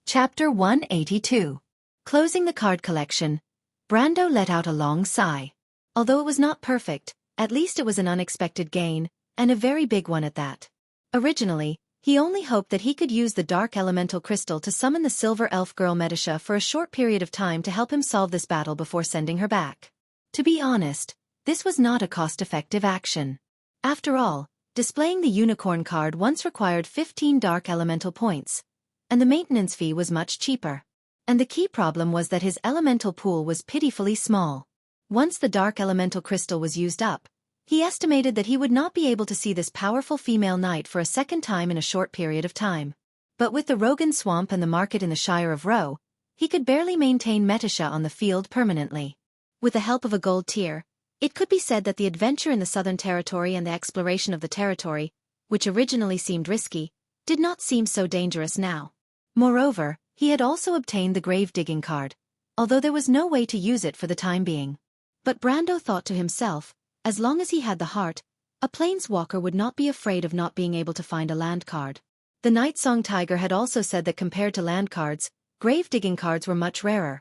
Chapter 182. Closing the card collection, Brando let out a long sigh. Although it was not perfect, at least it was an unexpected gain, and a very big one at that. Originally, he only hoped that he could use the dark elemental crystal to summon the silver elf girl Medisha for a short period of time to help him solve this battle before sending her back. To be honest, this was not a cost-effective action. After all, displaying the unicorn card once required 15 dark elemental points, and the maintenance fee was much cheaper. And the key problem was that his elemental pool was pitifully small. Once the dark elemental crystal was used up, he estimated that he would not be able to see this powerful female knight for a second time in a short period of time. But with the Rogan Swamp and the market in the Shire of Roe, he could barely maintain Metisha on the field permanently. With the help of a gold tier, it could be said that the adventure in the Southern Territory and the exploration of the territory, which originally seemed risky, did not seem so dangerous now. Moreover, he had also obtained the grave-digging card, although there was no way to use it for the time being. But Brando thought to himself, as long as he had the heart, a planeswalker would not be afraid of not being able to find a land card. The Night Song Tiger had also said that compared to land cards, grave-digging cards were much rarer.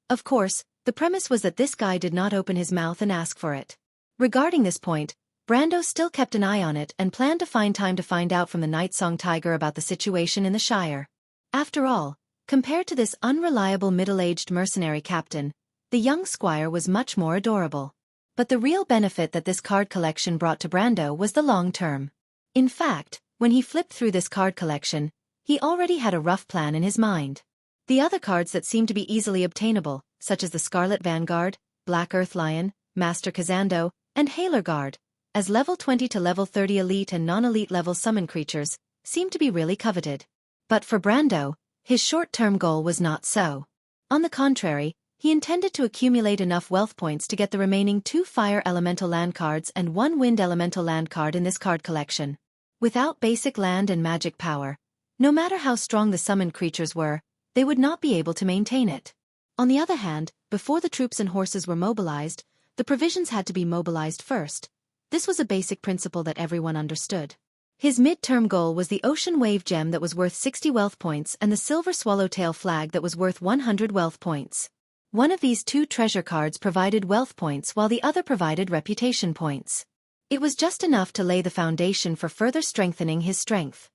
Of course, the premise was that this guy did not open his mouth and ask for it. Regarding this point, Brando still kept an eye on it and planned to find time to find out from the Night Song Tiger about the situation in the Shire. After all, compared to this unreliable middle-aged mercenary captain, the young squire was much more adorable. But the real benefit that this card collection brought to Brando was the long term. In fact, when he flipped through this card collection, he already had a rough plan in his mind. The other cards that seemed to be easily obtainable, such as the Scarlet Vanguard, Black Earth Lion, Master Kazando, and Haler Guard, as level 20 to level 30 elite and non-elite level summon creatures, seemed to be really coveted. But for Brando, his short-term goal was not so. On the contrary, he intended to accumulate enough wealth points to get the remaining 2 fire elemental land cards and 1 wind elemental land card in this card collection. Without basic land and magic power, no matter how strong the summoned creatures were, they would not be able to maintain it. On the other hand, before the troops and horses were mobilized, the provisions had to be mobilized first. This was a basic principle that everyone understood. His mid-term goal was the Ocean Wave Gem that was worth 60 wealth points and the Silver Swallowtail Flag that was worth 100 wealth points. One of these 2 treasure cards provided wealth points while the other provided reputation points. It was just enough to lay the foundation for further strengthening his strength.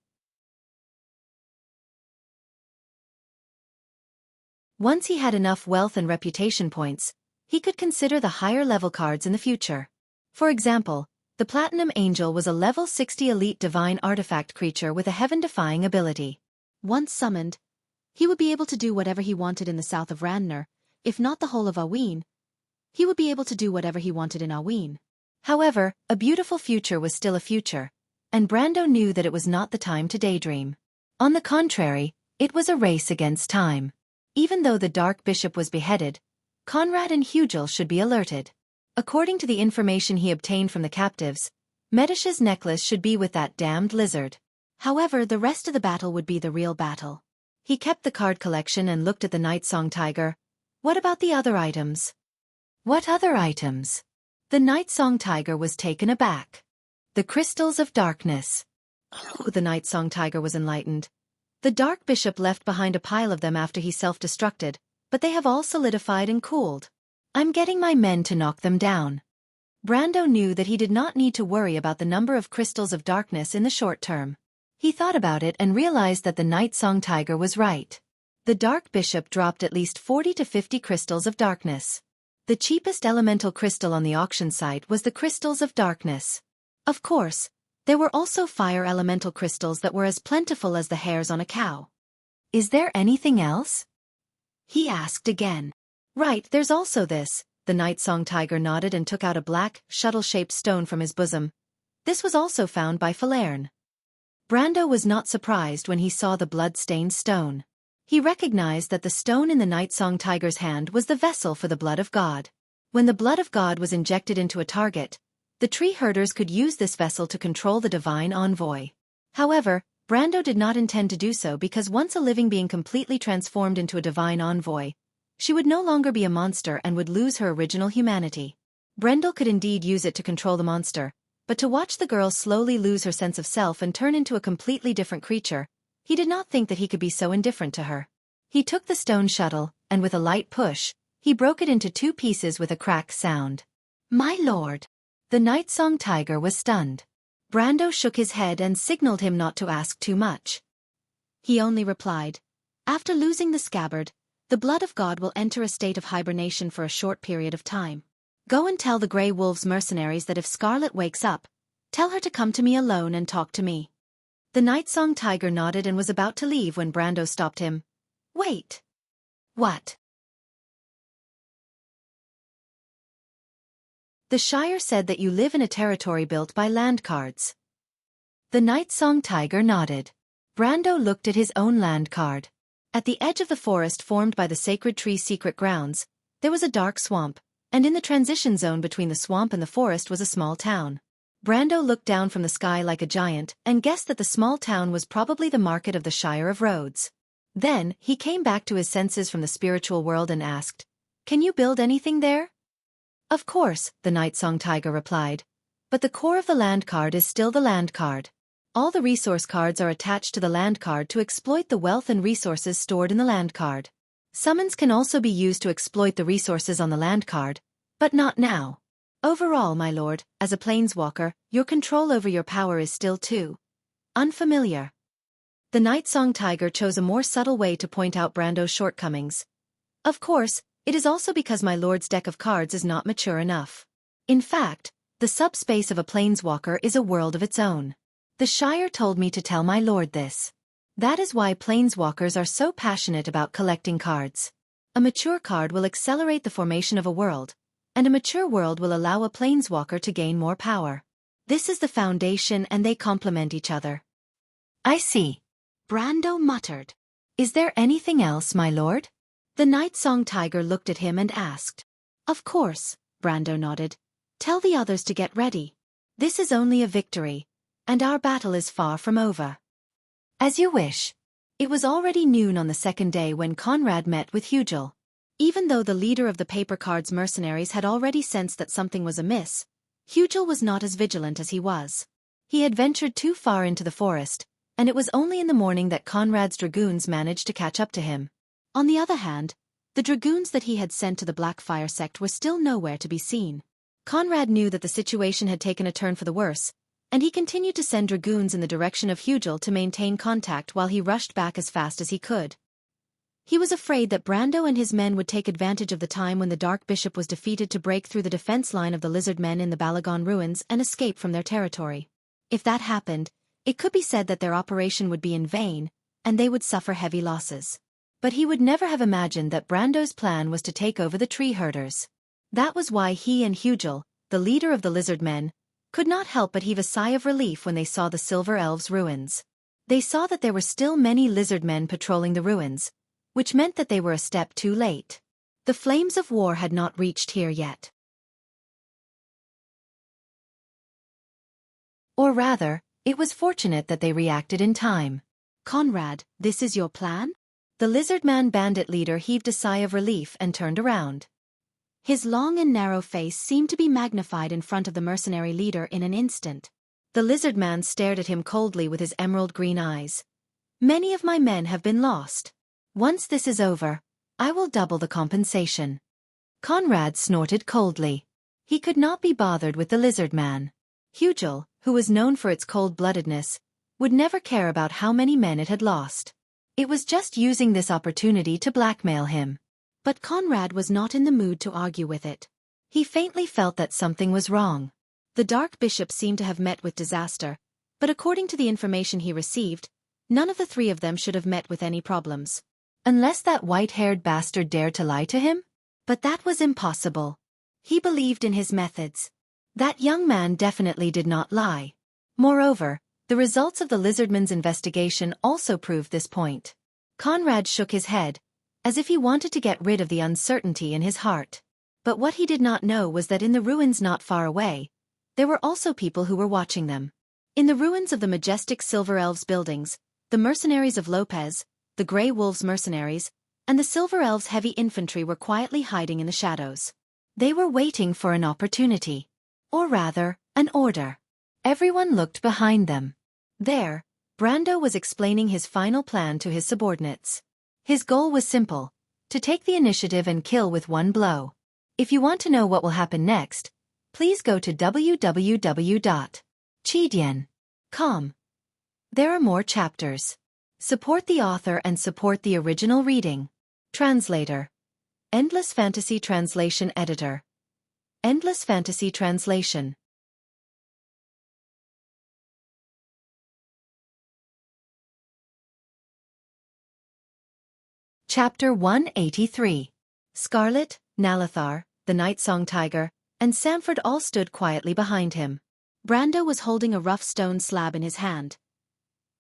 Once he had enough wealth and reputation points, he could consider the higher-level cards in the future. For example, the Platinum Angel was a level 60 elite divine artifact creature with a heaven-defying ability. Once summoned, he would be able to do whatever he wanted in the south of Randner, if not the whole of Aween. He would be able to do whatever he wanted in Aween. However, a beautiful future was still a future, and Brando knew that it was not the time to daydream. On the contrary, it was a race against time. Even though the Dark Bishop was beheaded, Conrad and Hugel should be alerted. According to the information he obtained from the captives, Medisha's necklace should be with that damned lizard. However, the rest of the battle would be the real battle. He kept the card collection and looked at the Night Song Tiger. What about the other items? What other items? The Night Song Tiger was taken aback. The crystals of darkness. Oh, the Night Song Tiger was enlightened. The Dark Bishop left behind a pile of them after he self-destructed, but they have all solidified and cooled. I'm getting my men to knock them down. Brando knew that he did not need to worry about the number of crystals of darkness in the short term. He thought about it and realized that the Night Song Tiger was right. The Dark Bishop dropped at least 40 to 50 crystals of darkness. The cheapest elemental crystal on the auction site was the crystals of darkness. Of course, there were also fire elemental crystals that were as plentiful as the hairs on a cow. Is there anything else? He asked again. Right, there's also this. The Night Song Tiger nodded and took out a black, shuttle-shaped stone from his bosom. This was also found by Falerne. Brando was not surprised when he saw the blood-stained stone. He recognized that the stone in the Night Song Tiger's hand was the vessel for the blood of God. When the blood of God was injected into a target, the tree herders could use this vessel to control the divine envoy. However, Brando did not intend to do so because once a living being completely transformed into a divine envoy, she would no longer be a monster and would lose her original humanity. Brendel could indeed use it to control the monster, but to watch the girl slowly lose her sense of self and turn into a completely different creature, he did not think that he could be so indifferent to her. He took the stone shuttle, and with a light push, he broke it into 2 pieces with a crack sound. My lord! The Night Song Tiger was stunned. Brando shook his head and signaled him not to ask too much. He only replied, after losing the scabbard, the blood of God will enter a state of hibernation for a short period of time. Go and tell the Grey Wolves mercenaries that if Scarlet wakes up, tell her to come to me alone and talk to me. The Night Song Tiger nodded and was about to leave when Brando stopped him. Wait. What? The Shire said that you live in a territory built by land cards. The Night Song Tiger nodded. Brando looked at his own land card. At the edge of the forest formed by the Sacred Tree's secret grounds, there was a dark swamp, and in the transition zone between the swamp and the forest was a small town. Brando looked down from the sky like a giant and guessed that the small town was probably the market of the Shire of Rhodes. Then, he came back to his senses from the spiritual world and asked, "Can you build anything there?" "Of course," the Night Song Tiger replied. "But the core of the land card is still the land card. All the resource cards are attached to the land card to exploit the wealth and resources stored in the land card. Summons can also be used to exploit the resources on the land card, but not now. Overall, my lord, as a planeswalker, your control over your power is still too unfamiliar." The Night Song Tiger chose a more subtle way to point out Brando's shortcomings. "Of course, it is also because my lord's deck of cards is not mature enough. In fact, the subspace of a planeswalker is a world of its own. The Shire told me to tell my lord this. That is why planeswalkers are so passionate about collecting cards. A mature card will accelerate the formation of a world, and a mature world will allow a planeswalker to gain more power. This is the foundation and they complement each other." "I see," Brando muttered. "Is there anything else, my lord?" The Night Song Tiger looked at him and asked. "Of course," Brando nodded. "Tell the others to get ready. This is only a victory, and our battle is far from over." "As you wish." It was already noon on the second day when Conrad met with Hugel. Even though the leader of the paper cards mercenaries had already sensed that something was amiss, Hugel was not as vigilant as he was. He had ventured too far into the forest, and it was only in the morning that Conrad's dragoons managed to catch up to him. On the other hand, the dragoons that he had sent to the Blackfire sect were still nowhere to be seen. Conrad knew that the situation had taken a turn for the worse, and he continued to send dragoons in the direction of Hugel to maintain contact while he rushed back as fast as he could. He was afraid that Brando and his men would take advantage of the time when the Dark Bishop was defeated to break through the defense line of the lizard men in the Balagon ruins and escape from their territory. If that happened, it could be said that their operation would be in vain, and they would suffer heavy losses. But he would never have imagined that Brando's plan was to take over the tree herders. That was why he and Hugel, the leader of the lizard men, could not help but heave a sigh of relief when they saw the Silver Elves' ruins. They saw that there were still many lizard men patrolling the ruins, which meant that they were a step too late. The flames of war had not reached here yet. Or rather, it was fortunate that they reacted in time. "Conrad, this is your plan?" The lizardman bandit leader heaved a sigh of relief and turned around. His long and narrow face seemed to be magnified in front of the mercenary leader in an instant. The lizardman stared at him coldly with his emerald green eyes. Many of my men have been lost. Once this is over, I will double the compensation. Conrad snorted coldly. He could not be bothered with the lizard man. Hugel, who was known for its cold-bloodedness, would never care about how many men it had lost. It was just using this opportunity to blackmail him. But Conrad was not in the mood to argue with it. He faintly felt that something was wrong. The Dark Bishop seemed to have met with disaster, but according to the information he received, none of the three of them should have met with any problems. Unless that white-haired bastard dared to lie to him? But that was impossible. He believed in his methods. That young man definitely did not lie. Moreover, the results of the lizardman's investigation also proved this point. Conrad shook his head, as if he wanted to get rid of the uncertainty in his heart. But what he did not know was that in the ruins not far away, there were also people who were watching them. In the ruins of the majestic Silver Elves buildings, the mercenaries of Lopez, the Grey Wolves mercenaries, and the Silver Elves heavy infantry were quietly hiding in the shadows. They were waiting for an opportunity. Or rather, an order. Everyone looked behind them. There, Brando was explaining his final plan to his subordinates. His goal was simple: to take the initiative and kill with one blow. If you want to know what will happen next, please go to www.chidian.com. There are more chapters. Support the author and support the original reading. Translator. Endless Fantasy Translation Editor. Endless Fantasy Translation. Chapter 183. Scarlet, Nalathar, the Nightsong Tiger, and Samford all stood quietly behind him. Brando was holding a rough stone slab in his hand,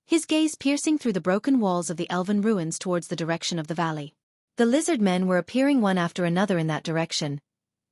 his gaze piercing through the broken walls of the elven ruins towards the direction of the valley. The lizard men were appearing one after another in that direction,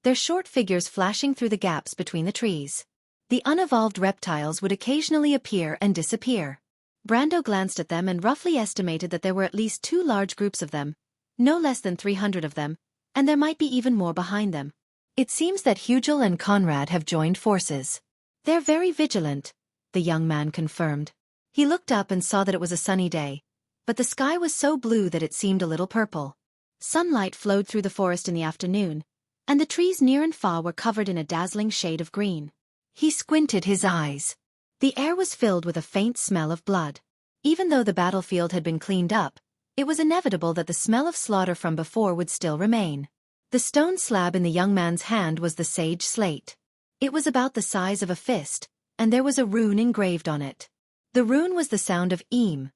their short figures flashing through the gaps between the trees. The unevolved reptiles would occasionally appear and disappear. Brando glanced at them and roughly estimated that there were at least 2 large groups of them, no less than 300 of them, and there might be even more behind them. It seems that Hugel and Conrad have joined forces. They're very vigilant, the young man confirmed. He looked up and saw that it was a sunny day, but the sky was so blue that it seemed a little purple. Sunlight flowed through the forest in the afternoon, and the trees near and far were covered in a dazzling shade of green. He squinted his eyes. The air was filled with a faint smell of blood. Even though the battlefield had been cleaned up, it was inevitable that the smell of slaughter from before would still remain. The stone slab in the young man's hand was the sage slate. It was about the size of a fist, and there was a rune engraved on it. The rune was the sound of Eem,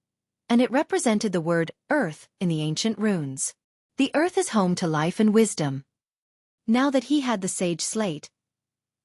and it represented the word earth in the ancient runes. The earth is home to life and wisdom. Now that he had the sage slate,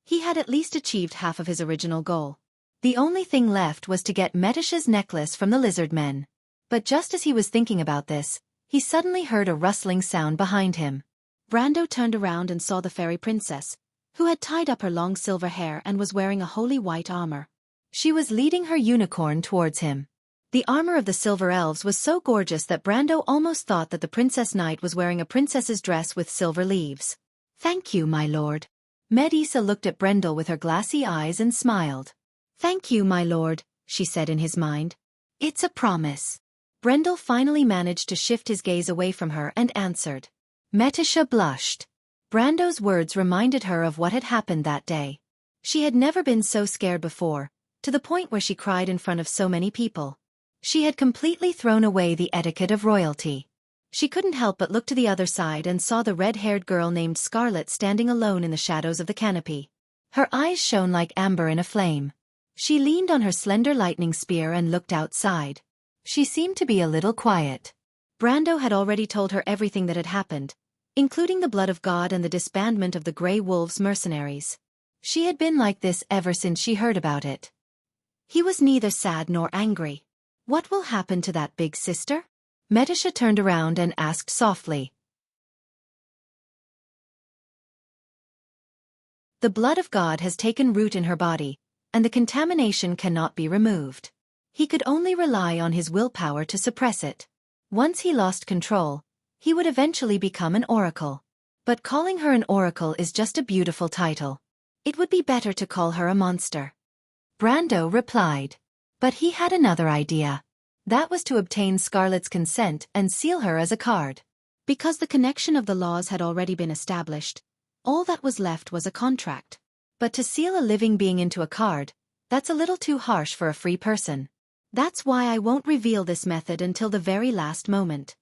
he had at least achieved half of his original goal. The only thing left was to get Metisha's necklace from the lizard men. But just as he was thinking about this, he suddenly heard a rustling sound behind him. Brando turned around and saw the fairy princess, who had tied up her long silver hair and was wearing a holy white armor. She was leading her unicorn towards him. The armor of the Silver Elves was so gorgeous that Brando almost thought that the Princess Knight was wearing a princess's dress with silver leaves. "Thank you, my lord." Medisa looked at Brendel with her glassy eyes and smiled. "Thank you, my lord," she said in his mind. "It's a promise." Brendel finally managed to shift his gaze away from her and answered. Metisha blushed. Brando's words reminded her of what had happened that day. She had never been so scared before, to the point where she cried in front of so many people. She had completely thrown away the etiquette of royalty. She couldn't help but look to the other side and saw the red-haired girl named Scarlet standing alone in the shadows of the canopy. Her eyes shone like amber in a flame. She leaned on her slender lightning spear and looked outside. She seemed to be a little quiet. Brando had already told her everything that had happened, including the blood of God and the disbandment of the Grey Wolves mercenaries. She had been like this ever since she heard about it. He was neither sad nor angry. What will happen to that big sister? Metisha turned around and asked softly. The blood of God has taken root in her body, and the contamination cannot be removed. He could only rely on his willpower to suppress it. Once he lost control, he would eventually become an oracle. But calling her an oracle is just a beautiful title. It would be better to call her a monster. Brando replied. But he had another idea. That was to obtain Scarlet's consent and seal her as a card. Because the connection of the laws had already been established, all that was left was a contract. But to seal a living being into a card, that's a little too harsh for a free person. That's why I won't reveal this method until the very last moment.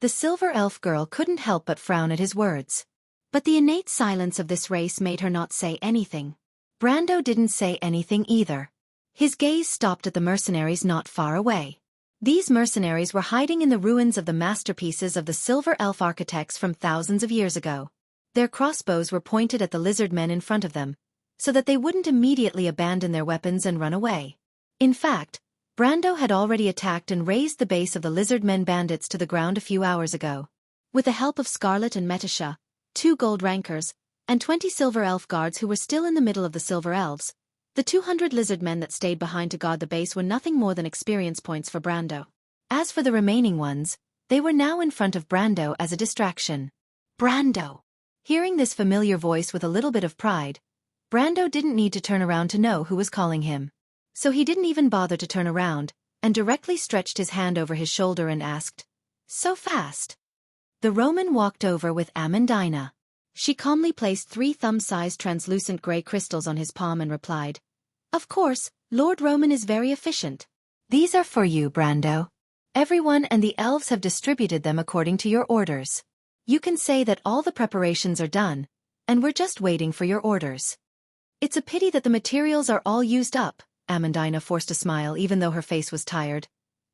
The silver elf girl couldn't help but frown at his words. But the innate silence of this race made her not say anything. Brando didn't say anything either. His gaze stopped at the mercenaries not far away. These mercenaries were hiding in the ruins of the masterpieces of the silver elf architects from thousands of years ago. Their crossbows were pointed at the lizard men in front of them, so that they wouldn't immediately abandon their weapons and run away. In fact, Brando had already attacked and razed the base of the lizard men bandits to the ground a few hours ago. With the help of Scarlet and Metisha, 2 gold rankers, and 20 silver elf guards who were still in the middle of the silver elves, the 200 lizard men that stayed behind to guard the base were nothing more than experience points for Brando. As for the remaining ones, they were now in front of Brando as a distraction. Brando! Hearing this familiar voice with a little bit of pride, Brando didn't need to turn around to know who was calling him. So he didn't even bother to turn around, and directly stretched his hand over his shoulder and asked, "So fast?" The Roman walked over with Amandina. She calmly placed 3 thumb-sized translucent gray crystals on his palm and replied, "Of course, Lord Roman is very efficient. These are for you, Brando. Everyone and the elves have distributed them according to your orders. You can say that all the preparations are done, and we're just waiting for your orders." "It's a pity that the materials are all used up," Amandina forced a smile even though her face was tired.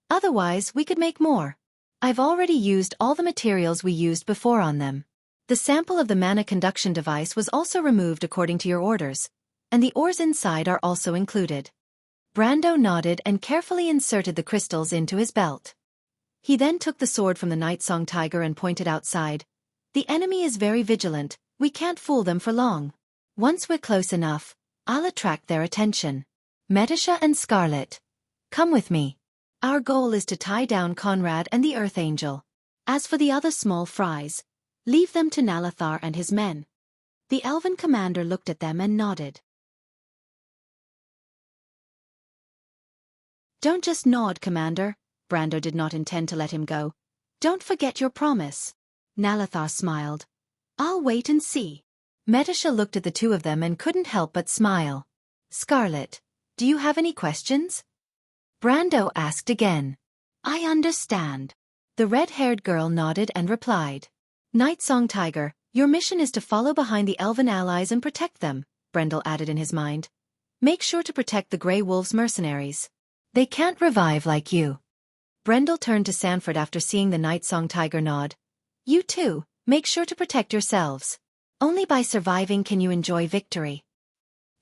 "Otherwise, we could make more. I've already used all the materials we used before on them. The sample of the mana conduction device was also removed according to your orders, and the ores inside are also included." Brando nodded and carefully inserted the crystals into his belt. He then took the sword from the Nightsong Tiger and pointed outside. "The enemy is very vigilant, we can't fool them for long. Once we're close enough, I'll attract their attention. Metisha and Scarlet, come with me. Our goal is to tie down Conrad and the Earth Angel. As for the other small fries, leave them to Nalathar and his men." The elven commander looked at them and nodded. "Don't just nod, Commander." Brando did not intend to let him go. "Don't forget your promise." Nalathar smiled. "I'll wait and see." Metisha looked at the two of them and couldn't help but smile. "Scarlet, do you have any questions?" Brando asked again. "I understand." The red-haired girl nodded and replied. "Nightsong Tiger, your mission is to follow behind the elven allies and protect them," Brendel added in his mind. "Make sure to protect the Grey Wolves mercenaries. They can't revive like you." Brendel turned to Sanford after seeing the Nightsong Tiger nod. "You too, make sure to protect yourselves. Only by surviving can you enjoy victory."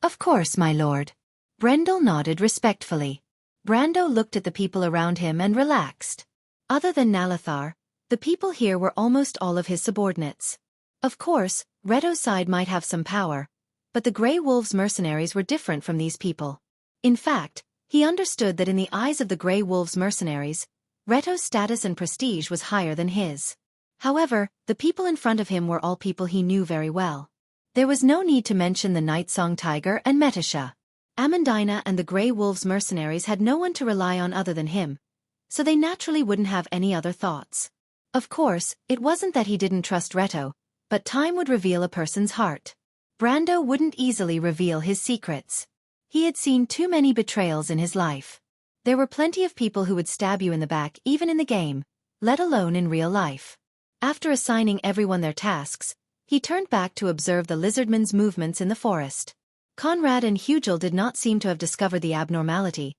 "Of course, my lord." Brendel nodded respectfully. Brando looked at the people around him and relaxed. Other than Nalathar, the people here were almost all of his subordinates. Of course, Reto's side might have some power, but the Grey Wolves mercenaries were different from these people. In fact, he understood that in the eyes of the Grey Wolves mercenaries, Reto's status and prestige was higher than his. However, the people in front of him were all people he knew very well. There was no need to mention the Nightsong Tiger and Metisha. Amandina and the Grey Wolves mercenaries had no one to rely on other than him, so they naturally wouldn't have any other thoughts. Of course, it wasn't that he didn't trust Reto, but time would reveal a person's heart. Brando wouldn't easily reveal his secrets. He had seen too many betrayals in his life. There were plenty of people who would stab you in the back even in the game, let alone in real life. After assigning everyone their tasks, he turned back to observe the lizardmen's movements in the forest. Conrad and Hugel did not seem to have discovered the abnormality,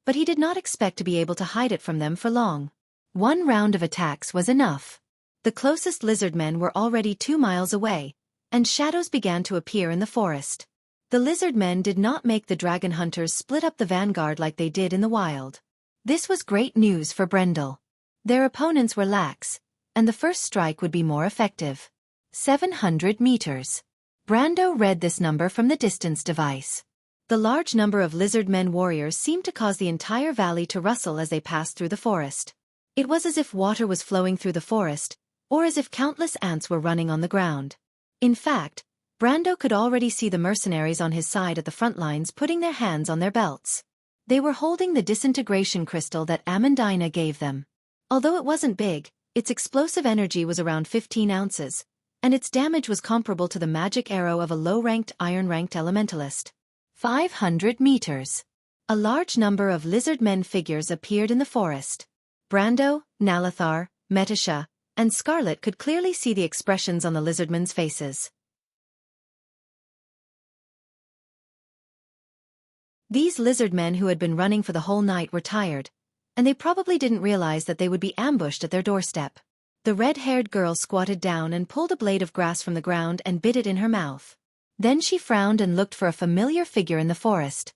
but he did not expect to be able to hide it from them for long. One round of attacks was enough. The closest lizardmen were already 2 miles away, and shadows began to appear in the forest. The lizardmen did not make the dragon hunters split up the vanguard like they did in the wild. This was great news for Brendel. Their opponents were lax, and the first strike would be more effective. 700 meters. Brando read this number from the distance device. The large number of lizardmen warriors seemed to cause the entire valley to rustle as they passed through the forest. It was as if water was flowing through the forest, or as if countless ants were running on the ground. In fact, Brando could already see the mercenaries on his side at the front lines putting their hands on their belts. They were holding the disintegration crystal that Amandina gave them. Although it wasn't big, its explosive energy was around 15 ounces, and its damage was comparable to the magic arrow of a low-ranked iron-ranked elementalist. 500 meters. A large number of lizard-men figures appeared in the forest. Brando, Nalathar, Metasha, and Scarlet could clearly see the expressions on the lizardmen's faces. These lizardmen who had been running for the whole night were tired, and they probably didn't realize that they would be ambushed at their doorstep. The red-haired girl squatted down and pulled a blade of grass from the ground and bit it in her mouth. Then she frowned and looked for a familiar figure in the forest.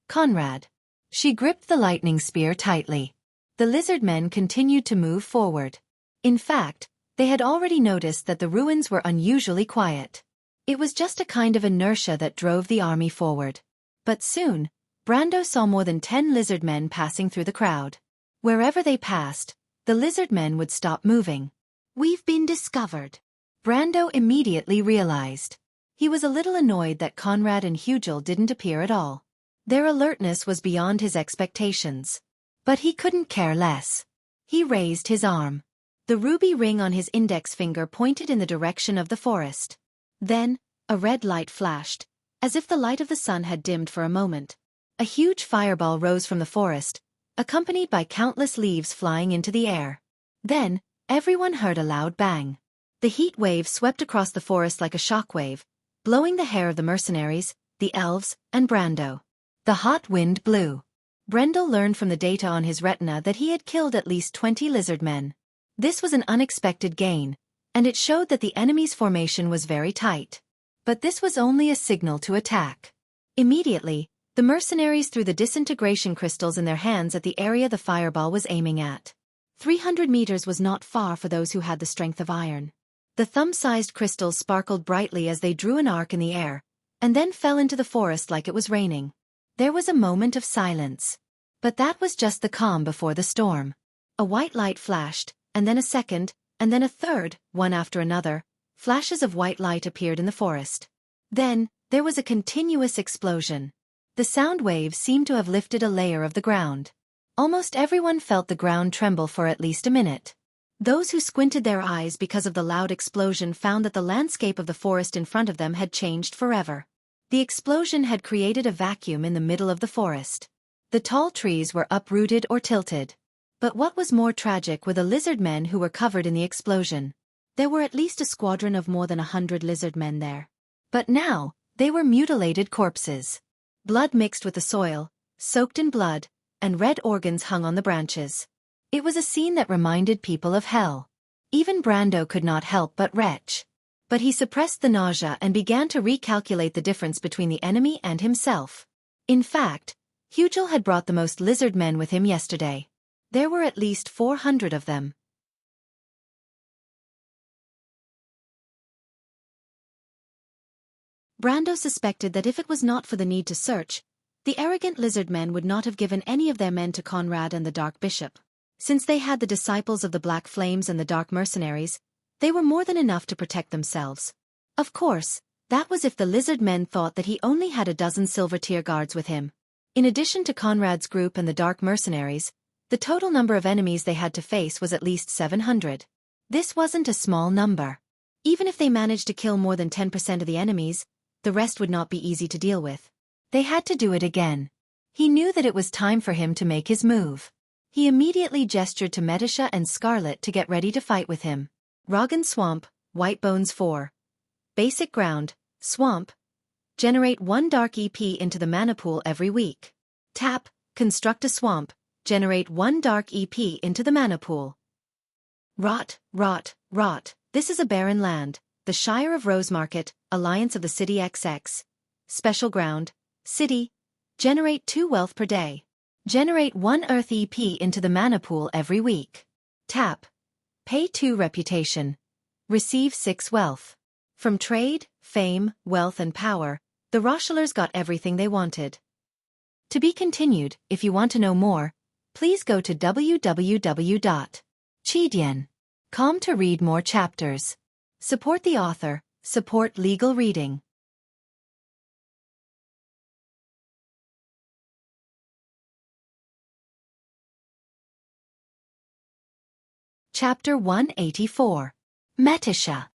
Conrad. She gripped the lightning spear tightly. The lizardmen continued to move forward. In fact, they had already noticed that the ruins were unusually quiet. It was just a kind of inertia that drove the army forward. But soon, Brando saw more than 10 lizardmen passing through the crowd. Wherever they passed, the lizardmen would stop moving. We've been discovered. Brando immediately realized. He was a little annoyed that Conrad and Hugel didn't appear at all. Their alertness was beyond his expectations. But he couldn't care less. He raised his arm. The ruby ring on his index finger pointed in the direction of the forest. Then, a red light flashed, as if the light of the sun had dimmed for a moment. A huge fireball rose from the forest, accompanied by countless leaves flying into the air. Then, everyone heard a loud bang. The heat wave swept across the forest like a shockwave, blowing the hair of the mercenaries, the elves, and Brando. The hot wind blew. Brendel learned from the data on his retina that he had killed at least 20 lizardmen. This was an unexpected gain, and it showed that the enemy's formation was very tight. But this was only a signal to attack. Immediately, the mercenaries threw the disintegration crystals in their hands at the area the fireball was aiming at. 300 meters was not far for those who had the strength of iron. The thumb-sized crystals sparkled brightly as they drew an arc in the air, and then fell into the forest like it was raining. There was a moment of silence. But that was just the calm before the storm. A white light flashed, and then a second, and then a third, one after another. Flashes of white light appeared in the forest. Then, there was a continuous explosion. The sound waves seemed to have lifted a layer of the ground. Almost everyone felt the ground tremble for at least a minute. Those who squinted their eyes because of the loud explosion found that the landscape of the forest in front of them had changed forever. The explosion had created a vacuum in the middle of the forest. The tall trees were uprooted or tilted. But what was more tragic were the lizardmen who were covered in the explosion. There were at least a squadron of more than 100 lizardmen there. But now, they were mutilated corpses. Blood mixed with the soil, soaked in blood, and red organs hung on the branches. It was a scene that reminded people of hell. Even Brando could not help but retch. But he suppressed the nausea and began to recalculate the difference between the enemy and himself. In fact, Hugel had brought the most lizard men with him yesterday. There were at least 400 of them. Brando suspected that if it was not for the need to search, the arrogant lizard men would not have given any of their men to Conrad and the Dark Bishop. Since they had the disciples of the Black Flames and the Dark Mercenaries, they were more than enough to protect themselves. Of course, that was if the lizard men thought that he only had a dozen silver tier guards with him. In addition to Conrad's group and the Dark Mercenaries, the total number of enemies they had to face was at least 700. This wasn't a small number. Even if they managed to kill more than 10% of the enemies, the rest would not be easy to deal with. They had to do it again. He knew that it was time for him to make his move. He immediately gestured to Metasha and Scarlet to get ready to fight with him. Roggen Swamp, White Bones 4. Basic Ground, Swamp. Generate 1 dark EP into the mana pool every week. Tap, construct a swamp. Generate 1 dark EP into the mana pool. Rot, rot, rot. This is a barren land. The Shire of Rosemarket, Alliance of the City XX. Special Ground, City. Generate 2 wealth per day. Generate 1 earth EP into the mana pool every week. Tap. Pay 2 reputation. Receive 6 wealth. From trade, fame, wealth and power, the Rochelers got everything they wanted. To be continued. If you want to know more, please go to www.chidian.com to read more chapters. Support the author, support legal reading. Chapter 184. Metisha.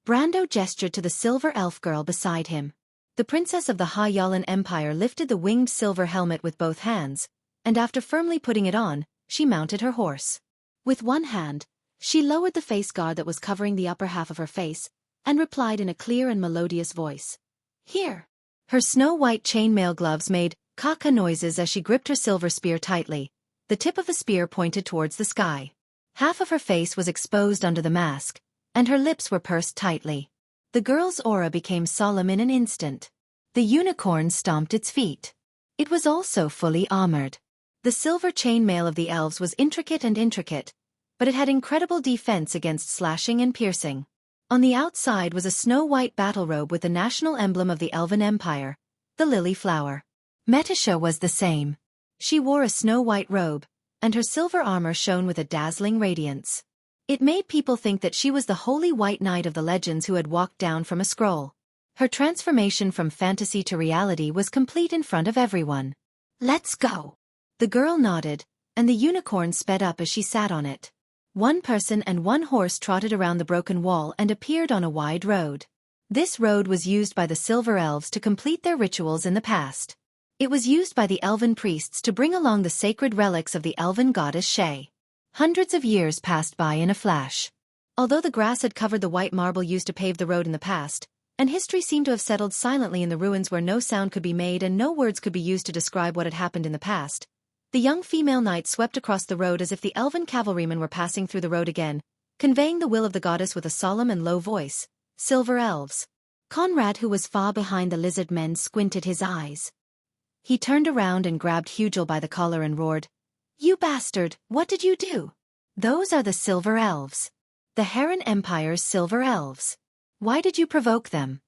Brando gestured to the silver elf girl beside him. The princess of the Ha Yalan Empire lifted the winged silver helmet with both hands, and after firmly putting it on, she mounted her horse. With one hand, she lowered the face guard that was covering the upper half of her face, and replied in a clear and melodious voice. Here. Her snow-white chainmail gloves made ka-ka noises as she gripped her silver spear tightly. The tip of the spear pointed towards the sky. Half of her face was exposed under the mask, and her lips were pursed tightly. The girl's aura became solemn in an instant. The unicorn stomped its feet. It was also fully armored. The silver chainmail of the elves was intricate, but it had incredible defense against slashing and piercing. On the outside was a snow-white battle robe with the national emblem of the Elven Empire, the lily flower. Metisha was the same. She wore a snow-white robe, and her silver armor shone with a dazzling radiance. It made people think that she was the holy white knight of the legends who had walked down from a scroll. Her transformation from fantasy to reality was complete in front of everyone. Let's go. The girl nodded, and the unicorn sped up as she sat on it. One person and one horse trotted around the broken wall and appeared on a wide road. This road was used by the silver elves to complete their rituals in the past. It was used by the elven priests to bring along the sacred relics of the elven goddess Shay. Hundreds of years passed by in a flash. Although the grass had covered the white marble used to pave the road in the past, and history seemed to have settled silently in the ruins where no sound could be made and no words could be used to describe what had happened in the past, the young female knight swept across the road as if the elven cavalrymen were passing through the road again, conveying the will of the goddess with a solemn and low voice. Silver elves. Conrad, who was far behind the lizard men, squinted his eyes. He turned around and grabbed Hugel by the collar and roared, "You bastard, what did you do? Those are the silver elves. The Heron Empire's silver elves. Why did you provoke them?"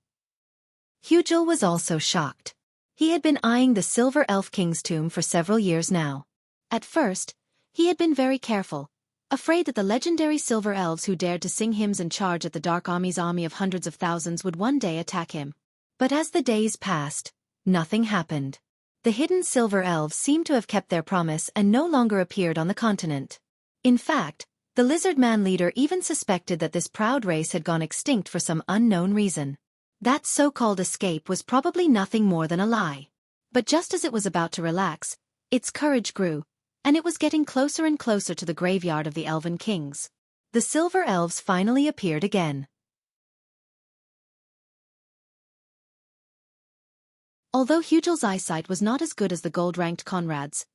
Hugel was also shocked. He had been eyeing the Silver Elf King's tomb for several years now. At first, he had been very careful, afraid that the legendary silver elves who dared to sing hymns and charge at the Dark Army's army of hundreds of thousands would one day attack him. But as the days passed, nothing happened. The hidden silver elves seemed to have kept their promise and no longer appeared on the continent. In fact, the lizard man leader even suspected that this proud race had gone extinct for some unknown reason. That so-called escape was probably nothing more than a lie. But just as it was about to relax, its courage grew, and it was getting closer and closer to the graveyard of the Elven Kings. The silver elves finally appeared again. Although Hugel's eyesight was not as good as the gold-ranked Conrad's,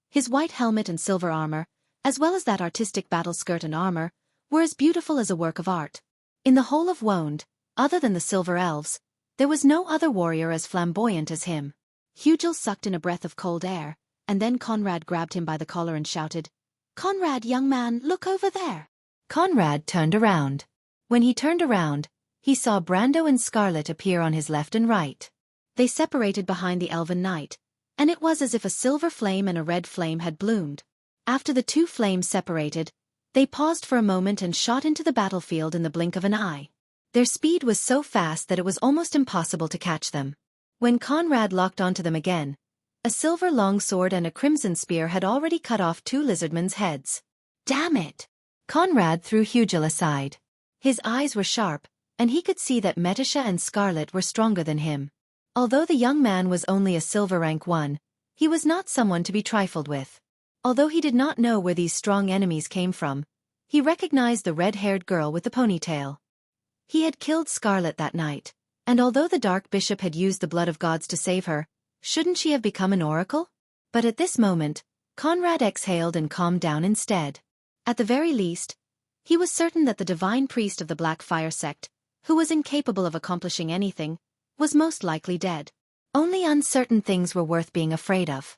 his white helmet and silver armor, as well as that artistic battle skirt and armor, were as beautiful as a work of art. In the whole of Wonde, other than the silver elves, there was no other warrior as flamboyant as him. Hugel sucked in a breath of cold air, and then Conrad grabbed him by the collar and shouted, "Conrad, young man, look over there." Conrad turned around. When he turned around, he saw Brando and Scarlet appear on his left and right. They separated behind the Elven Knight, and it was as if a silver flame and a red flame had bloomed. After the two flames separated, they paused for a moment and shot into the battlefield in the blink of an eye. Their speed was so fast that it was almost impossible to catch them. When Conrad locked onto them again, a silver longsword and a crimson spear had already cut off two lizardmen's heads. Damn it! Conrad threw Hugel aside. His eyes were sharp, and he could see that Metisha and Scarlet were stronger than him. Although the young man was only a silver rank 1, he was not someone to be trifled with. Although he did not know where these strong enemies came from, he recognized the red-haired girl with the ponytail. He had killed Scarlet that night, and although the Dark Bishop had used the blood of gods to save her, shouldn't she have become an oracle? But at this moment, Conrad exhaled and calmed down instead. At the very least, he was certain that the divine priest of the Black Fire sect, who was incapable of accomplishing anything, was most likely dead. Only uncertain things were worth being afraid of.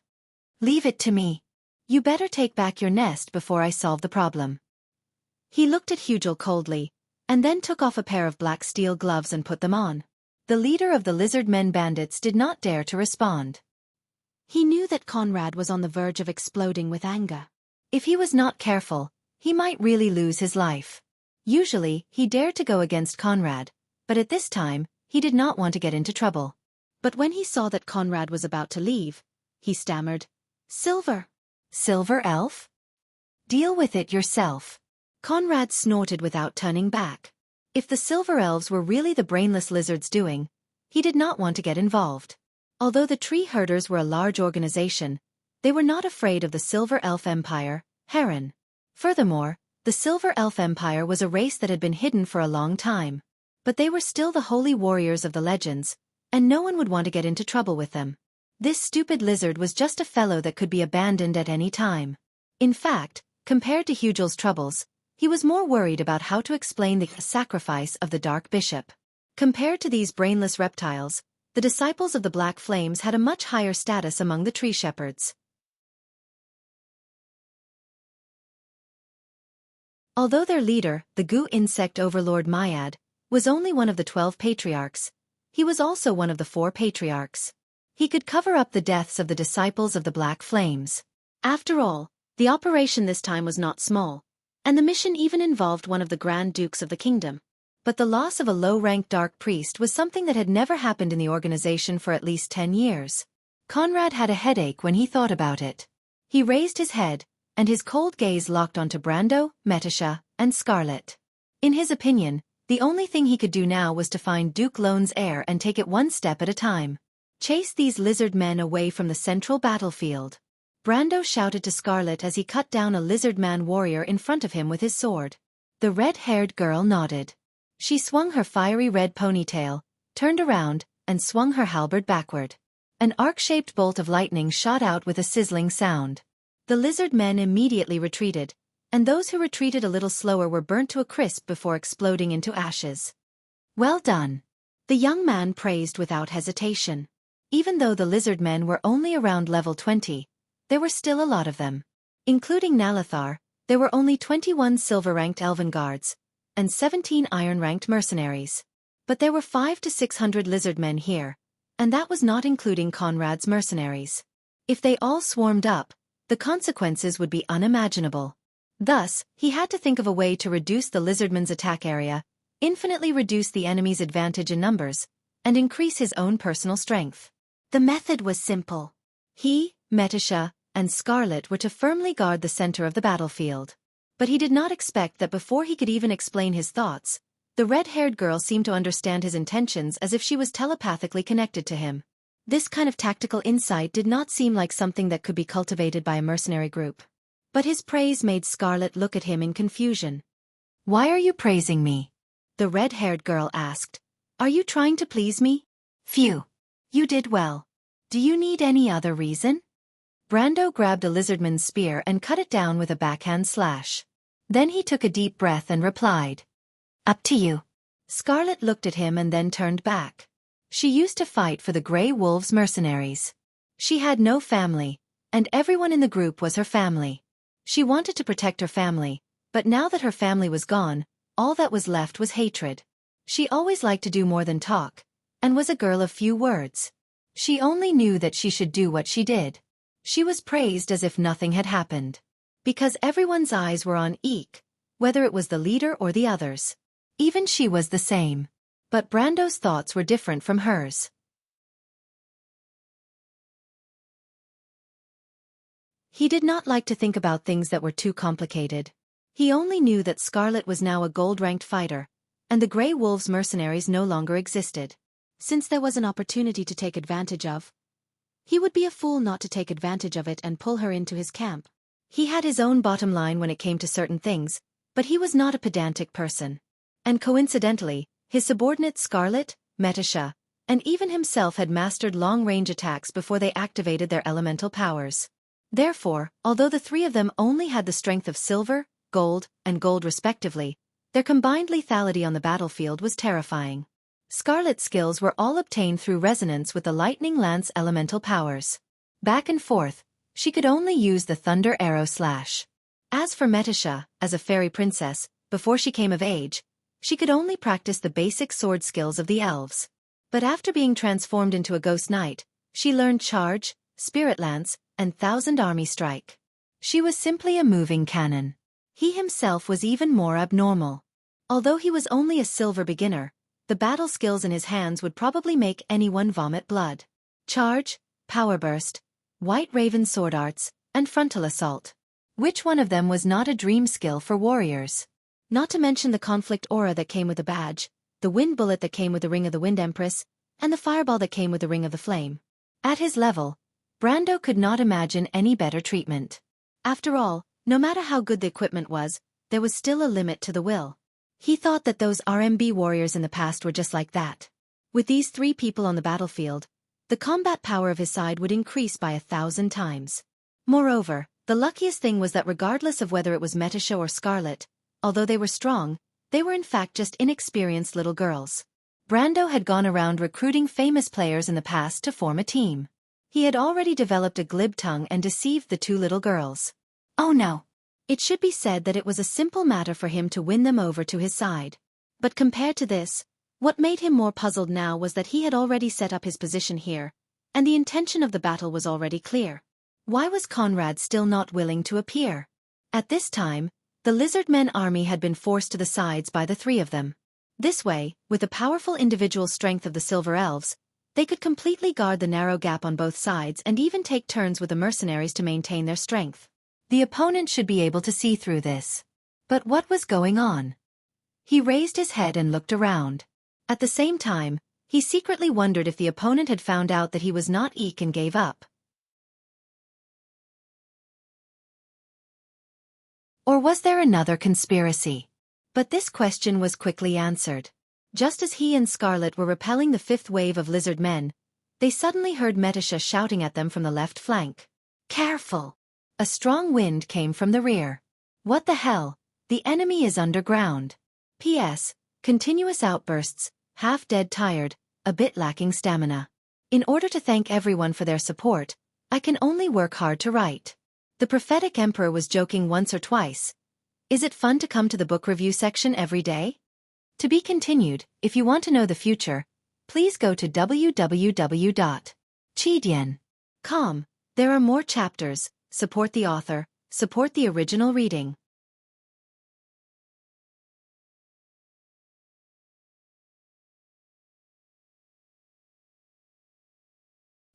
Leave it to me. You better take back your nest before I solve the problem. He looked at Hugel coldly, and then took off a pair of black steel gloves and put them on. The leader of the lizard men bandits did not dare to respond. He knew that Conrad was on the verge of exploding with anger. If he was not careful, he might really lose his life. Usually, he dared to go against Conrad, but at this time, he did not want to get into trouble. But when he saw that Conrad was about to leave, he stammered, "Silver." Silver elf? Deal with it yourself. Conrad snorted without turning back. If the silver elves were really the brainless lizards doing, he did not want to get involved. Although the tree herders were a large organization, they were not afraid of the Silver Elf Empire, Heron. Furthermore, the Silver Elf Empire was a race that had been hidden for a long time. But they were still the holy warriors of the legends, and no one would want to get into trouble with them. This stupid lizard was just a fellow that could be abandoned at any time. In fact, compared to Hugel's troubles, he was more worried about how to explain the sacrifice of the Dark Bishop. Compared to these brainless reptiles, the disciples of the Black Flames had a much higher status among the tree shepherds. Although their leader, the goo insect overlord Myad, was only one of the 12 patriarchs, he was also one of the 4 patriarchs. He could cover up the deaths of the disciples of the Black Flames. After all, the operation this time was not small, and the mission even involved one of the Grand Dukes of the kingdom. But the loss of a low-ranked dark priest was something that had never happened in the organization for at least 10 years. Conrad had a headache when he thought about it. He raised his head, and his cold gaze locked onto Brando, Metisha, and Scarlet. In his opinion, the only thing he could do now was to find Duke Lone's heir and take it one step at a time. Chase these lizard men away from the central battlefield. Brando shouted to Scarlet as he cut down a lizard man warrior in front of him with his sword. The red-haired girl nodded. She swung her fiery red ponytail, turned around, and swung her halberd backward. An arc-shaped bolt of lightning shot out with a sizzling sound. The lizard men immediately retreated, and those who retreated a little slower were burnt to a crisp before exploding into ashes. Well done. The young man praised without hesitation. Even though the lizard men were only around level 20, there were still a lot of them. Including Nalathar, there were only 21 silver-ranked elven guards, and 17 iron-ranked mercenaries. But there were 500 to 600 lizard men here, and that was not including Conrad's mercenaries. If they all swarmed up, the consequences would be unimaginable. Thus, he had to think of a way to reduce the lizardmen's attack area, infinitely reduce the enemy's advantage in numbers, and increase his own personal strength. The method was simple. He, Metisha, and Scarlet were to firmly guard the center of the battlefield. But he did not expect that before he could even explain his thoughts, the red-haired girl seemed to understand his intentions as if she was telepathically connected to him. This kind of tactical insight did not seem like something that could be cultivated by a mercenary group. But his praise made Scarlet look at him in confusion. Why are you praising me? The red-haired girl asked. Are you trying to please me? Phew. You did well. Do you need any other reason? Brando grabbed a lizardman's spear and cut it down with a backhand slash. Then he took a deep breath and replied. Up to you. Scarlet looked at him and then turned back. She used to fight for the Grey Wolves mercenaries. She had no family, and everyone in the group was her family. She wanted to protect her family, but now that her family was gone, all that was left was hatred. She always liked to do more than talk, and was a girl of few words. She only knew that she should do what she did. She was praised as if nothing had happened. Because everyone's eyes were on Eek, whether it was the leader or the others. Even she was the same. But Brando's thoughts were different from hers. He did not like to think about things that were too complicated. He only knew that Scarlet was now a gold-ranked fighter, and the Grey Wolves mercenaries no longer existed. Since there was an opportunity to take advantage of, he would be a fool not to take advantage of it and pull her into his camp. He had his own bottom line when it came to certain things, but he was not a pedantic person. And coincidentally, his subordinate Scarlet, Metisha, and even himself had mastered long-range attacks before they activated their elemental powers. Therefore, although the three of them only had the strength of silver, gold, and gold respectively, their combined lethality on the battlefield was terrifying. Scarlet's skills were all obtained through resonance with the Lightning Lance elemental powers. Back and forth, she could only use the Thunder Arrow Slash. As for Metisha, as a fairy princess, before she came of age, she could only practice the basic sword skills of the elves. But after being transformed into a ghost knight, she learned Charge, Spirit Lance, and Thousand Army Strike. She was simply a moving cannon. He himself was even more abnormal. Although he was only a silver beginner, the battle skills in his hands would probably make anyone vomit blood. Charge, Power Burst, White Raven Sword Arts, and Frontal Assault. Which one of them was not a dream skill for warriors? Not to mention the conflict aura that came with the badge, the wind bullet that came with the ring of the Wind Empress, and the fireball that came with the ring of the flame. At his level, Brando could not imagine any better treatment. After all, no matter how good the equipment was, there was still a limit to the will. He thought that those RMB warriors in the past were just like that. With these 3 people on the battlefield, the combat power of his side would increase by 1,000 times. Moreover, the luckiest thing was that regardless of whether it was Metisha or Scarlet, although they were strong, they were in fact just inexperienced little girls. Brando had gone around recruiting famous players in the past to form a team. He had already developed a glib tongue and deceived the 2 little girls. Oh no! It should be said that it was a simple matter for him to win them over to his side. But compared to this, what made him more puzzled now was that he had already set up his position here, and the intention of the battle was already clear. Why was Conrad still not willing to appear? At this time, the lizardmen army had been forced to the sides by the 3 of them. This way, with the powerful individual strength of the Silver Elves, they could completely guard the narrow gap on both sides and even take turns with the mercenaries to maintain their strength. The opponent should be able to see through this. But what was going on? He raised his head and looked around. At the same time, he secretly wondered if the opponent had found out that he was not Eek and gave up. Or was there another conspiracy? But this question was quickly answered. Just as he and Scarlet were repelling the 5th wave of lizard men, they suddenly heard Metisha shouting at them from the left flank. Careful! A strong wind came from the rear. What the hell? The enemy is underground. P.S. Continuous outbursts, half dead tired, a bit lacking stamina. In order to thank everyone for their support, I can only work hard to write. The prophetic emperor was joking once or twice. Is it fun to come to the book review section every day? To be continued. If you want to know the future, please go to www.chidian.com. There are more chapters. Support the author, support the original reading.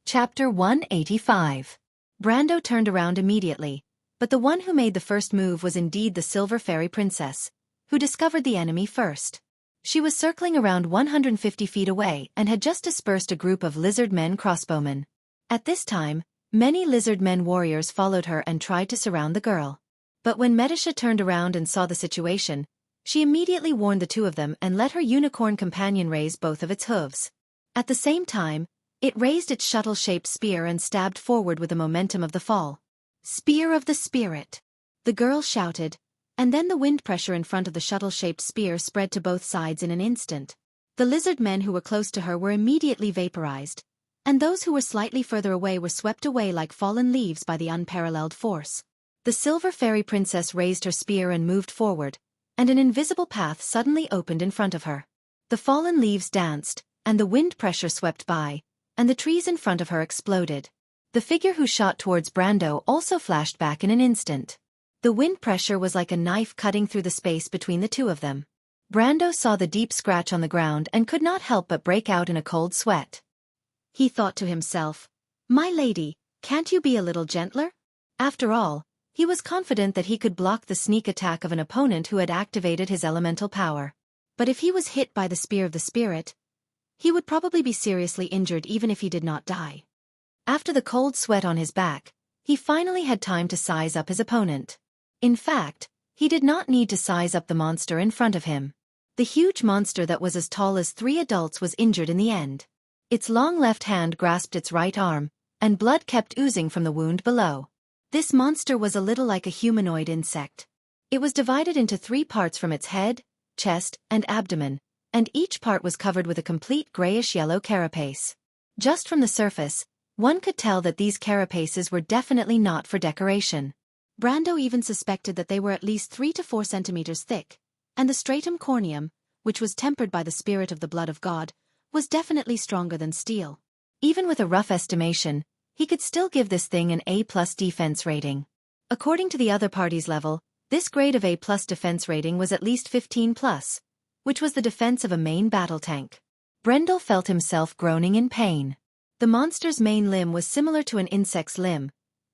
Chapter 185. Brando turned around immediately, but the one who made the first move was indeed the Silver Fairy Princess, who discovered the enemy first. She was circling around 150 feet away and had just dispersed a group of lizard men crossbowmen. At this time, many lizard men warriors followed her and tried to surround the girl. But when Metisha turned around and saw the situation, she immediately warned the 2 of them and let her unicorn companion raise both of its hooves. At the same time, it raised its shuttle-shaped spear and stabbed forward with the momentum of the fall. Spear of the Spirit! The girl shouted, and then the wind pressure in front of the shuttle-shaped spear spread to both sides in an instant. The lizard men who were close to her were immediately vaporized, and those who were slightly further away were swept away like fallen leaves by the unparalleled force. The Silver Fairy Princess raised her spear and moved forward, and an invisible path suddenly opened in front of her. The fallen leaves danced, and the wind pressure swept by, and the trees in front of her exploded. The figure who shot towards Brando also flashed back in an instant. The wind pressure was like a knife cutting through the space between the 2 of them. Brando saw the deep scratch on the ground and could not help but break out in a cold sweat. He thought to himself, "My lady, can't you be a little gentler?" After all, he was confident that he could block the sneak attack of an opponent who had activated his elemental power. But if he was hit by the Spear of the Spirit, he would probably be seriously injured even if he did not die. After the cold sweat on his back, he finally had time to size up his opponent. In fact, he did not need to size up the monster in front of him. The huge monster that was as tall as 3 adults was injured in the end. Its long left hand grasped its right arm, and blood kept oozing from the wound below. This monster was a little like a humanoid insect. It was divided into 3 parts from its head, chest, and abdomen, and each part was covered with a complete grayish-yellow carapace. Just from the surface, one could tell that these carapaces were definitely not for decoration. Brando even suspected that they were at least 3 to 4 centimeters thick, and the stratum corneum, which was tempered by the spirit of the blood of God, was definitely stronger than steel. Even with a rough estimation, he could still give this thing an A+ defense rating. According to the other party's level, this grade of A+ defense rating was at least 15+, which was the defense of a main battle tank. Brendel felt himself groaning in pain. The monster's main limb was similar to an insect's limb,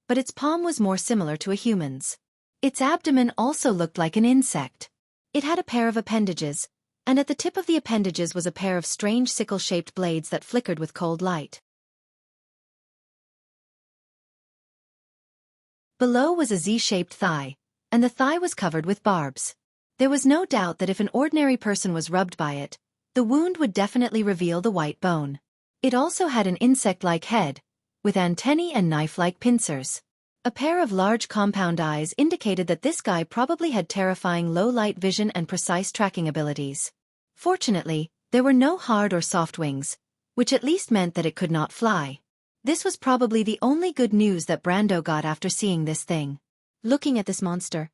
but its palm was more similar to a human's. Its abdomen also looked like an insect. It had a pair of appendages, and at the tip of the appendages was a pair of strange sickle-shaped blades that flickered with cold light. Below was a Z-shaped thigh, and the thigh was covered with barbs. There was no doubt that if an ordinary person was rubbed by it, the wound would definitely reveal the white bone. It also had an insect-like head, with antennae and knife-like pincers. A pair of large compound eyes indicated that this guy probably had terrifying low-light vision and precise tracking abilities. Fortunately, there were no hard or soft wings, which at least meant that it could not fly. This was probably the only good news that Brando got after seeing this thing. Looking at this monster,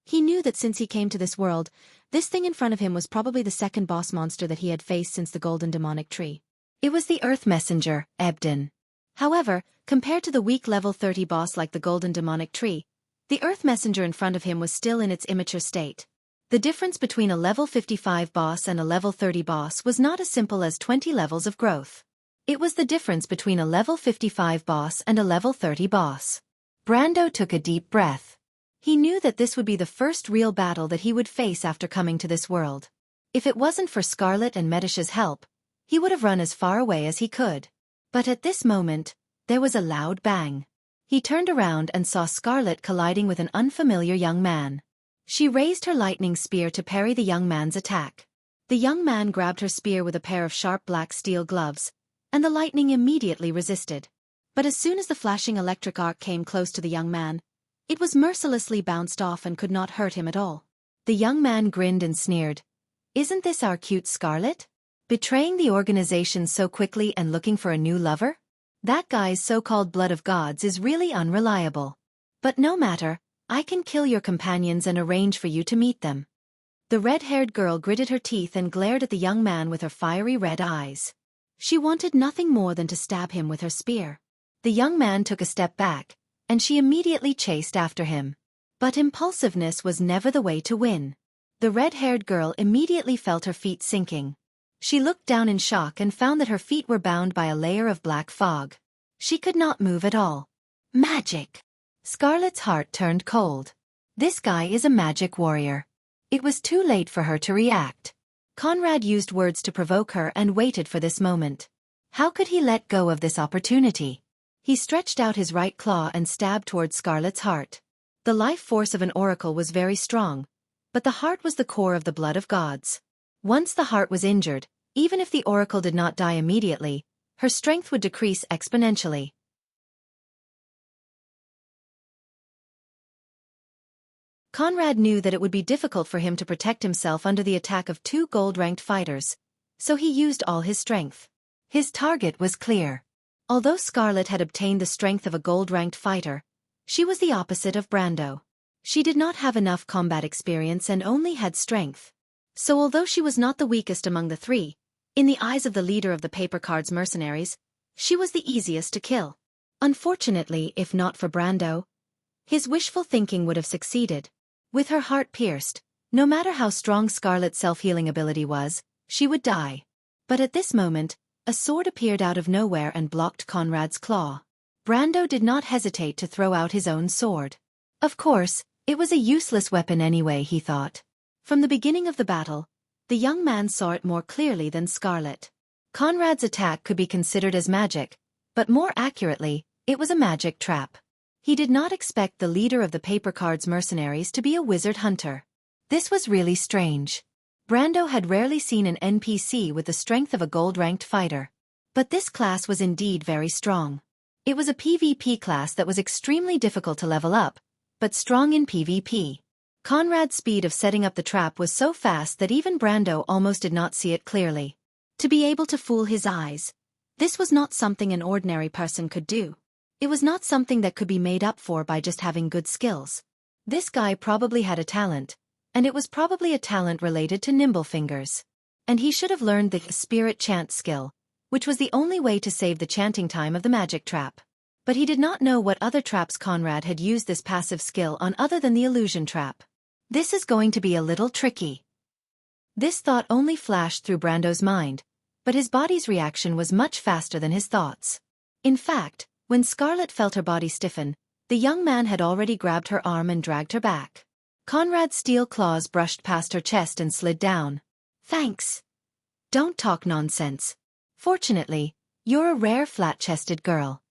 he knew that since he came to this world, this thing in front of him was probably the second boss monster that he had faced since the Golden Demonic Tree. It was the Earth Messenger, Ebden. However, compared to the weak level 30 boss like the Golden Demonic Tree, the Earth Messenger in front of him was still in its immature state. The difference between a level 55 boss and a level 30 boss was not as simple as 20 levels of growth. It was the difference between a level 55 boss and a level 30 boss. Brando took a deep breath. He knew that this would be the first real battle that he would face after coming to this world. If it wasn't for Scarlet and Metisha's help, he would have run as far away as he could. But at this moment, there was a loud bang. He turned around and saw Scarlet colliding with an unfamiliar young man. She raised her lightning spear to parry the young man's attack. The young man grabbed her spear with a pair of sharp black steel gloves, and the lightning immediately resisted. But as soon as the flashing electric arc came close to the young man, it was mercilessly bounced off and could not hurt him at all. The young man grinned and sneered. "Isn't this our cute Scarlet? Betraying the organization so quickly and looking for a new lover? That guy's so-called blood of gods is really unreliable. But no matter, I can kill your companions and arrange for you to meet them." The red-haired girl gritted her teeth and glared at the young man with her fiery red eyes. She wanted nothing more than to stab him with her spear. The young man took a step back, and she immediately chased after him. But impulsiveness was never the way to win. The red-haired girl immediately felt her feet sinking. She looked down in shock and found that her feet were bound by a layer of black fog. She could not move at all. Magic! Scarlet's heart turned cold. This guy is a magic warrior. It was too late for her to react. Conrad used words to provoke her and waited for this moment. How could he let go of this opportunity? He stretched out his right claw and stabbed towards Scarlet's heart. The life force of an oracle was very strong, but the heart was the core of the blood of gods. Once the heart was injured, even if the oracle did not die immediately, her strength would decrease exponentially. Conrad knew that it would be difficult for him to protect himself under the attack of two gold-ranked fighters, so he used all his strength. His target was clear. Although Scarlet had obtained the strength of a gold-ranked fighter, she was the opposite of Brando. She did not have enough combat experience and only had strength. So although she was not the weakest among the three, in the eyes of the leader of the Paper Cards mercenaries, she was the easiest to kill. Unfortunately, if not for Brando, his wishful thinking would have succeeded. With her heart pierced, no matter how strong Scarlet's self-healing ability was, she would die. But at this moment, a sword appeared out of nowhere and blocked Conrad's claw. Brando did not hesitate to throw out his own sword. Of course, it was a useless weapon anyway, he thought. From the beginning of the battle, the young man saw it more clearly than Scarlet. Conrad's attack could be considered as magic, but more accurately, it was a magic trap. He did not expect the leader of the Paper Cards mercenaries to be a wizard hunter. This was really strange. Brando had rarely seen an NPC with the strength of a gold-ranked fighter. But this class was indeed very strong. It was a PvP class that was extremely difficult to level up, but strong in PvP. Conrad's speed of setting up the trap was so fast that even Brando almost did not see it clearly. To be able to fool his eyes, this was not something an ordinary person could do. It was not something that could be made up for by just having good skills. This guy probably had a talent, and it was probably a talent related to nimble fingers. And he should have learned the spirit chant skill, which was the only way to save the chanting time of the magic trap. But he did not know what other traps Conrad had used this passive skill on other than the illusion trap. This is going to be a little tricky. This thought only flashed through Brando's mind, but his body's reaction was much faster than his thoughts. In fact, when Scarlet felt her body stiffen, the young man had already grabbed her arm and dragged her back. Conrad's steel claws brushed past her chest and slid down. Thanks. Don't talk nonsense. Fortunately, you're a rare flat-chested girl.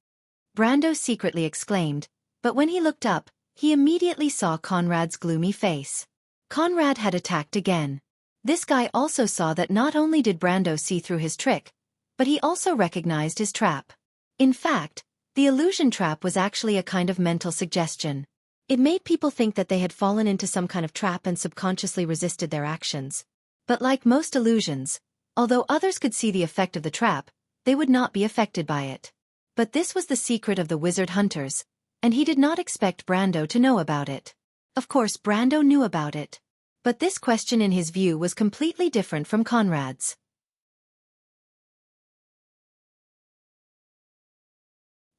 Brando secretly exclaimed, but when he looked up, he immediately saw Conrad's gloomy face. Conrad had attacked again. This guy also saw that not only did Brando see through his trick, but he also recognized his trap. In fact, the illusion trap was actually a kind of mental suggestion. It made people think that they had fallen into some kind of trap and subconsciously resisted their actions. But like most illusions, although others could see the effect of the trap, they would not be affected by it. But this was the secret of the wizard hunters, and he did not expect Brando to know about it. Of course Brando knew about it. But this question in his view was completely different from Conrad's.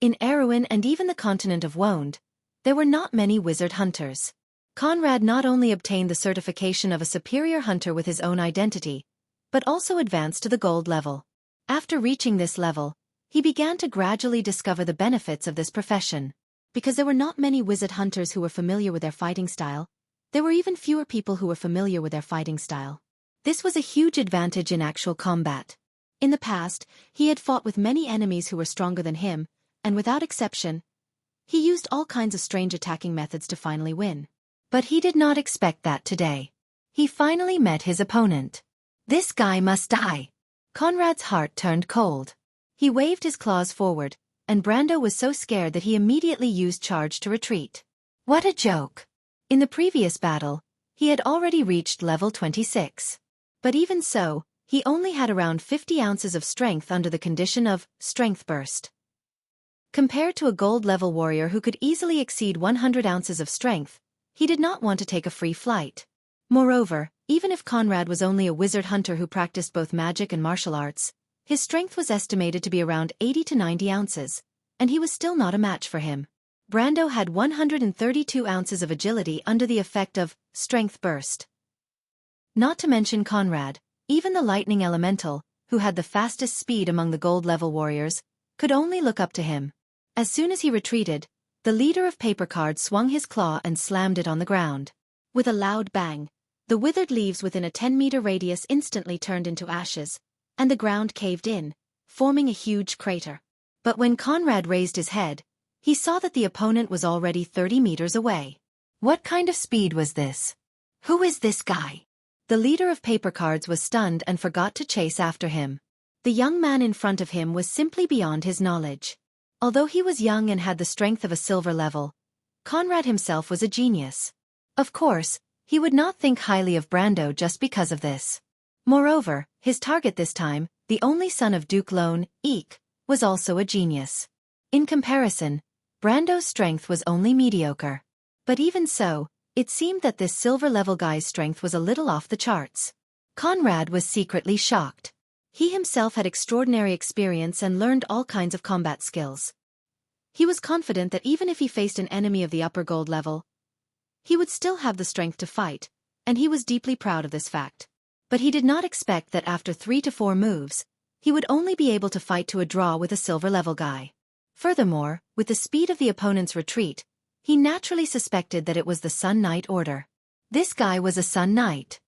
In Erewhon and even the continent of Wonde, there were not many wizard hunters. Conrad not only obtained the certification of a superior hunter with his own identity, but also advanced to the gold level. After reaching this level, he began to gradually discover the benefits of this profession. Because there were not many wizard hunters who were familiar with their fighting style, there were even fewer people who were familiar with their fighting style. This was a huge advantage in actual combat. In the past, he had fought with many enemies who were stronger than him, and without exception, he used all kinds of strange attacking methods to finally win. But he did not expect that today. He finally met his opponent. This guy must die. Conrad's heart turned cold. He waved his claws forward, and Brando was so scared that he immediately used charge to retreat. What a joke! In the previous battle, he had already reached level 26. But even so, he only had around 50 ounces of strength under the condition of strength burst. Compared to a gold-level warrior who could easily exceed 100 ounces of strength, he did not want to take a free flight. Moreover, even if Conrad was only a wizard hunter who practiced both magic and martial arts, his strength was estimated to be around 80 to 90 ounces, and he was still not a match for him. Brando had 132 ounces of agility under the effect of strength burst. Not to mention Conrad, even the lightning elemental, who had the fastest speed among the gold-level warriors, could only look up to him. As soon as he retreated, the leader of paper cards swung his claw and slammed it on the ground. With a loud bang, the withered leaves within a 10-meter radius instantly turned into ashes, and the ground caved in, forming a huge crater. But when Conrad raised his head, he saw that the opponent was already 30 meters away. What kind of speed was this? Who is this guy? The leader of paper cards was stunned and forgot to chase after him. The young man in front of him was simply beyond his knowledge. Although he was young and had the strength of a silver level, Conrad himself was a genius. Of course, he would not think highly of Brando just because of this. Moreover, his target this time, the only son of Duke Lone, Eek, was also a genius. In comparison, Brando's strength was only mediocre. But even so, it seemed that this silver-level guy's strength was a little off the charts. Conrad was secretly shocked. He himself had extraordinary experience and learned all kinds of combat skills. He was confident that even if he faced an enemy of the upper gold level, he would still have the strength to fight, and he was deeply proud of this fact. But he did not expect that after 3 to 4 moves, he would only be able to fight to a draw with a silver-level guy. Furthermore, with the speed of the opponent's retreat, he naturally suspected that it was the Sun Knight order. This guy was a Sun Knight.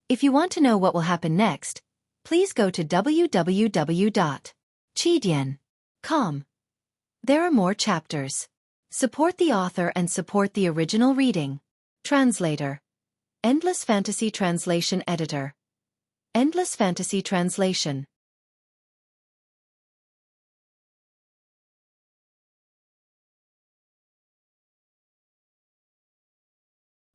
If you want to know what will happen next, please go to www.chidian.com. There are more chapters. Support the author and support the original reading. Translator. Endless Fantasy Translation Editor. Endless Fantasy Translation.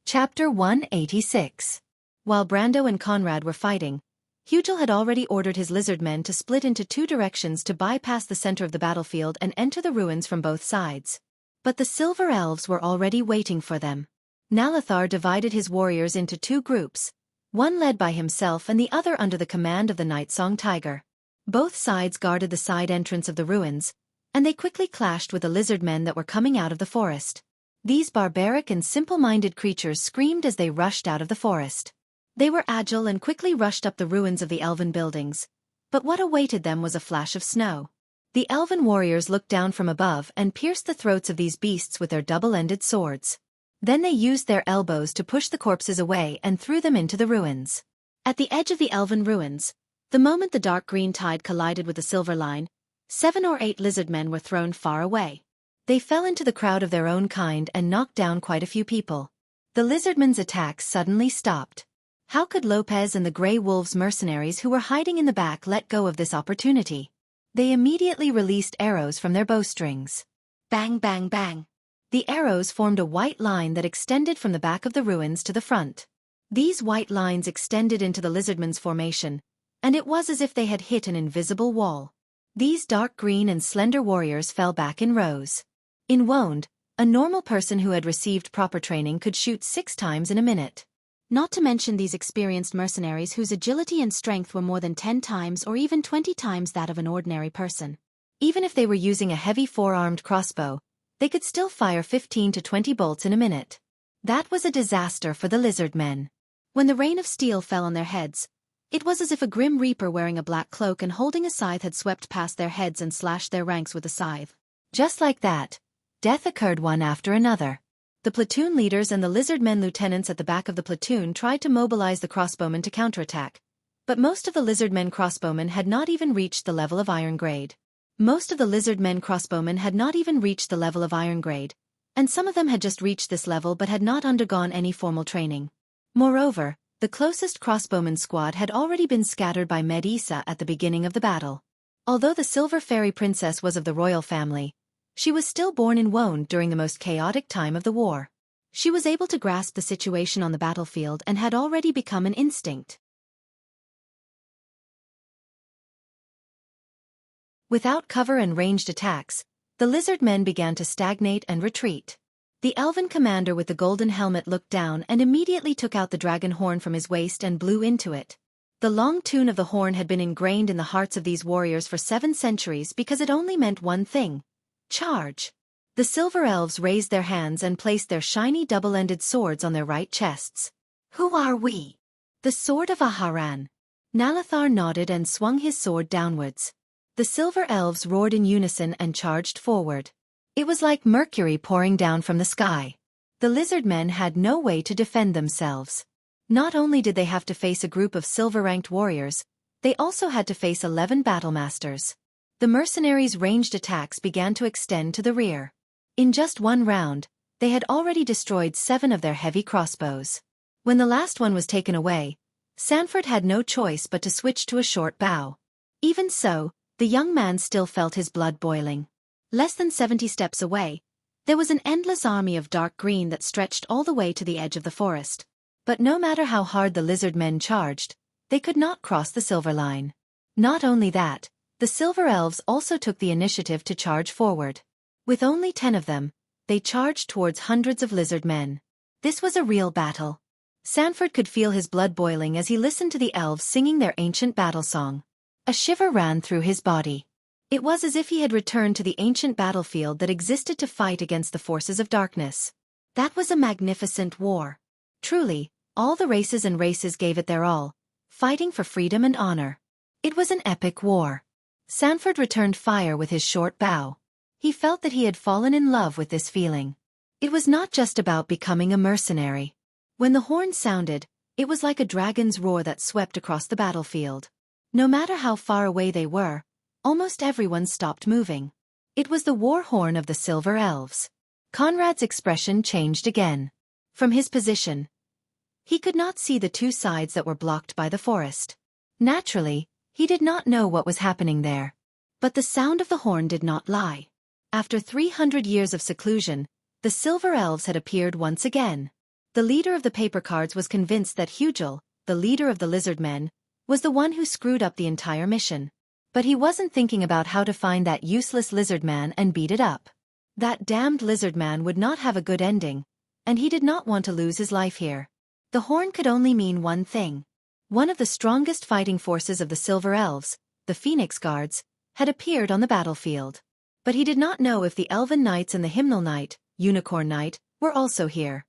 Chapter 186. While Brando and Conrad were fighting, Hugel had already ordered his lizard men to split into 2 directions to bypass the center of the battlefield and enter the ruins from both sides. But the Silver Elves were already waiting for them. Nalathar divided his warriors into 2 groups, one led by himself and the other under the command of the Night Song Tiger. Both sides guarded the side entrance of the ruins, and they quickly clashed with the lizard men that were coming out of the forest. These barbaric and simple-minded creatures screamed as they rushed out of the forest. They were agile and quickly rushed up the ruins of the elven buildings, but what awaited them was a flash of snow. The elven warriors looked down from above and pierced the throats of these beasts with their double-ended swords. Then they used their elbows to push the corpses away and threw them into the ruins. At the edge of the elven ruins, the moment the dark green tide collided with the silver line, 7 or 8 lizard men were thrown far away. They fell into the crowd of their own kind and knocked down quite a few people. The lizardmen's attacks suddenly stopped. How could Lopez and the Grey Wolves mercenaries who were hiding in the back let go of this opportunity? They immediately released arrows from their bowstrings. Bang, bang, bang. The arrows formed a white line that extended from the back of the ruins to the front. These white lines extended into the lizardmen's formation, and it was as if they had hit an invisible wall. These dark green and slender warriors fell back in rows. In wound, a normal person who had received proper training could shoot 6 times in a minute. Not to mention these experienced mercenaries whose agility and strength were more than 10 times or even 20 times that of an ordinary person. Even if they were using a heavy 4-armed crossbow, they could still fire 15 to 20 bolts in a minute. That was a disaster for the lizard men. When the rain of steel fell on their heads, it was as if a grim reaper wearing a black cloak and holding a scythe had swept past their heads and slashed their ranks with a scythe. Just like that, death occurred one after another. The platoon leaders and the lizard men lieutenants at the back of the platoon tried to mobilize the crossbowmen to counterattack, but most of the lizard men crossbowmen had not even reached the level of iron grade. And some of them had just reached this level but had not undergone any formal training. Moreover, the closest crossbowman squad had already been scattered by Medusa at the beginning of the battle. Although the Silver Fairy Princess was of the royal family, she was still born in wound during the most chaotic time of the war. She was able to grasp the situation on the battlefield and had already become an instinct. Without cover and ranged attacks, the lizard men began to stagnate and retreat. The elven commander with the golden helmet looked down and immediately took out the dragon horn from his waist and blew into it. The long tune of the horn had been ingrained in the hearts of these warriors for 7 centuries because it only meant one thing: charge. The silver elves raised their hands and placed their shiny double-ended swords on their right chests. Who are we? The sword of Aharan. Nalathar nodded and swung his sword downwards. The silver elves roared in unison and charged forward. It was like mercury pouring down from the sky. The lizard men had no way to defend themselves. Not only did they have to face a group of silver-ranked warriors, they also had to face 11 battlemasters. The mercenaries' ranged attacks began to extend to the rear. In just one round, they had already destroyed 7 of their heavy crossbows. When the last one was taken away, Sanford had no choice but to switch to a short bow. Even so, the young man still felt his blood boiling. Less than 70 steps away, there was an endless army of dark green that stretched all the way to the edge of the forest. But no matter how hard the lizard men charged, they could not cross the silver line. Not only that, the silver elves also took the initiative to charge forward. With only 10 of them, they charged towards hundreds of lizard men. This was a real battle. Sanford could feel his blood boiling as he listened to the elves singing their ancient battle song. A shiver ran through his body. It was as if he had returned to the ancient battlefield that existed to fight against the forces of darkness. That was a magnificent war. Truly, all the races and races gave it their all, fighting for freedom and honor. It was an epic war. Sanford returned fire with his short bow. He felt that he had fallen in love with this feeling. It was not just about becoming a mercenary. When the horn sounded, it was like a dragon's roar that swept across the battlefield. No matter how far away they were, almost everyone stopped moving. It was the war horn of the Silver Elves. Conrad's expression changed again. From his position, he could not see the 2 sides that were blocked by the forest. Naturally, he did not know what was happening there. But the sound of the horn did not lie. After 300 years of seclusion, the Silver Elves had appeared once again. The leader of the paper cards was convinced that Hugel, the leader of the lizard men, was the one who screwed up the entire mission. But he wasn't thinking about how to find that useless lizard man and beat it up. That damned lizard man would not have a good ending, and he did not want to lose his life here. The horn could only mean one thing. One of the strongest fighting forces of the Silver Elves, the Phoenix Guards, had appeared on the battlefield. But he did not know if the Elven Knights and the Hymnal Knight, Unicorn Knight, were also here.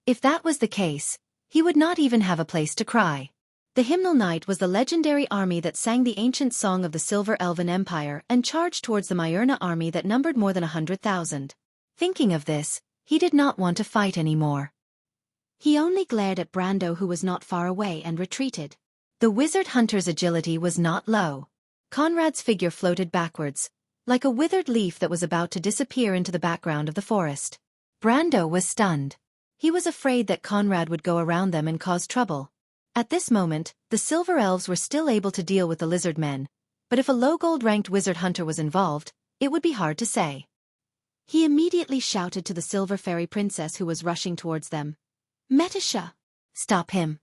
If that was the case, he would not even have a place to cry. The Hymnal Knight was the legendary army that sang the ancient song of the Silver Elven Empire and charged towards the Myrna army that numbered more than 100,000. Thinking of this, he did not want to fight anymore. He only glared at Brando, who was not far away, and retreated. The wizard hunter's agility was not low. Conrad's figure floated backwards, like a withered leaf that was about to disappear into the background of the forest. Brando was stunned. He was afraid that Conrad would go around them and cause trouble. At this moment, the Silver Elves were still able to deal with the lizard men, but if a low gold-ranked wizard hunter was involved, it would be hard to say. He immediately shouted to the Silver Fairy Princess, who was rushing towards them. "Metisha! Stop him!"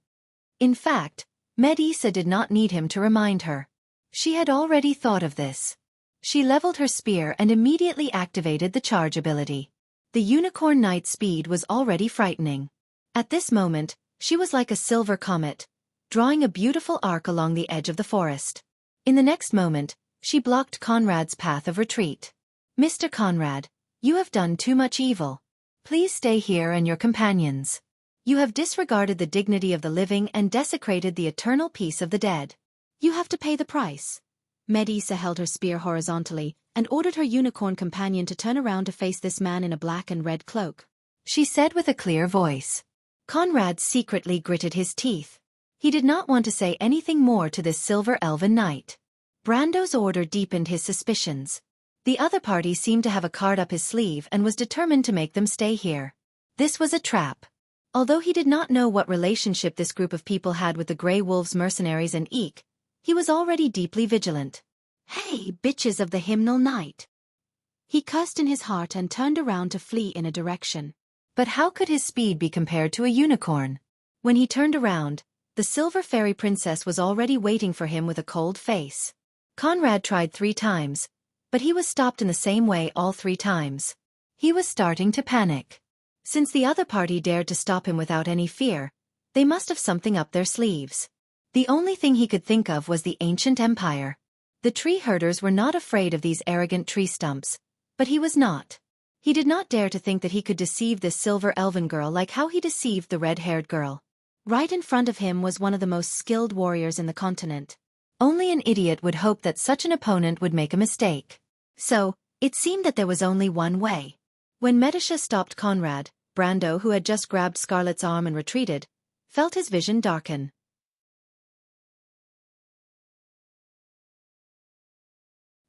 In fact, Medusa did not need him to remind her. She had already thought of this. She leveled her spear and immediately activated the charge ability. The Unicorn Knight's speed was already frightening. At this moment, she was like a silver comet, drawing a beautiful arc along the edge of the forest. In the next moment, she blocked Conrad's path of retreat. "Mr. Conrad, you have done too much evil. Please stay here and your companions. You have disregarded the dignity of the living and desecrated the eternal peace of the dead. You have to pay the price." Medusa held her spear horizontally and ordered her unicorn companion to turn around to face this man in a black and red cloak. She said with a clear voice. Conrad secretly gritted his teeth. He did not want to say anything more to this Silver Elven Knight. Brando's order deepened his suspicions. The other party seemed to have a card up his sleeve and was determined to make them stay here. This was a trap. Although he did not know what relationship this group of people had with the Grey Wolves mercenaries and Eek, he was already deeply vigilant. "Hey, bitches of the Hymnal Knight!" He cursed in his heart and turned around to flee in a direction. But how could his speed be compared to a unicorn? When he turned around, the Silver Fairy Princess was already waiting for him with a cold face. Conrad tried 3 times, but he was stopped in the same way all 3 times. He was starting to panic. Since the other party dared to stop him without any fear, they must have something up their sleeves. The only thing he could think of was the ancient empire. The tree herders were not afraid of these arrogant tree stumps, but he was not. He did not dare to think that he could deceive this silver elven girl like how he deceived the red-haired girl. Right in front of him was one of the most skilled warriors in the continent. Only an idiot would hope that such an opponent would make a mistake. So, it seemed that there was only one way. When Metisha stopped Conrad, Brando, who had just grabbed Scarlet's arm and retreated, felt his vision darken.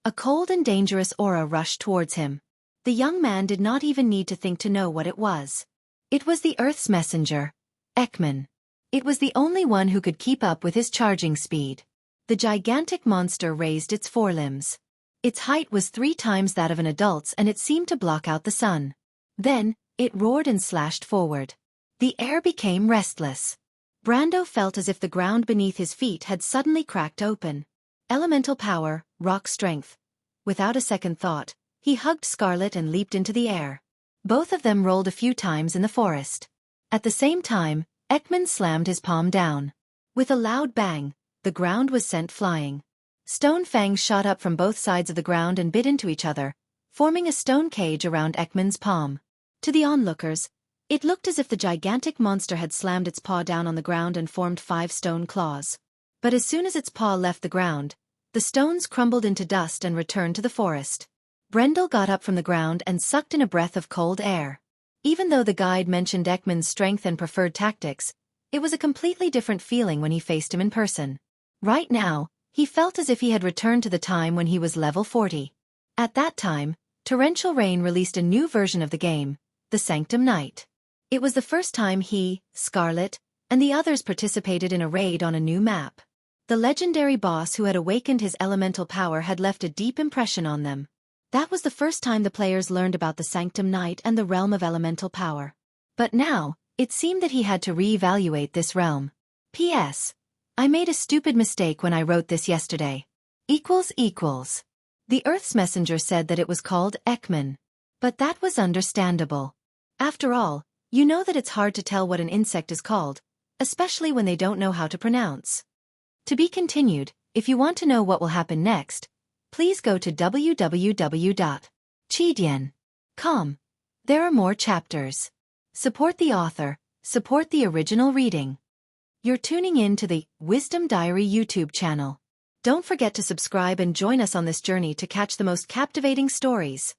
A cold and dangerous aura rushed towards him. The young man did not even need to think to know what it was. It was the Earth's messenger, Ekman. It was the only one who could keep up with his charging speed. The gigantic monster raised its forelimbs. Its height was 3 times that of an adult's and it seemed to block out the sun. Then, it roared and slashed forward. The air became restless. Brando felt as if the ground beneath his feet had suddenly cracked open. Elemental power, rock strength. Without a second thought, he hugged Scarlet and leaped into the air. Both of them rolled a few times in the forest. At the same time, Ekman slammed his palm down. With a loud bang, the ground was sent flying. Stone fangs shot up from both sides of the ground and bit into each other, forming a stone cage around Ekman's palm. To the onlookers, it looked as if the gigantic monster had slammed its paw down on the ground and formed 5 stone claws. But as soon as its paw left the ground, the stones crumbled into dust and returned to the forest. Brendel got up from the ground and sucked in a breath of cold air. Even though the guide mentioned Ekman's strength and preferred tactics, it was a completely different feeling when he faced him in person. Right now, he felt as if he had returned to the time when he was level 40. At that time, Torrential Rain released a new version of the game, the Sanctum Knight. It was the first time he, Scarlet, and the others participated in a raid on a new map. The legendary boss who had awakened his elemental power had left a deep impression on them. That was the first time the players learned about the Sanctum Knight and the realm of elemental power. But now, it seemed that he had to re-evaluate this realm. P.S. I made a stupid mistake when I wrote this yesterday. The Earth's messenger said that it was called Ekman. But that was understandable. After all, you know that it's hard to tell what an insect is called, especially when they don't know how to pronounce. To be continued. If you want to know what will happen next, please go to www.chidian.com. There are more chapters. Support the author, support the original reading. You're tuning in to the Wisdom Diary YouTube channel. Don't forget to subscribe and join us on this journey to catch the most captivating stories.